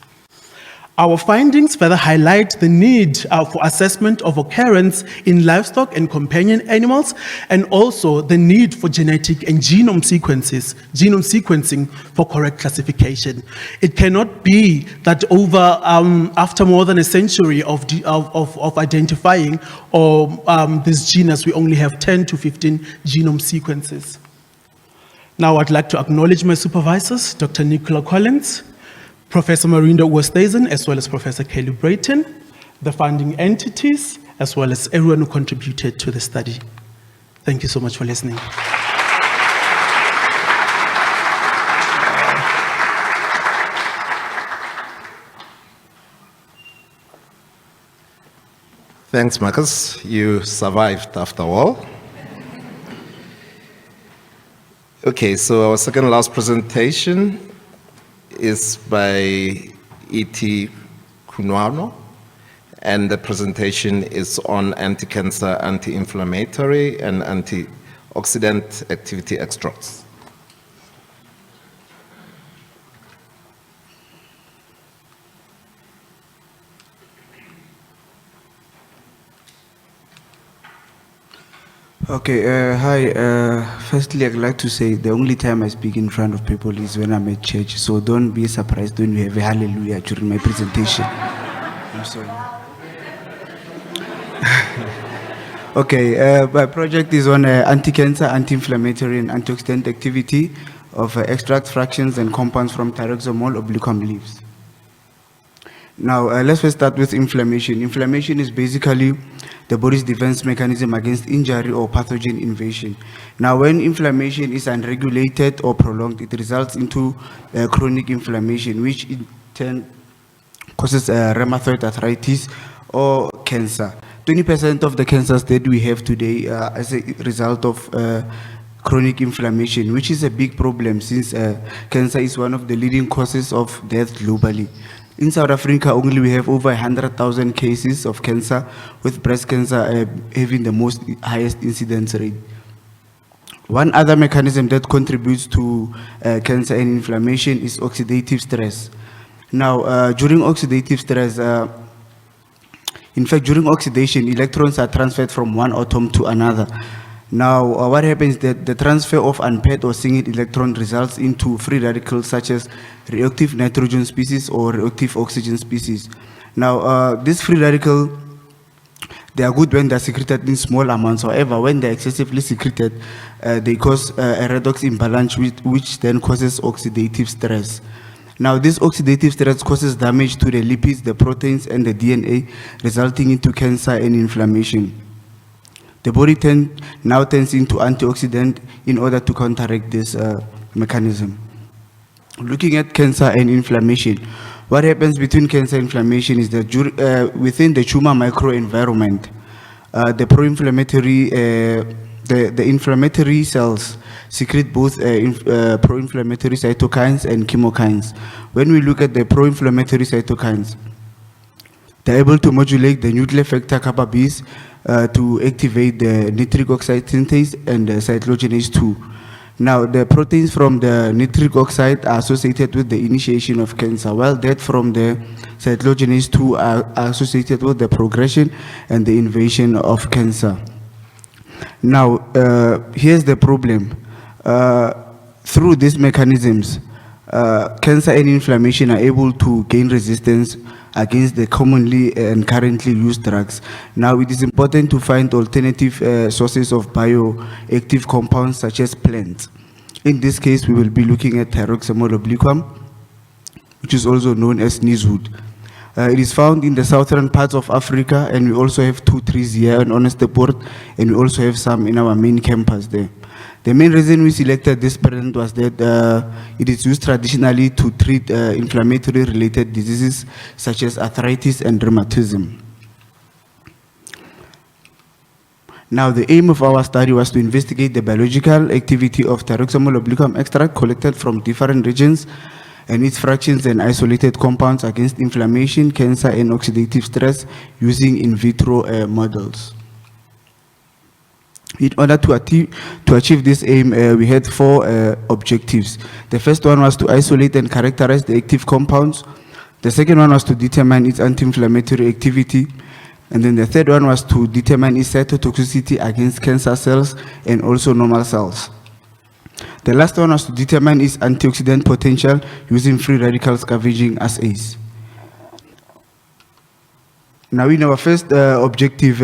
Our findings further highlight the need for assessment of occurrence in livestock and companion animals, and also the need for genetic and genome sequencing for correct classification. It cannot be that after more than a century of identifying this genus, we only have 10 to 15 genome sequences. Now, I'd like to acknowledge my supervisors, Dr. Nicola Collins, Professor Marindo Oosthuizen, as well as Professor Kelly Brayton, the funding entities, as well as everyone who contributed to the study. Thank you so much for listening. Thanks, Marcus. You survived after all. Okay, so our second last presentation is by E.T. Kunwano, and the presentation is on anti-cancer, anti-inflammatory, and oxidant activity extracts. Okay, hi. Firstly, I'd like to say the only time I speak in front of people is when I'm at church, so don't be surprised when you have a hallelujah during my presentation. I'm sorry. Okay, my project is on anti-cancer, anti-inflammatory, and antioxidant activity of extract fractions and compounds from Thyroxamol obliquum leaves. Now, let's first start with inflammation. Inflammation is basically the body's defense mechanism against injury or pathogen invasion. Now, when inflammation is unregulated or prolonged, it results into chronic inflammation, which in turn causes rheumatoid arthritis or cancer. 20% of the cancers that we have today are as a result of chronic inflammation, which is a big problem since cancer is one of the leading causes of death globally. In South Africa, only we have over 100,000 cases of cancer, with breast cancer having the highest incidence rate. One other mechanism that contributes to cancer and inflammation is oxidative stress. Now, during oxidative stress, in fact, during oxidation, electrons are transferred from one atom to another. Now, what happens is that the transfer of unpaired or single electron results into free radicals such as reactive nitrogen species or reactive oxygen species. Now, these free radicals, they are good when they're secreted in small amounts. However, when they're excessively secreted, they cause a redox imbalance, which then causes oxidative stress. Now, this oxidative stress causes damage to the lipids, the proteins, and the DNA, resulting into cancer and inflammation. The body now turns into antioxidant in order to counteract this mechanism. Looking at cancer and inflammation, what happens between cancer and inflammation is that within the tumor microenvironment, the pro-inflammatory, the inflammatory cells secrete both pro-inflammatory cytokines and chemokines. When we look at the pro-inflammatory cytokines, they're able to modulate the nuclear factor kappa Bs to activate the nitric oxide synthase and the cyclogenase 2. Now, the proteins from the nitric oxide are associated with the initiation of cancer, while that from the cyclogenase 2 are associated with the progression and the invasion of cancer. Now, here's the problem. Through these mechanisms, cancer and inflammation are able to gain resistance against the commonly and currently used drugs. Now, it is important to find alternative sources of bioactive compounds such as plants. In this case, we will be looking at Thyroxamol obliquum, which is also known as sneezewood. It is found in the southern parts of Africa, and we also have 2 trees here in Onesteport, and we also have some in our main campus there. The main reason we selected this plant was that it is used traditionally to treat inflammatory related diseases such as arthritis and rheumatism. Now, the aim of our study was to investigate the biological activity of Thyroxamol obliquum extract collected from different regions and its fractions and isolated compounds against inflammation, cancer, and oxidative stress using in vitro models. In order to achieve this aim, we had 4 objectives. The first one was to isolate and characterize the active compounds. The second one was to determine its anti-inflammatory activity. And then the third one was to determine its cytotoxicity against cancer cells and also normal cells. The last one was to determine its antioxidant potential using free radical scavenging assays. Now, in our first objective,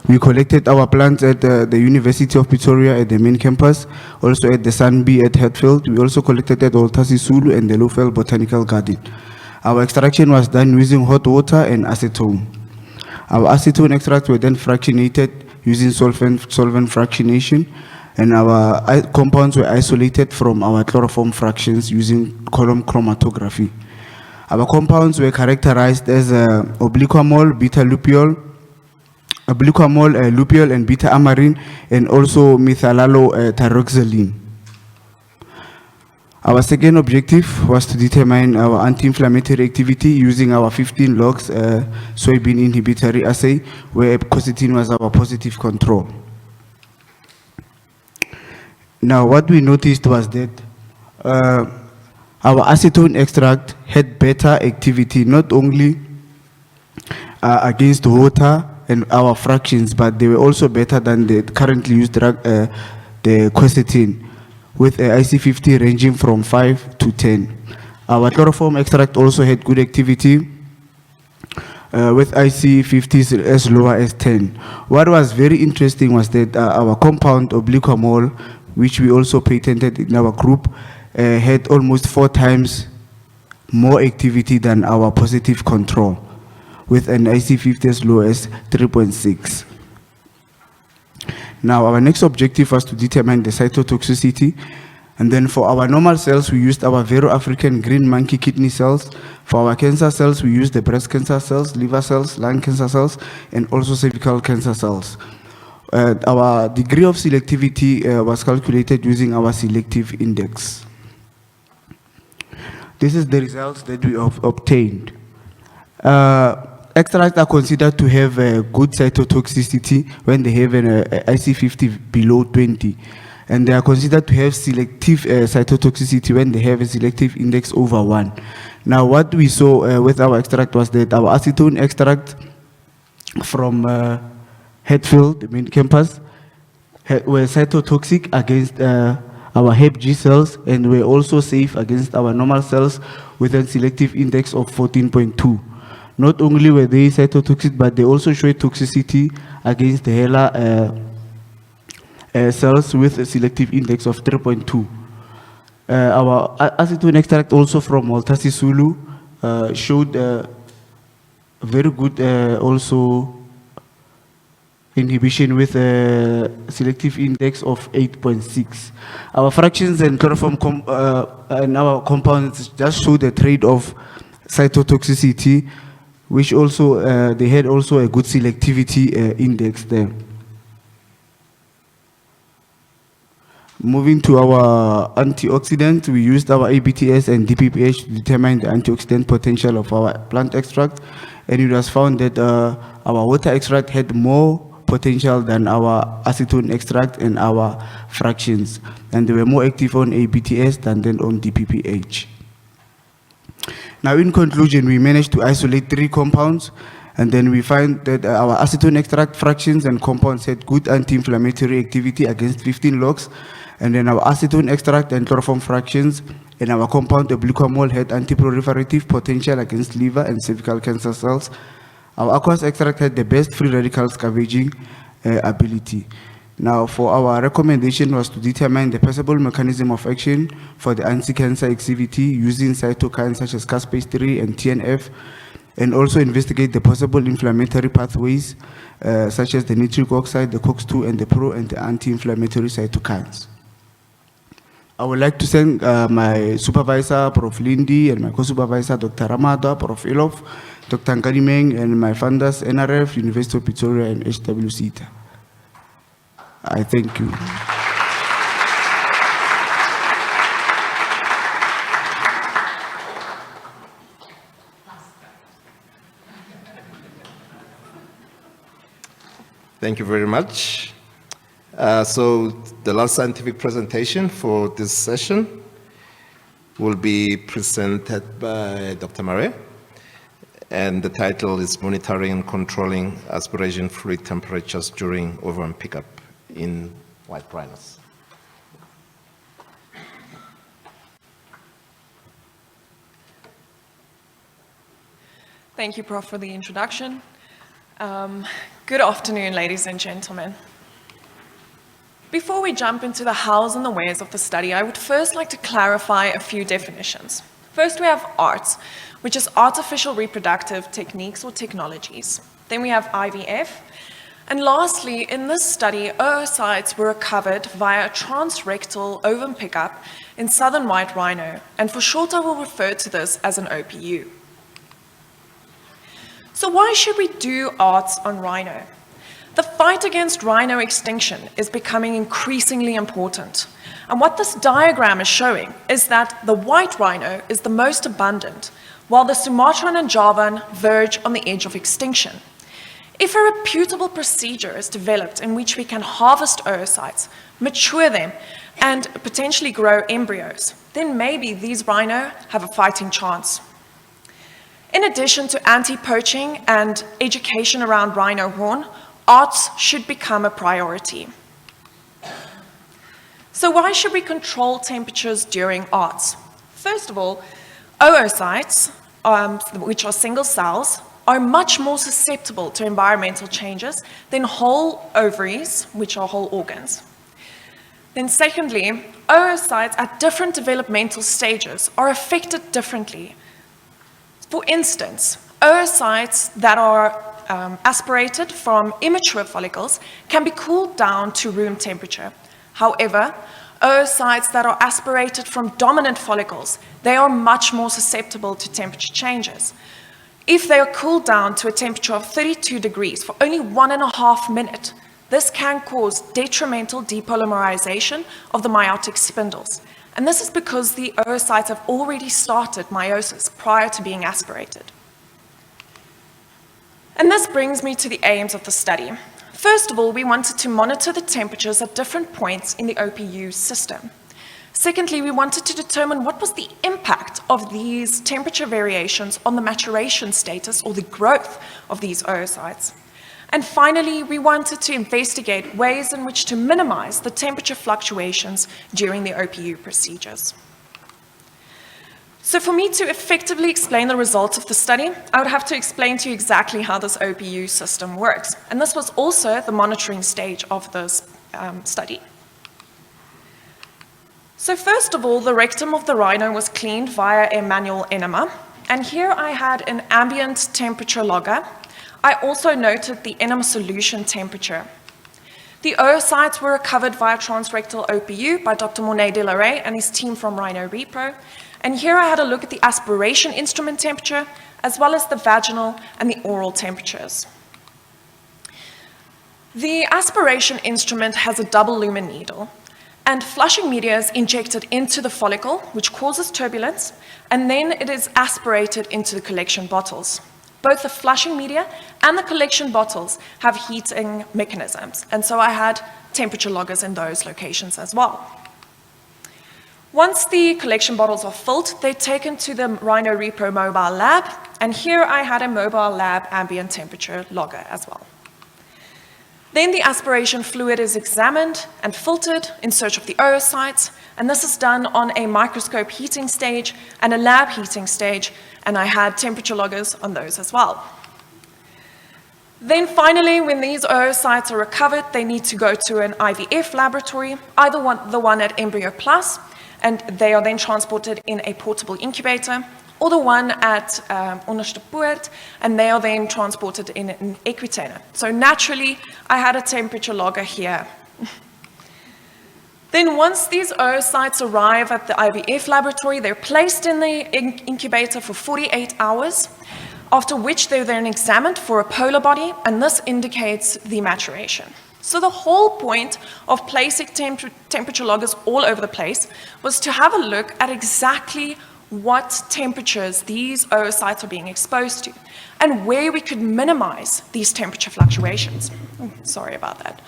we collected our plants at the University of Pretoria at the main campus, also at the Sunbee at Hatfield. We also collected at Walter Sisulu and the Lowveld Botanical Garden. Our extraction was done using hot water and acetone. Our acetone extracts were then fractionated using solvent fractionation, and our compounds were isolated from our chloroform fractions using column chromatography. Our compounds were characterized as obliquamol, beta-lupiol, lupiol and beta-amarin, and also methylallothyroxylene. Our second objective was to determine our anti-inflammatory activity using our 15 logs soybean inhibitory assay, where quercetin was our positive control. Now, what we noticed was that our acetone extract had better activity, not only against water and our fractions, but they were also better than the currently used drug, the quercetin, with a IC50 ranging from 5 to 10. Our chloroform extract also had good activity, with IC50s as low as 10. What was very interesting was that our compound obliquamol, which we also patented in our group, had almost 4 times more activity than our positive control, with an IC50 as low as 3.6. Now, our next objective was to determine the cytotoxicity. And then for our normal cells, we used our Vero African green monkey kidney cells. For our cancer cells, we used the breast cancer cells, liver cells, lung cancer cells, and also cervical cancer cells. Our degree of selectivity was calculated using our selective index. This is the results that we have obtained. Extracts are considered to have a good cytotoxicity when they have an IC50 below 20. And they are considered to have selective cytotoxicity when they have a selective index over 1. Now, what we saw with our extract was that our acetone extract from Hatfield, the main campus, were cytotoxic against our Hep G cells, and were also safe against our normal cells with a selective index of 14.2. Not only were they cytotoxic, but they also showed toxicity against the HeLa cells with a selective index of 3.2. Our acetone extract also from Walter Sisulu showed very good also inhibition with a selective index of 8.6. Our fractions and chloroform and our compounds just show the trade of cytotoxicity, which also they had also a good selectivity index there. Moving to our antioxidant, we used our ABTS and DPPH to determine the antioxidant potential of our plant extract, and it was found that our water extract had more potential than our acetone extract and our fractions, and they were more active on ABTS than on DPPH. Now, in conclusion, we managed to isolate 3 compounds, and then we find that our acetone extract fractions and compounds had good anti-inflammatory activity against 15 logs, and then our acetone extract and chloroform fractions and our compound obliquamol had anti-proliferative potential against liver and cervical cancer cells. Our aqueous extract had the best free radical scavenging ability. Now, for our recommendation was to determine the possible mechanism of action for the anti-cancer activity using cytokines such as caspase-3 and TNF, and also investigate the possible inflammatory pathways such as the nitric oxide, the COX-2, and the pro and the anti-inflammatory cytokines. I would like to thank my supervisor, Prof. Lindy, and my co-supervisor, Dr. Ramada, Prof. Elof, Dr. Ngadimeng, and my funders, NRF, University of Pretoria, and HWCTA. I thank you. Thank you very much. So the last scientific presentation for this session will be presented by Dr. Maria, and the title is Monitoring and Controlling Aspiration Fluid Temperatures During Ovum Pickup in White Rhinos. Thank you, Prof, for the introduction. Good afternoon, ladies and gentlemen. Before we jump into the hows and the wheres of the study, I would first like to clarify a few definitions. First, we have ART, which is artificial reproductive techniques or technologies. Then we have IVF. And lastly, in this study, oocytes were recovered via transrectal ovum pickup in southern white rhino, and for short I will refer to this as an OPU. So why should we do ARTS on rhino? The fight against rhino extinction is becoming increasingly important. And what this diagram is showing is that the white rhino is the most abundant, while the Sumatran and Javan verge on the edge of extinction. If a reputable procedure is developed in which we can harvest oocytes, mature them, and potentially grow embryos, then maybe these rhino have a fighting chance. In addition to anti-poaching and education around rhino horn, arts should become a priority. So why should we control temperatures during arts? First of all, oocytes, which are single cells, are much more susceptible to environmental changes than whole ovaries, which are whole organs. Then secondly, oocytes at different developmental stages are affected differently. For instance, oocytes that are aspirated from immature follicles can be cooled down to room temperature. However, oocytes that are aspirated from dominant follicles, they are much more susceptible to temperature changes. If they are cooled down to a temperature of 32 degrees for only 1.5 minutes, this can cause detrimental depolymerization of the meiotic spindles. And this is because the oocytes have already started meiosis prior to being aspirated. And this brings me to the aims of the study. First of all, we wanted to monitor the temperatures at different points in the OPU system. Secondly, we wanted to determine what was the impact of these temperature variations on the maturation status or the growth of these oocytes. And finally, we wanted to investigate ways in which to minimize the temperature fluctuations during the OPU procedures. So for me to effectively explain the results of the study, I would have to explain to you exactly how this OPU system works. And this was also the monitoring stage of this study. So first of all, the rectum of the rhino was cleaned via a manual enema. And here I had an ambient temperature logger. I also noted the enema solution temperature. The oocytes were recovered via transrectal OPU by Dr. Mornay de la Rey and his team from Rhino Repro. And here I had a look at the aspiration instrument temperature, as well as the vaginal and the oral temperatures. The aspiration instrument has a double lumen needle, and flushing media is injected into the follicle, which causes turbulence, and then it is aspirated into the collection bottles. Both the flushing media and the collection bottles have heating mechanisms, and so I had temperature loggers in those locations as well. Once the collection bottles are filled, they're taken to the Rhino Repro mobile lab, and here I had a mobile lab ambient temperature logger as well. Then the aspiration fluid is examined and filtered in search of the oocytes, and this is done on a microscope heating stage and a lab heating stage, and I had temperature loggers on those as well. Then finally, when these oocytes are recovered, they need to go to an IVF laboratory, either the one at Embryo Plus, and they are then transported in a portable incubator, or the one at Onderste Poort, and they are then transported in an Equitainer. So naturally, I had a temperature logger here. Then once these oocytes arrive at the IVF laboratory, they're placed in the incubator for 48 hours, after which they're then examined for a polar body, and this indicates the maturation. So the whole point of placing temperature loggers all over the place was to have a look at exactly what temperatures these oocytes are being exposed to, and where we could minimize these temperature fluctuations. Sorry about that.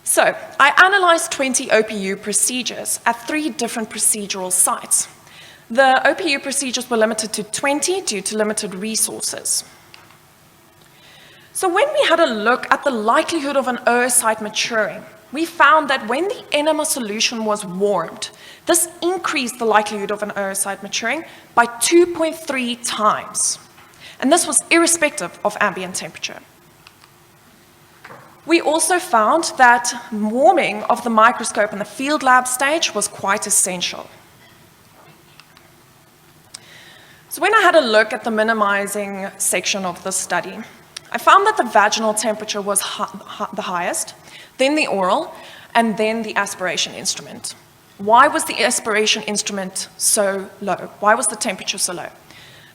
So I analyzed 20 OPU procedures at 3 different procedural sites. The OPU procedures were limited to 20 due to limited resources. So when we had a look at the likelihood of an oocyte maturing, we found that when the enema solution was warmed, this increased the likelihood of an oocyte maturing by 2.3 times. And this was irrespective of ambient temperature. We also found that warming of the microscope in the field lab stage was quite essential. So when I had a look at the minimizing section of the study, I found that the vaginal temperature was the highest, then the oral, and then the aspiration instrument. Why was the aspiration instrument so low? Why was the temperature so low?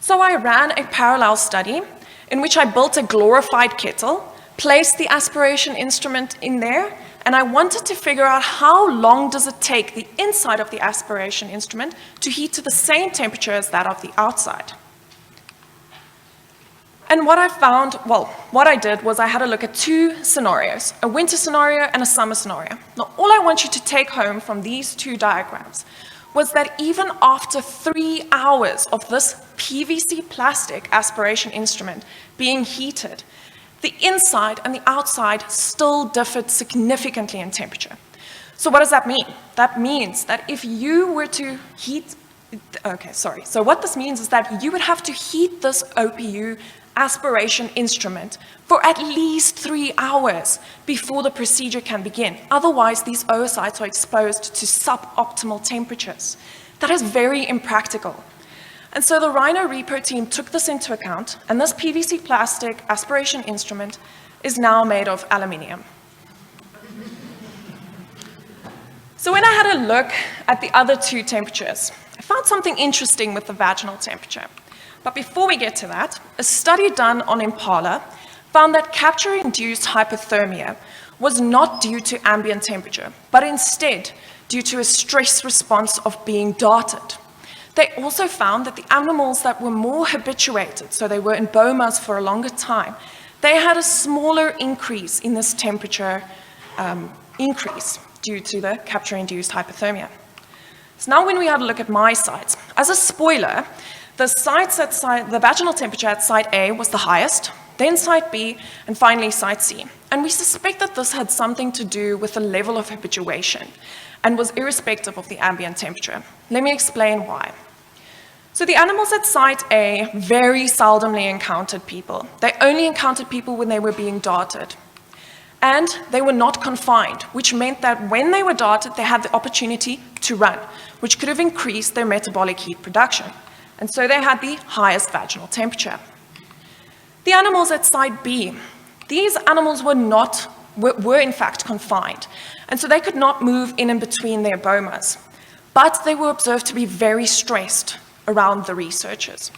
So I ran a parallel study in which I built a glorified kettle, placed the aspiration instrument in there, and I wanted to figure out how long does it take the inside of the aspiration instrument to heat to the same temperature as that of the outside. And what I found, well, what I did was I had a look at two scenarios, a winter scenario and a summer scenario. Now, all I want you to take home from these two diagrams was that even after 3 hours of this PVC plastic aspiration instrument being heated, the inside and the outside still differed significantly in temperature. So what does that mean? That means that if you were to heat, so what this means is that you would have to heat this OPU aspiration instrument for at least 3 hours before the procedure can begin. Otherwise, these oocytes are exposed to suboptimal temperatures. That is very impractical. And so the Rhino Repro team took this into account, and this PVC plastic aspiration instrument is now made of aluminium. So when I had a look at the other two temperatures, I found something interesting with the vaginal temperature. But before we get to that, a study done on impala found that capture-induced hypothermia was not due to ambient temperature, but instead due to a stress response of being darted. They also found that the animals that were more habituated, so they were in bomas for a longer time, they had a smaller increase in this temperature increase due to the capture-induced hypothermia. So now when we had a look at my sites, as a spoiler, the vaginal temperature at site A was the highest, then site B, and finally site C. And we suspect that this had something to do with the level of habituation and was irrespective of the ambient temperature. Let me explain why. So the animals at site A very seldomly encountered people. They only encountered people when they were being darted. And they were not confined, which meant that when they were darted, they had the opportunity to run, which could have increased their metabolic heat production. And so they had the highest vaginal temperature. The animals at site B, these animals were in fact confined, and so they could not move in and between their bomas. But they were observed to be very stressed around the researchers.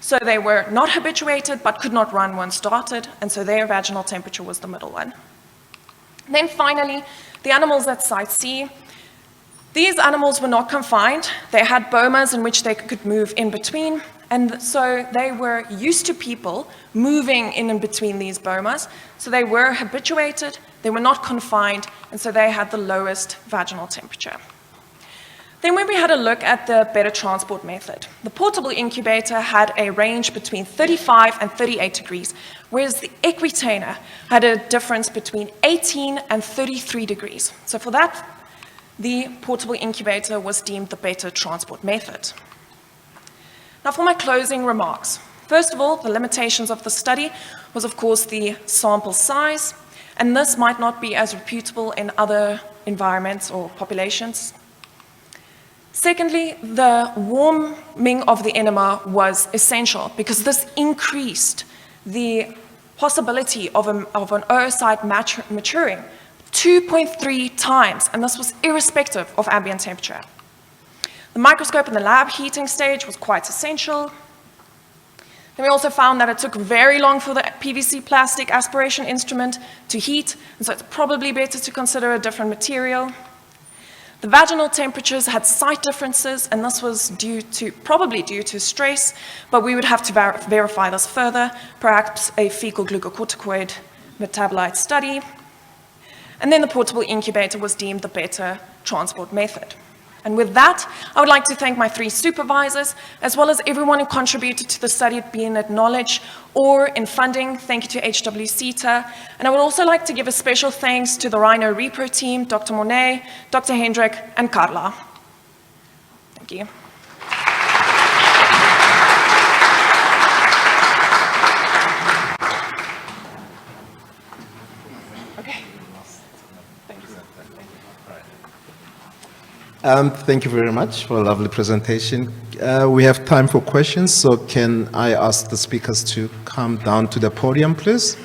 So they were not habituated, but could not run once darted, and so their vaginal temperature was the middle one. Then finally, the animals at site C, these animals were not confined. They had bomas in which they could move in between, and so they were used to people moving in and between these bomas. So they were habituated, they were not confined, and so they had the lowest vaginal temperature. Then when we had a look at the better transport method, the portable incubator had a range between 35 and 38 degrees, whereas the Equitainer had a difference between 18 and 33 degrees. So for that, the portable incubator was deemed the better transport method. Now for my closing remarks. First of all, the limitations of the study was of course the sample size, and this might not be as reputable in other environments or populations. Secondly, the warming of the enema was essential because this increased the possibility of an oocyte maturing 2.3 times, and this was irrespective of ambient temperature. The microscope in the lab heating stage was quite essential. Then we also found that it took very long for the PVC plastic aspiration instrument to heat, and so it's probably better to consider a different material. The vaginal temperatures had site differences, and this was probably due to stress, but we would have to verify this further, perhaps a fecal glucocorticoid metabolite study. And then the portable incubator was deemed the better transport method. And with that, I would like to thank my 3 supervisors, as well as everyone who contributed to the study, being it knowledge or in funding. Thank you to HWCTA. And I would also like to give a special thanks to the Rhino Repro team, Dr. Monet, Dr. Hendrik, and Carla. Thank you. Thank you very much for a lovely presentation. We have time for questions, so can I ask the speakers to come down to the podium, please?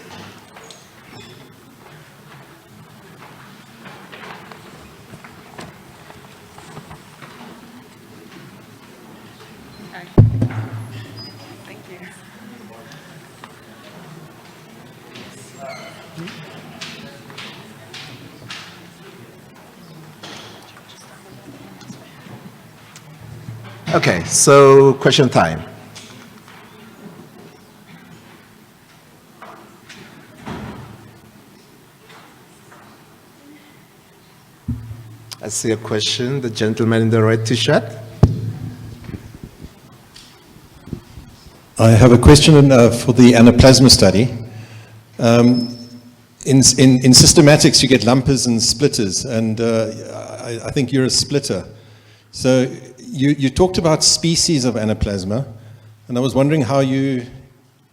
Okay, so question time. see a question. The gentleman in the red t-shirt. I have a question for the anaplasma study. In systematics, you get lumpers and splitters, and I think you're a splitter. So you talked about species of anaplasma, and I was wondering how you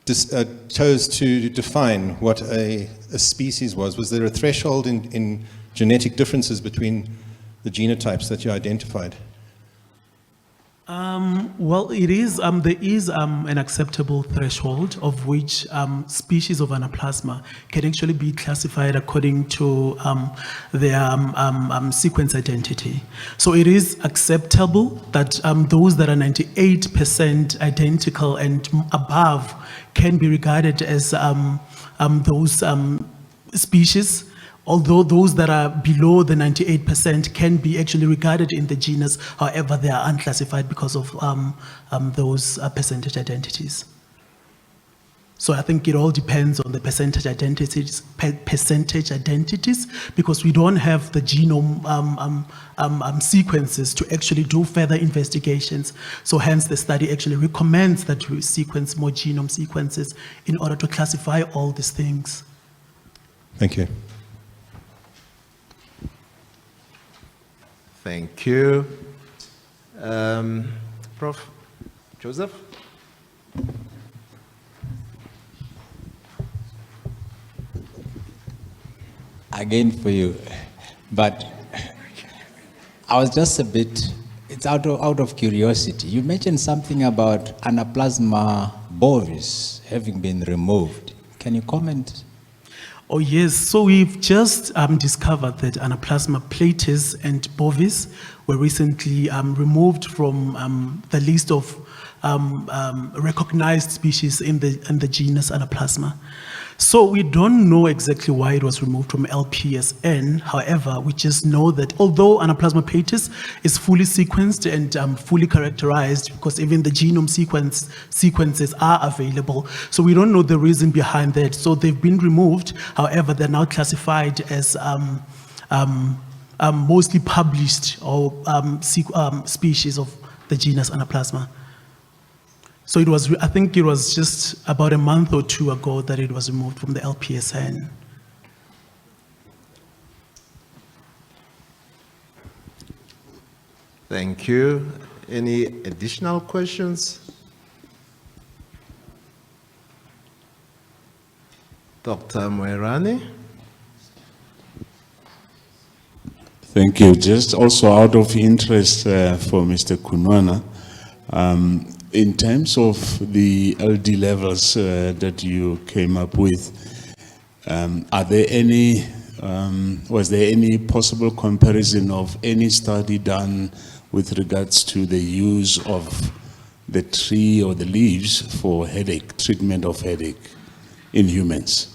chose to define what a species was. Was there a threshold in genetic differences between the genotypes that you identified? Well, it is, there is an acceptable threshold of which species of anaplasma can actually be classified according to their sequence identity. So it is acceptable that those that are 98% identical and above can be regarded as those species, although those that are below the 98% can be actually regarded in the genus. However, they are unclassified because of those percentage identities. So I think it all depends on the percentage identities, because we don't have the genome sequences to actually do further investigations. So hence the study actually recommends that we sequence more genome sequences in order to classify all these things. Thank you. Thank you. Prof. Joseph? Again for you, but I was just a bit, it's out of curiosity. You mentioned something about Anaplasma bovis having been removed. Can you comment? Oh yes, so we've just discovered that Anaplasma platis and bovis were recently removed from the list of recognized species in the genus Anaplasma. So we don't know exactly why it was removed from LPSN. However, we just know that although Anaplasma platis is fully sequenced and fully characterized, because even the genome sequences are available, so we don't know the reason behind that. So they've been removed. However, they're now classified as mostly published or species of the genus Anaplasma. So it was, I think it was just about a month or two ago that it was removed from the LPSN. Thank you. Any additional questions? Dr. Moerane? Thank you. Just also out of interest for Mr. Kunwana, in terms of the LD levels that you came up with, are there any, was there any possible comparison of any study done with regards to the use of the tree or the leaves for headache, treatment of headache in humans?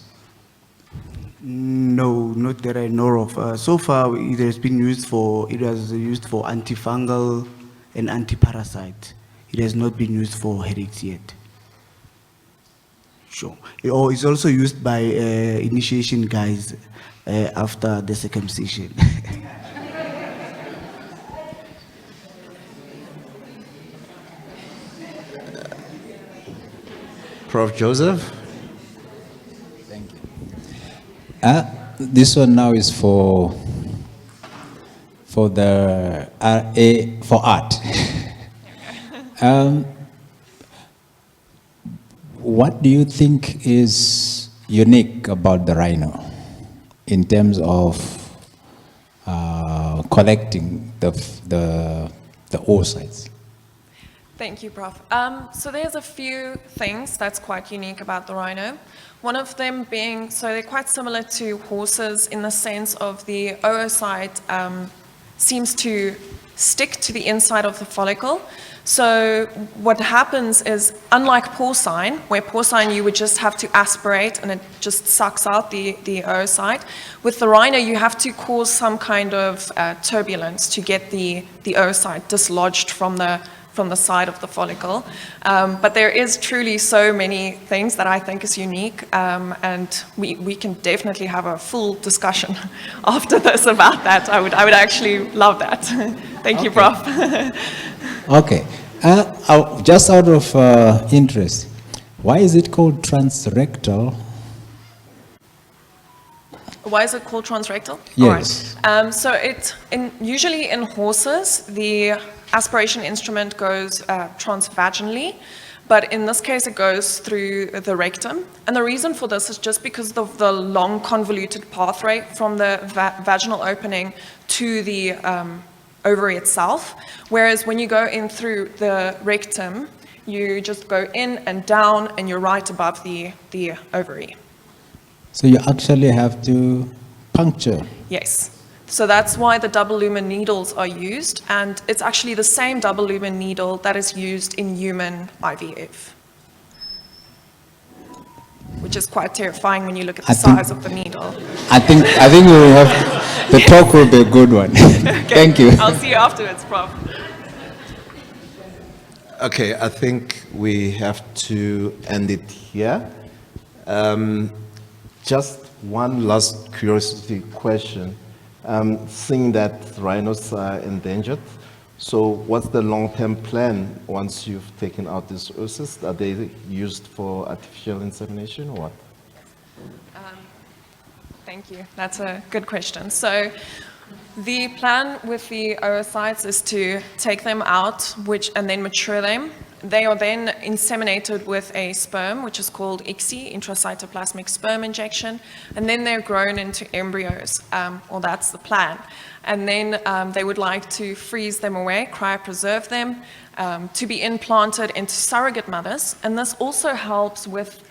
No, not that I know of. So far, it was used for antifungal and antiparasite. It has not been used for headaches yet. Sure. Or it's also used by initiation guys after the circumcision. Prof. Joseph? Thank you. This one now is for art. What do you think is unique about the rhino in terms of collecting the oocytes? Thank you, Prof. So there's a few things that's quite unique about the rhino. One of them being, so they're quite similar to horses in the sense of the oocyte seems to stick to the inside of the follicle. So what happens is, unlike porcine, where porcine you would just have to aspirate and it just sucks out the oocyte, with the rhino you have to cause some kind of turbulence to get the oocyte dislodged from the from the side of the follicle. But there is truly so many things that I think is unique, and we can definitely have a full discussion after this about that. I would actually love that. Thank you, Prof. Okay. Just out of interest, why is it called transrectal? Why is it called transrectal? Yes. All right. So usually in horses, the aspiration instrument goes transvaginally, but in this case it goes through the rectum. And the reason for this is just because of the long convoluted pathway from the vaginal opening to the ovary itself. Whereas when you go in through the rectum, you just go in and down and you're right above the ovary. So you actually have to puncture. Yes. So that's why the double lumen needles are used, and it's actually the same double lumen needle that is used in human IVF, which is quite terrifying when you look at the size of the needle. I think we will have, the talk will be a good one. Okay. Thank you. I'll see you afterwards, Prof. Okay, I think we have to end it here. Just one last curiosity question. Seeing that rhinos are endangered, so what's the long-term plan once you've taken out these oocysts? Are they used for artificial insemination or what? Thank you. That's a good question. So the plan with the oocytes is to take them out and then mature them. They are then inseminated with a sperm, which is called ICSI, intracytoplasmic sperm injection, and then they're grown into embryos, or that's the plan. And then they would like to freeze them away, cryopreserve them, to be implanted into surrogate mothers. And this also helps with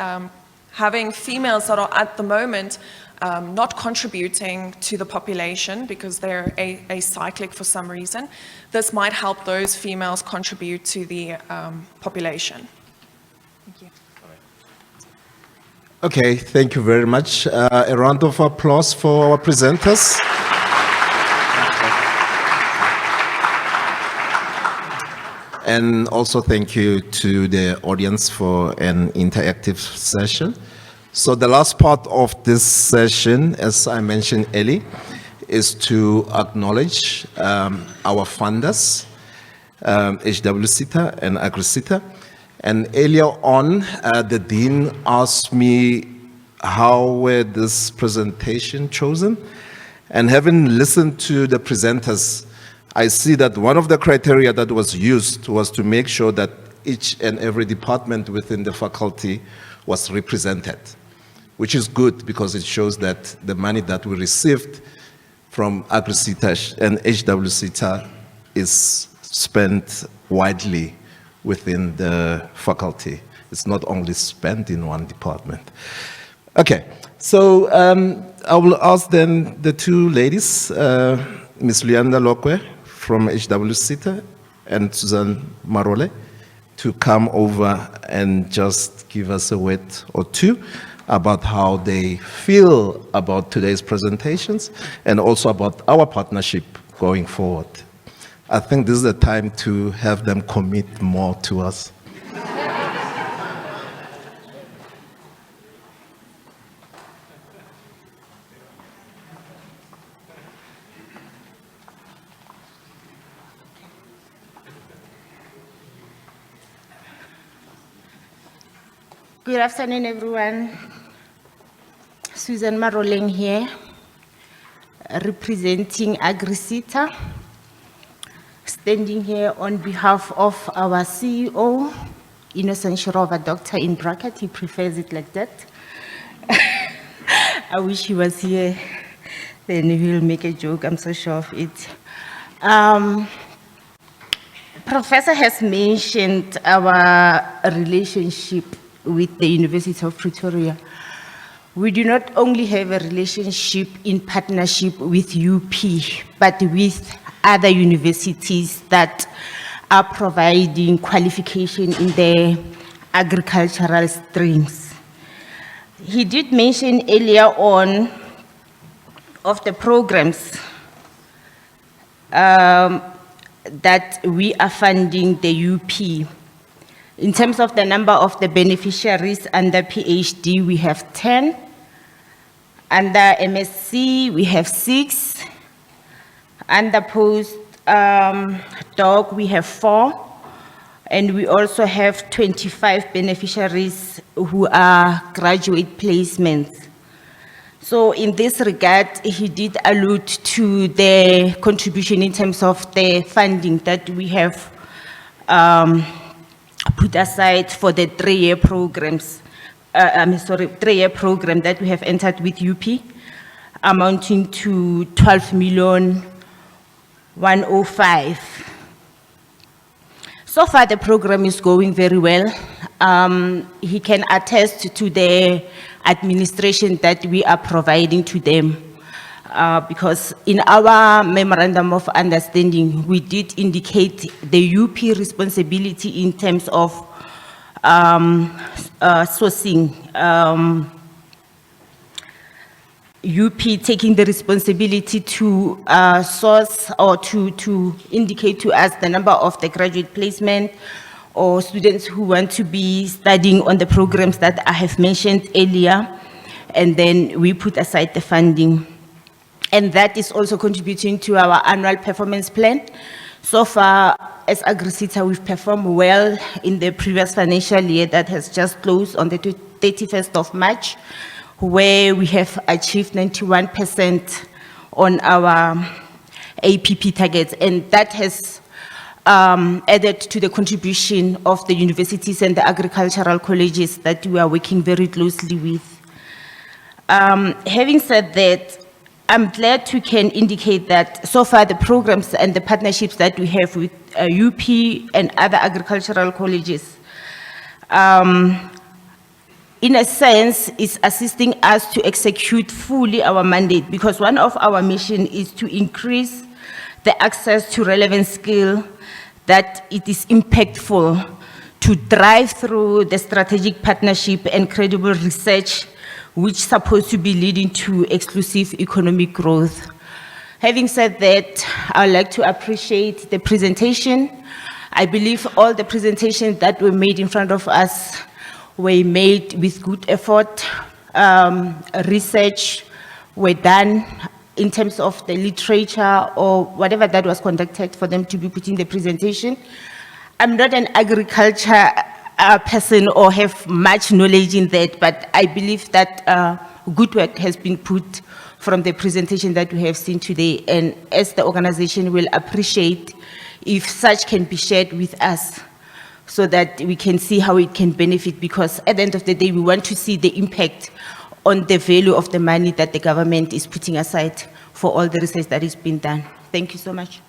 having females that are at the moment not contributing to the population because they're acyclic for some reason. This might help those females contribute to the population. Thank you. Okay, thank you very much. A round of applause for our presenters. And also thank you to the audience for an interactive session. So the last part of this session, as I mentioned earlier, is to acknowledge our funders, HWSETA and AgriSETA. And earlier on, the Dean asked me how were this presentation chosen. And having listened to the presenters, I see that one of the criteria that was used was to make sure that each and every department within the faculty was represented, which is good because it shows that the money that we received from AgriSETA and HWSETA is spent widely within the faculty. It's not only spent in one department. Okay, so I will ask then the two ladies, Ms. Luyanda Lokwe from HWSETA and Susan Marole, to come over and just give us a word or two about how they feel about today's presentations and also about our partnership going forward. I think this is the time to have them commit more to us. Good afternoon, everyone. Susan Maroleng here, representing AgriSETA, standing here on behalf of our CEO, Innocent Shirova, doctor in bracket, he prefers it like that. I wish he was here, then he'll make a joke, I'm so sure of it. Professor has mentioned our relationship with the University of Pretoria. We do not only have a relationship in partnership with UP, but with other universities that are providing qualification in the agricultural streams. He did mention earlier on of the programs. that we are funding the UP. In terms of the number of the beneficiaries under PhD, we have 10. Under MSc, we have 6. Under postdoc, we have 4. And we also have 25 beneficiaries who are graduate placements. So in this regard, he did allude to the contribution in terms of the funding that we have put aside for the 3-year programs. 3-year program that we have entered with UP, amounting to 12,105,000. So far, the program is going very well. He can attest to the administration that we are providing to them, because in our memorandum of understanding, we did indicate the UP responsibility in terms of sourcing, UP taking the responsibility to source or to indicate to us the number of the graduate placement or students who want to be studying on the programs that I have mentioned earlier, and then we put aside the funding. And that is also contributing to our annual performance plan. So far, as AgriSeta, we've performed well in the previous financial year that has just closed on the 31st of March, where we have achieved 91% on our APP targets. And that has added to the contribution of the universities and the agricultural colleges that we are working very closely with. Having said that, I'm glad we can indicate that so far the programs and the partnerships that we have with UP and other agricultural colleges, in a sense, is assisting us to execute fully our mandate, because one of our mission is to increase the access to relevant skill, that it is impactful, to drive through the strategic partnership and credible research, which is supposed to be leading to exclusive economic growth. Having said that, I would like to appreciate the presentation. I believe all the presentations that were made in front of us were made with good effort. Research were done in terms of the literature or whatever that was conducted for them to be put in the presentation. I'm not an agriculture person or have much knowledge in that, but I believe that good work has been put from the presentation that we have seen today, and as the organization will appreciate if such can be shared with us so that we can see how it can benefit, because at the end of the day, we want to see the impact on the value of the money that the government is putting aside for all the research that is being done. Thank you so much.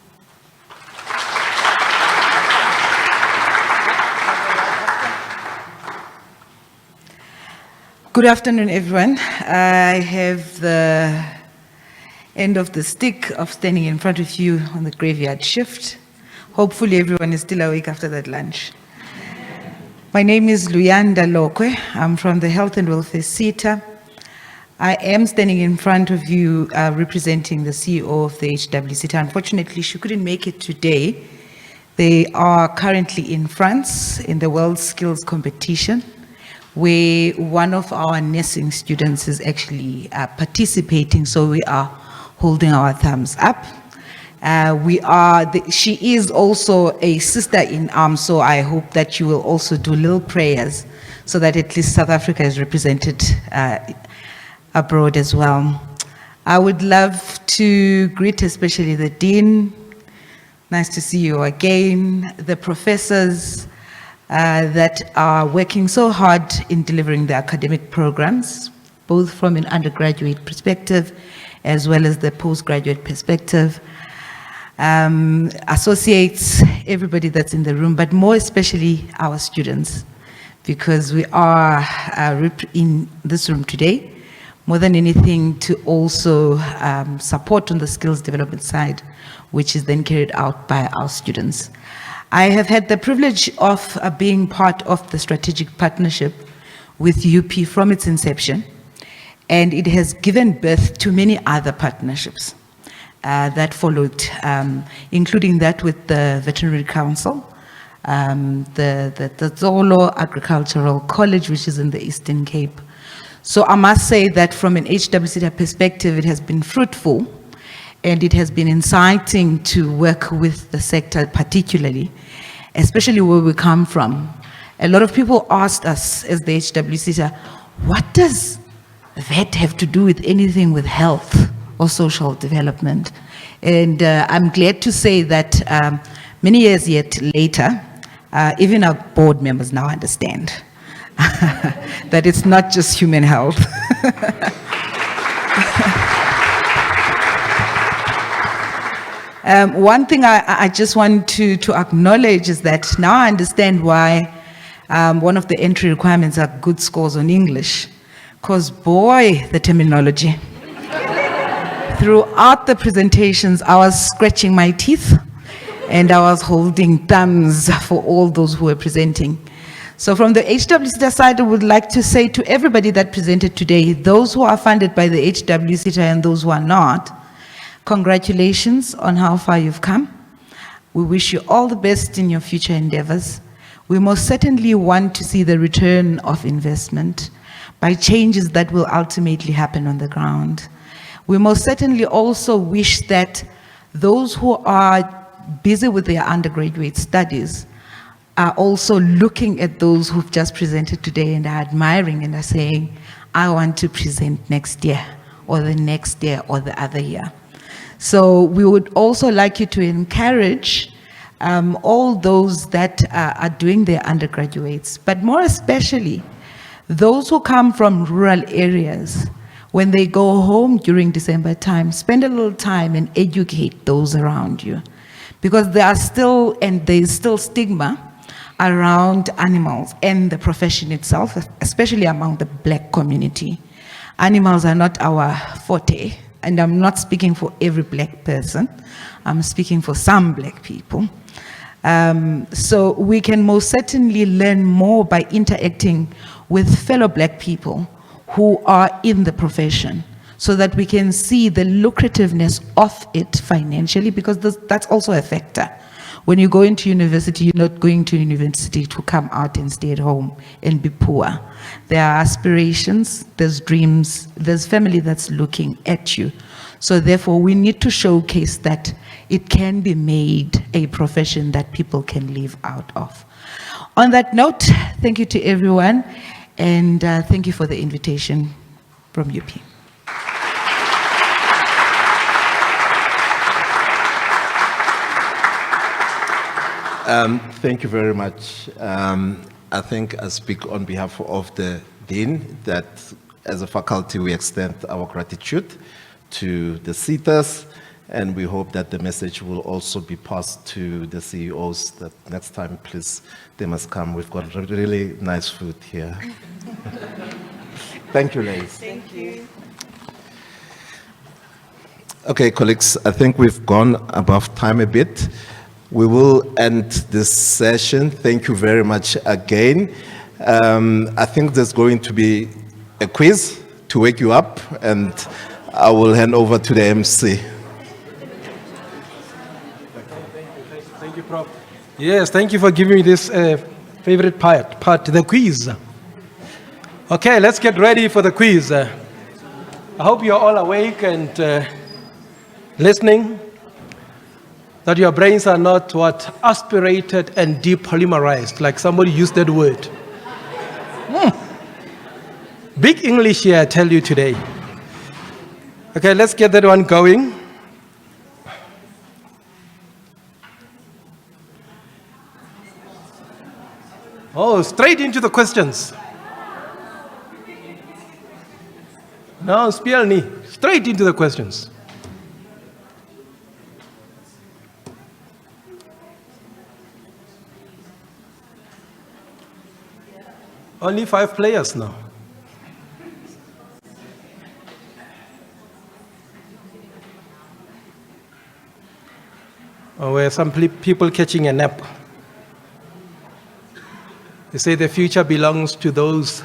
Good afternoon, everyone. I have the end of the stick of standing in front of you on the graveyard shift. Hopefully everyone is still awake after that lunch. My name is Luyanda Lokwe. I'm from the Health and Welfare SETA. I am standing in front of you representing the CEO of the HWSETA. Unfortunately, she couldn't make it today. They are currently in France in the World Skills Competition, where one of our nursing students is actually participating, so we are holding our thumbs up. She is also a sister in arms, so I hope that you will also do little prayers so that at least South Africa is represented abroad as well. I would love to greet especially the Dean. Nice to see you again. The professors that are working so hard in delivering the academic programs, both from an undergraduate perspective as well as the postgraduate perspective. Associates, everybody that's in the room, but more especially our students, because we are in this room today, more than anything, to also support on the skills development side, which is then carried out by our students. I have had the privilege of being part of the strategic partnership with UP from its inception, and it has given birth to many other partnerships. that followed, including that with the Veterinary Council, the Zolo Agricultural College, which is in the Eastern Cape. So I must say that from an HWSETA perspective, it has been fruitful, and it has been inciting to work with the sector particularly, especially where we come from. A lot of people asked us as the HWSETA, what does that have to do with anything with health or social development? And I'm glad to say that many years yet later, even our board members now understand that it's not just human health. One thing I just want to acknowledge is that now I understand why one of the entry requirements are good scores on English, because boy, the terminology. Throughout the presentations, I was scratching my teeth and I was holding thumbs for all those who were presenting. So from the HWSETA side, I would like to say to everybody that presented today, those who are funded by the HWSETA and those who are not, congratulations on how far you've come. We wish you all the best in your future endeavors. We most certainly want to see the return of investment by changes that will ultimately happen on the ground. We most certainly also wish that those who are busy with their undergraduate studies are also looking at those who've just presented today and are admiring and are saying, I want to present next year or the next year or the other year. So we would also like you to encourage all those that are doing their undergraduates, but more especially those who come from rural areas. When they go home during December time, spend a little time and educate those around you. Because there's still stigma around animals and the profession itself, especially among the Black community. Animals are not our forte, and I'm not speaking for every Black person. I'm speaking for some Black people. So we can most certainly learn more by interacting with fellow Black people who are in the profession, so that we can see the lucrativeness of it financially, because that's also a factor. When you go into university, you're not going to university to come out and stay at home and be poor. There are aspirations, there's dreams, there's family that's looking at you. So therefore, we need to showcase that it can be made a profession that people can live out of. On that note, thank you to everyone, and thank you for the invitation from UP. Thank you very much. I think I speak on behalf of the Dean that as a faculty we extend our gratitude to the SETAs, and we hope that the message will also be passed to the CEOs that next time, please, they must come. We've got really nice food here. Thank you, ladies. Thank you. Okay, colleagues, I think we've gone above time a bit. We will end this session. Thank you very much again. I think there's going to be a quiz to wake you up, and I will hand over to the MC. Thank you, Prof. Yes, thank you for giving me this favorite part, the quiz. Okay, let's get ready for the quiz. I hope you're all awake and listening, that your brains are not aspirated and depolymerized, like somebody used that word. Big English here, I tell you today. Okay, let's get that one going. Oh, straight into the questions. No, spielni, straight into the questions. Only 5 players now. Or were some people catching a nap? They say the future belongs to those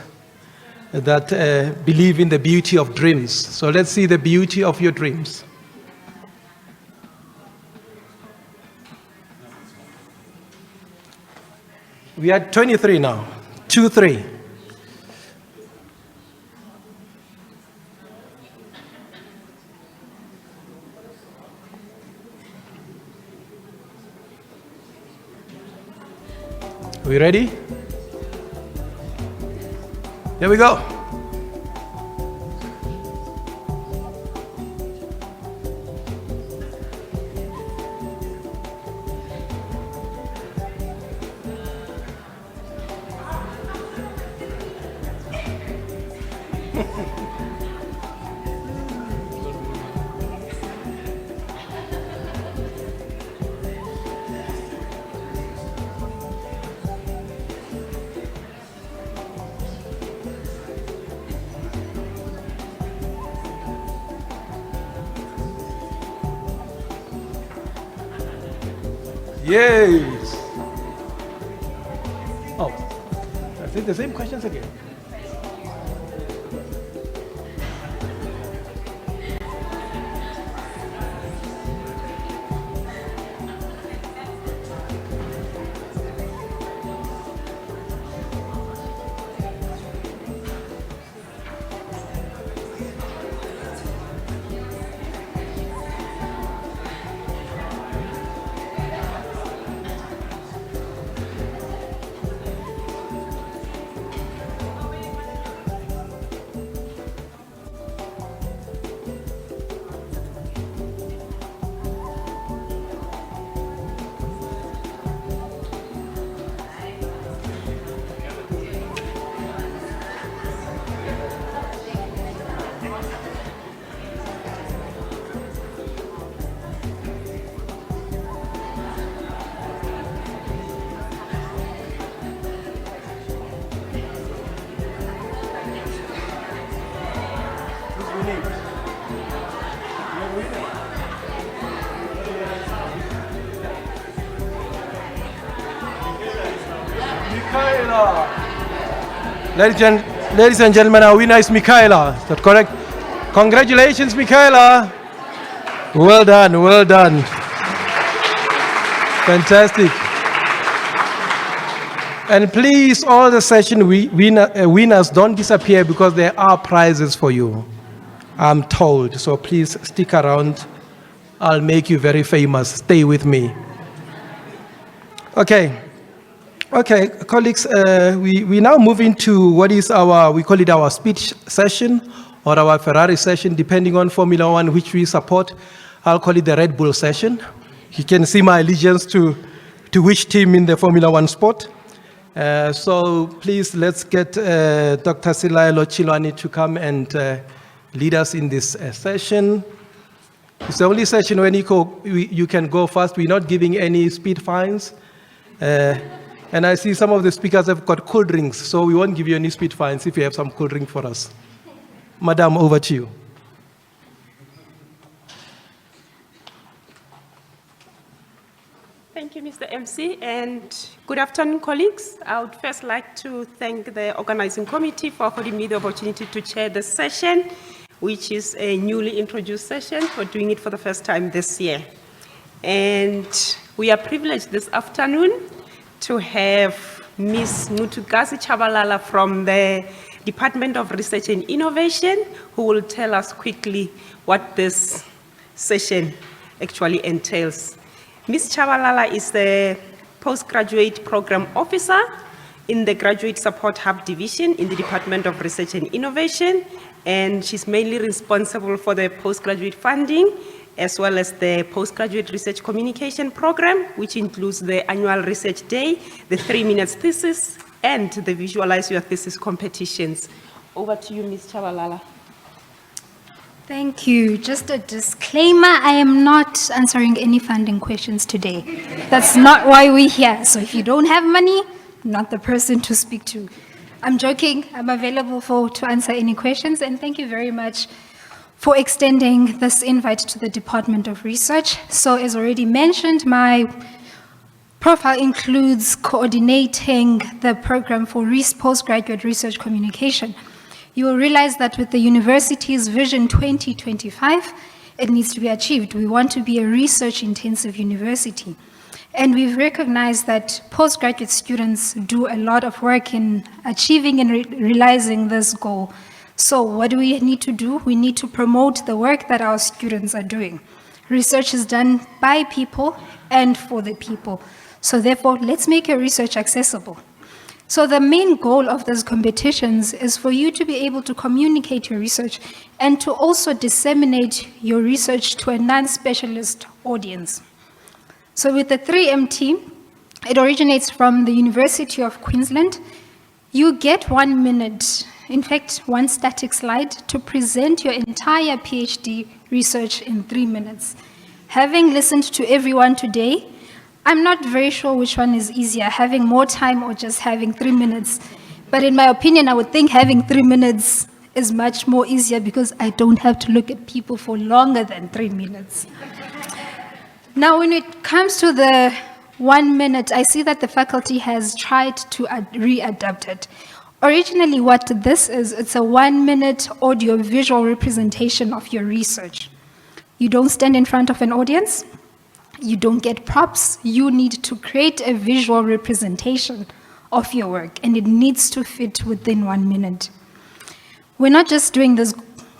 that believe in the beauty of dreams. So let's see the beauty of your dreams. We are 23 now. 2-3. We ready? Here we go. Yes. Oh, I think the same questions again. Ladies and gentlemen, our winner is Michaela. Is that correct? Congratulations, Michaela. Well done, well done. Fantastic. And please, all the session winners, don't disappear because there are prizes for you, I'm told. So please stick around. I'll make you very famous. Stay with me. Okay. Okay, colleagues, we now move into what is we call it our speech session or our Ferrari session, depending on Formula One, which we support. I'll call it the Red Bull session. You can see my allegiance to which team in the Formula One sport. So please, let's get Dr. Silaelo Chilwani to come and lead us in this session. It's the only session when you can go fast. We're not giving any speed fines. And I see some of the speakers have got cool drinks, so we won't give you any speed fines if you have some cool drink for us. Madam, over to you. Thank you, Mr. MC, and good afternoon, colleagues. I would first like to thank the organizing committee for affording me the opportunity to chair this session, which is a newly introduced session. We're doing it for the first time this year. And we are privileged this afternoon to have Ms. Mutugazi Chabalala from the Department of Research and Innovation, who will tell us quickly what this session actually entails. Ms. Chabalala is the Postgraduate Program Officer in the Graduate Support Hub Division in the Department of Research and Innovation, and she's mainly responsible for the postgraduate funding as well as the Postgraduate Research Communication Program, which includes the annual research day, the 3-minute thesis, and the Visualize Your Thesis competitions. Over to you, Ms. Chabalala. Thank you. Just a disclaimer, I am not answering any funding questions today. That's not why we're here. So if you don't have money, I'm not the person to speak to. I'm joking. I'm available to answer any questions, and thank you very much for extending this invite to the Department of Research. So as already mentioned, my profile includes coordinating the program for postgraduate research communication. You will realize that with the university's Vision 2025, it needs to be achieved. We want to be a research-intensive university. And we've recognized that postgraduate students do a lot of work in achieving and realizing this goal. So what do we need to do? We need to promote the work that our students are doing. Research is done by people and for the people. So therefore, let's make your research accessible. So the main goal of these competitions is for you to be able to communicate your research and to also disseminate your research to a non-specialist audience. So with the 3M team, it originates from the University of Queensland. You get 1 minute, in fact, one static slide to present your entire PhD research in 3 minutes. Having listened to everyone today, I'm not very sure which one is easier, having more time or just having 3 minutes. But in my opinion, I would think having 3 minutes is much more easier because I don't have to look at people for longer than 3 minutes. Now, when it comes to the 1 minute, I see that the faculty has tried to readapt it. Originally, what this is, it's a 1 minute audio-visual representation of your research. You don't stand in front of an audience. You don't get props. You need to create a visual representation of your work, and it needs to fit within 1 minute. We're not just doing these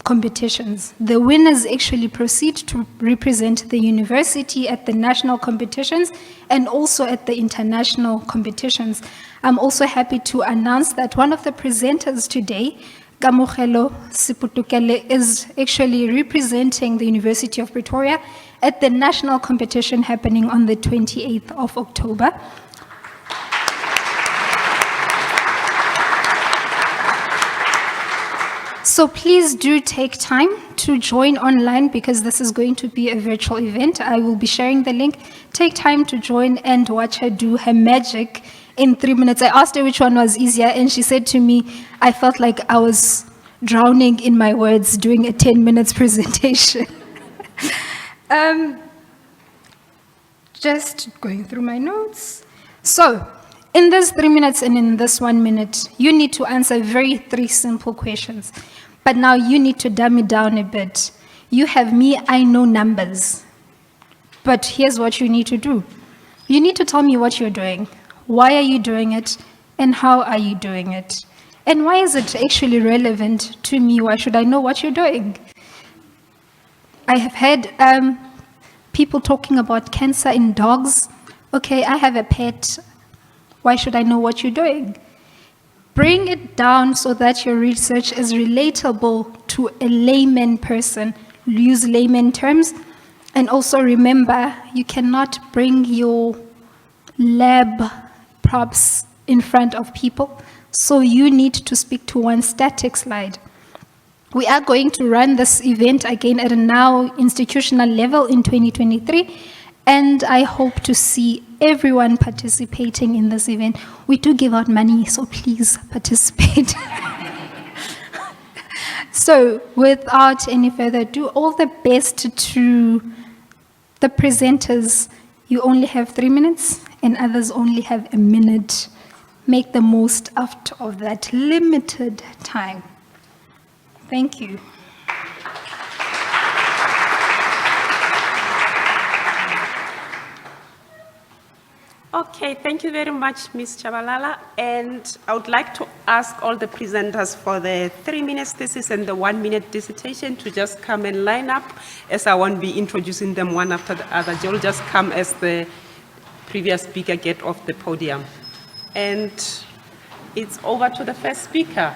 competitions. The winners actually proceed to represent the university at the national competitions and also at the international competitions. I'm also happy to announce that one of the presenters today, Kamogelo Siputukele, is actually representing the University of Pretoria at the national competition happening on the 28th of October. So please do take time to join online because this is going to be a virtual event. I will be sharing the link. Take time to join and watch her do her magic in 3 minutes. I asked her which one was easier, and she said to me, I felt like I was drowning in my words doing a 10 minutes presentation. Just going through my notes. So, in this 3 minutes and in this 1 minute, you need to answer three simple questions. But now you need to dumb it down a bit. You have me, I know numbers. But here's what you need to do. You need to tell me what you're doing. Why are you doing it? And how are you doing it? And why is it actually relevant to me? Why should I know what you're doing? I have had people talking about cancer in dogs. Okay, I have a pet. Why should I know what you're doing? Bring it down so that your research is relatable to a layman person. Use layman terms. And also remember, you cannot bring your lab props in front of people. So you need to speak to one static slide. We are going to run this event again at a now institutional level in 2023. And I hope to see everyone participating in this event. We do give out money, so please participate. So without any further ado, all the best to the presenters. You only have 3 minutes and others only have a minute. Make the most out of that limited time. Thank you. Okay, thank you very much, Ms. Chabalala. And I would like to ask all the presenters for the 3 minutes thesis and the 1 minute dissertation to just come and line up, as I won't be introducing them one after the other. They'll just come as the previous speaker get off the podium. And it's over to the first speaker.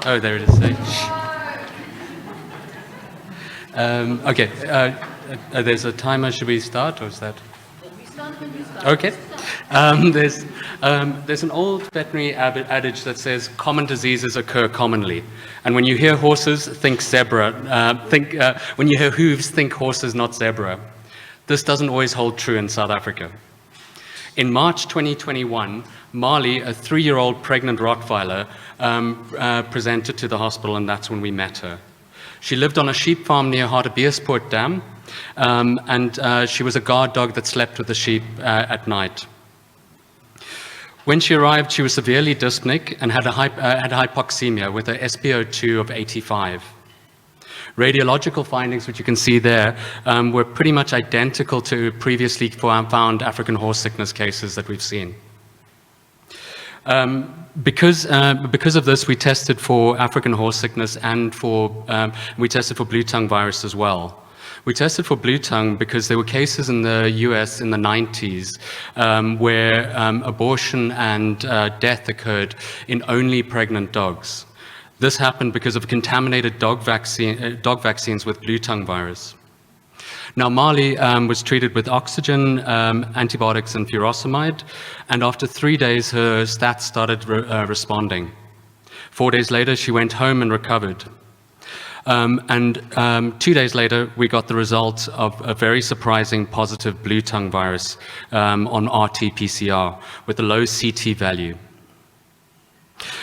Oh, there it is. Okay, there's a timer. Should we start, or is that? Okay. There's an old veterinary adage that says common diseases occur commonly, and when you hear horses, think zebra. When you hear hooves, think horses, not zebra. This doesn't always hold true in South Africa. In March 2021, Marley, a 3-year-old pregnant Rottweiler, presented to the hospital, and that's when we met her. She lived on a sheep farm near Hartbeespoort Dam, and she was a guard dog that slept with the sheep at night. When she arrived, she was severely dyspneic and had hypoxemia with an SpO2 of 85. Radiological findings, which you can see there, were pretty much identical to previously found African horse sickness cases that we've seen. Because of this, we tested for African horse sickness and we tested for blue tongue virus as well. We tested for blue tongue because there were cases in the US in the 90s where abortion and death occurred in only pregnant dogs. This happened because of contaminated dog vaccines with blue tongue virus. Now, Marley was treated with oxygen, antibiotics, and furosemide, and after 3 days, her stats started responding. 4 days later, she went home and recovered. 2 days later, we got the results of a very surprising positive blue tongue virus on RT-PCR with a low CT value.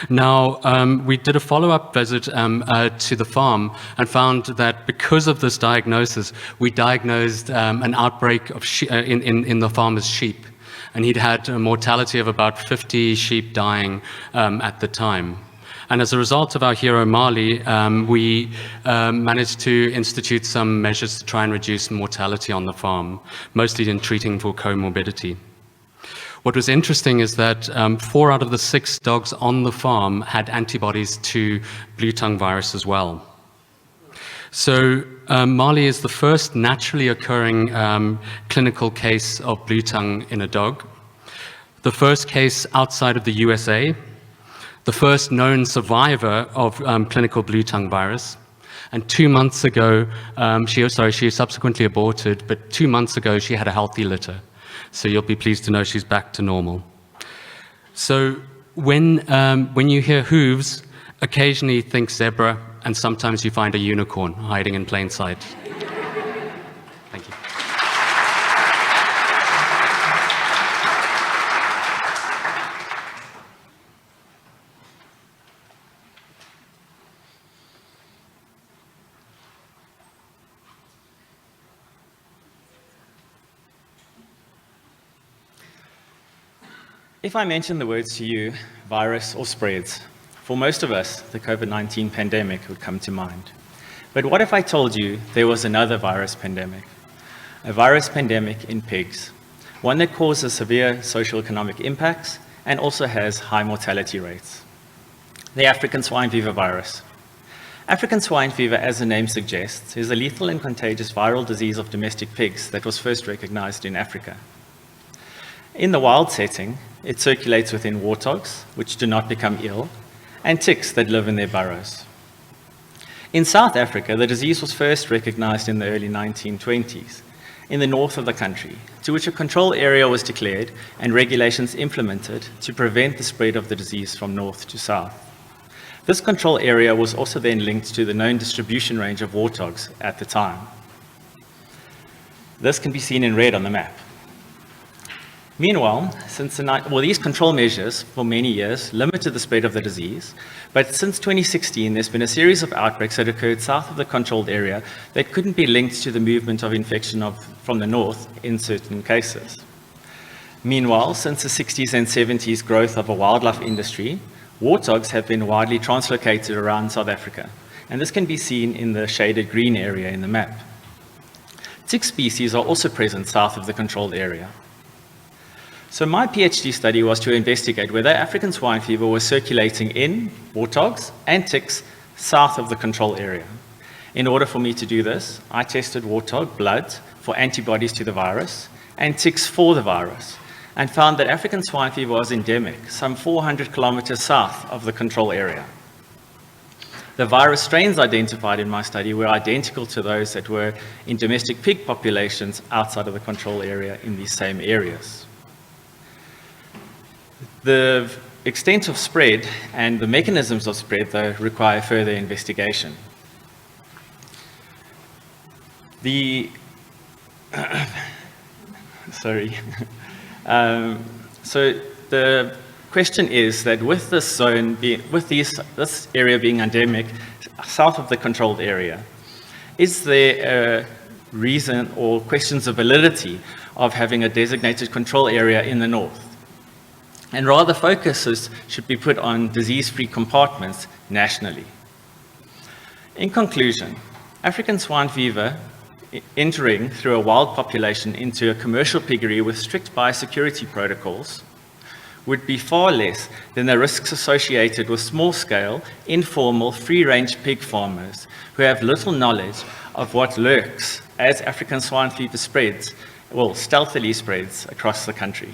Now, we did a follow-up visit to the farm and found that because of this diagnosis, we diagnosed an outbreak of in the farmer's sheep. And he'd had a mortality of about 50 sheep dying at the time. And as a result of our hero Marley, we managed to institute some measures to try and reduce mortality on the farm, mostly in treating for comorbidity. What was interesting is that 4 out of the 6 dogs on the farm had antibodies to blue tongue virus as well. So Marley is the first naturally occurring clinical case of blue tongue in a dog, the first case outside of the USA, the first known survivor of clinical blue tongue virus. And 2 months ago, she subsequently aborted, but 2 months ago she had a healthy litter. So you'll be pleased to know she's back to normal. So when you hear hooves, occasionally think zebra, and sometimes you find a unicorn hiding in plain sight. Thank you. If I mention the words to you, virus or spreads, for most of us, the COVID-19 pandemic would come to mind. But what if I told you there was another virus pandemic? A virus pandemic in pigs, one that causes severe socio-economic impacts and also has high mortality rates. The African swine fever virus. African swine fever, as the name suggests, is a lethal and contagious viral disease of domestic pigs that was first recognized in Africa. In the wild setting, it circulates within warthogs, which do not become ill, and ticks that live in their burrows. In South Africa, the disease was first recognized in the early 1920s in the north of the country, to which a control area was declared and regulations implemented to prevent the spread of the disease from north to south. This control area was also then linked to the known distribution range of warthogs at the time. This can be seen in red on the map. Meanwhile, these control measures for many years limited the spread of the disease, but since 2016, there's been a series of outbreaks that occurred south of the controlled area that couldn't be linked to the movement of infection from the north in certain cases. Meanwhile, since the 60s and 70s growth of a wildlife industry, warthogs have been widely translocated around South Africa, and this can be seen in the shaded green area in the map. Tick species are also present south of the controlled area. So my PhD study was to investigate whether African swine fever was circulating in warthogs and ticks south of the control area. In order for me to do this, I tested warthog blood for antibodies to the virus and ticks for the virus, and found that African swine fever was endemic some 400 kilometers south of the control area. The virus strains identified in my study were identical to those that were in domestic pig populations outside of the control area in these same areas. The extent of spread and the mechanisms of spread, though, require further investigation. So the question is that with this zone, this area being endemic, south of the controlled area, is there a reason or questions of validity of having a designated control area in the north? And rather focuses should be put on disease-free compartments nationally. In conclusion, African swine fever entering through a wild population into a commercial piggery with strict biosecurity protocols would be far less than the risks associated with small-scale, informal, free-range pig farmers who have little knowledge of what lurks as African swine fever spreads, well, stealthily spreads across the country.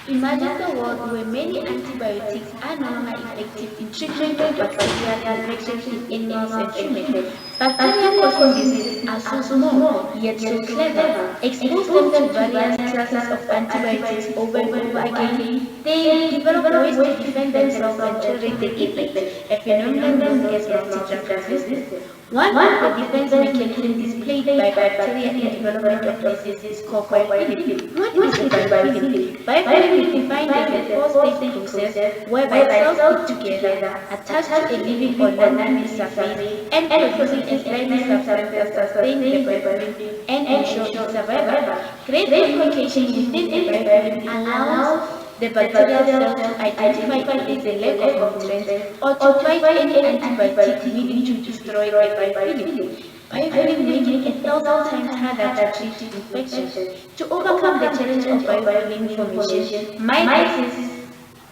Imagine the world where many antibiotics are no longer effective in treatment of bacterial infections in animals and humans. Bacteria-causing diseases are so small, yet so clever. Expose them to various classes of antibiotics over and over again, they develop ways to defend themselves and tolerate the effect, a phenomenon known as multi-drug resistance. One of the defense mechanisms displayed by bacteria in the development of disease is called biophilic. What is the biophilic? Biophilic is defined as a four-stage process whereby cells put together, attached to a living or non-living surface, and producing a slimy substance that sustains the biophilic and ensures its survival. Great communication within a biophilic allows the bacterial cells to identify if there is a lack of nutrients or to fight any antibiotic needing to destroy the biophilic. Biophilic making 1,000 times harder to treat infections. To overcome the challenge of biophilic formation, my thesis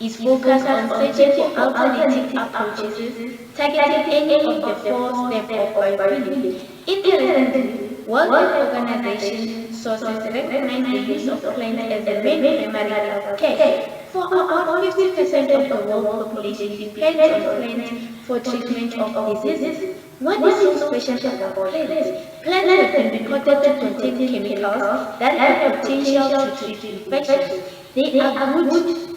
is focused on searching for alternative approaches targeting any of the 4 steps of biophilic. Interestingly, World Health Organization sources recognize the use of plants as the main primary health care. For about 50% of the world population depends on plants for treatment of diseases. What is so special about plants? Plants have been reported to contain chemicals that have potential to treat infections. They are good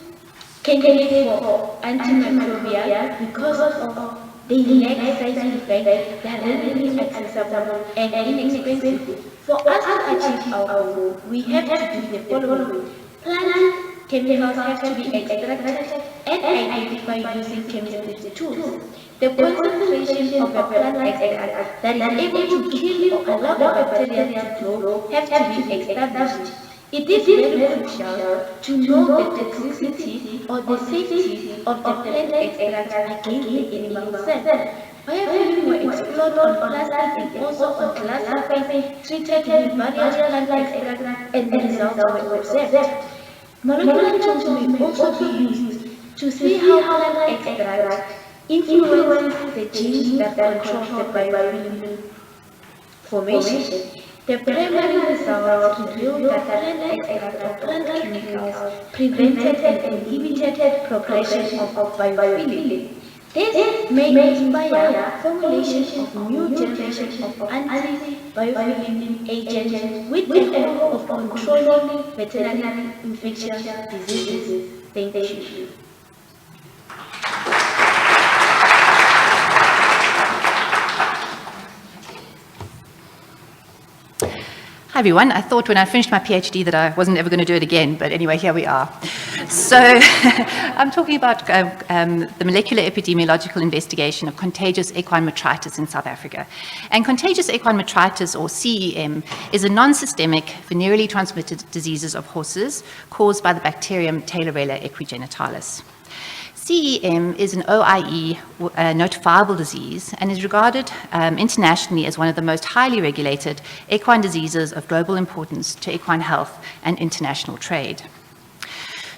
candidates for antimicrobial because of they lack side effects that are readily accessible and inexpensive. For us to achieve our goal, we have to do the following. Plant chemicals have to be extracted and identified using chemistry tools. The concentration of a plant extract that is able to kill or allow the bacteria to grow have to be established. It is very crucial to know the toxicity or the safety of the plant extract against the animal cell. Biophilic were explored on plastic and also on glass surface treated with various plant extracts, and the results were observed. Molecular tools may also be used to see how plant extract influences the genes that control the biophilic formation. The primary results revealed that plant extract of plant chemicals prevented and inhibited progression of biophilic. This may inspire formulation of new generation of anti-biophilic agents with the hope of controlling veterinary infectious diseases. Thank you. Hi everyone, I thought when I finished my PhD that I wasn't ever going to do it again, but anyway, here we are. So I'm talking about the molecular epidemiological investigation of contagious equine metritis in South Africa. And contagious equine metritis, or CEM, is a non-systemic, venereally transmitted diseases of horses caused by the bacterium Tailorella equigenitalis. CEM is an OIE notifiable disease and is regarded internationally as one of the most highly regulated equine diseases of global importance to equine health and international trade.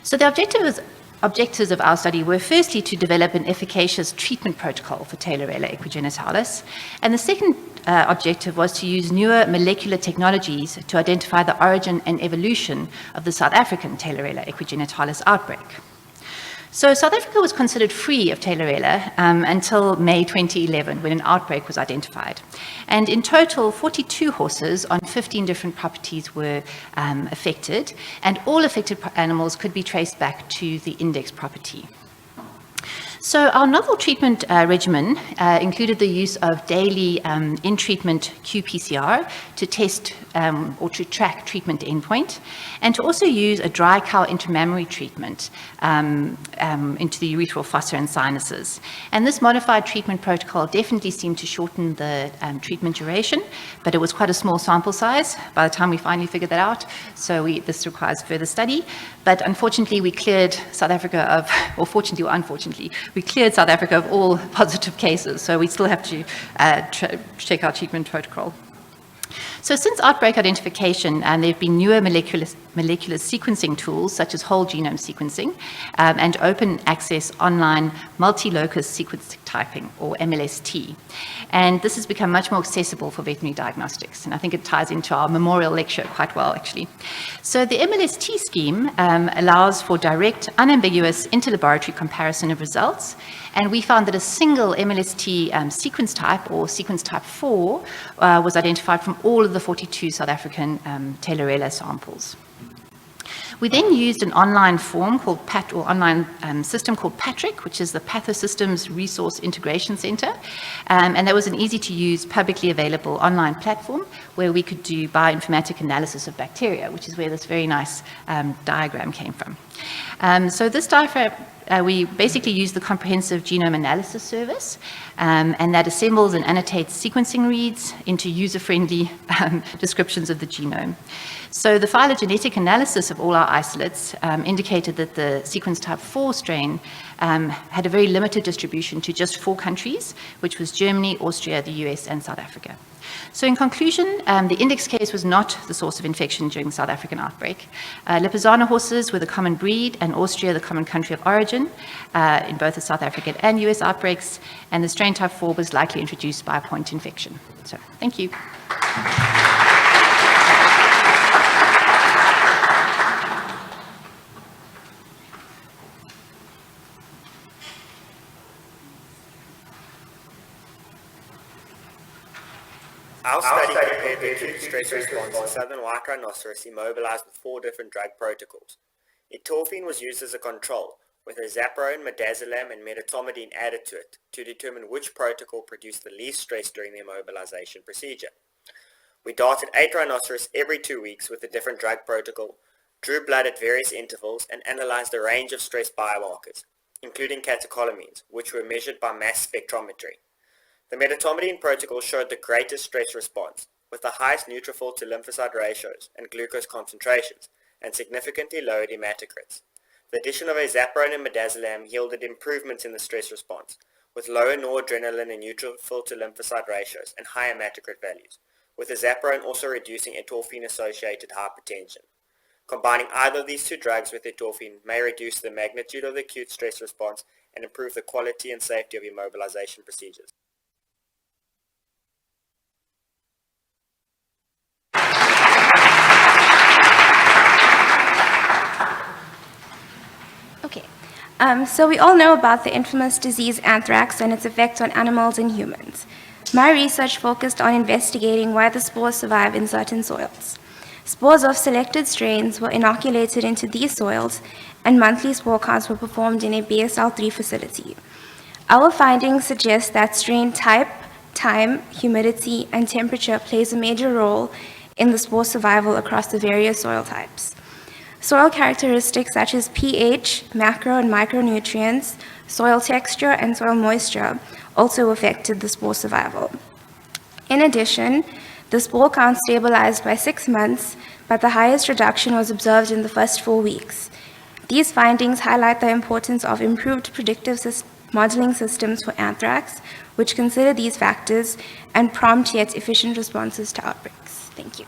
So the objectives of our study were firstly to develop an efficacious treatment protocol for Tailorella equigenitalis, and the second objective was to use newer molecular technologies to identify the origin and evolution of the South African Tailorella equigenitalis outbreak. So South Africa was considered free of Taylorella until May 2011, when an outbreak was identified. And in total, 42 horses on 15 different properties were affected, and all affected animals could be traced back to the index property. So our novel treatment regimen included the use of daily in-treatment qPCR to test or to track treatment endpoint, and to also use a dry cow intramammary treatment into the urethral fossa and sinuses. And this modified treatment protocol definitely seemed to shorten the treatment duration, but it was quite a small sample size by the time we finally figured that out, so this requires further study. But unfortunately, we cleared South Africa of, or fortunately or unfortunately, we cleared South Africa of all positive cases, so we still have to check our treatment protocol. So since outbreak identification, there have been newer molecular sequencing tools such as whole genome sequencing and open access online multi-locus sequence typing, or MLST. And this has become much more accessible for veterinary diagnostics, and I think it ties into our memorial lecture quite well, actually. So the MLST scheme allows for direct, unambiguous interlaboratory comparison of results, and we found that a single MLST sequence type, or sequence type 4, was identified from all of the 42 South African Taylorella samples. We then used an online form called online system called Patrick, which is the Pathosystems Resource Integration Center. And that was an easy-to-use, publicly available online platform where we could do bioinformatic analysis of bacteria, which is where this very nice diagram came from. So this diagram, we basically use the Comprehensive Genome Analysis Service, and that assembles and annotates sequencing reads into user-friendly descriptions of the genome. So the phylogenetic analysis of all our isolates indicated that the sequence type 4 strain had a very limited distribution to just 4 countries, which was Germany, Austria, the US, and South Africa. So in conclusion, the index case was not the source of infection during the South African outbreak. Lipizzaner horses were the common breed, and Austria the common country of origin in both the South African and US outbreaks, and the strain type 4 was likely introduced by a point infection. So, thank you. Our study compared the acute stress response in southern white rhinoceros immobilized with 4 different drug protocols. Etorphine was used as a control, with azaparone, midazolam, and medetomidine added to it to determine which protocol produced the least stress during the immobilization procedure. We darted 8 rhinoceros every 2 weeks with a different drug protocol, drew blood at various intervals, and analyzed a range of stress biomarkers, including catecholamines, which were measured by mass spectrometry. The medetomidine protocol showed the greatest stress response, with the highest neutrophil to lymphocyte ratios and glucose concentrations, and significantly lowered hematocrits. The addition of azaparone and midazolam yielded improvements in the stress response, with lower noradrenaline and neutrophil to lymphocyte ratios and high hematocrit values, with azaparone also reducing etorphine-associated hypertension. Combining either of these 2 drugs with etorphine may reduce the magnitude of the acute stress response and improve the quality and safety of immobilization procedures. Okay, so we all know about the infamous disease anthrax and its effects on animals and humans. My research focused on investigating why the spores survive in certain soils. Spores of selected strains were inoculated into these soils, and monthly spore counts were performed in a BSL-3 facility. Our findings suggest that strain type, time, humidity, and temperature plays a major role in the spore survival across the various soil types. Soil characteristics such as pH, macro and micronutrients, soil texture, and soil moisture also affected the spore survival. In addition, the spore count stabilized by 6 months, but the highest reduction was observed in the first 4 weeks. These findings highlight the importance of improved predictive modeling systems for anthrax, which consider these factors and prompt yet efficient responses to outbreaks. Thank you.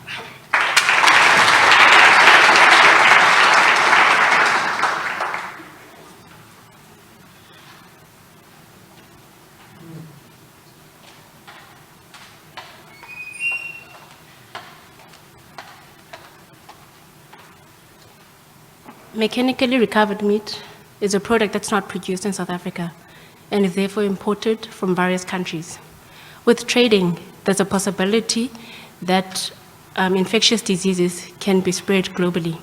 Mechanically recovered meat is a product that's not produced in South Africa and is therefore imported from various countries. With trading, there's a possibility that infectious diseases can be spread globally.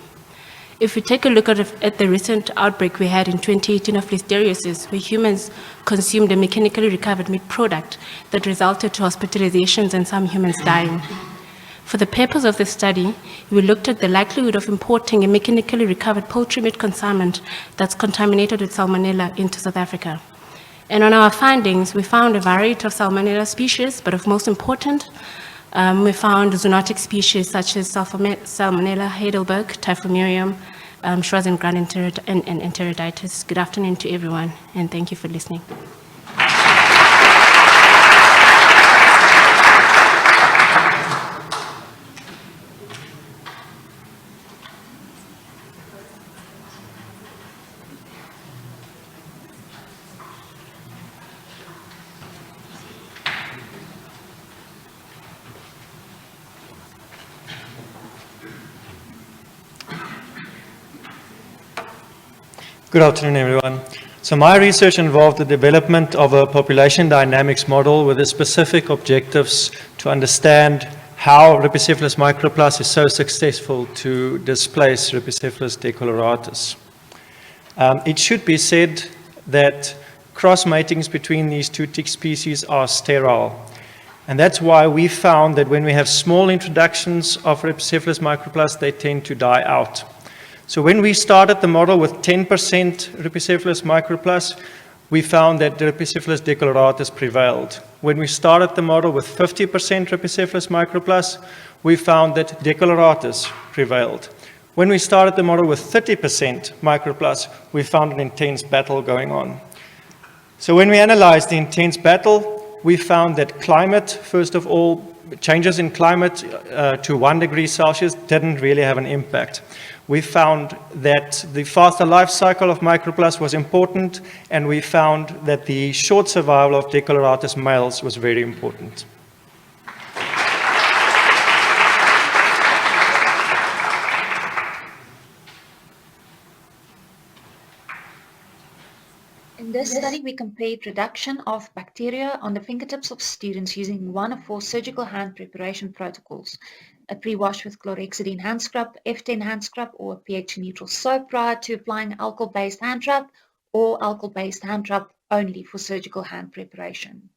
If we take a look at the recent outbreak we had in 2018 of listeriosis, where humans consumed a mechanically recovered meat product that resulted to hospitalizations and some humans dying. For the purpose of this study, we looked at the likelihood of importing a mechanically recovered poultry meat consignment that's contaminated with salmonella into South Africa. And on our findings, we found a variety of salmonella species, but of most important, we found zoonotic species such as Salmonella heidelberg, Typhimurium, Schwarzenegger and Enteriditis. Good afternoon to everyone, and thank you for listening. Good afternoon, everyone. So my research involved the development of a population dynamics model with the specific objectives to understand how Rhipicephalus microplus is so successful to displace Rhipicephalus decoloratus. It should be said that cross-matings between these two tick species are sterile. And that's why we found that when we have small introductions of Rhipicephalus microplus, they tend to die out. So when we started the model with 10% Rhipicephalus microplus, we found that Rhipicephalus decoloratus prevailed. When we started the model with 50% Rhipicephalus microplus, we found that decoloratus prevailed. When we started the model with 30% microplus, we found an intense battle going on. So when we analyzed the intense battle, we found that climate, first of all, changes in climate to 1 degree Celsius didn't really have an impact. We found that the faster life cycle of microplus was important, and we found that the short survival of decoloratus males was very important. In this study, we compared reduction of bacteria on the fingertips of students using one of 4 surgical hand preparation protocols: a pre-wash with chlorhexidine hand scrub, F10 hand scrub, or a pH-neutral soap prior to applying alcohol-based hand rub, or alcohol-based hand rub only for surgical hand preparation.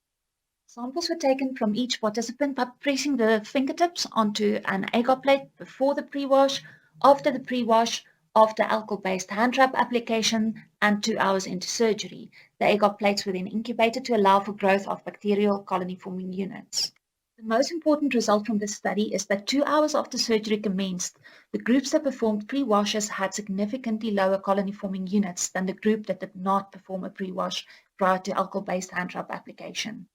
Samples were taken from each participant by pressing the fingertips onto an agar plate before the pre-wash, after the pre-wash, after alcohol-based hand rub application, and 2 hours into surgery. The agar plates were then incubated to allow for growth of bacterial colony-forming units. The most important result from this study is that 2 hours after surgery commenced, the groups that performed pre-washes had significantly lower colony-forming units than the group that did not perform a pre-wash prior to alcohol-based hand rub application.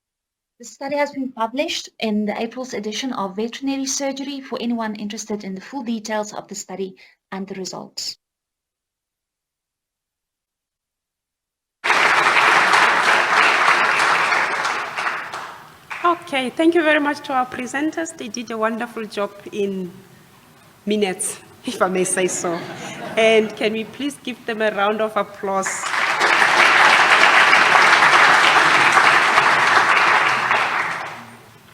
The study has been published in the April's edition of Veterinary Surgery for anyone interested in the full details of the study and the results. Okay, thank you very much to our presenters. They did a wonderful job in minutes, if I may say so. And can we please give them a round of applause?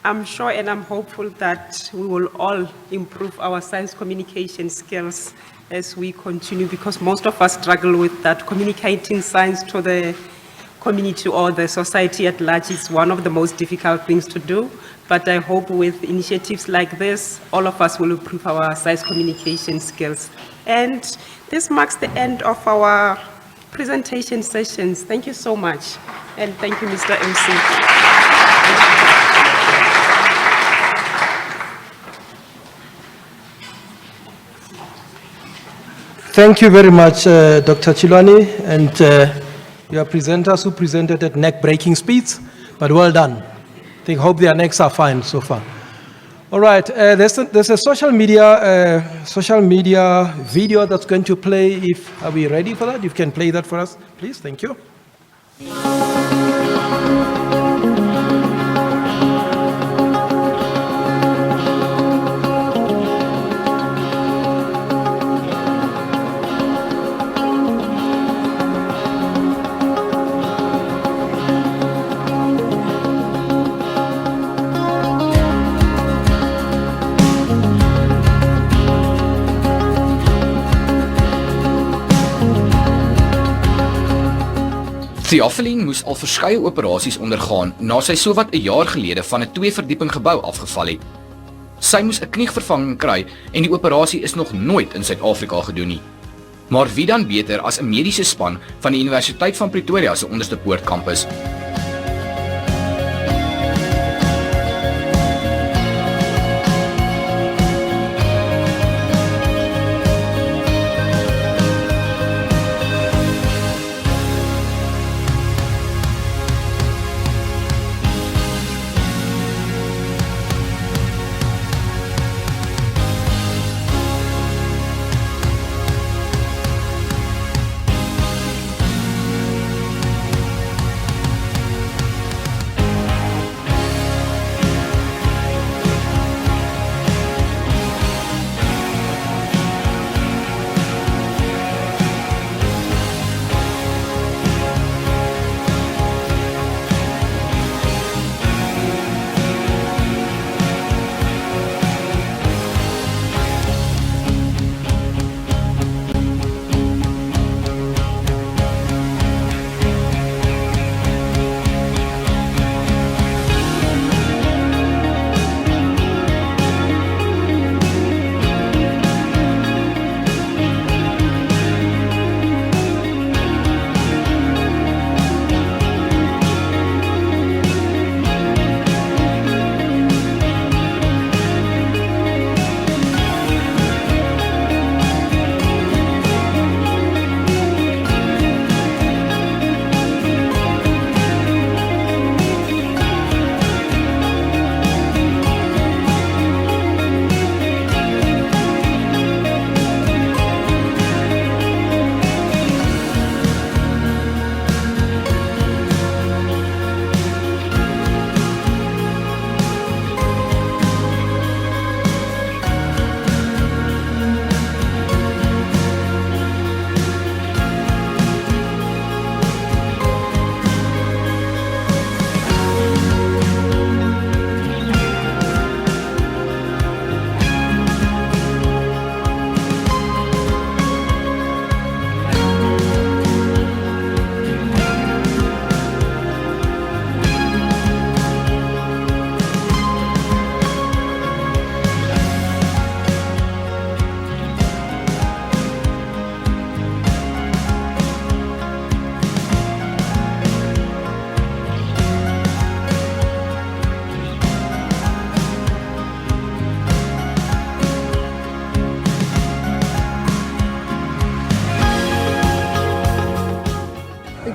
I'm sure and I'm hopeful that we will all improve our science communication skills as we continue, because most of us struggle with that. Communicating science to the community or the society at large is one of the most difficult things to do. But I hope with initiatives like this, all of us will improve our science communication skills. And this marks the end of our presentation sessions. Thank you so much. And thank you, Mr. MC. Thank you very much, Dr. Chilwani, and your presenters who presented at neck-breaking speeds, but well done. I hope their necks are fine so far. All right, there's a social media video that's going to play. Are we ready for that? You can play that for us, please. Thank you. Theophilien moes al verskeie operasies ondergaan na sy sowat 'n jaar gelede van 'n 2-verdieping gebou afgeval het. Sy moes 'n knievervanging kry en die operasie is nog nooit in Suid-Afrika gedoen nie. Maar wie dan beter as 'n mediese span van die Universiteit van Pretoria se onderste poort kampus?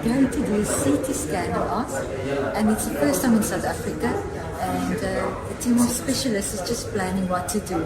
going to do a CT scan on us, and it's the first time in South Africa, and the team of specialists is just planning what to do.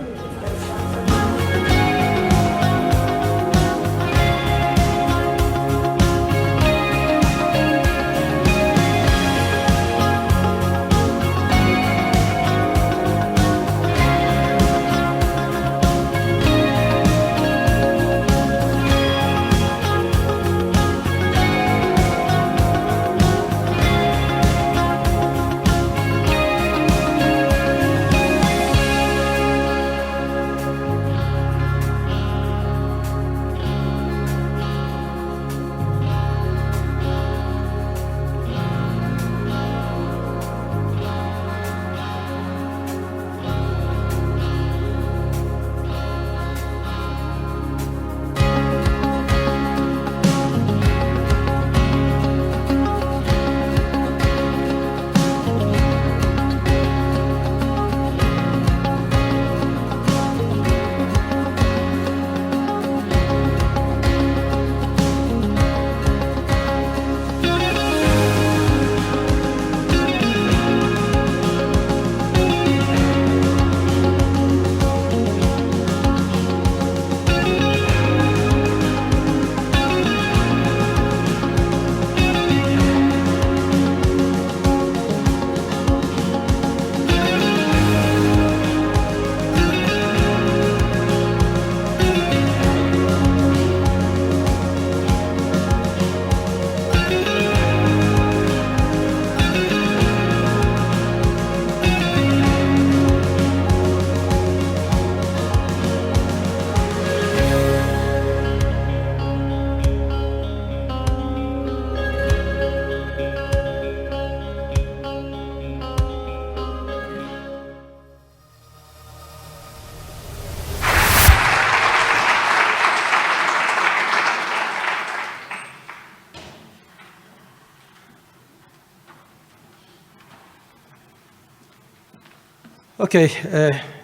Okay,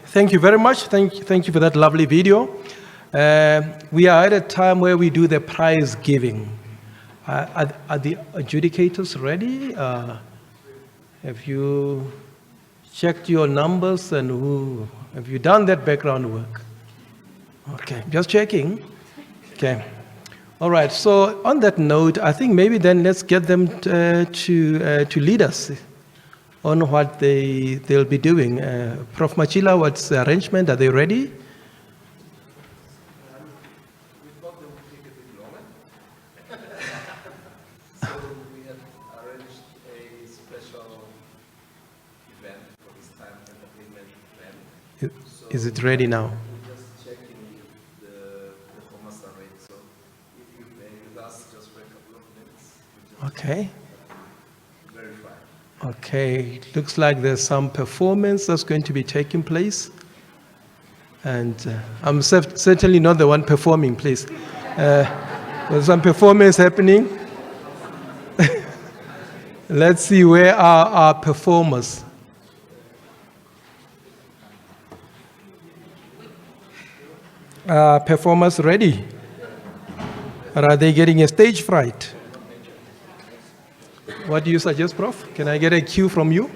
thank you very much. Thank you for that lovely video. We are at a time where we do the prize giving. Are the adjudicators ready? Have you checked your numbers and have you done that background work? Okay, just checking. Okay. All right, so on that note, I think maybe then let's get them to lead us on what they'll be doing. Prof. Machila, what's the arrangement? Are they ready? Is it ready now? Okay. Okay, looks like there's some performance that's going to be taking place. And I'm certainly not the one performing, please. There's some performance happening. Let's see, where are our performers? Are performers ready? Or are they getting a stage fright? What do you suggest, Prof? Can I get a cue from you?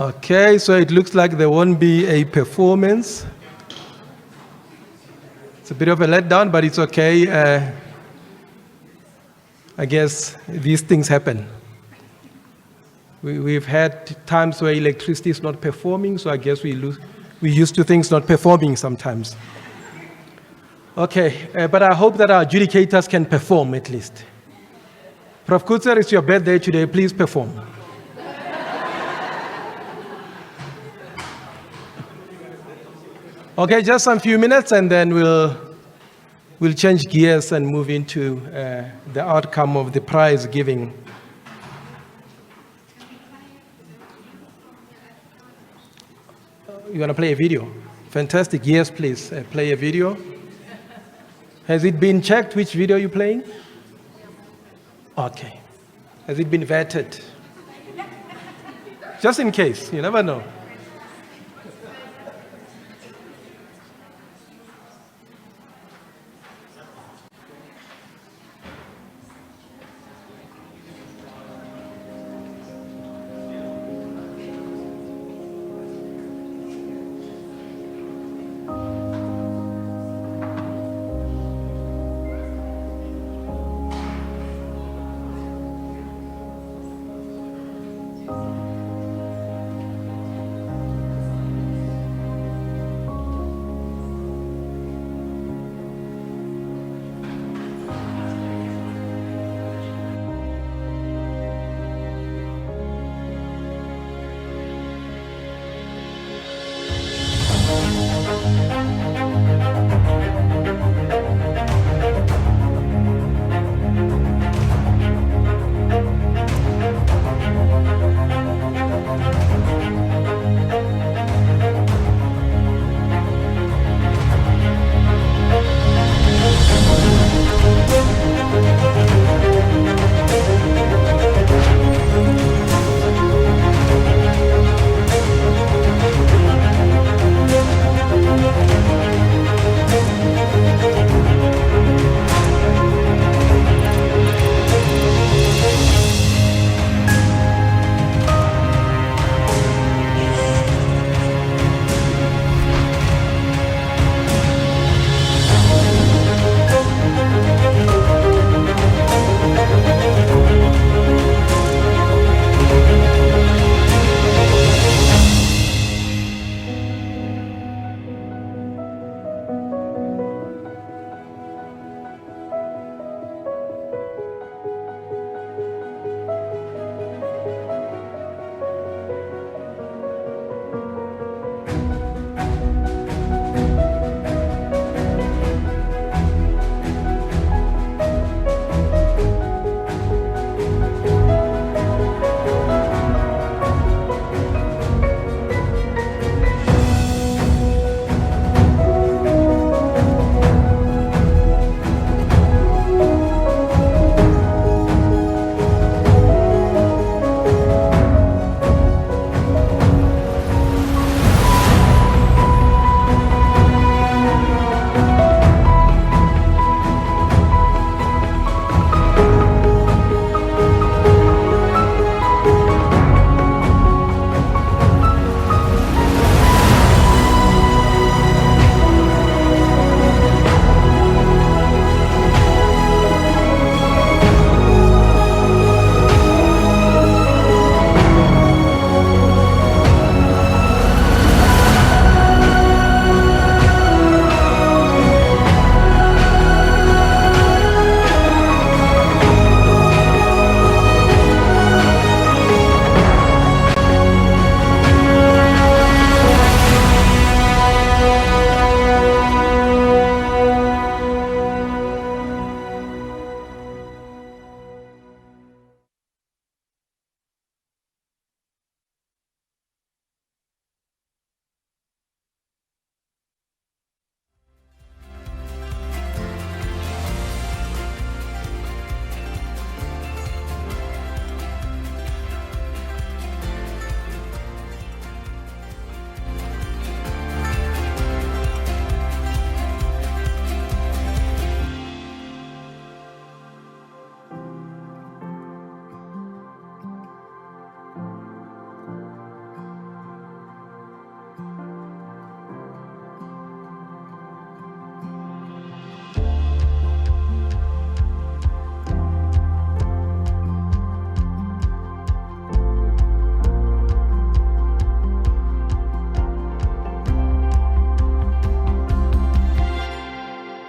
Okay, so it looks like there won't be a performance. It's a bit of a letdown, but it's okay. I guess these things happen. We've had times where electricity is not performing, so I guess we're used to things not performing sometimes. Okay, but I hope that our adjudicators can perform at least. Prof. Kutzer, it's your birthday today, please perform. Okay, just some few minutes and then we'll change gears and move into the outcome of the prize giving. You want to play a video? Fantastic. Yes, please. Play a video. Has it been checked which video you're playing? Okay. Has it been vetted? Just in case. You never know.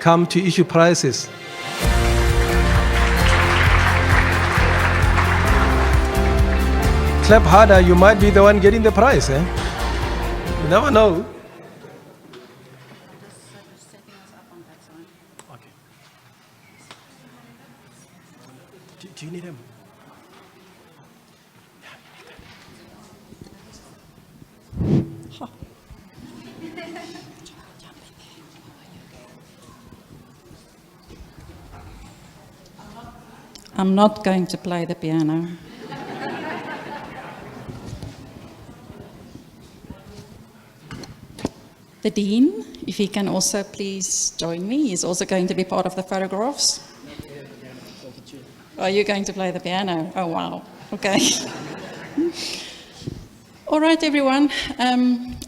come to issue prizes. Clap harder, you might be the one getting the prize. You never know. Do you need him? I'm not going to play the piano. The Dean, if he can also please join me, he's also going to be part of the photographs. Are you going to play the piano? Oh, wow. Okay. All right, everyone.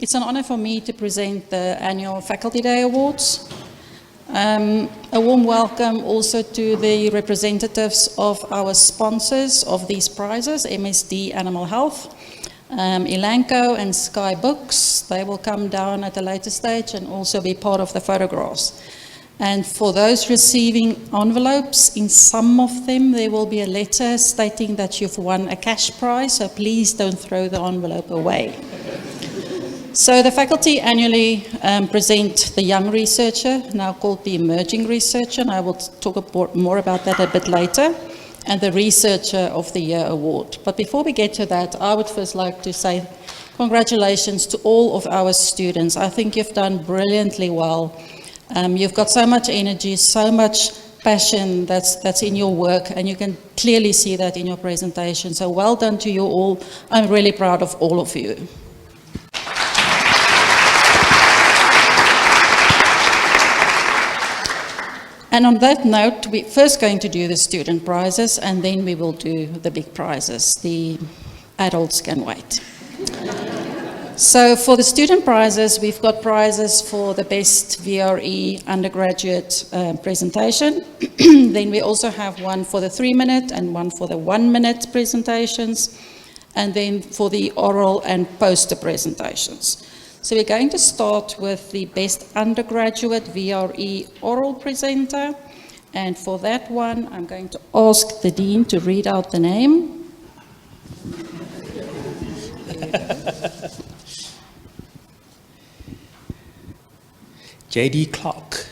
It's an honor for me to present the annual Faculty Day Awards. A warm welcome also to the representatives of our sponsors of these prizes, MSD Animal Health, Elanco and Sky Books. They will come down at a later stage and also be part of the photographs. And for those receiving envelopes, in some of them there will be a letter stating that you've won a cash prize, so please don't throw the envelope away. So the faculty annually present the young researcher, now called the emerging researcher, and I will talk more about that a bit later, and the Researcher of the Year award. But before we get to that, I would first like to say congratulations to all of our students. I think you've done brilliantly well. You've got so much energy, so much passion that's in your work, and you can clearly see that in your presentation. So well done to you all. I'm really proud of all of you. And on that note, we're first going to do the student prizes, and then we will do the big prizes. The adults can wait. So for the student prizes, we've got prizes for the best VRE undergraduate presentation. Then we also have one for the 3-minute and one for the 1-minute presentations, and then for the oral and poster presentations. So we're going to start with the best undergraduate VRE oral presenter. And for that one, I'm going to ask the Dean to read out the name. J.D. Clark.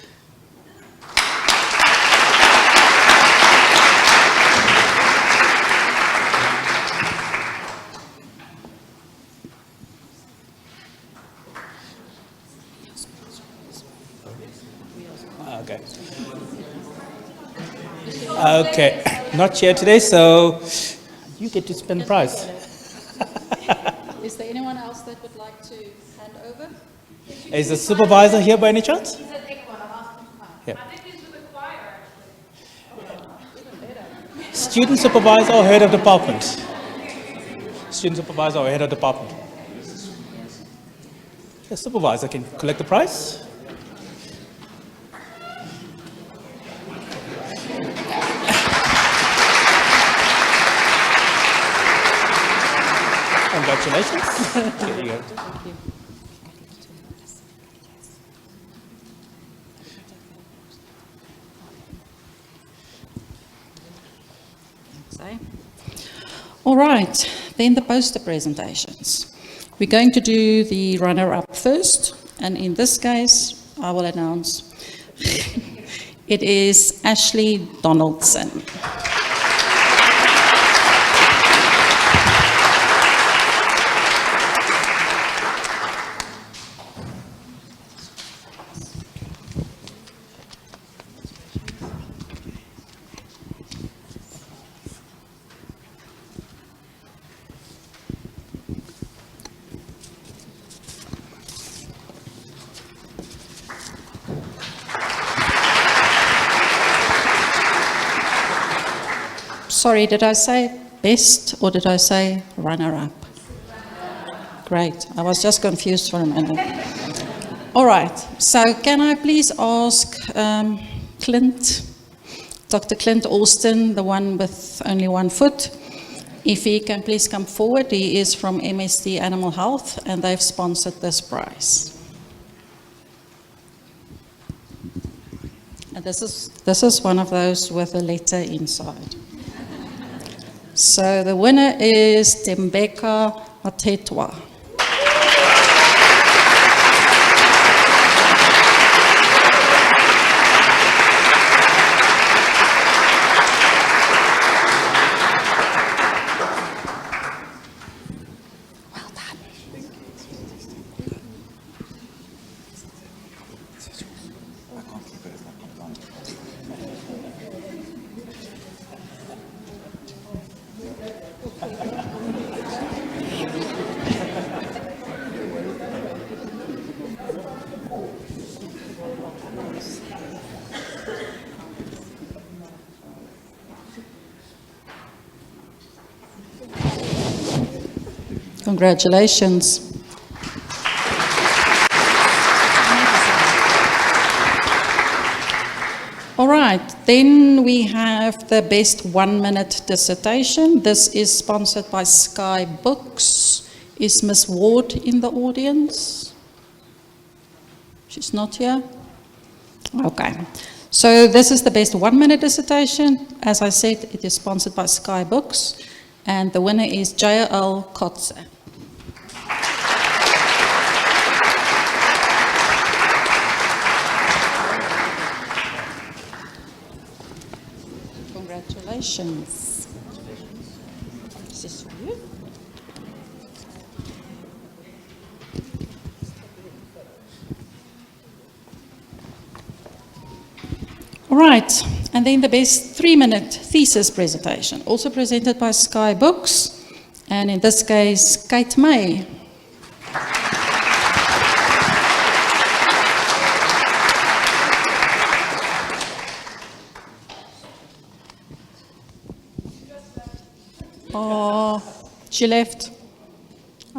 Okay. Okay, not here today, so you get to spend the prize. Is there anyone else that would like to hand over? Is the supervisor here by any chance? Yeah. Student supervisor or head of department? Student supervisor or head of department? The supervisor can collect the prize. Congratulations. Here you go. Thank you. All right, then the poster presentations. We're going to do the runner-up first, and in this case, I will announce it is Ashley Donaldson. Sorry, did I say best or did I say runner-up? Great, I was just confused for a minute. All right, so can I please ask Clint, Dr. Clint Alston, the one with only 1 foot, if he can please come forward. He is from MSD Animal Health and they've sponsored this prize. This is one of those with a letter inside. So the winner is Tembeka Matetwa. Congratulations. All right, then we have the best 1-minute dissertation. This is sponsored by Sky Books. Is Miss Ward in the audience? She's not here? Okay. So this is the best 1-minute dissertation. As I said, it is sponsored by Sky Books. And the winner is J.L. Kotze. Congratulations. Is this for you? All right, and then the best 3-minute thesis presentation, also presented by Sky Books, and in this case, Kate May. Oh, she left.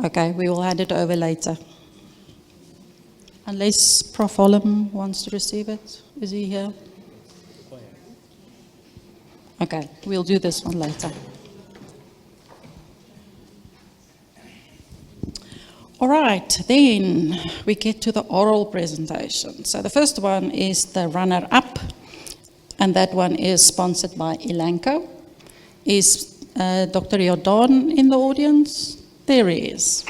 Okay, we will hand it over later. Unless Prof. Holm wants to receive it. Is he here? Okay, we'll do this one later. All right, then we get to the oral presentation. So the first one is the runner-up, and that one is sponsored by Elanco. Is Dr. Jordan in the audience? There he is.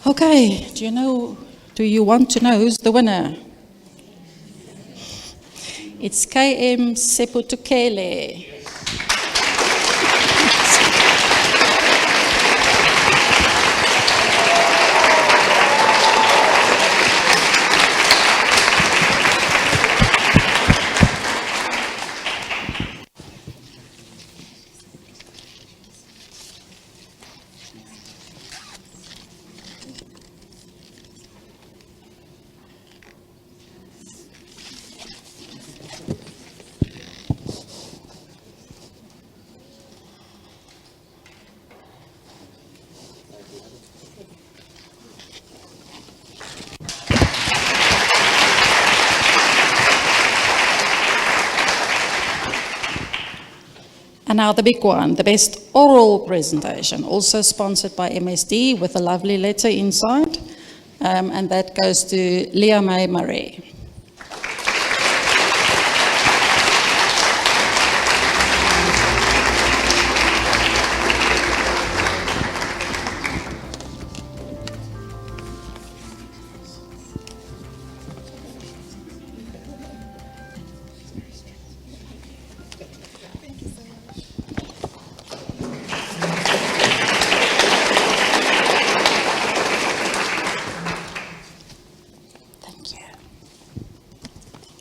Okay, do you want to know who's the winner? It's KM Seputukele. And now the big one, the best oral presentation, also sponsored by MSD with a lovely letter inside, and that goes to Leah May Murray.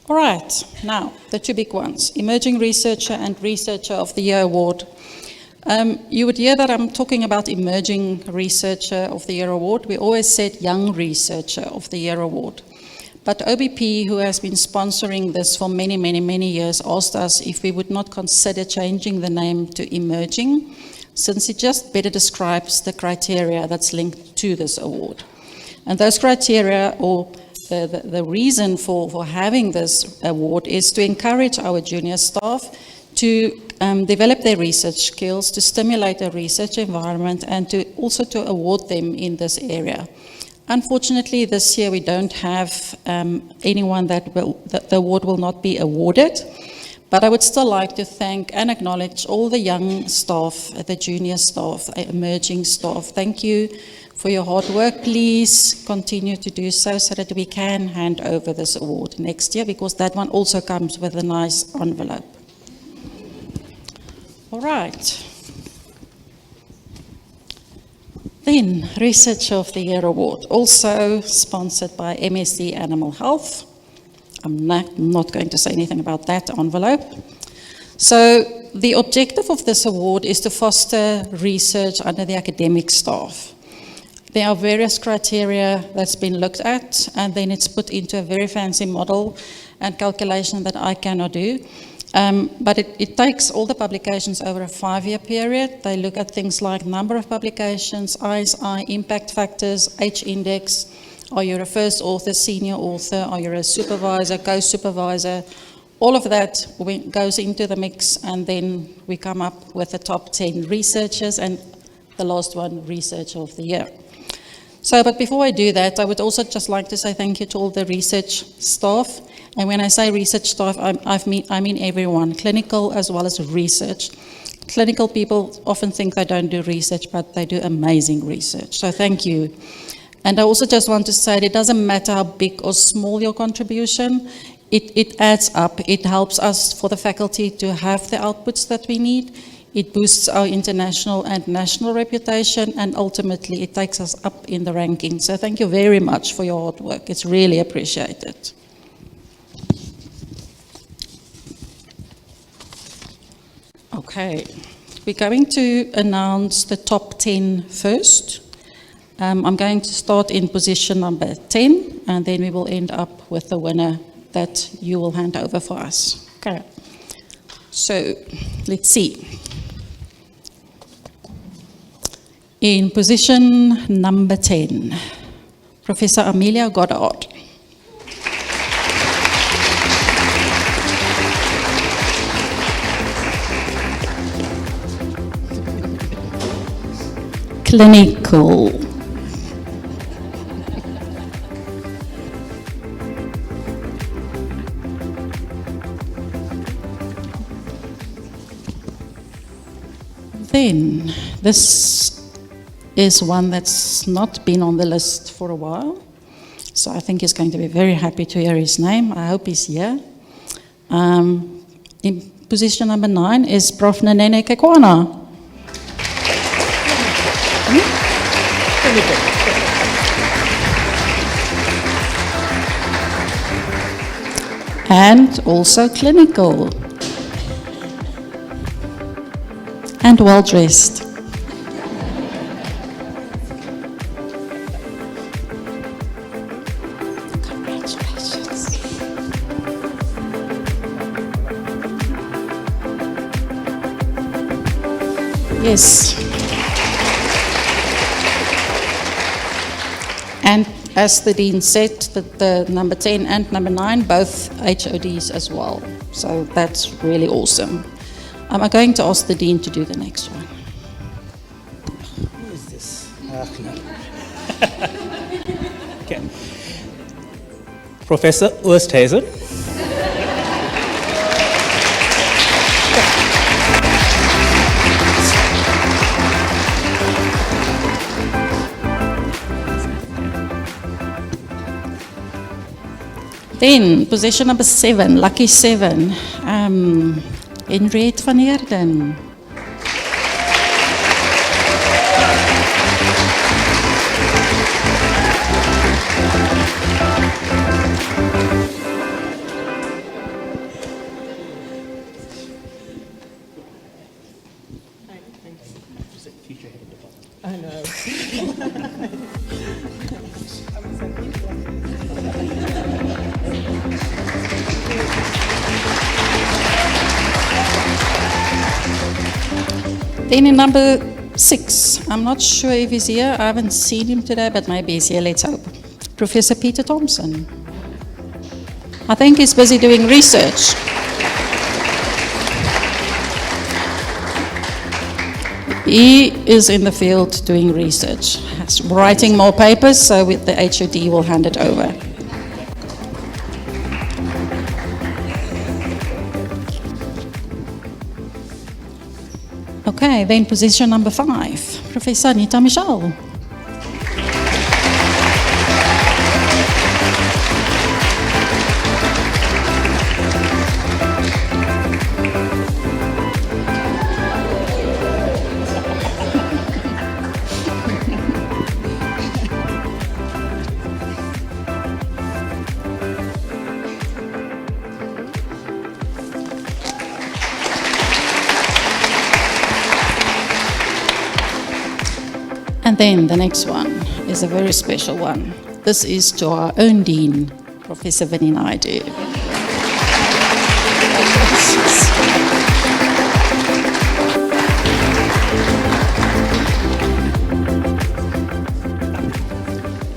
All right, now the two big ones, Emerging Researcher and Researcher of the Year Award. You would hear that I'm talking about Emerging Researcher of the Year Award. We always said Young Researcher of the Year Award. But OBP, who has been sponsoring this for many, many, many years, asked us if we would not consider changing the name to Emerging, since it just better describes the criteria that's linked to this award. And those criteria, or the reason for having this award is to encourage our junior staff to develop their research skills, to stimulate a research environment, and to also to award them in this area. Unfortunately, this year we don't have anyone that the award will not be awarded. But I would still like to thank and acknowledge all the young staff, the junior staff, emerging staff. Thank you for your hard work. Please continue to do so that we can hand over this award next year, because that one also comes with a nice envelope. All right. Then, Research of the Year Award, also sponsored by MSD Animal Health. I'm not going to say anything about that envelope. So the objective of this award is to foster research under the academic staff. There are various criteria that's been looked at, and then it's put into a very fancy model and calculation that I cannot do. But it takes all the publications over a 5-year period. They look at things like number of publications, ISI, impact factors, H-index. Are you a first author, senior author? Are you a supervisor, co-supervisor? All of that goes into the mix, and then we come up with the top 10 researchers, and the last one, Research of the Year. So, but before I do that, I would also just like to say thank you to all the research staff. And when I say research staff, I mean everyone, clinical as well as research. Clinical people often think they don't do research, but they do amazing research. So thank you. And I also just want to say that it doesn't matter how big or small your contribution, it adds up. It helps us for the faculty to have the outputs that we need. It boosts our international and national reputation, and ultimately it takes us up in the ranking. So thank you very much for your hard work. It's really appreciated. Okay, we're going to announce the top 10 first. I'm going to start in position number 10, and then we will end up with the winner that you will hand over for us. Okay. So, let's see. In position number 10, Professor Amelia Goddard. Clinical. Then, this is one that's not been on the list for a while. So I think he's going to be very happy to hear his name. I hope he's here. In position number 9 is Prof. Nanene Kekwana. And also clinical. And well dressed. Congratulations. Yes. And as the Dean said, the number 10 and number 9, both HODs as well. So that's really awesome. I'm going to ask the Dean to do the next one. Who is this? Okay. Professor Oosthuizen. Then, position number 7, lucky 7, Henriette van Heerden. I know. Then in number 6, I'm not sure if he's here. I haven't seen him today, but maybe he's here. Let's hope. Professor Peter Thompson. I think he's busy doing research. He is in the field doing research, writing more papers, so with the HOD will hand it over. Okay, then position number 5, Professor Anita Michel. And then the next one is a very special one. This is to our own Dean, Professor Vinnie Naidu.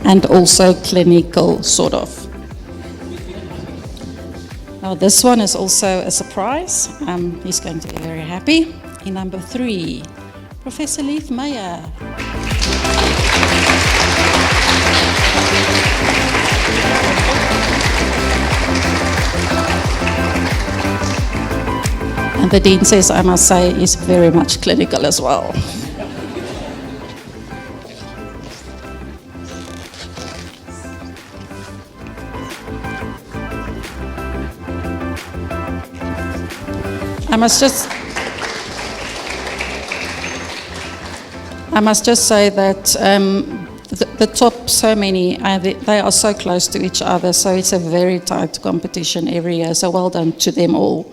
And also clinical, sort of. Now this one is also a surprise. He's going to be very happy. In number 3, Professor Leith Meyer. And the Dean says, I must say, is very much clinical as well. I must just say that the top so many, they are so close to each other, so it's a very tight competition every year, so well done to them all.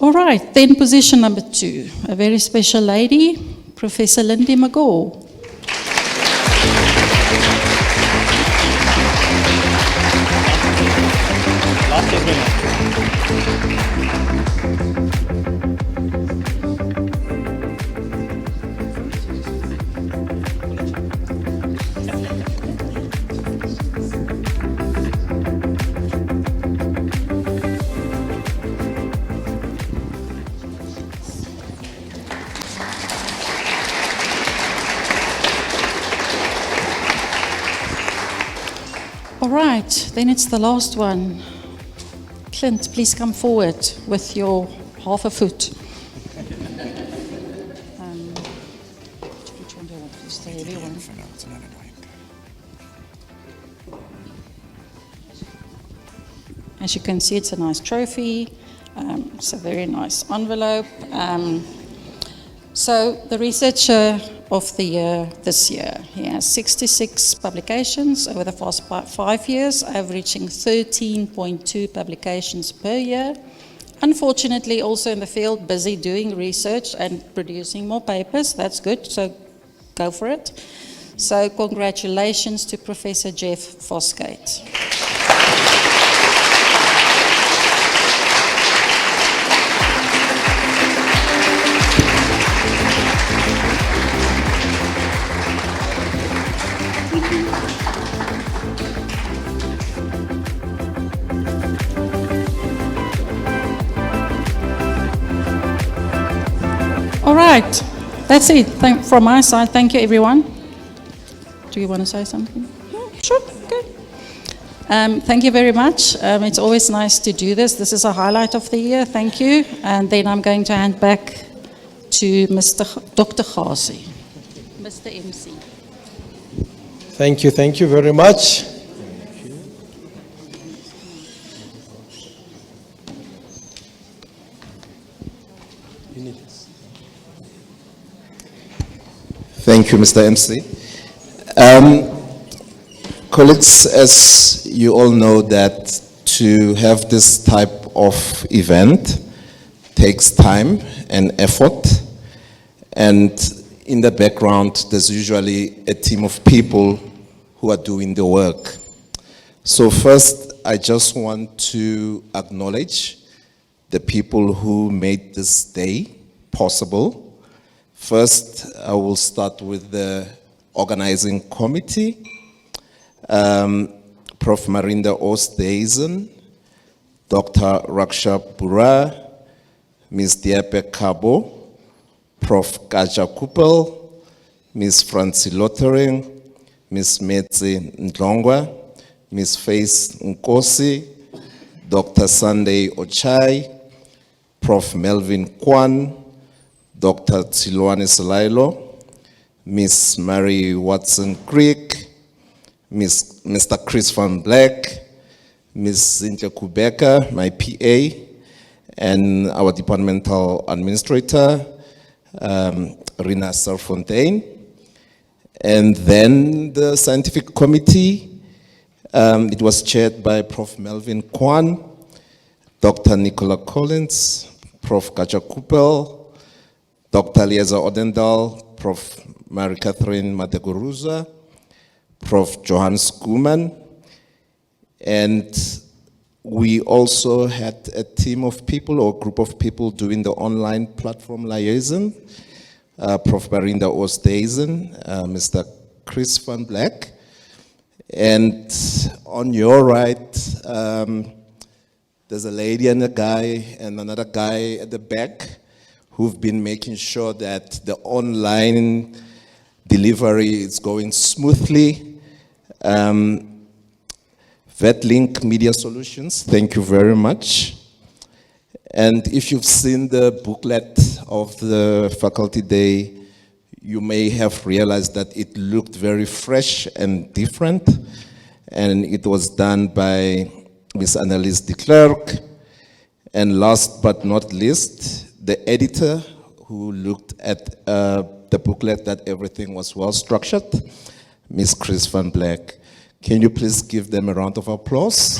All right, then position number 2, a very special lady, Professor Lindy McGaw. All right, then it's the last one. Clint, please come forward with your half a foot. As you can see, it's a nice trophy. It's a very nice envelope. So the researcher of the year this year, he has 66 publications over the past 5 years, averaging 13.2 publications per year. Unfortunately, also in the field, busy doing research and producing more papers. That's good, so go for it. So congratulations to Professor Jeff Foskate. All right, that's it. From my side, thank you, everyone. Do you want to say something? No, sure, okay. Thank you very much. It's always nice to do this. This is a highlight of the year. Thank you. And then I'm going to hand back to Dr. Ghazi, Mr. MC. Thank you very much. Thank you, Mr. MC. Colleagues, as you all know, that to have this type of event takes time and effort, and in the background there's usually a team of people who are doing the work. So first, I just want to acknowledge the people who made this day possible. First, I will start with the organizing committee. Prof. Marinda Oosthuizen, Dr. Raksha Pura, Ms. Diepe Kabo, Prof. Kaja Kupel, Ms. Francie Lottering, Ms. Metsi Ndlongwa, Ms. Faith Nkosi, Dr. Sunday Ochai, Prof. Melvin Kwan, Dr. Tsilwane Selailo, Ms. Mary Watson Creek, Mr. Chris Van Black, Ms. Cynthia Kubeka, my PA, and our departmental administrator, Rina Serfontaine. And then the scientific committee, it was chaired by Prof. Melvin Kwan, Dr. Nicola Collins, Prof. Kaja Kupel, Dr. Eliezer Odendal, Prof. Mary Catherine Madeguruza, Prof. Johan Skuman, and we also had a team of people or group of people doing the online platform liaison, Prof. Marinda Oosthuizen, Mr. Chris Van Black, and on your right, there's a lady and a guy and another guy at the back who've been making sure that the online delivery is going smoothly. VetLink Media Solutions, thank you very much. And if you've seen the booklet of the Faculty Day, you may have realized that it looked very fresh and different. And it was done by Ms. Annelies de Klerk. And last but not least, the editor who looked at the booklet that everything was well structured, Ms. Chris Van Black. Can you please give them a round of applause?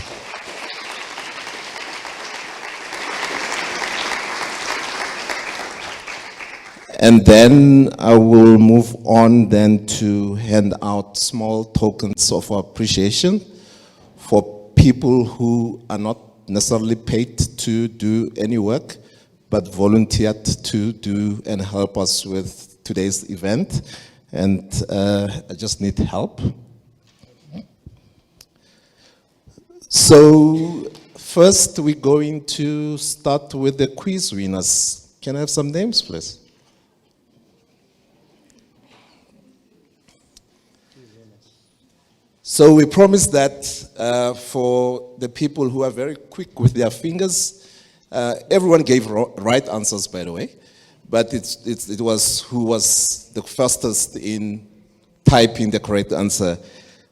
And then I will move on then to hand out small tokens of appreciation for people who are not necessarily paid to do any work, but volunteered to do and help us with today's event. And I just need help. So first we're going to start with the quiz winners. Can I have some names, please? So we promised that for the people who are very quick with their fingers, everyone gave right answers, by the way, but it was who was the fastest in typing the correct answer.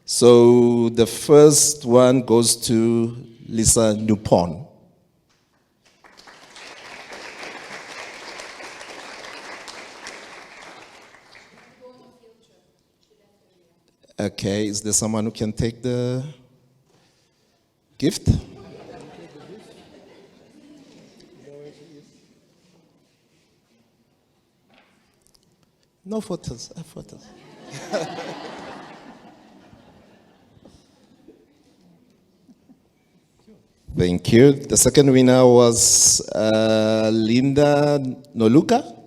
So the first one goes to Lisa Nupon. Okay, is there someone who can take the gift? No photos, photos. Thank you. The second winner was Linda Noluka.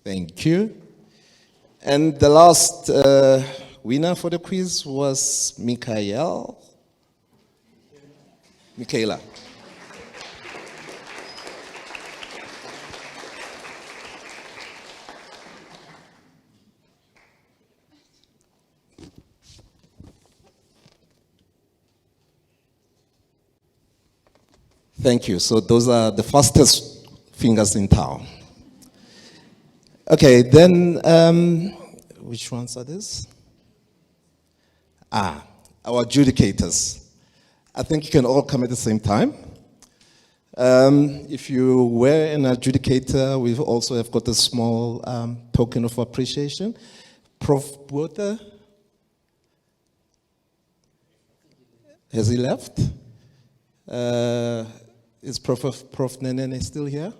Thank you. And the last winner for the quiz was Michaela. Thank you. So those are the fastest fingers in town. Okay, then, which ones are these? Our adjudicators. I think you can all come at the same time. If you were an adjudicator, we also have got a small token of appreciation. Prof. Buota, has he left? Is Prof. Nenene still here?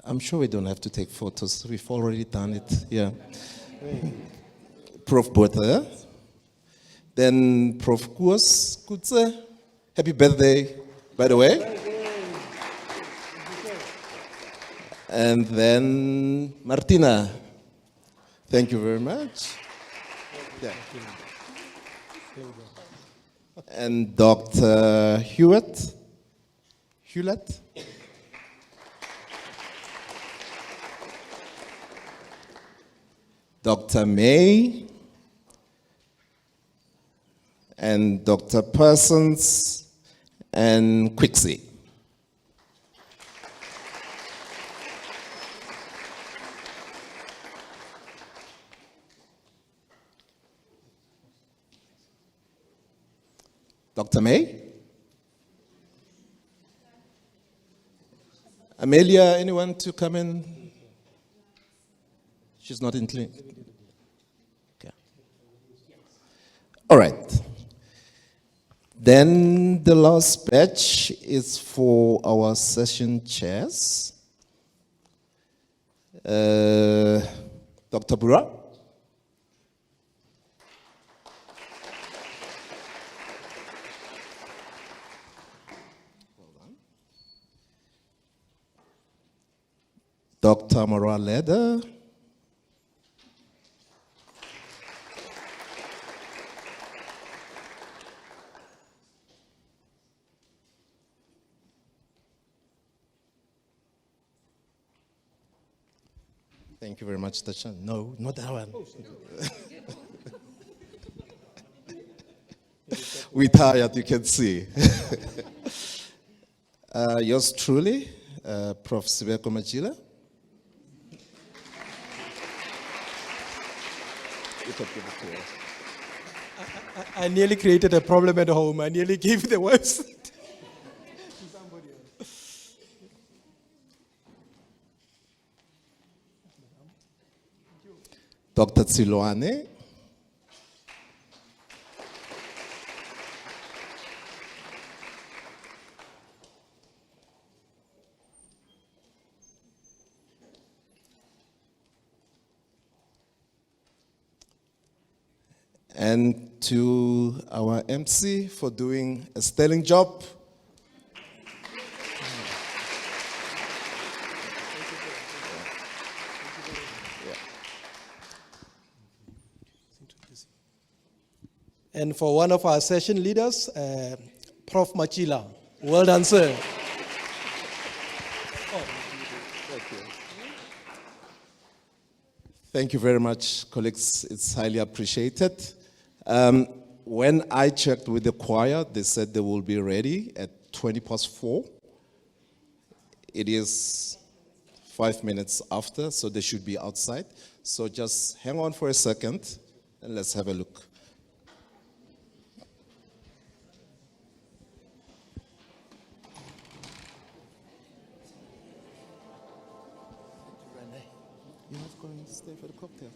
I'm sure we don't have to take photos. We've already done it. Yeah. Prof. Botha. Then Prof. Koos Kutse. Happy birthday, by the way. And then Martina. Thank you very much. Yeah. And Dr. Hewlett. Dr. May. And Dr. Parsons and Quixie. Dr. May? Amelia, anyone to come in? She's not in clinic. Okay. All right. Then the last batch is for our session chairs. Dr. Bura? Dr. Mara Leder. Thank you very much, Tasha. No, not that one. We're tired, you can see. Yours truly, Prof. Sibeko Machila. I nearly created a problem at home. I nearly gave the website to somebody else. Dr. Tsiloane. And to our MC for doing a sterling job. And for one of our session leaders, Prof. Machila. Well done, sir. Thank you very much, colleagues. It's highly appreciated. When I checked with the choir, they said they will be ready at 4:20. It is 5 minutes after, so they should be outside. So just hang on for a second and let's have a look. You're not going to stay for the cocktail?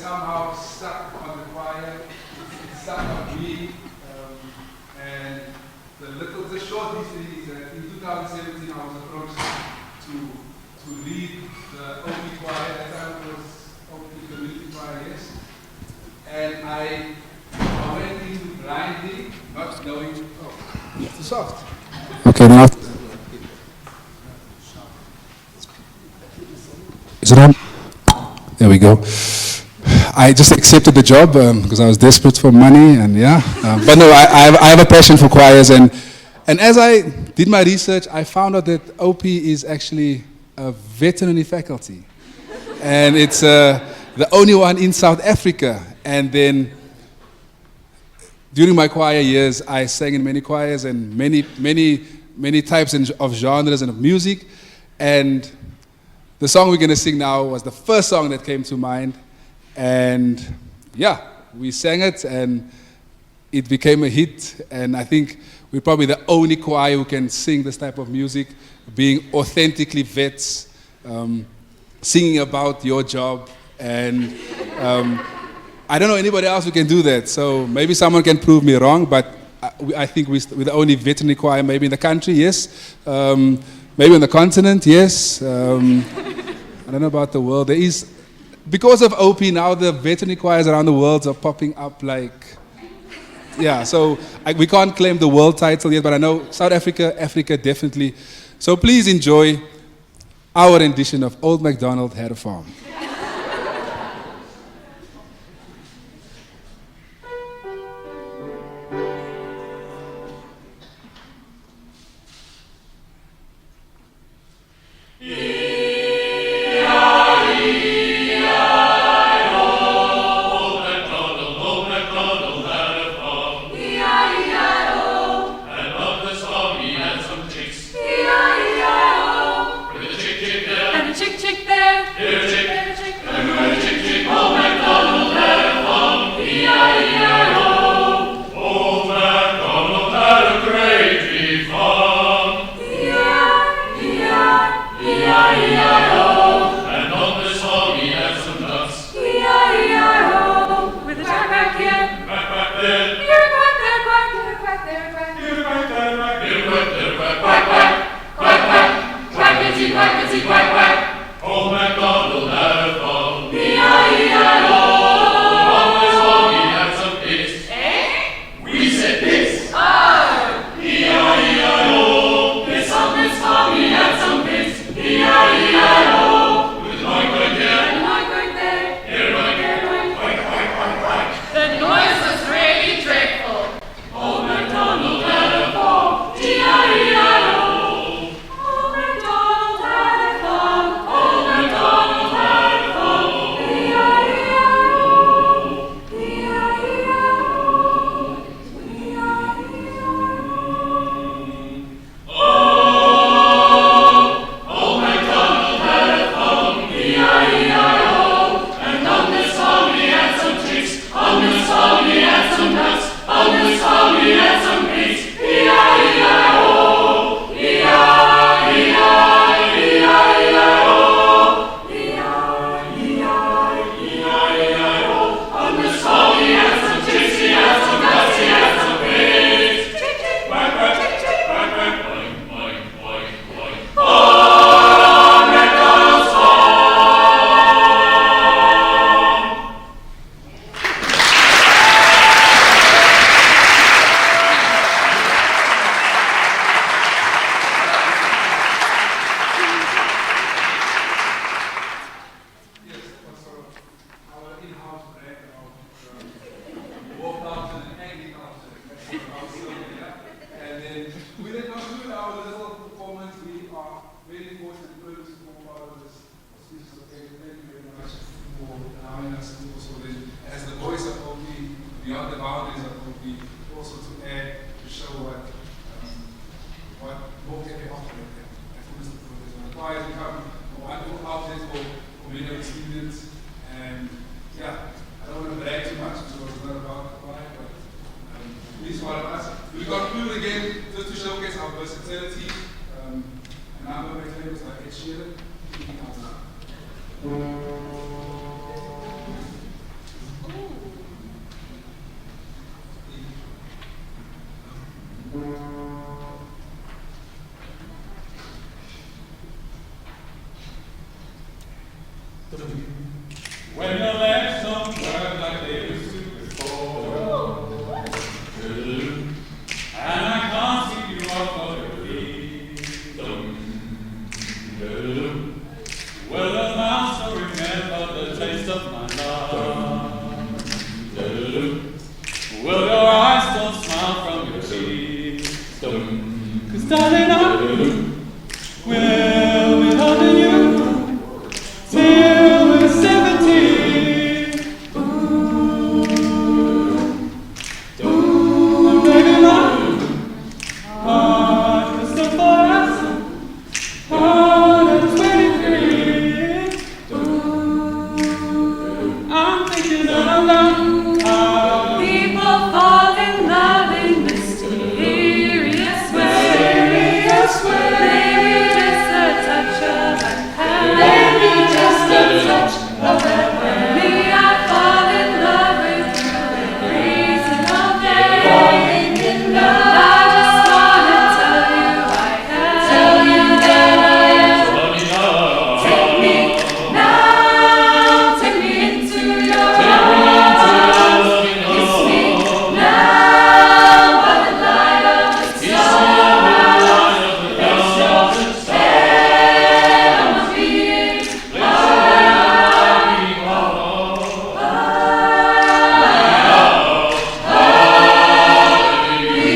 somehow stuck on the choir. It's stuck on me. And the short history is that in 2017 I was approached to lead the OP choir. At that time it was OP Community Choir, yes. And I went into blindly, not knowing, too soft. Okay, now. Is it on? There we go. I just accepted the job because I was desperate for money, and yeah. But no, I have a passion for choirs, and as I did my research, I found out that OP is actually a veterinary faculty, and it's the only one in South Africa. And then during my choir years, I sang in many choirs and many types of genres and of music, and the song we're going to sing now was the first song that came to mind. And yeah, we sang it and it became a hit. And I think we're probably the only choir who can sing this type of music, being authentically vets, singing about your job. And I don't know anybody else who can do that. So maybe someone can prove me wrong, but I think we're the only veterinary choir maybe in the country, yes. Maybe on the continent, yes. I don't know about the world. There is, because of OP now, the veterinary choirs around the world are popping up like, yeah, so we can't claim the world title yet, but I know South Africa, Africa definitely. So please enjoy our rendition of Old MacDonald Had a Farm. when your legs don't work like they used to before. And I can't sweep you off of your feet. Will the master remember the taste of my love? Will your eyes still smile from your cheeks? 'Cause darling, I will be holding you till we're 70. And baby, my heart is still for us. Heart is 23. I'm thinking out loud. People fall in love in mysterious ways. Maybe just a touch of a hand. Maybe just a touch of a hand. Me, I fall in love with you every single day. Falling in love. I just wanna tell you I am. Tell you that I am. Take me now. Take me into your arms. Kiss me now by the light of the stars. Place your hand on my being. We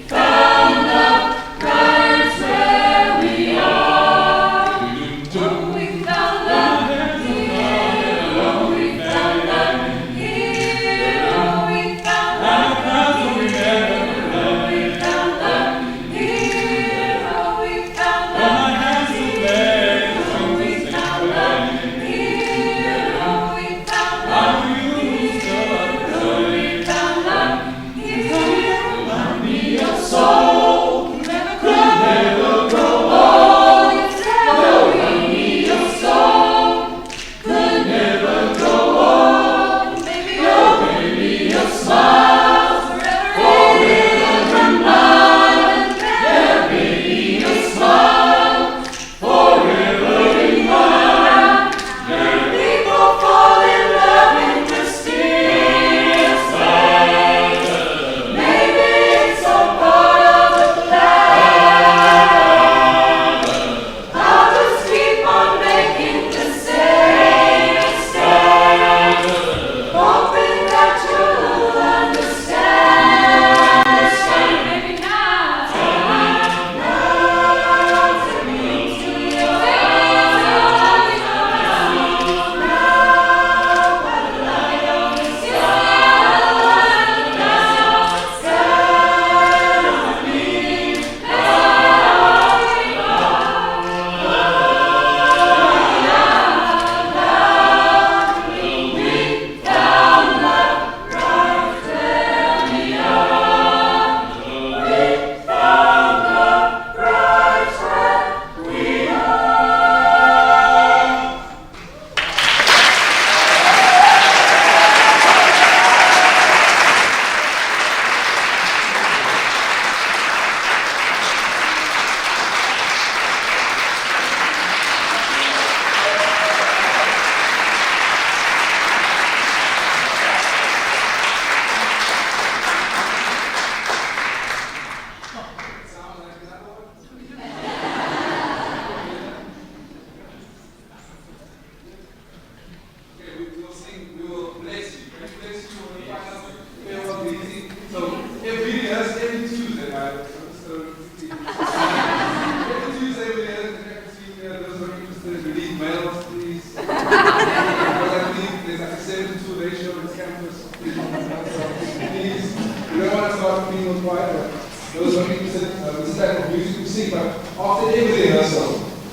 found love right where we are. We found love here. We found love here. We found love here. We found love here. We found love here. We found love here. We found love here. We found love here. Love me your soul. Could never grow old. Love me your soul. Could never grow old. Love me your smile. Forever mine. Love me your smile. Forever mine. People fall in love in mysterious ways. Maybe it's all part of the plan. I'll just keep on making the same mistake, hoping that you'll understand. Maybe now, take me into your arms. Now, by the light of the stars, stand with me. Those are people that this type of music we sing, but after every rehearsal,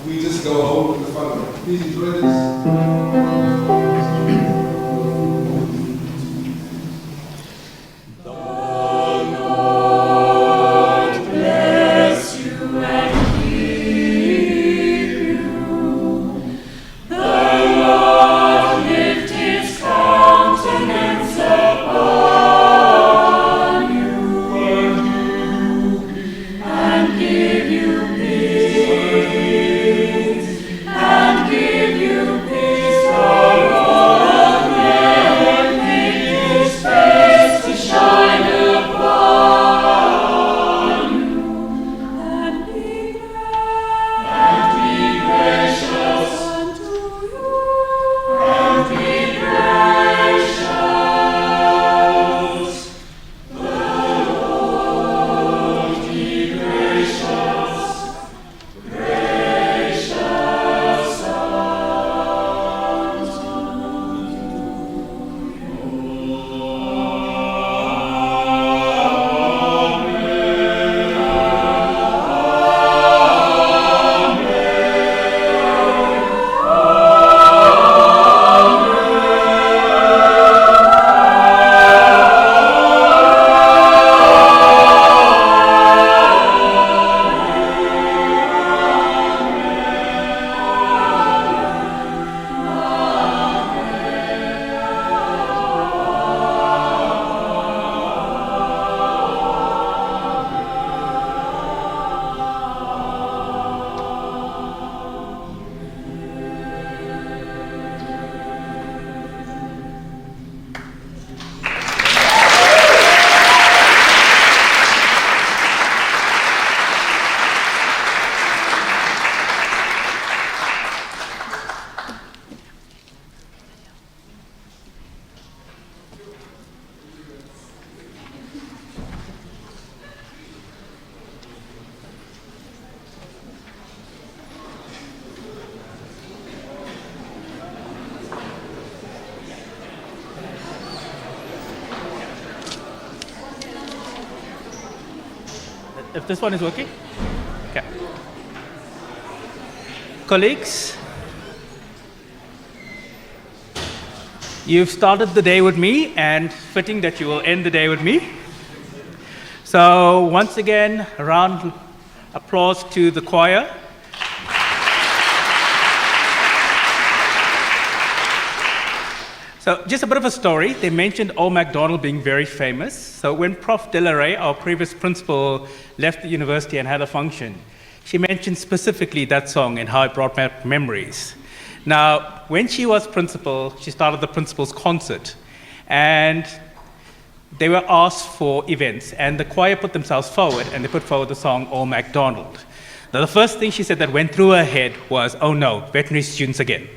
we just go home with the fun. Please enjoy this. And give you peace. if this one is working. Okay. Colleagues, you've started the day with me, and fitting that you will end the day with me. So once again, a round of applause to the choir. So just a bit of a story. They mentioned Old MacDonald being very famous. So when Prof. Delaray, our previous principal, left the university and had a function, she mentioned specifically that song and how it brought back memories. Now, when she was principal, she started the principal's concert. And they were asked for events. And the choir put themselves forward, and they put forward the song Old MacDonald. Now, the first thing she said that went through her head was, oh no, veterinary students again.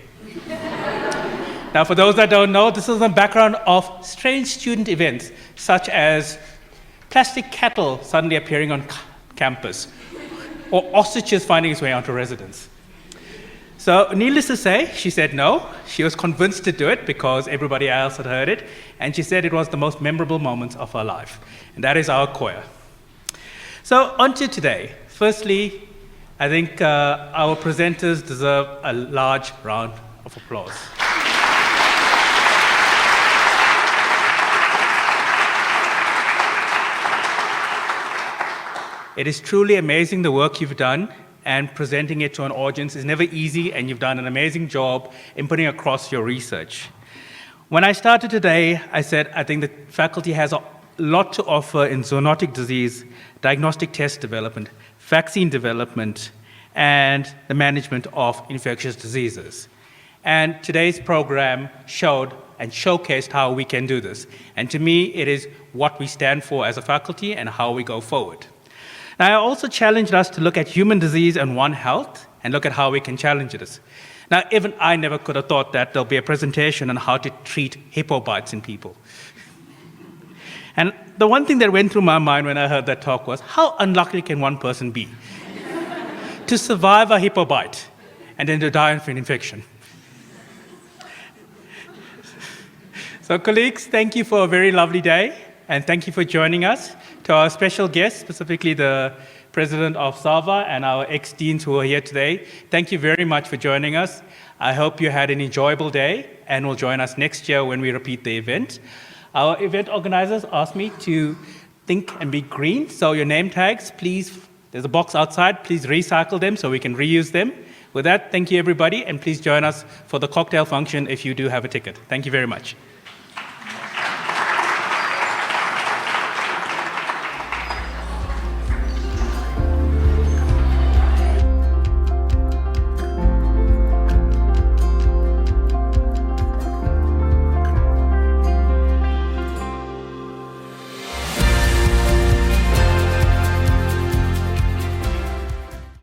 Now, for those that don't know, this is the background of strange student events, such as plastic cattle suddenly appearing on campus, or ostriches finding its way onto residence. So, needless to say, she said no. She was convinced to do it because everybody else had heard it, and she said it was the most memorable moments of her life. And that is our choir. So, on to today. Firstly, I think our presenters deserve a large round of applause. It is truly amazing the work you've done, and presenting it to an audience is never easy, and you've done an amazing job in putting across your research. When I started today, I said I think the faculty has a lot to offer in zoonotic disease, diagnostic test development, vaccine development, and the management of infectious diseases. And today's program showed and showcased how we can do this. And to me, it is what we stand for as a faculty and how we go forward. Now, I also challenged us to look at human disease and One Health and look at how we can challenge this. Now, even I never could have thought that there'll be a presentation on how to treat hippo bites in people. And the one thing that went through my mind when I heard that talk was, how unlucky can one person be to survive a hippo bite and then to die of an infection? So, colleagues, thank you for a very lovely day, and thank you for joining us. To our special guests, specifically the president of SAVA and our ex-deans who are here today, thank you very much for joining us. I hope you had an enjoyable day and will join us next year when we repeat the event. Our event organizers asked me to think and be green, so your name tags, please, there's a box outside, please recycle them so we can reuse them. With that, thank you everybody, and please join us for the cocktail function if you do have a ticket. Thank you very much.